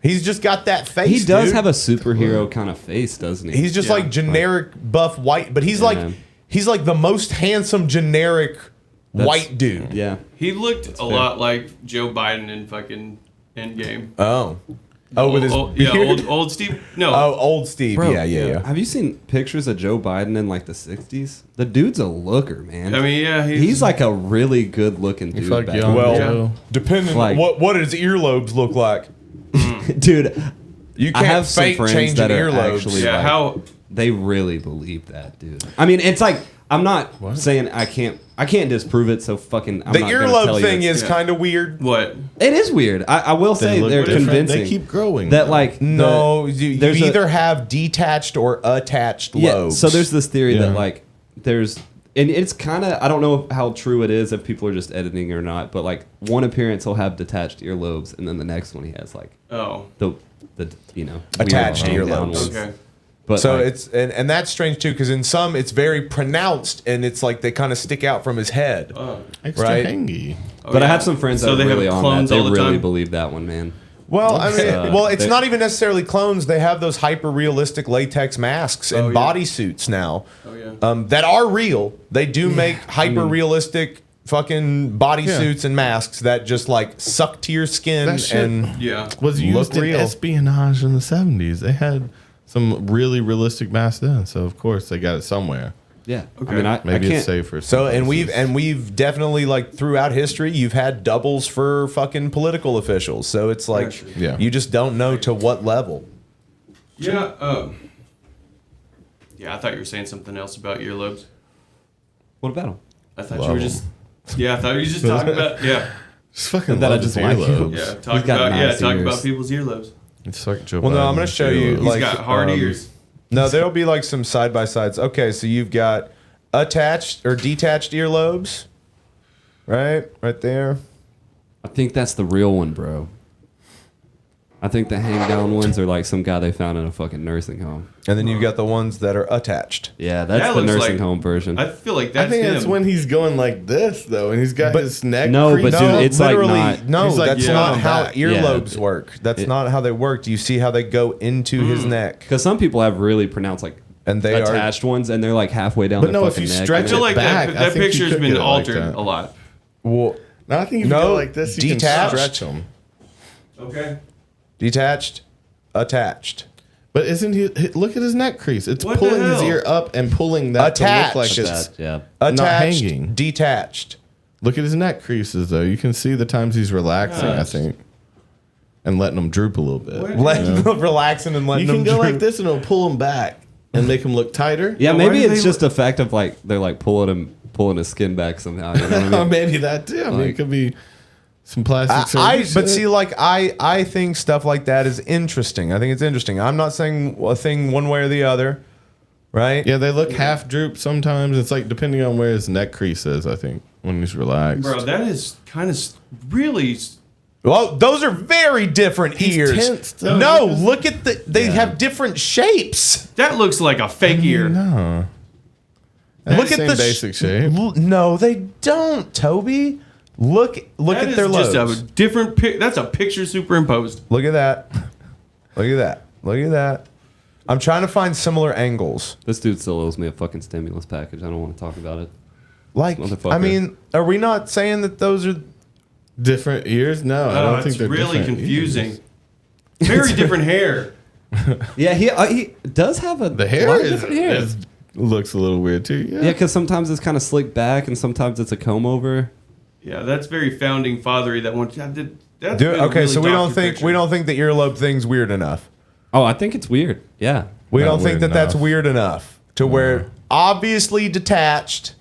He's just got that face. He does dude. have a superhero kind of face, doesn't he? He's just like generic buff white, but he's like the most handsome generic white dude. Yeah. He looked a lot like Joe Biden in fucking Endgame. Oh, with his beard? old Steve. No, old Steve. Bro, Yeah. Have you seen pictures of Joe Biden in like the 60s? The dude's a looker, man. I mean, yeah, he's like a really good looking dude. like back young then. Well, Joe. depending Like- on what his earlobes look like. Dude, You I can't have some fake friends changing that are earlobes. actually Yeah, like, how- they really believe that, dude. I mean, it's like I'm not saying I can't disprove it. So fucking I'm The not gonna tell earlobe you thing it's- is kind of weird. what? It is weird. I will say look they're different. convincing. They keep growing. That like No, you there's a- either have detached or attached lobes. So there's this theory Yeah. that like there's and it's kind of I don't know how true it is if people are just editing or not, but like one appearance he'll have detached earlobes and then the next one he has like Oh. the Attached weird hang down earlobes. ones. Okay. But so like, it's and that's strange too because in some it's very pronounced and it's like they kind of stick out from his head. Extra Right? hangy. but I have some friends So that they are have really on that. clones They all the really time? believe that one, man. Well, I mean, it's they- not even necessarily clones. They have those hyper realistic latex masks and Oh, yeah. bodysuits now Oh yeah. that are real. They do make hyper realistic fucking bodysuits and masks that just like suck to your skin That shit and Yeah. was used look in real. espionage in the 70s. They had some really realistic masks then, so of course they got it somewhere. Yeah. Okay. I mean, I Maybe can't, it's safer. So some and places. we've definitely like throughout history you've had doubles for fucking political officials. So it's like Yeah. you just don't know to what level. Yeah. Yeah, I thought you were saying something else about earlobes. What about him? I thought you were just. Yeah, I thought you were just talking about. Yeah. Just fucking That I love just his like earlobes. Yeah. Talk got about nice talk ears. about people's earlobes. It's like Joe Well, no, I'm Biden gonna show you, earlobes. He's like, got hard ears. No, there'll be like some side by sides. Okay, so you've got attached or detached earlobes, right there. I think that's the real one, bro. I think the hang down ones are like some guy they found in a fucking nursing home. And then you've got the ones that are attached. Yeah, that's That the looks nursing like- home version. I feel like I that's think him. it's when he's going like this though, and he's got his neck. No, but creased. dude, it's like literally, not- no, He's like, that's yeah, not I'm how back. earlobes Yeah. work. That's not how they work. Do you see how they go into his neck? Because some people have really pronounced like And they are attached ones, and they're like halfway down. But their no, if fucking you neck, stretch and I feel like back, I that think you picture's could been get it like altered that. a lot. well, No, I think if you No, go like this, you detached. can stretch them. Okay. detached, attached, But isn't he? Look at his neck crease. It's What the pulling his hell? ear up and pulling that Attached. to look like it's that, yeah. not attached, hanging. detached. Look at his neck creases though. You can see the times he's relaxing. I Gosh. think, and letting them droop a little bit. What? Let relaxing and letting You can them go droop. like this and it'll pull them back and make them look tighter. Yeah, why maybe do it's they just a fact of like they're like pulling his skin back somehow. You know what I mean? Maybe that too. I mean, it could be some plastic surgery. but shit. see, like I think stuff like that is interesting. I think it's interesting. I'm not saying a thing one way or the other, right? Yeah, they look half drooped sometimes. It's like depending on where his neck crease is, I think, when he's relaxed. Bro, that is kind of really. Well, those are very different ears. tense, though. No, look at they have different shapes. That looks like a fake ear. No. Look at the basic shape. No, they don't, Toby. Look That at is their lobes. just a different that's a picture superimposed. Look at that. Look at that. Look at that. I'm trying to find similar angles. This dude still owes me a fucking stimulus package. I don't want to talk about it. Like, I mean, are we not saying that those are different ears? No, I don't think they're really different confusing. ears. Very different hair. Yeah, he does have the hair lot of different hair. Looks a little weird too. Yeah, because sometimes it's kind of slicked back and sometimes it's a comb over. Yeah, that's very founding fathery. That one. That's Dude, been a okay, really so we don't doctored think picture. we don't think the earlobe thing's weird enough. Oh, I think it's weird. Yeah. We Not don't think weird that that's enough. weird enough to where obviously detached.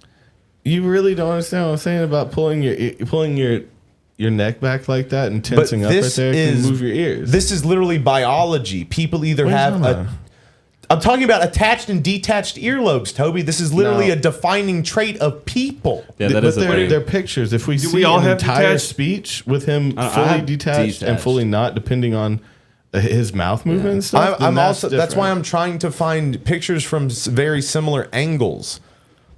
You really don't understand what I'm saying about pulling your neck back like that and tensing up right there can move your ears. This is literally biology. People either What are you have talking about? I'm talking about attached and detached earlobes, Toby. This is literally No. a defining trait of people. Yeah, that but is a thing. they're pictures. If we Do see we all an have entire detached? speech with him I fully have detached and detached. fully not, depending on his mouth movement and stuff, then I'm also that's different. why I'm trying to find pictures from very similar angles.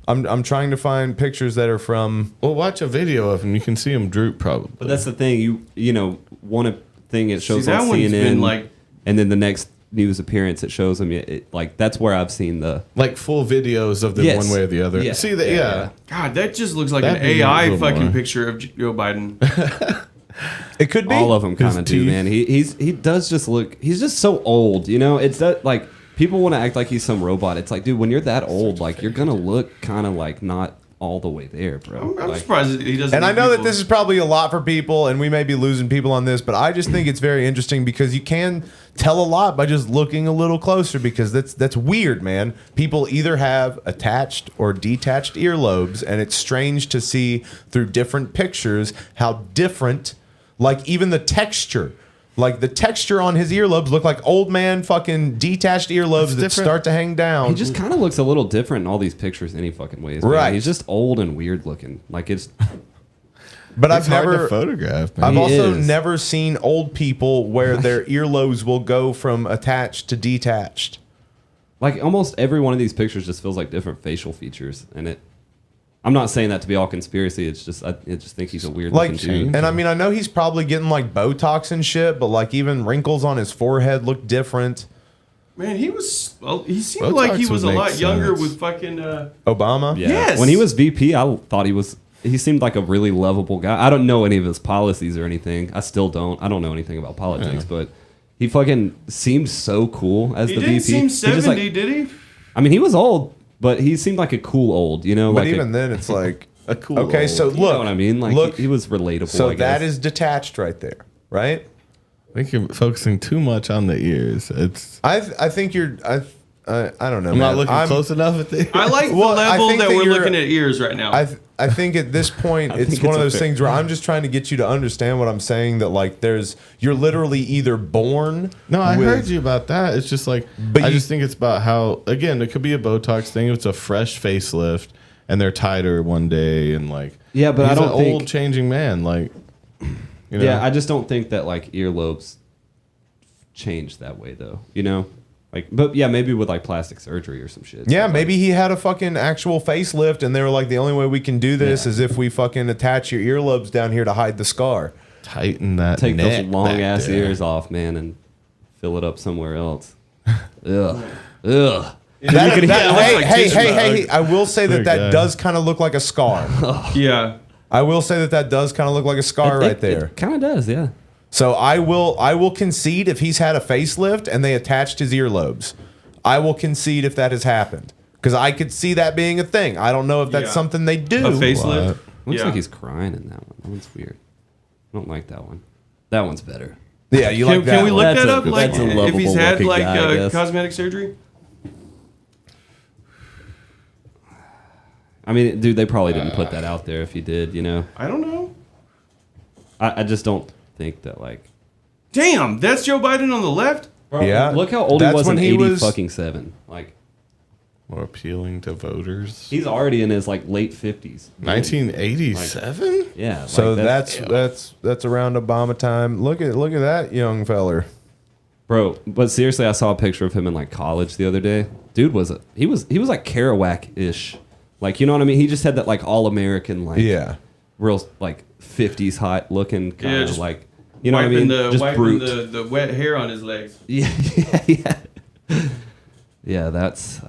I'm trying to find pictures that are from. Well, watch a video of him. You can see him droop probably. But that's the thing. You know, one thing it shows that on one's CNN, been like- and then the next news appearance it shows him. Like that's where I've seen the like full videos of them Yes. one way or the other. Yeah. See that? Yeah. God, that just looks like That'd an be a AI little fucking more. picture of Joe Biden. It could be all of them kind His of do, teeth. man. He does just look. He's just so old. You know, it's that like people want to act like he's some robot. It's like, dude, when you're that old, like you're gonna look kind of like not all the way there, bro. I'm Like, surprised that he doesn't. And I need know that people- this is probably a lot for people, and we may be losing people on this, but I just think it's very interesting because you can tell a lot by just looking a little closer. Because that's weird, man. People either have attached or detached earlobes, and it's strange to see through different pictures how different, like even the texture. Like the texture on his earlobes look like old man fucking detached earlobes that different. start to hang down. he just kind of looks a little different in all these pictures, any fucking ways. Man. Right. He's just old and weird looking. Like it's. But It's I've hard never to photograph. Man. I've He also is. never seen old people where their earlobes will go from attached to detached. Like almost every one of these pictures just feels like different facial features, and it. I'm not saying that to be all conspiracy. It's just I just think he's a weird Like, looking dude. and I mean, I know he's probably getting like Botox and shit, but like even wrinkles on his forehead look different. Man, he was. Well, he seemed Botox like he was a would lot make younger sense. with fucking. Obama. Yeah. Yes. When he was VP, I thought he was. He seemed like a really lovable guy. I don't know any of his policies or anything. I still don't. I don't know anything about politics, but he fucking seemed so cool as He the didn't VP. seem He just, 70, like- did he? I mean, he was old, but he seemed like a cool old. You know, But like even then, it's like A cool. okay, old. so you know look, what I mean. Like look, he was relatable. so I guess. that is detached right there, right? I think you're focusing too much on the ears. It's. I think you're. I don't know. I'm not man. looking close enough at the. I like Well, the I level think that that we're you're- looking at ears right now. I think at this point I it's think one it's of a those fair- things where I'm just trying to get you to understand what I'm saying. That like you're literally either born. No, I with- heard you about that. It's just like, But I you- just think it's about how, again, it could be a Botox thing. If it's a fresh facelift and they're tighter one day and like, Yeah, but I he's don't an think- old changing man. Like, you know, Yeah, I just don't think that like earlobes change that way though. You know, like, but yeah, maybe with like plastic surgery or some shit. Yeah, But, maybe he had a fucking actual facelift, and they were like, the only way we can do this is if we fucking attach your earlobes down here to hide the scar. tighten that take those neck long back ass there. ears off, man, and fill it up somewhere else. Ugh, ugh. Hey, I will say that Poor guy. that does kind of look like a scar. yeah. I will say that that does kind of look like a scar right there. It kind of does, yeah. So I will concede if he's had a facelift and they attached his earlobes. I will concede if that has happened because I could see that being a thing. I don't know if that's Yeah. something they do. A facelift. Looks Yeah. like he's crying in that one. That one's weird. I don't like that one. That one's better. Yeah, you like that? Can we look That's that a- up? Like that's a if he's lovable had looking like guy, I guess. cosmetic surgery? I mean, dude, they probably didn't put that out there if he did, you know? I don't know. I just don't think that, like... Damn, that's Joe Biden on the left. Yeah. Look how old he That's was when in he 80 was- fucking 7. Like, More appealing to voters. he's already in his, like, late 50s. 1987? Yeah. So like, that's around Obama time. Look at that young feller. Bro, but seriously, I saw a picture of him in, like, college the other day. Dude he was like Kerouac-ish. Like, you know what I mean? He just had that like all American, like real like 50s hot looking kind of just like, you know what I mean? Just wiping brute. the wet hair on his legs. Yeah, that's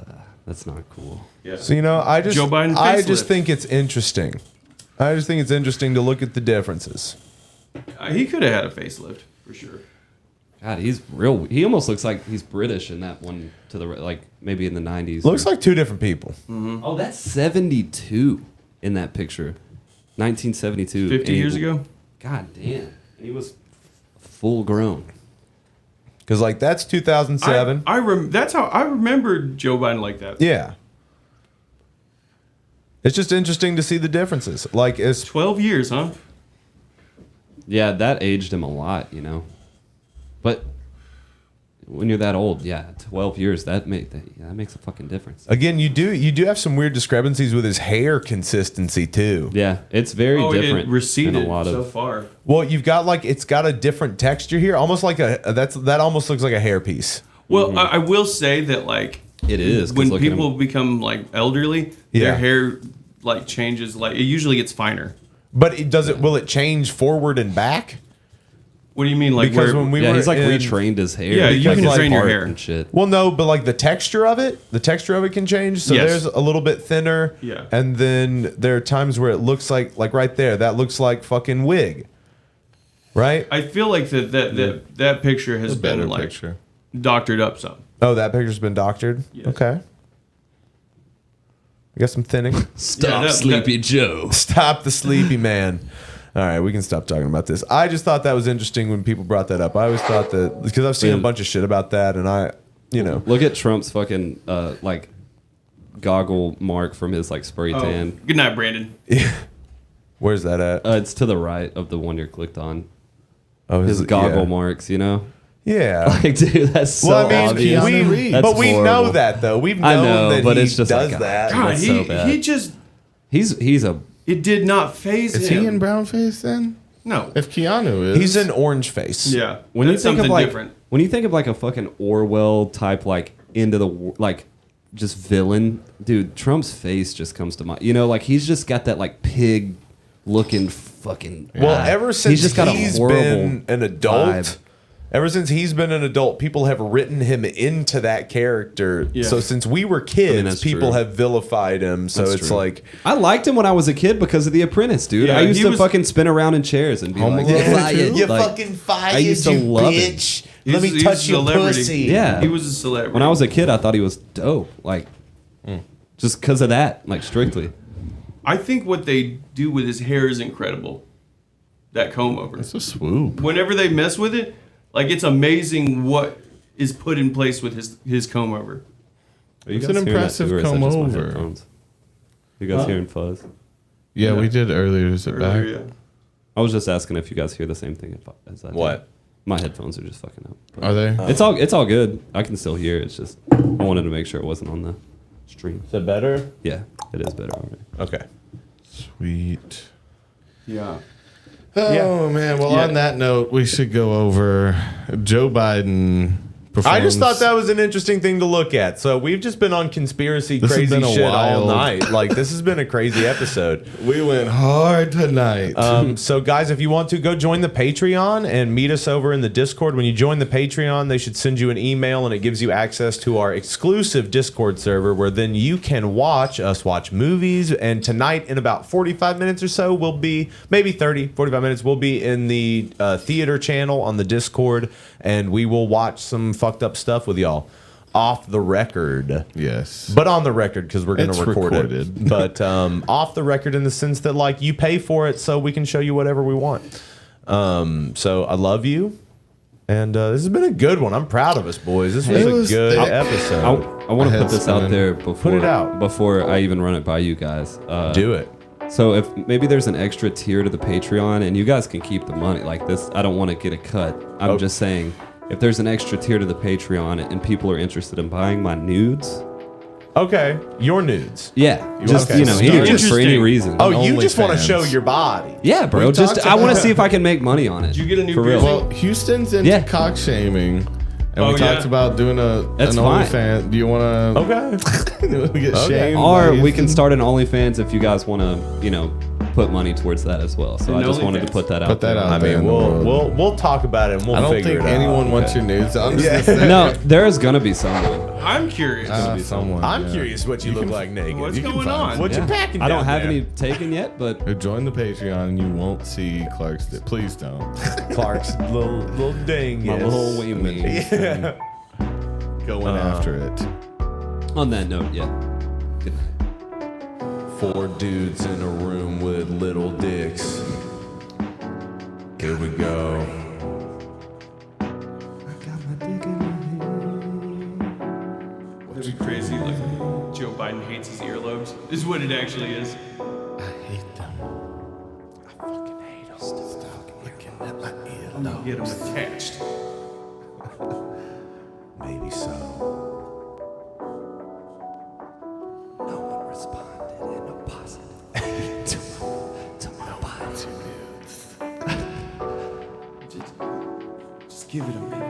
not cool. Yeah. So, you know, I just Joe Biden I just facelift. think it's interesting. I just think it's interesting to look at the differences. He could have had a facelift for sure. God, he's real. He almost looks like he's British in that one to the like maybe in the 90s. Looks like two different people. Mm-hmm. Oh, that's 72 in that picture. 1972. 50 years ago? God damn. He was full grown. Because like that's 2007. That's how I remembered Joe Biden like that. Yeah. It's just interesting to see the differences. Like it's 12 years, huh? Yeah, that aged him a lot, you know. But when you're that old, 12 years, that makes a fucking difference. Again, you do have some weird discrepancies with his hair consistency too. Yeah, it's very different. It receded in a lot so of, far. Well, you've got like it's got a different texture here, almost like that almost looks like a hairpiece. Well, I will say that like it is when people become like elderly, their hair like changes. Like it usually gets finer. But will it change forward and back? What do you mean? Like because when we were he's like retrained his hair. Yeah, you can train your hair and shit. Well, no, but like the texture of it can change. So there's a little bit thinner. Yeah. And then there are times where it looks like right there, that looks like fucking wig. Right? I feel like that picture has been like doctored up some. Oh, that picture's been doctored? Yes. Okay. I guess I'm thinning. Stop Sleepy Joe. Stop the sleepy man. All right, we can stop talking about this. I just thought that was interesting when people brought that up. I always thought that because I've seen a bunch of shit about that, and look at Trump's fucking like goggle mark from his like spray tan. Good night, Brandon. Where's that at? It's to the right of the one you're clicked on. Oh, his goggle marks, you know. Yeah, like dude, that's so obvious. We know that though. We've known that but he it's just does like, that. God, that's so bad. he just he's a. It did not phase him. Is he in brown face then? No. If Keanu is, he's in orange face. Yeah, when that's you think of something like different. when you think of like a fucking Orwell type like into the like just villain, dude, Trump's face just comes to mind. You know, like he's just got that like pig looking fucking. Well, ever since he's just got a horrible been an adult. vibe. Ever since he's been an adult, people have written him into that character. Yeah. So since we were kids, that's people true. have vilified him. So That's it's true. like I liked him when I was a kid because of The Apprentice, dude. Yeah, I used he to was- fucking spin around in chairs and be like, Alone "Fired." you Like, fucking fired, I used to you love him. bitch. Let me He's touch a your celebrity. pussy. Yeah, He was a celebrity. When I was a kid, I thought he was dope. Like, just because of that, like strictly. I think what they do with his hair is incredible. That comb over. It's a swoop. Whenever they mess with it, like it's amazing what is put in place with his comb over. Are you It's guys an hearing that impressive too, or is that comb just my over. headphones? You guys hearing fuzz? Yeah, we did earlier. Is it back? Yeah. I was just asking if you guys hear the same thing as I do. What? My headphones are just fucking up. But Are they? It's all good. I can still hear. It's just I wanted to make sure it wasn't on the stream. Is it better? Yeah, it is better already. Okay. Sweet. Yeah. Oh man. Well, on that note, we should go over Joe Biden. I just thought that was an interesting thing to look at. So we've just been on conspiracy This has crazy been a shit all wild- night. Like this has been a crazy episode. We went hard tonight. So guys, if you want to go join the Patreon and meet us over in the Discord, when you join the Patreon, they should send you an email and it gives you access to our exclusive Discord server where then you can watch us watch movies. And tonight in about 45 minutes or so, we'll be maybe 30, 45 minutes. We'll be in the theater channel on the Discord and we will watch some fucked up stuff with y'all off the record. Yes. But on the record because we're going It's to record recorded. it. But off the record in the sense that like you pay for it so we can show you whatever we want. So I love you. And this has been a good one. I'm proud of us, boys. This was a good episode. I want to put this out there before it out. before I even run it by you guys. Do it. So if maybe there's an extra tier to the Patreon and you guys can keep the money like this, I don't want to get a cut. I'm just saying if there's an extra tier to the Patreon and people are interested in buying my nudes. Okay, your nudes. Yeah, just any for any reason. Oh, you just want to show your body. Yeah, bro. Just I want to see if I can make money on it. Did you get a new for real? Well, Houston's into cock shaming, And we talked about doing an OnlyFans. Do you want to? Okay. We get shamed. Or we can start an OnlyFans if you guys want to, put money towards that as well. So I just wanted to put that out. Put that out. I mean, we'll talk about it and we'll figure it out. I don't think anyone wants your nudes. I'm just no, there's gonna be someone. I'm curious. I'm curious what you look like naked. What's going on? What you packing? I don't have down any taken yet, but join the Patreon and you won't see Clark's. Please don't. Clark's little ding. My little wee wee. Yeah. Going after it. On that note, yeah. Good night. 4 dudes in a room with little dicks. Here we go. That'd be crazy. Like Joe Biden hates his earlobes. Is what it actually is. I hate them. I fucking hate them. Stop looking at my earlobes. I'm gonna get them attached. Maybe so. No one responded in a positive to my body. Just give it a minute.